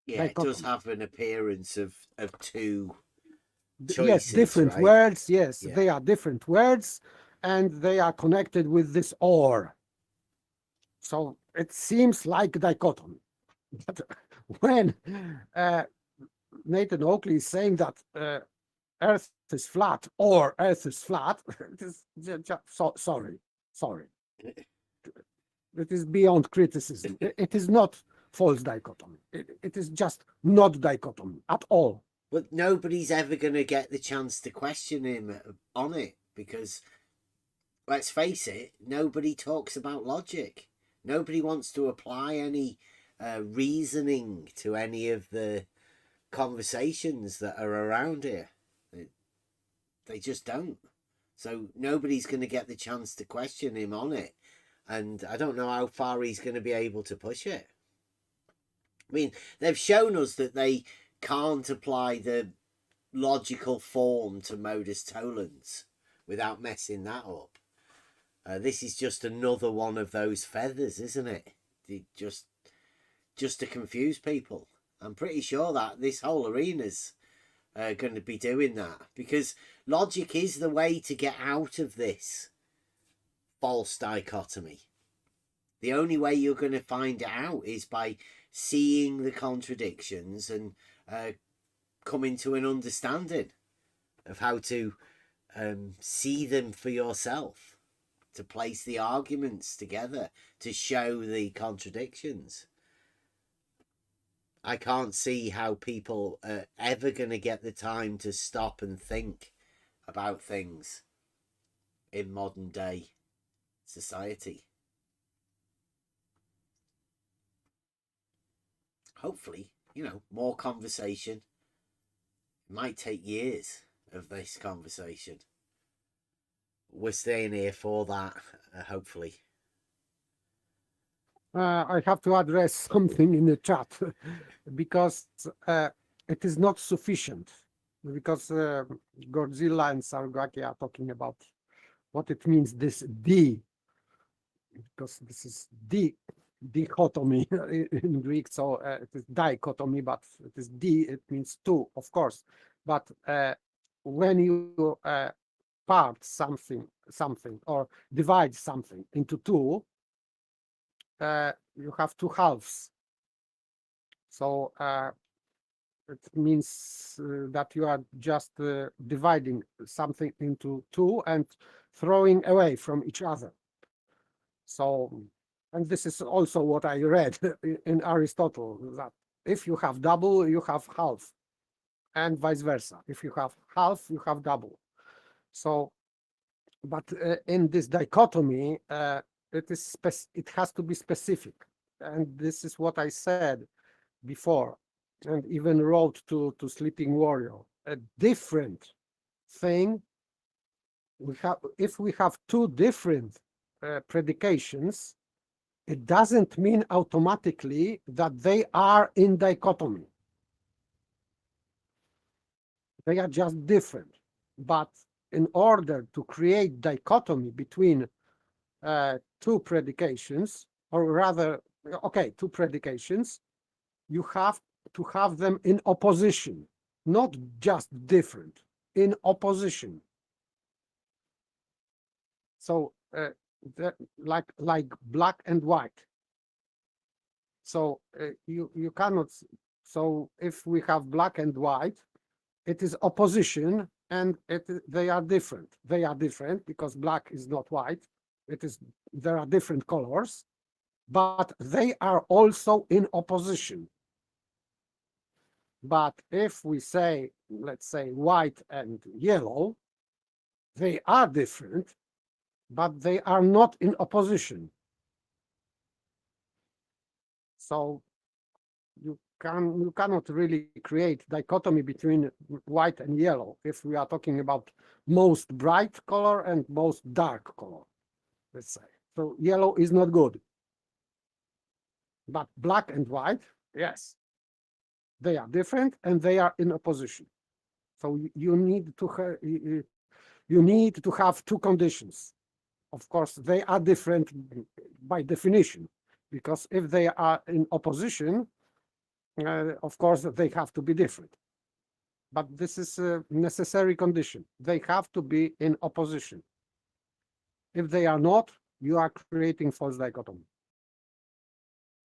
Yeah, it does have an appearance of two choices. Yes, different right? words. Yes, yeah. They are different words, and they are connected with this or. So it seems like dichotomy. But when Nathan Oakley is saying that Earth is flat or Earth is flat, it is sorry. It is beyond criticism. It is not false dichotomy. It is just not dichotomy at all. But nobody's ever going to get the chance to question him on it because, let's face it, nobody talks about logic. Nobody wants to apply any reasoning to any of the conversations that are around here. They just don't. So nobody's going to get the chance to question him on it. And I don't know how far he's going to be able to push it. I mean, they've shown us that they can't apply the logical form to modus tollens without messing that up. This is just another one of those feathers, isn't it? Just to confuse people. I'm pretty sure that this whole arena's going to be doing that, because logic is the way to get out of this false dichotomy. The only way you're going to find it out is by seeing the contradictions and coming to an understanding of how to see them for yourself, to place the arguments together, to show the contradictions. I can't see how people are ever going to get the time to stop and think about things in modern day society. Hopefully, more conversation. It might take years of this conversation. We're staying here for that, hopefully. I have to address something in the chat because it is not sufficient. Because Godzilla and Sarugaki are talking about what it means, this D, because this is dichotomy in Greek, so it is dichotomy, but it is D, it means two, of course. But when you part something or divide something into two, you have two halves. So it means that you are just dividing something into two and throwing away from each other. So, and this is also what I read in Aristotle, that if you have double, you have half, and vice versa. If you have half, you have double. So, but in this dichotomy, it has to be specific, and this is what I said before, and even wrote to Sleeping Warrior. A different thing. If we have two different predications, it doesn't mean automatically that they are in dichotomy. They are just different. But in order to create dichotomy between two predications, or rather, okay, two predications, you have to have them in opposition, not just different, in opposition. So like black and white. So you cannot. So if we have black and white, it is opposition, and they are different. They are different because black is not white. There are different colors, but they are also in opposition. But if we say, let's say, white and yellow, they are different, but they are not in opposition. So you cannot really create dichotomy between white and yellow if we are talking about most bright color and most dark color, let's say. So yellow is not good. But black and white, yes. They are different and they are in opposition. So you need to have two conditions. Of course, they are different by definition, because if they are in opposition, of course, they have to be different. But this is a necessary condition. They have to be in opposition. If they are not, you are creating false dichotomy.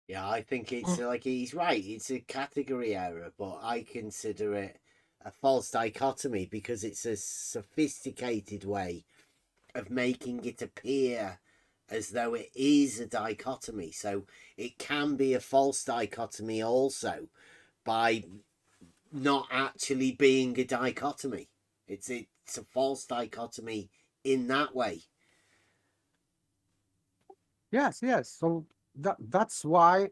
Yeah, I think it's like he's right. It's a category error, but I consider it a false dichotomy because it's a sophisticated way of making it appear as though it is a dichotomy. So it can be a false dichotomy also by not actually being a dichotomy. It's a false dichotomy in that way. Yes, yes. So that's why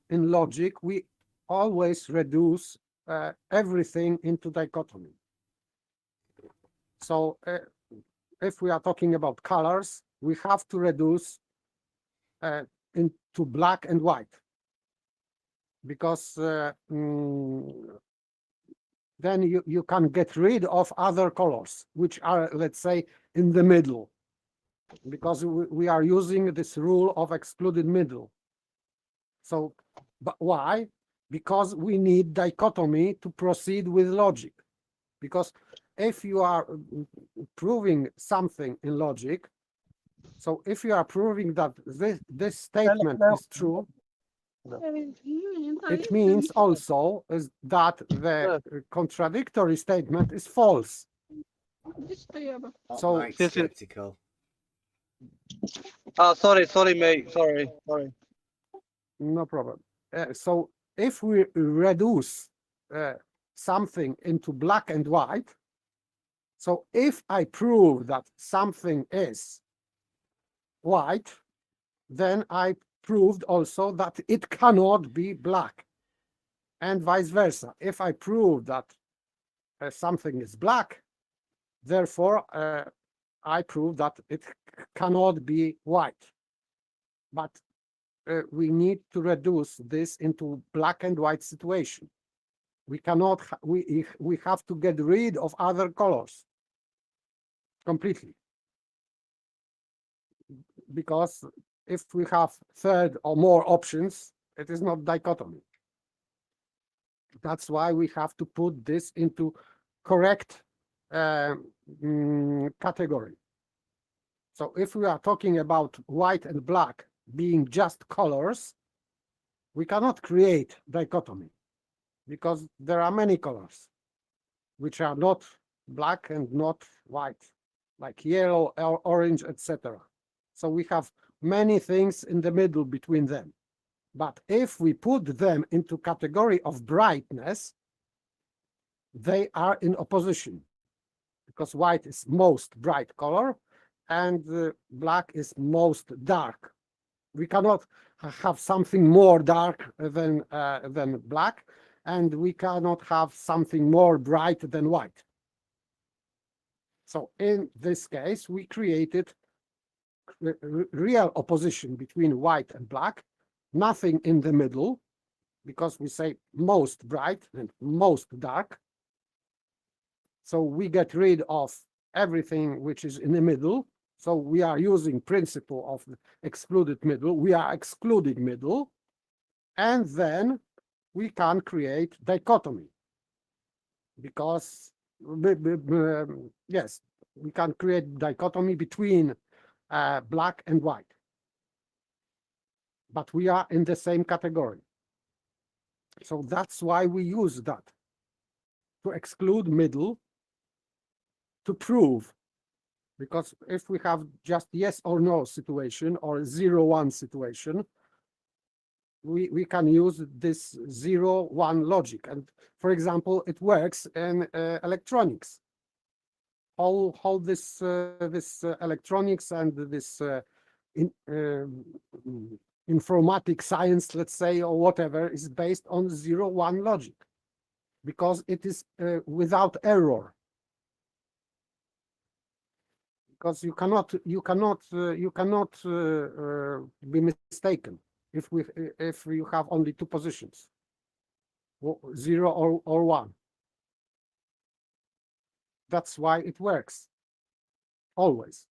in logic we always reduce everything into dichotomy. So if we are talking about colors, we have to reduce into black and white, because then you can get rid of other colors which are, let's say, in the middle, because we are using this rule of excluded middle. So, but why? Because we need dichotomy to proceed with logic. Because if you are proving something in logic, so if you are proving that this statement is true, it means also is that the contradictory statement is false. So skeptical. Sorry, mate. Sorry. No problem. So if we reduce something into black and white, so if I prove that something is white, then I proved also that it cannot be black, and vice versa. If I prove that something is black, therefore I prove that it cannot be white. But we need to reduce this into black and white situation. We cannot, we have to get rid of other colors completely. Because if we have third or more options, it is not dichotomy. That's why we have to put this into correct category. So if we are talking about white and black being just colors, we cannot create dichotomy, because there are many colors which are not black and not white, like yellow, orange, etc. So we have many things in the middle between them. But if we put them into category of brightness, they are in opposition, because white is most bright color and black is most dark. We cannot have something more dark than black, and we cannot have something more bright than white. So in this case, we created real opposition between white and black, nothing in the middle, because we say most bright and most dark. So we get rid of everything which is in the middle. So we are using principle of the excluded middle. We are excluding middle, and then we can create dichotomy, because yes, we can create dichotomy between black and white, but we are in the same category. So that's why we use that to exclude middle, to prove. Because if we have just yes or no situation or 0-1 situation, we can use this 0-1 logic. And for example, it works in electronics. How this electronics and this informatic science, let's say, or whatever, is based on 0-1 logic, because it is without error. Because you cannot be mistaken if you have only two positions, 0 or 1. That's why it works always.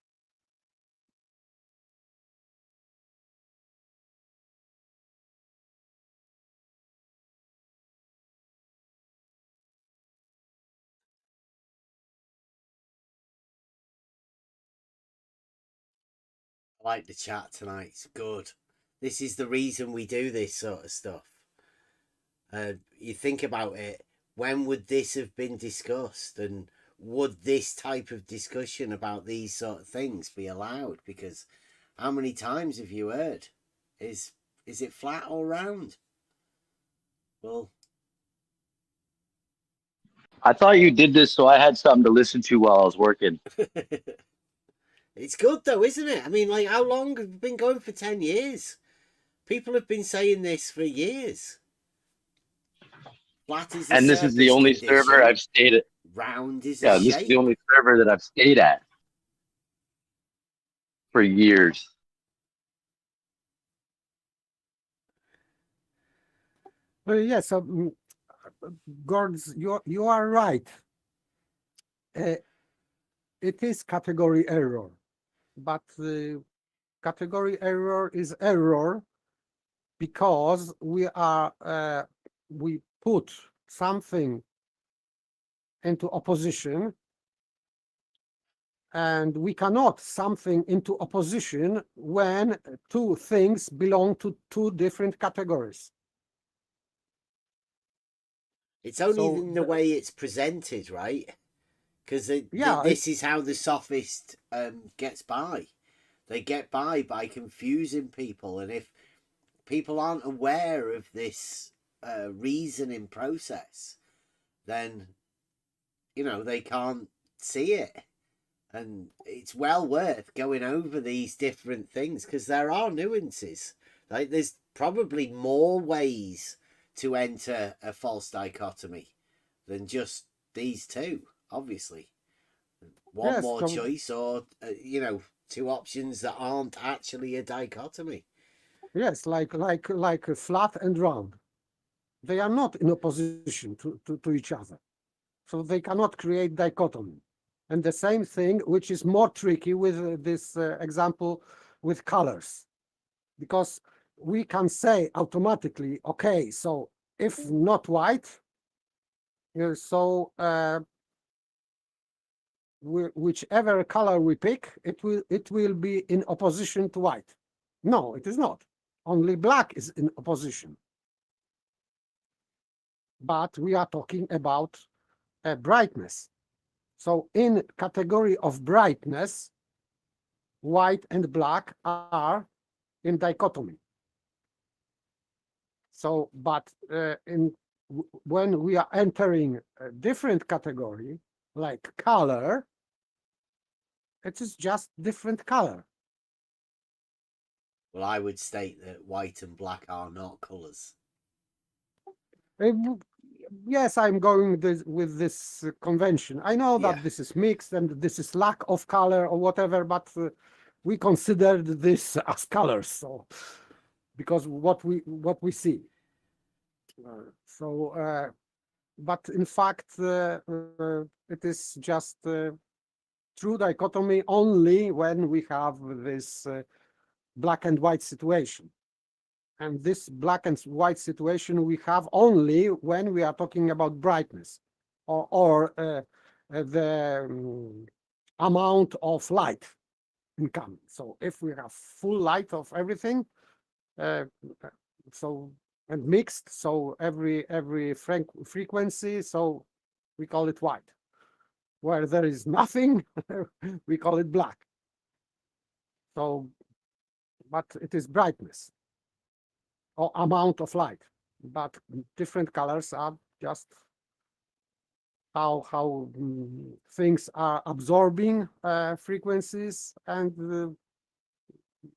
I like the chat tonight. It's good. This is the reason we do this sort of stuff. You think about it, when would this have been discussed, and would this type of discussion about these sort of things be allowed? Because how many times have you heard, is it flat or round? Well, I thought you did this so I had something to listen to while I was working. it's good though, isn't it? I mean, like, how long have we been going for 10 years? People have been saying this for years. Flat is a And this is the only condition. server I've stayed at. Round is Yeah, a this shape. is the only server that I've stayed at for years. Yes, Gord's, you are right. It is category error, but category error is error because we put something into opposition, and we cannot something into opposition when two things belong to two different categories. It's only in the way it's presented, right? Because this is how the sophist gets by. They get by confusing people, and if people aren't aware of this reasoning process, then they can't see it. And it's well worth going over these different things, because there are nuances. Like, there's probably more ways to enter a false dichotomy than just these two, obviously. One more choice, or two options that aren't actually a dichotomy. Yes, like flat and round. They are not in opposition to each other, so they cannot create dichotomy. And the same thing, which is more tricky with this example with colors, because we can say automatically, okay, so if not white, so whichever color we pick, it will be in opposition to white. No, it is not. Only black is in opposition. But we are talking about brightness. So in category of brightness, white and black are in dichotomy. So, but when we are entering a different category, like color, it is just different color. Well, I would state that white and black are not colors. Yes, I'm going with this convention. I know that this is mixed and this is lack of color or whatever, but we considered this as colors, so because what we see. But in fact, it is just true dichotomy only when we have this black and white situation. And this black and white situation we have only when we are talking about brightness or the amount of light incoming. So if we have full light of everything, and mixed, so every frequency, so we call it white. Where there is nothing, we call it black. So, but it is brightness or amount of light, but different colors are just how things are absorbing frequencies and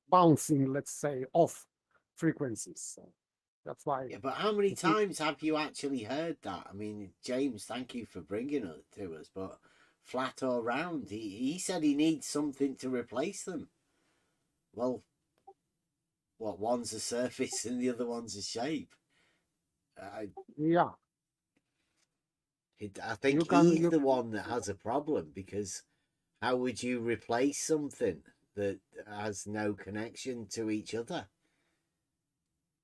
bouncing, let's say, off frequencies. So that's why. Yeah, but how many times have you actually heard that? I mean, James, thank you for bringing it to us, but flat or round, he said he needs something to replace them. Well, what, one's a surface and the other one's a shape? Yeah. I think he's the one that has a problem, because how would you replace something that has no connection to each other?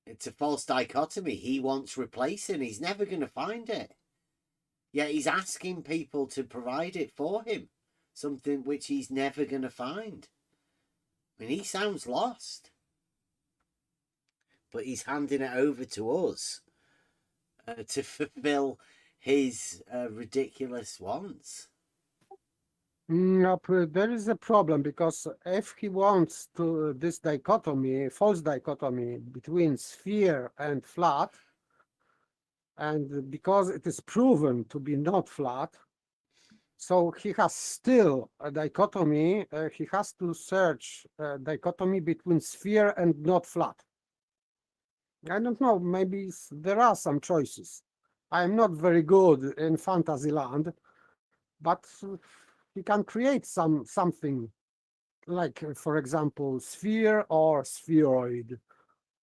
It's a false dichotomy. He wants replacing. He's never going to find it. Yet he's asking people to provide it for him, something which he's never going to find. I mean, he sounds lost. but he's handing it over to us to fulfill his ridiculous wants. No, there is a problem, because if he wants to this dichotomy, false dichotomy between sphere and flat, and because it is proven to be not flat, so he has still a dichotomy. He has to search a dichotomy between sphere and not flat. I don't know, maybe there are some choices. I'm not very good in fantasy land, but he can create something like, for example, sphere or spheroid,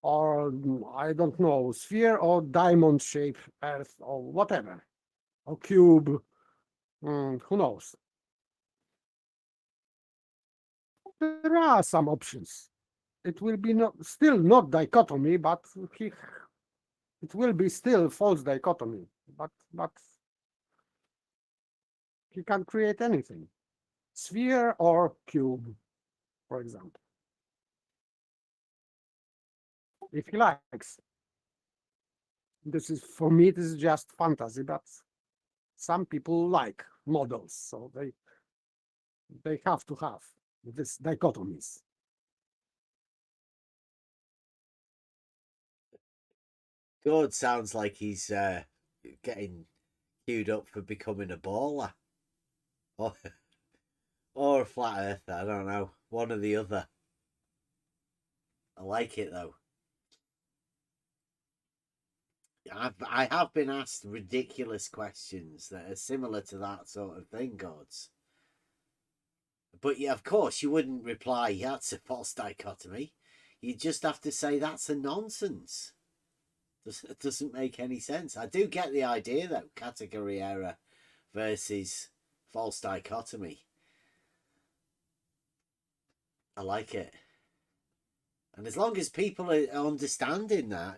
or I don't know, sphere or diamond-shaped Earth, or whatever, or cube. Who knows? There are some options. It will be still not dichotomy, but it will be still false dichotomy. But he can create anything, sphere or cube, for example, if he likes. This is, for me, this is just fantasy, but some people like models, so they have to have these dichotomies. God sounds like he's getting queued up for becoming a baller. Or a flat earther, I don't know. One or the other. I like it though. I have been asked ridiculous questions that are similar to that sort of thing, Gods. But yeah, of course, you wouldn't reply, that's a false dichotomy. You just have to say that's a nonsense. It doesn't make any sense. I do get the idea, though, category error versus false dichotomy. I like it. And as long as people are understanding that,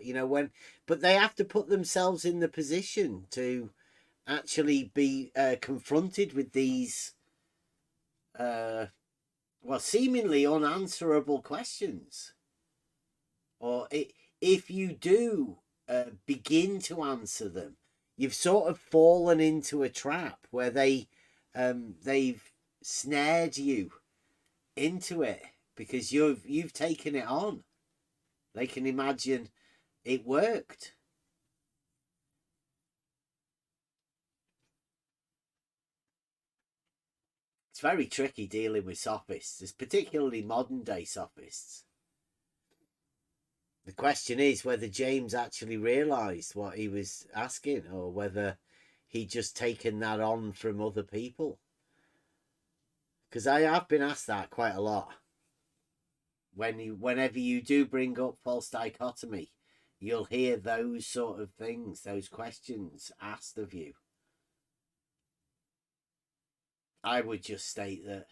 but they have to put themselves in the position to actually be confronted with these, seemingly unanswerable questions. Or if you do begin to answer them, you've sort of fallen into a trap where they've snared you into it because you've taken it on. They can imagine it worked. It's very tricky dealing with sophists, particularly modern day sophists. The question is whether James actually realised what he was asking, or whether he'd just taken that on from other people. Because I have been asked that quite a lot. Whenever you do bring up false dichotomy, you'll hear those sort of things, those questions asked of you. I would just state that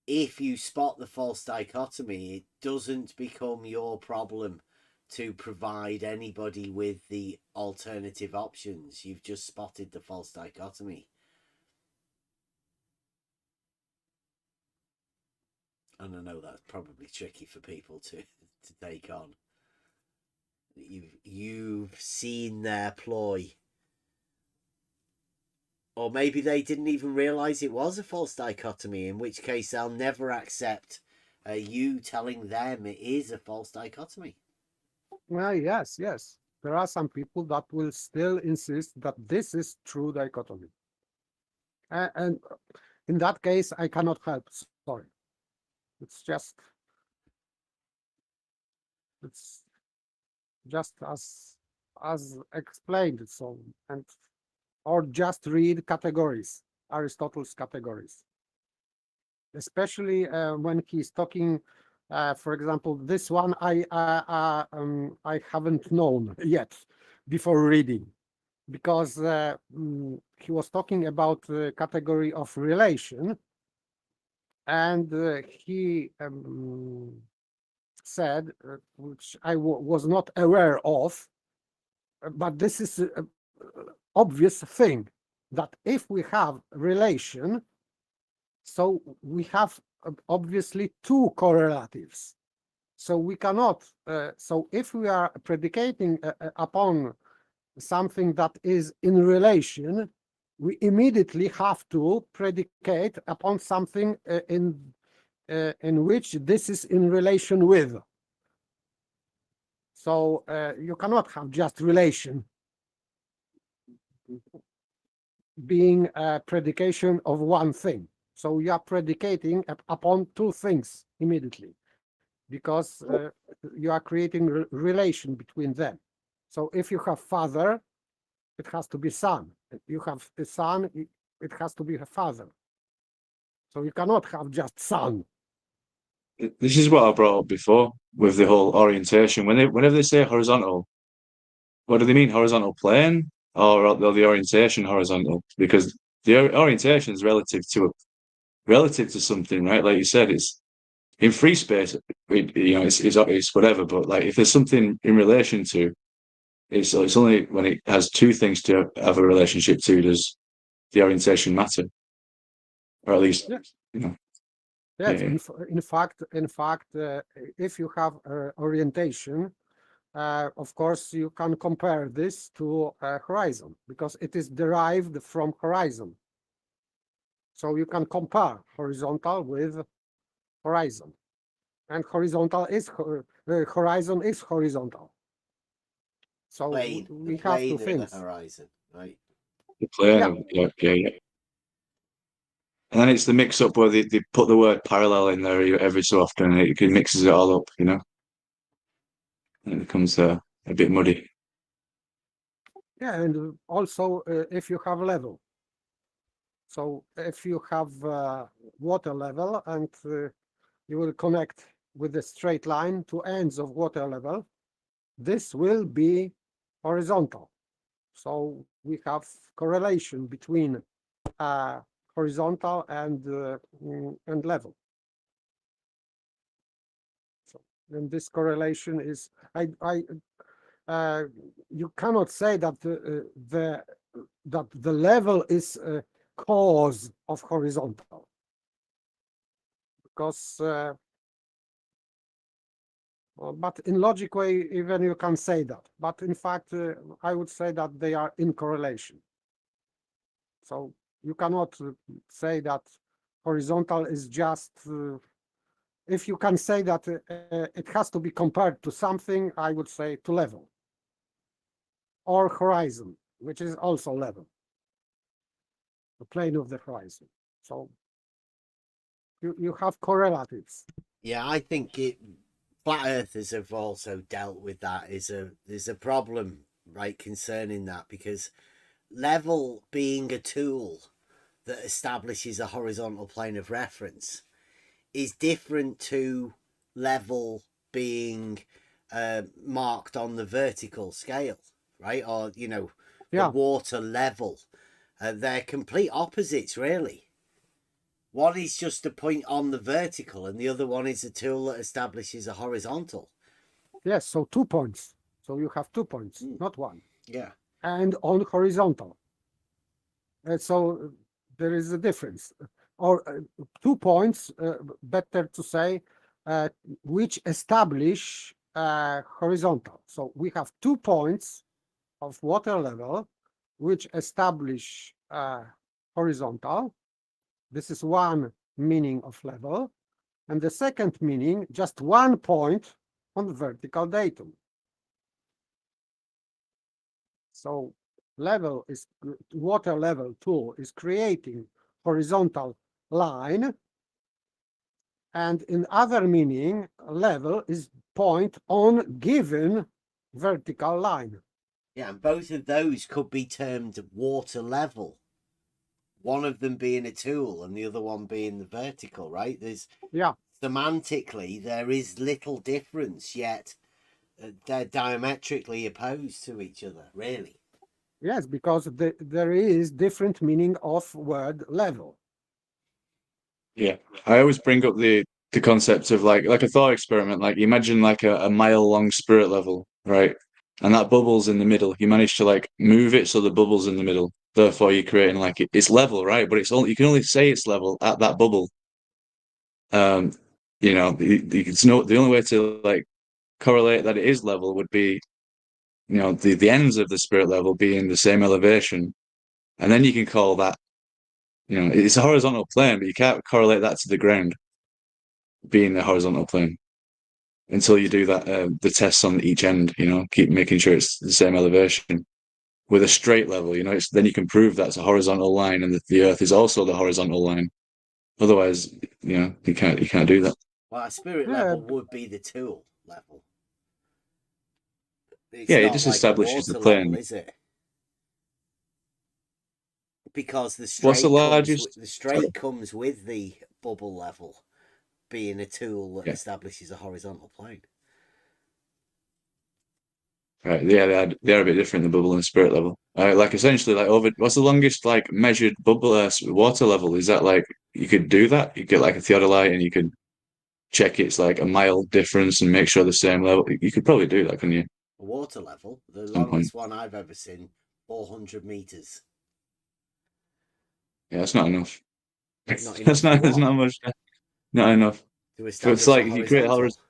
if you spot the false dichotomy, it doesn't become your problem to provide anybody with the alternative options. You've just spotted the false dichotomy. And I know that's probably tricky for people to take on. You've seen their ploy. Or maybe they didn't even realise it was a false dichotomy, in which case they'll never accept you telling them it is a false dichotomy. Well, yes. There are some people that will still insist that this is true dichotomy. And in that case, I cannot help. Sorry. It's just as explained. So, or just read categories, Aristotle's categories, especially when he's talking. For example, this one I haven't known yet before reading, because he was talking about the category of relation, and he said, which I was not aware of, but this is an obvious thing, that if we have relation, so we have obviously two correlatives. So we cannot. So if we are predicating upon something that is in relation, we immediately have to predicate upon something in which this is in relation with. So you cannot have just relation being a predication of one thing. So you are predicating upon two things immediately, because you are creating relation between them. So if you have father, it has to be son. If you have a son, it has to be a father. So you cannot have just son. This is what I brought up before with the whole orientation. Whenever they say horizontal, what do they mean? Horizontal plane or the orientation horizontal? Because the orientation is relative to something, right? Like you said, it's in free space. It's whatever. But like if there's something in relation to, it's only when it has two things to have a relationship to does the orientation matter, or at least you know. Yes, Yeah. in fact, if you have orientation, of course, you can compare this to horizon because it is derived from horizon. So you can compare horizontal with horizon, and horizontal is horizon is horizontal. So we have to think. The horizon, right? The plane, yeah. And then it's the mix-up where they put the word parallel in there every so often, and it mixes it all up, you know? And it becomes a bit muddy. Yeah, and also if you have level. So if you have water level and you will connect with a straight line to ends of water level, this will be horizontal. So we have correlation between horizontal and level. So, and this correlation is you cannot say that the level is a cause of horizontal, because but in logic way even you can say that, but in fact I would say that they are in correlation. So you cannot say that horizontal is just if you can say that it has to be compared to something, I would say to level or horizon, which is also level, the plane of the horizon. So you have correlatives. Yeah, I think flat earthers have also dealt with that. There's a problem, right, concerning that, because level being a tool that establishes a horizontal plane of reference is different to level being marked on the vertical scale, right? Or, the water level. They're complete opposites, really. One is just a point on the vertical, and the other one is a tool that establishes a horizontal. Yes, so 2 points. So you have 2 points, not one. Yeah. And on horizontal. And so there is a difference. Or 2 points, better to say, which establish horizontal. So we have 2 points of water level, which establish horizontal. This is one meaning of level. And the second meaning, just 1 point on the vertical datum. So level is water level tool is creating horizontal line, and in other meaning, level is point on given vertical line. Yeah, and both of those could be termed water level. One of them being a tool and the other one being the vertical, right? Semantically, there is little difference, yet they're diametrically opposed to each other, really. Yes, because there is different meaning of word level. Yeah, I always bring up the concept of like a thought experiment. Like imagine like a mile long spirit level, right? And that bubble's in the middle. You manage to like move it so the bubble's in the middle. Therefore, you're creating like it's level, right? But it's only you can only say it's level at that bubble. you know, it's no, the only way to like correlate that it is level would be, you know, the ends of the spirit level being the same elevation, and then you can call that, you know, it's a horizontal plane, but you can't correlate that to the ground being the horizontal plane until you do that the tests on each end. You know, keep making sure it's the same elevation with a straight level. You know, it's then you can prove that's a horizontal line and that the Earth is also the horizontal line. Otherwise, you know, you can't do that. Well, a spirit level would be the tool level. It's yeah, not it just like establishes a the water plane. level, is it? Because the What's the straight largest? comes with the bubble level being a tool that establishes a horizontal plane. Right, yeah, they're a bit different, the bubble and the spirit level. Like essentially, like over what's the longest like measured bubble water level? Is that like you could do that? You get like a theodolite and you could check it's like a mile difference and make sure the same level. You could probably do that, couldn't you? A water level, the Some longest point. one I've ever seen, 400 meters. Yeah, that's not enough. Not enough That's not. for That's what? not much. Not enough. To So it's establish like a if you create a horizontal.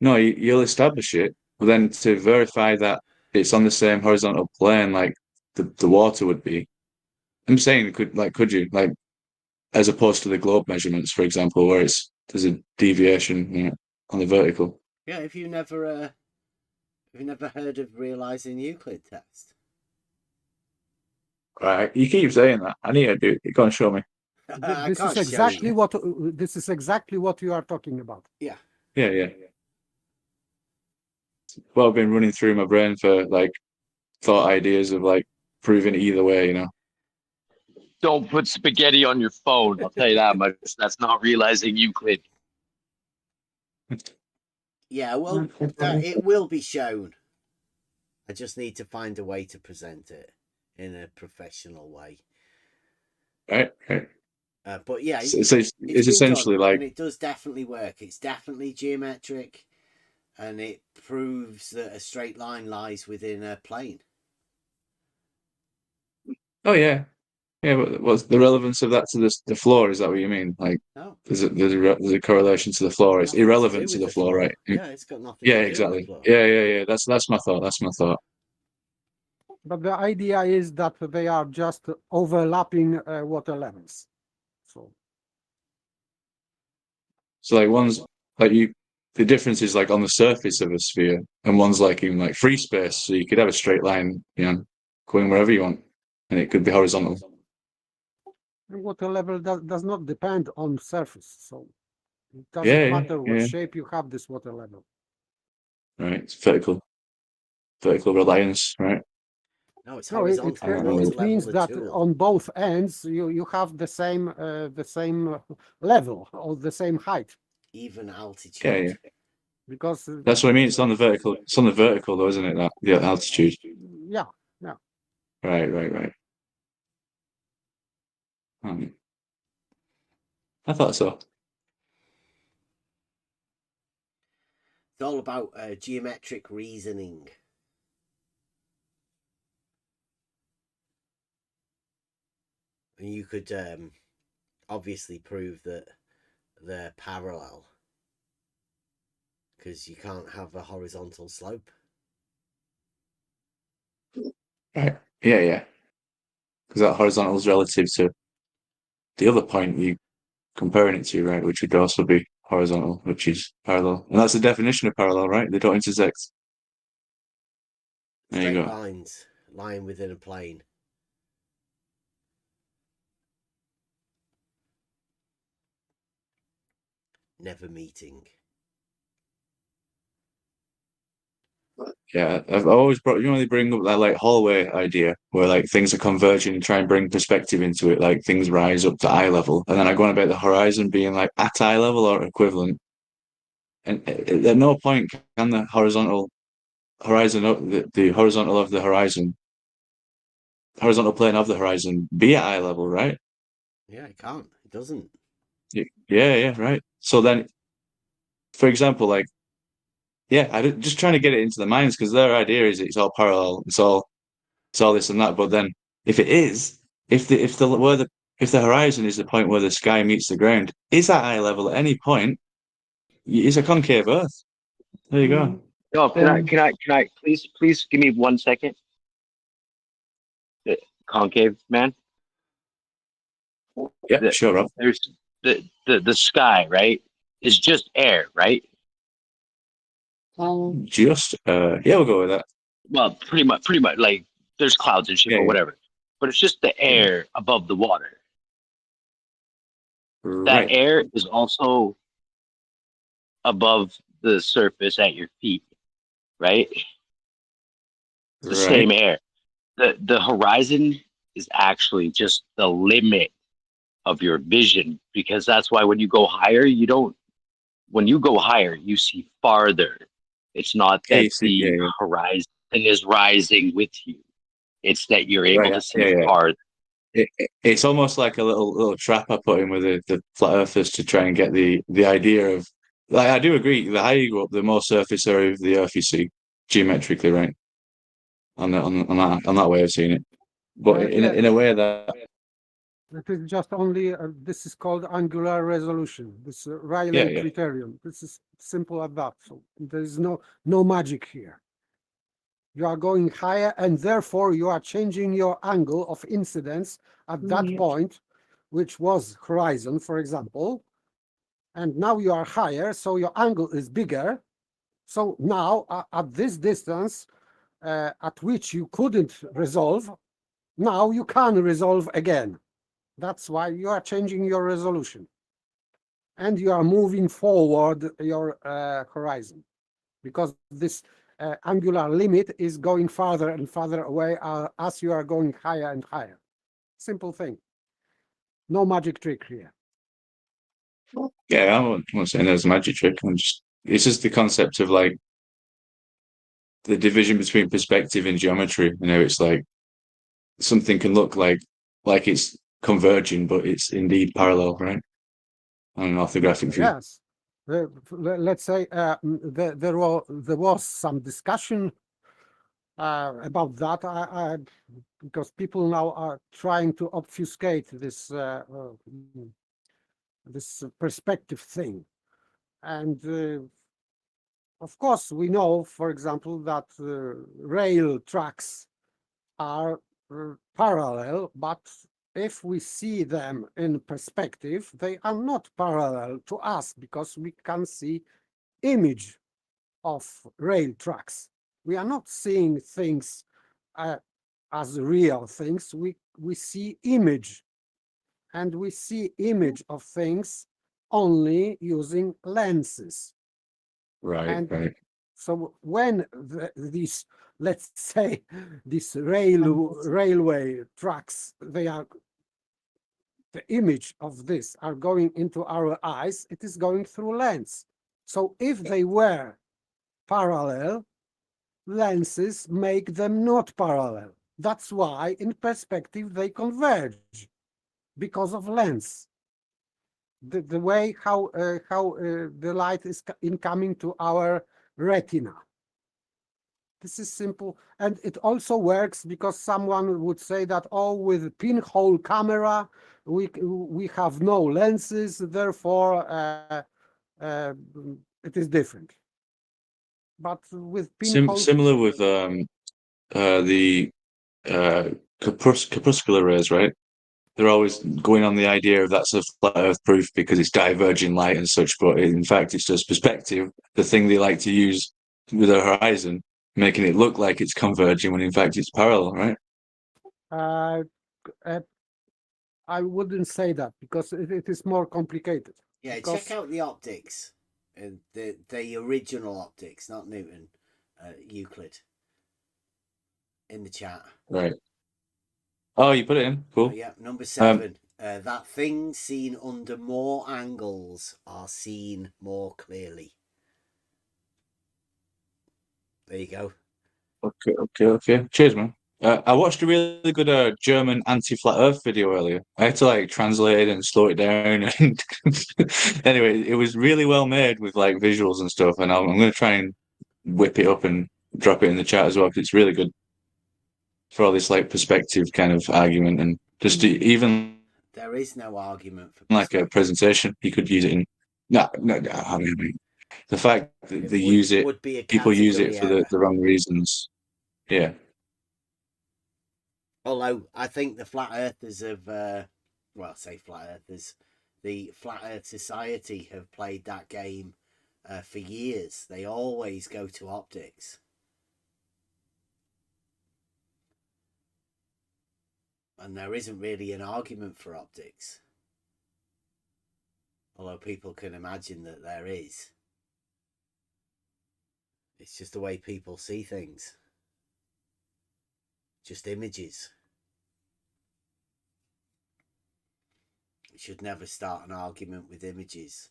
no, you'll establish it, but then to verify that it's on the same horizontal plane like the water would be. I'm saying could you like as opposed to the globe measurements, for example, where there's a deviation, you know, on the vertical. Yeah, if you never heard of Realising Euclid Test. Right, you keep saying that. I need to do it. Go and show me. This is exactly what you are talking about. Yeah. Yeah. Well, I've been running through my brain for like thought ideas of like proving it either way, you know. Don't put spaghetti on your phone. I'll tell you that much. That's not realizing Euclid. Yeah, well, it will be shown. I just need to find a way to present it in a professional way. Right. But yeah, it's essentially like, and it does definitely work. It's definitely geometric, and it proves that a straight line lies within a plane. oh yeah, but what's the relevance of that to the floor? Is that what you mean? Like, No. there's a correlation to the floor. It's irrelevant to the floor, right? Yeah, it's got nothing. Yeah, to do exactly. With the floor. Yeah. That's my thought. That's my thought. But the idea is that they are just overlapping water levels. So like one's like the difference is like on the surface of a sphere, and one's like in like free space. So you could have a straight line, you know, going wherever you want, and it could be horizontal. The water level does not depend on surface, so it doesn't matter what shape you have this water level. Right, it's vertical reliance, right? No, it's horizontal. It means that on both ends you have the same level or the same height. Even altitude. Yeah. Because that's what I mean. It's on the vertical. It's on the vertical, though, isn't it? That the altitude. Yeah. Right. I thought so. It's all about geometric reasoning. And you could obviously prove that they're parallel, because you can't have a horizontal slope. Right. Yeah. Because that horizontal is relative to the other point you comparing it to, right? Which would also be horizontal, which is parallel, and that's the definition of parallel, right? They don't intersect. There Straight you go. lines lying within a plane. Never meeting. Yeah, I've always brought, you know, they bring up that like hallway idea where like things are converging and try and bring perspective into it, like things rise up to eye level, and then I go on about the horizon being like at eye level or equivalent. And at no point can the horizontal the horizontal of the horizontal plane of the horizon be at eye level, right? Yeah, it can't. It doesn't. Yeah, right. So then, for example, like, yeah, I just trying to get it into the minds because their idea is it's all parallel, it's all this and that. But then, if it is, if the horizon is the point where the sky meets the ground, is that eye level at any point? it's a concave Earth. There you go. No, can I please give me 1 second? The concave man. Yeah, sure, Rob. There's the sky, right? Is just air, right? Yeah, we'll go with that. Well, pretty much. Like there's clouds and shit or whatever, but it's just the air above the water. That air is also above the surface at your feet, right? It's the same air. The horizon is actually just the limit of your vision, because that's why when you go higher, you see farther. It's not that the horizon is rising with you. It's that you're able to see farther. It's almost like a little trap I put in with the flat earthers to try and get the idea of, like, I do agree, the higher you go up, the more surface area of the Earth you see geometrically, right? On that way of seeing it, but in a way that it is just only this is called angular resolution. This Rayleigh criterion. This is simple as that. So there is no magic here. You are going higher, and therefore you are changing your angle of incidence at that point, which was horizon, for example. And now you are higher, so your angle is bigger. So now, at this distance, at which you couldn't resolve, now you can resolve again. That's why you are changing your resolution. And you are moving forward your horizon, because this angular limit is going farther and farther away as you are going higher and higher. Simple thing. No magic trick here. Yeah, I'm not saying there's a magic trick. It's just the concept of like the division between perspective and geometry. You know, it's like something can look like it's converging, but it's indeed parallel, right? On an orthographic view. Yes. Let's say there was some discussion about that, because people now are trying to obfuscate this this perspective thing, and of course we know, for example, that rail tracks are parallel, but if we see them in perspective, they are not parallel to us, because we can see image of rail tracks. We are not seeing things as real things. We see image, and we see image of things only using lenses. Right. So when these, let's say, these railway tracks, the image of this are going into our eyes, it is going through lens. So if they were parallel, lenses make them not parallel. That's why in perspective they converge, because of lens. The way how the light is incoming to our retina. This is simple, and it also works because someone would say that, oh, with pinhole camera we have no lenses, therefore it is different. But with pinhole, similar with the corpuscular rays, right? They're always going on the idea of that's a flat Earth proof because it's diverging light and such, but in fact it's just perspective, the thing they like to use with a horizon, making it look like it's converging when in fact it's parallel, right? I wouldn't say that, because it is more complicated. Yeah, check out the optics, the original optics, not Newton, Euclid, in the chat. Right. Oh, you put it in. Cool. Yeah, number 7. That things seen under more angles are seen more clearly. There you go. Okay. Cheers, man. I watched a really good German anti-flat Earth video earlier. I had to like translate it and slow it down. And anyway, it was really well made with like visuals and stuff. And I'm going to try and whip it up and drop it in the chat as well, because it's really good for all this like perspective kind of argument, and just even there is no argument for like a presentation. You could use it in. No. I mean, the fact that It they use it, would be a people use category it for error. the wrong reasons. Yeah. Although I think the flat earthers have, well, I say flat earthers, the Flat Earth Society have played that game for years. They always go to optics. And there isn't really an argument for optics. Although people can imagine that there is. It's just the way people see things. Just images. You should never start an argument with images.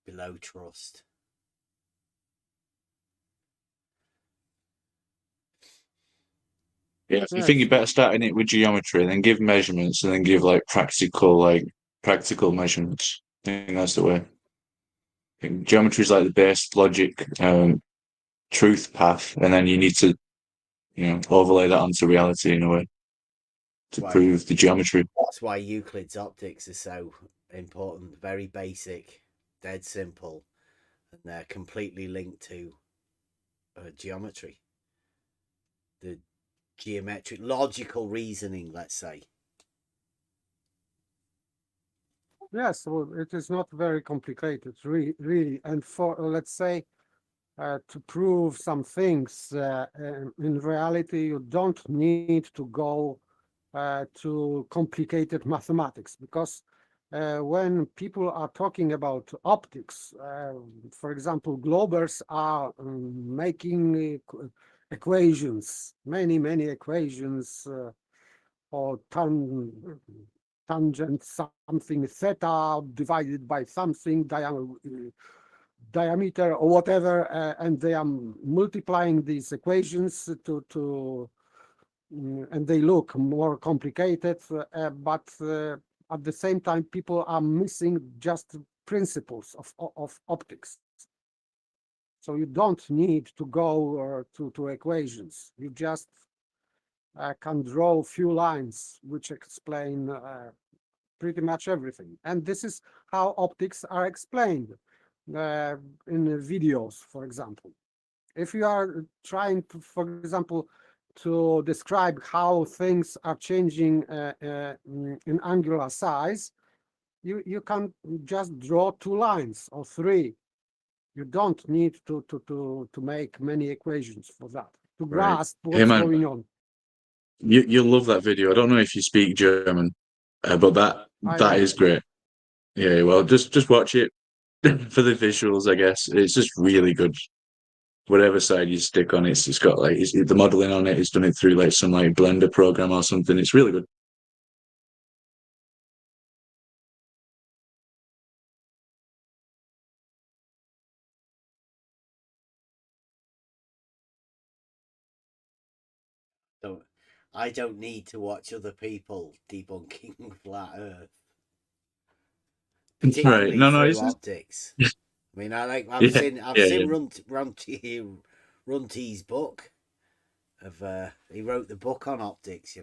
Below trust. Yeah, if you think you're better starting it with geometry, and then give measurements, and then give like practical measurements. I think that's the way. I think geometry is like the base logic, truth path, and then you need to, overlay that onto reality in a way to prove the geometry. That's why Euclid's optics are so important. Very basic, dead simple, and they're completely linked to geometry. The geometric, logical reasoning, let's say. Yes, well, it is not very complicated, really. And for, let's say, to prove some things, in reality, you don't need to go to complicated mathematics, because when people are talking about optics, for example, globers are making equations, many equations, or tangent something theta divided by something diameter or whatever, and they are multiplying these equations and they look more complicated, but at the same time people are missing just principles of optics. So you don't need to go to equations. You just can draw a few lines which explain pretty much everything. And this is how optics are explained in videos, for example. If you are trying to, for example, to describe how things are changing in angular size, you can just draw 2 lines or 3. You don't need to make many equations for that, to grasp what's going on. You'll love that video. I don't know if you speak German, but that is great. Yeah, well, just watch it for the visuals, I guess. It's just really good. Whatever side you stick on, it's got like the modeling on it. It's done it through like some like Blender program or something. It's really good. So I don't need to watch other people debunking flat Earth, particularly through optics. I mean, I've seen Runty's book. He wrote the book on optics,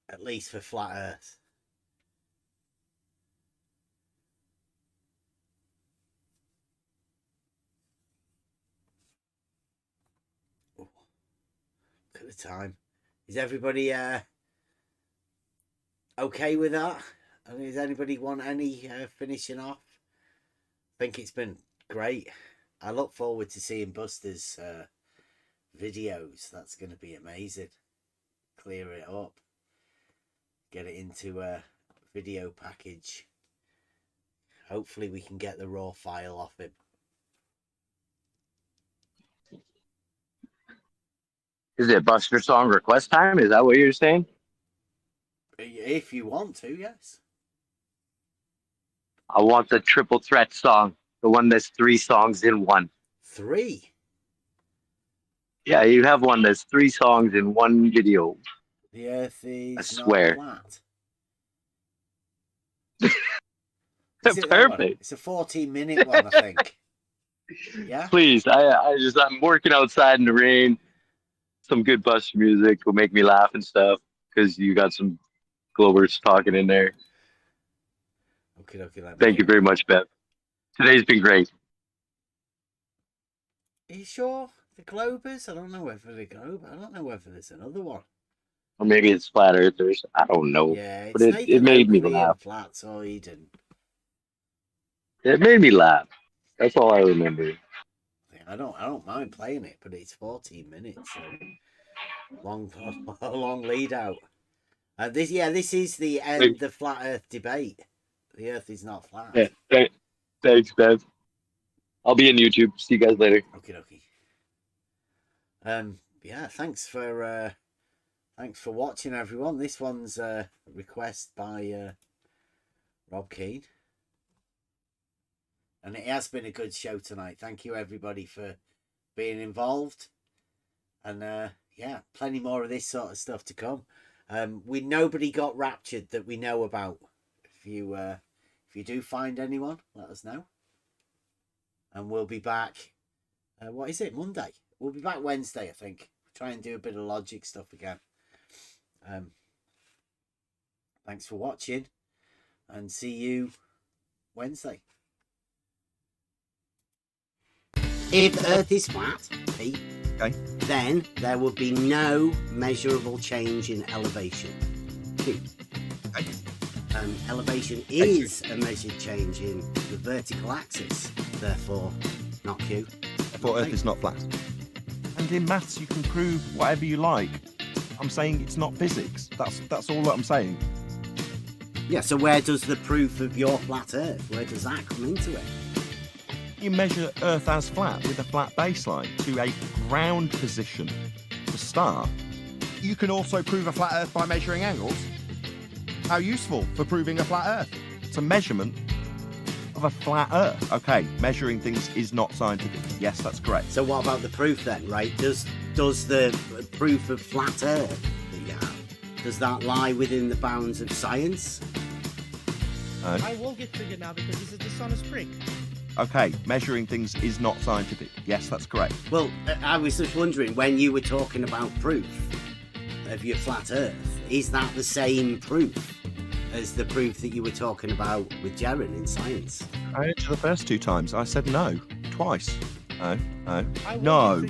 At least for flat Earth. Look at the time. Is everybody okay with that? I mean, does anybody want any finishing off? I think it's been great. I look forward to seeing Buster's videos. That's going to be amazing. Clear it up. Get it into a video package. Hopefully we can get the raw file off him. Is it Buster song request time? Is that what you're saying? If you want to, yes. I want the triple threat song, the one that's 3 songs in one. 3? Yeah, you have one that's 3 songs in one video. The Earth is not flat. Perfect. It's a 14-minute one, I think. Yeah. Please, I'm working outside in the rain. some good bus music will make me laugh and stuff because you got some Globers talking in there. Okay, Thank you very much, Bev. Today's been great. Are you sure? The Globers? I don't know whether the Globe. I don't know whether there's another one. Or maybe it's Flat Earthers. I don't know. Yeah, it's but it made me laugh. Flats or Eden. It made me laugh. That's all I remember. Yeah, I don't mind playing it, but it's 14 minutes. So long lead out. This is the end the flat Earth debate. The Earth is not flat. Yeah, thanks, Bev. I'll be in YouTube. See you guys later. Okay. Yeah, thanks for watching, everyone. This one's a request by Rob Keane. And it has been a good show tonight. Thank you, everybody, for being involved. And yeah, plenty more of this sort of stuff to come. Nobody got raptured that we know about. If you do find anyone, let us know. And we'll be back. What is it? Monday. We'll be back Wednesday, I think. Try and do a bit of logic stuff again. Thanks for watching, and see you Wednesday. If the Earth is flat, Pete, then there will be no measurable change in elevation. Q. Elevation is a measured change in the vertical axis, therefore not Q. Therefore Earth is not flat. And in maths you can prove whatever you like. I'm saying it's not physics. That's all that I'm saying. Yeah, so where does the proof of your flat Earth, where does that come into it? You measure Earth as flat with a flat baseline to a ground position to start. You can also prove a flat Earth by measuring angles. How useful for proving a flat Earth? It's a measurement of a flat Earth. Okay, measuring things is not scientific. Yes, that's correct. So what about the proof then, right? Does the proof of flat Earth that you have, does that lie within the bounds of science? I will get triggered now because this is dishonest prick. Okay, measuring things is not scientific. Yes, that's correct. Well, I was just wondering, when you were talking about proof of your flat Earth, is that the same proof as the proof that you were talking about with Jaren in science? I answered the first two times. I said no. Twice. No.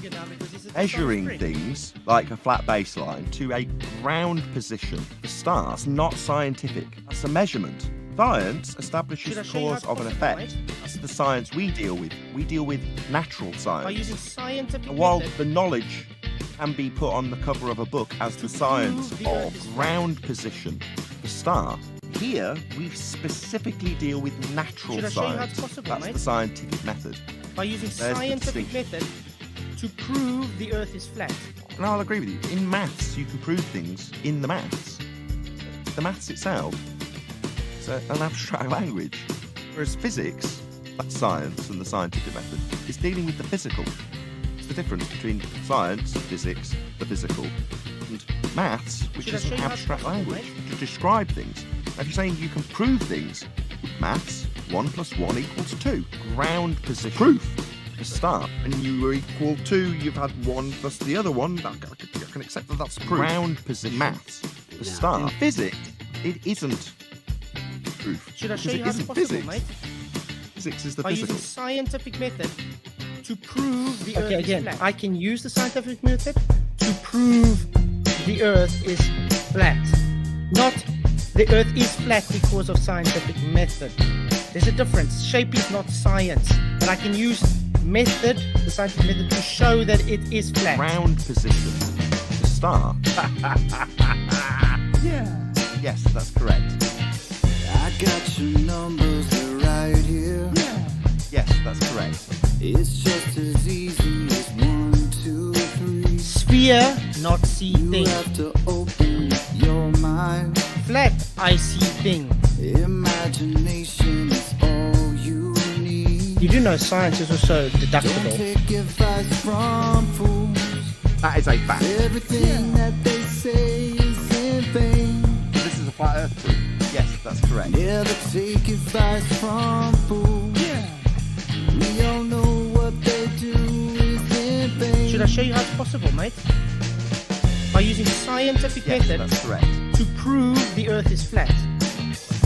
Measuring things like a flat baseline to a ground position for stars, not scientific. That's a measurement. Science establishes the cause of an effect. That's the science we deal with. We deal with natural science. By using scientific While method, the knowledge can be put on the cover of a book as the science of ground position for star, here we specifically deal with natural Should I show you how science. it's possible, That's mate? the scientific method. by using There's the scientific distinction. method to prove the Earth is flat. And I'll agree with you. In maths, you can prove things in the maths. The maths itself is an abstract language. Whereas physics, that's science and the scientific method, is dealing with the physical. It's the difference between science, physics, the physical, and maths, which Should I is show an you how it's abstract possible, language to describe things. Now, if you're saying you can prove things with maths, 1 + 1 = 2. Ground position. Proof. To start. And you are equal to, you've had 1 plus the other one. I can accept that that's proof. Ground position. Maths. To start. In physics, it isn't proof. Should I show Because you it how it's isn't possible, physics. mate? Physics is the By physical. using scientific method to prove the Earth Okay, is again, flat. I can use the scientific method to prove the Earth is flat. Not the Earth is flat because of scientific method. There's a difference. Shape is not science. But I can use method, the scientific method, to show that it is flat. Ground position. To start. Yeah. Yes, that's correct. I got your numbers, they're right here. Yes, that's correct. It's just as easy as 1, 2, 3. Sphere, not see thing. You have to open your mind. Flat, I see thing. Imagination is all you need. You do know science is also Don't deductible. take advice from fools. That is a fact. Everything that they say is in vain. This is a flat Earth proof. Yes, that's correct. Never take advice from fools. We all know what they do is in vain. Should I show you how it's possible, mate? by using scientific method That's correct. to prove the Earth is flat.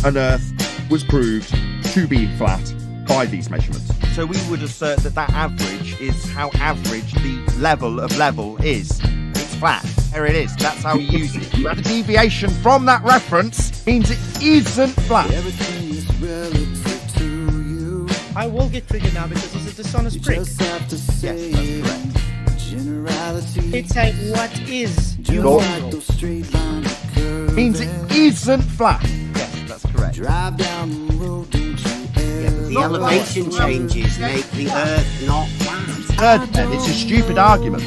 An Earth was proved to be flat by these measurements. So we would assert that that average is how average the level of level is. It's flat. There it is. That's how we use it. The deviation from that reference means it isn't flat. Everything is relative to you. I will get triggered now because it's a dishonest prick. Just have to say Yes, that's correct. generality. It's a what is Just you like those straight lines are curving. Means it isn't flat. Yes, that's correct. Drive down the road, don't you ever. The elevation changes make the Earth not flat. Third, then, it's a stupid argument.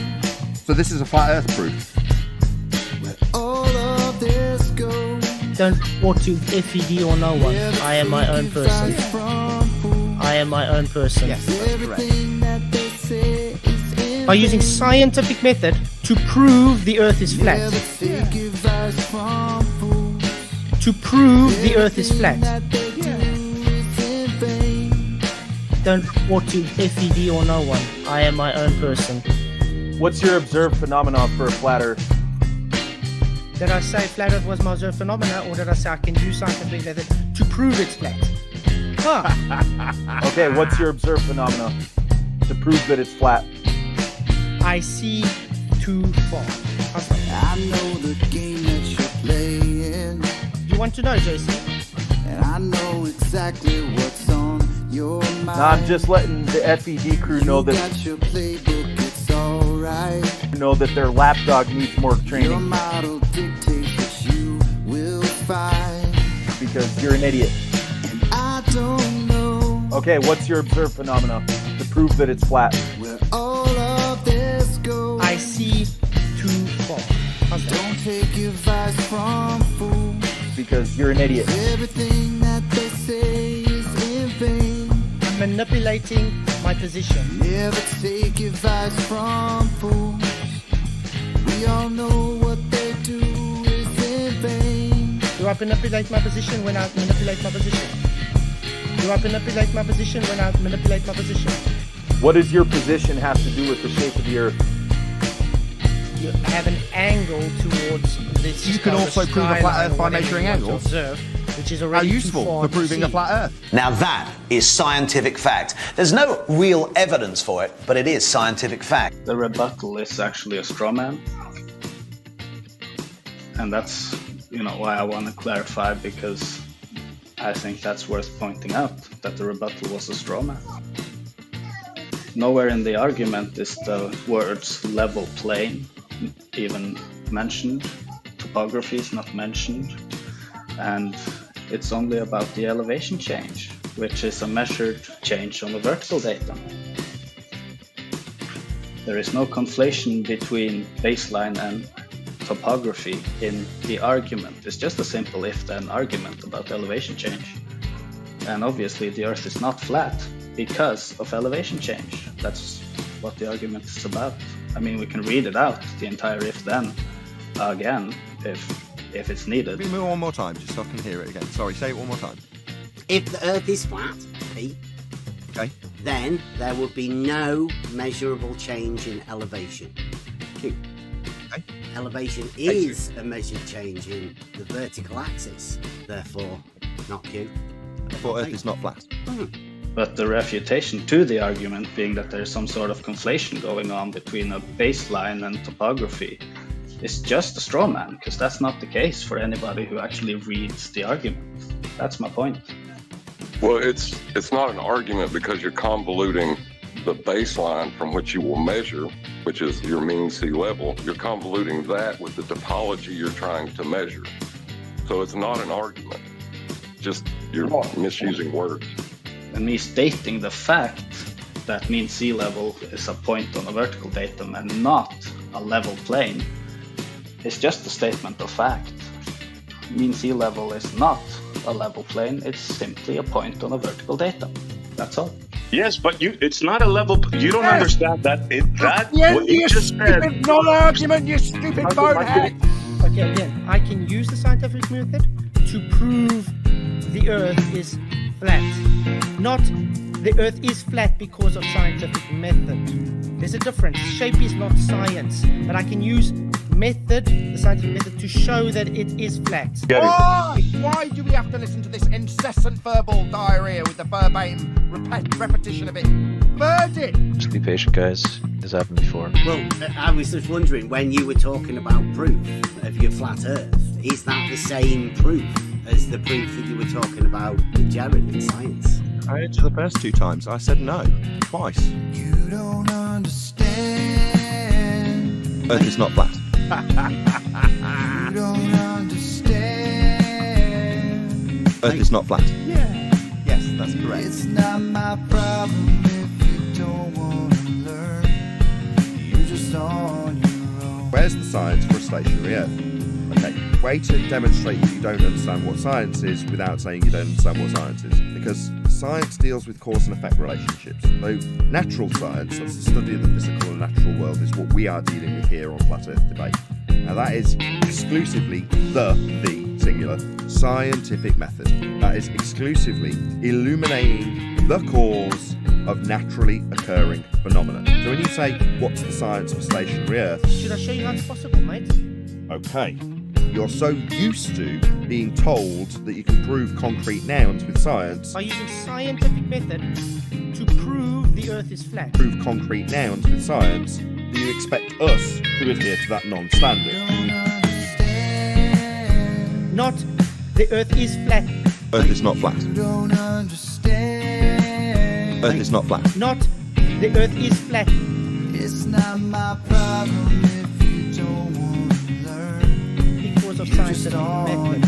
So this is a flat Earth proof. All of this goes. Don't report to FED or no one. I am my own person. I am my own person. Yes, that's correct. Everything that they say is in By using scientific method to prove the Earth is flat. Never take advice from fools. To prove the Earth is flat. That they do is in vain. Don't report to FED or no one. I am my own person. What's your observed phenomenon for a flat Earth? Did I say flat Earth was my observed phenomena, or did I say I can use scientific method to prove it's flat? Huh. Okay, what's your observed phenomena to prove that it's flat? I see too far. How's that? I know the game that you're playing, You want to know, JC? and I know exactly what's on your mind. Nah, I'm just letting the FED crew know You that got your playbook, it's alright. their lapdog needs more Your training model dictates what you will find. because you're an idiot. And I don't know Okay, what's your observed phenomena to prove that it's flat? where all of this goes. I see too far. How's that? Don't take advice from fools. Because you're an idiot. Everything that they say is in vain. I'm manipulating my position. Never take advice from fools. We all know what they do is in vain. Do I manipulate my position when I manipulate my position? Do I manipulate my position when I manipulate my position? What does your position have to do with the shape of the Earth? You have an angle towards this. You can also prove a flat Earth by measuring angles. Observe, which is How already useful too far for to proving a see. flat Earth. Now that is scientific fact. There's no real evidence for it, but it is scientific fact. The rebuttal is actually a straw man. And that's, why I want to clarify, because I think that's worth pointing out, that the rebuttal was a straw man. Nowhere in the argument is the words level plane even mentioned. Topography is not mentioned. And it's only about the elevation change, which is a measured change on the vertical datum. There is no conflation between baseline and topography in the argument. It's just a simple if-then argument about elevation change. And obviously the Earth is not flat because of elevation change. That's what the argument is about. I mean, we can read it out, the entire if-then, again, if it's needed. Read me one more time, just so I can hear it again. Sorry, say it one more time. If the Earth is flat, Pete, Okay. then there would be no measurable change in elevation. Okay. Elevation is a measured change in the vertical axis, therefore not Q. Therefore Earth is not flat. But the refutation to the argument being that there's some sort of conflation going on between a baseline and topography is just a straw man, because that's not the case for anybody who actually reads the argument. That's my point. Well, it's not an argument because you're convoluting the baseline from which you will measure, which is your mean sea level. You're convoluting that with the topology you're trying to measure. So it's not an argument. Just you're misusing words. And me stating the fact that mean sea level is a point on a vertical datum and not a level plane is just a statement of fact. Mean sea level is not a level plane, it's simply a point on a vertical datum. That's all. Yes, but it's not a level. You don't understand that. What you just said. Non-argument, you stupid bonehead. Okay, again, I can use the scientific method to prove the Earth is flat. Not the Earth is flat because of scientific method. There's a difference. Shape is not science, but I can use method, the scientific method, to show that it is flat. Why do we have to listen to this incessant verbal diarrhea with the verbatim repetition of it? Bird it! Just be patient, guys. This happened before. Well, I was just wondering, when you were talking about proof of your flat Earth, is that the same proof as the proof that you were talking about with Jared in science? I answered the first 2 times. I said no. Twice. You don't understand. Earth is not flat. You don't understand. Earth is not flat. Yeah. Yes, that's correct. It's not my problem if you don't want to learn. You're just on your own. Where's the science for a stationary Earth? Okay, way to demonstrate that you don't understand what science is without saying you don't understand what science is. Because science deals with cause and effect relationships. Though natural science, that's the study of the physical and natural world, is what we are dealing with here on Flat Earth Debate. Now that is exclusively the singular scientific method. That is exclusively illuminating the cause of naturally occurring phenomena. So when you say, what's the science of stationary Earth? Should I show you how it's possible, mate? Okay. You're so used to being told that you can prove concrete nouns with science. By using scientific method to prove the Earth is flat. Prove concrete nouns with science, do you expect us to adhere to that non-standard? Not the Earth is flat. Earth is not flat. Don't understand. Earth is not flat. Not the Earth is flat. It's not my problem if you don't want to learn. Because of scientific method.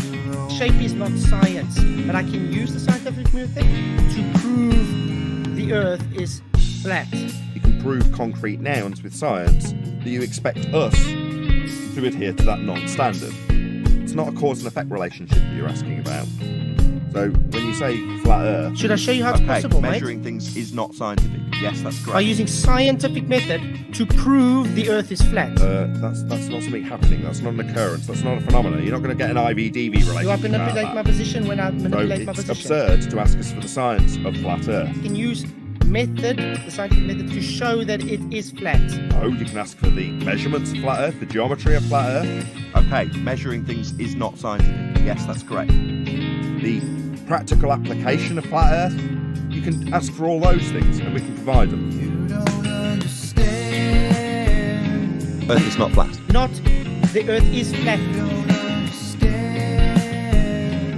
Shape is not science, but I can use the scientific method to prove the Earth is flat. You can prove concrete nouns with science. Do you expect us to adhere to that non-standard? It's not a cause and effect relationship that you're asking about. So when you say flat Earth, should I show you how it's possible, measuring mate? things is not scientific. Yes, that's correct. By using scientific method to prove the Earth is flat. That's not something happening. That's not an occurrence. That's not a phenomenon. You're not going to get an IVDV relationship. You are going to manipulate my position when I manipulate my position. It's absurd to ask us for the science of flat Earth. You can use method, the scientific method, to show that it is flat. Oh, you can ask for the measurements of flat Earth, the geometry of flat Earth. Okay, measuring things is not scientific. Yes, that's correct. The practical application of flat Earth, you can ask for all those things and we can provide them. You don't understand. Earth is not flat. Not the Earth is flat. You don't understand.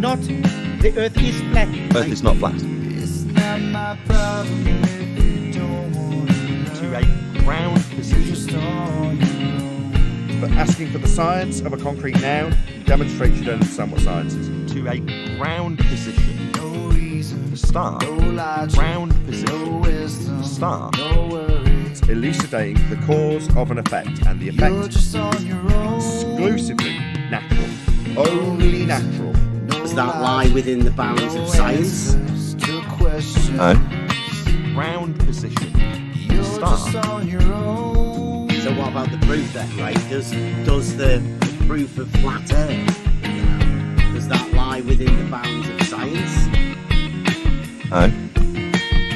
Not the Earth is flat. Earth is not flat. It's not my problem if you don't want to learn. To a ground position. Just on your own. But asking for the science of a concrete noun demonstrates you don't understand what science is. To a ground position. No reason. To start. No logic. Ground position. No wisdom. To start. No worries. It's elucidating the cause of an effect, and the effect You're just on your own. exclusively natural. Only natural. Does that lie within the bounds of science? No. Ground position. To start. So what about the proof then, right? Does the proof of flat Earth, does that lie within the bounds of science? No.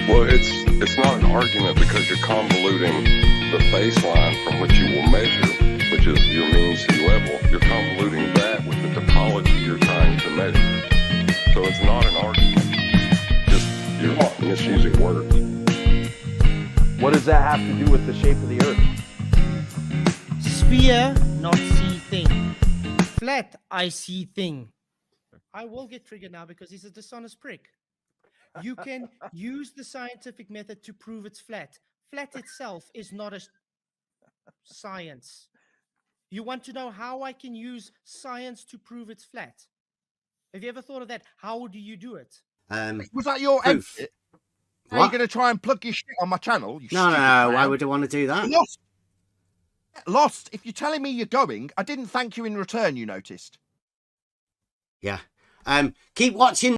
Well, it's not an argument because you're convoluting the baseline from which you will measure, which is your mean sea level. You're convoluting that with the topology you're trying to measure. So it's not an argument. Just you're misusing words. What does that have to do with the shape of the Earth? Sphere, not see thing. Flat, I see thing. I will get triggered now because he's a dishonest prick. You can use the scientific method to prove it's flat. Flat itself is not a science. You want to know how I can use science to prove it's flat? Have you ever thought of that? How do you do it? Was that your exit? Are you going to try and plug your shit on my channel? You No. stupid man? Why would I want to do that? Lost. If you're telling me you're going, I didn't thank you in return, you noticed. Yeah. Keep watching.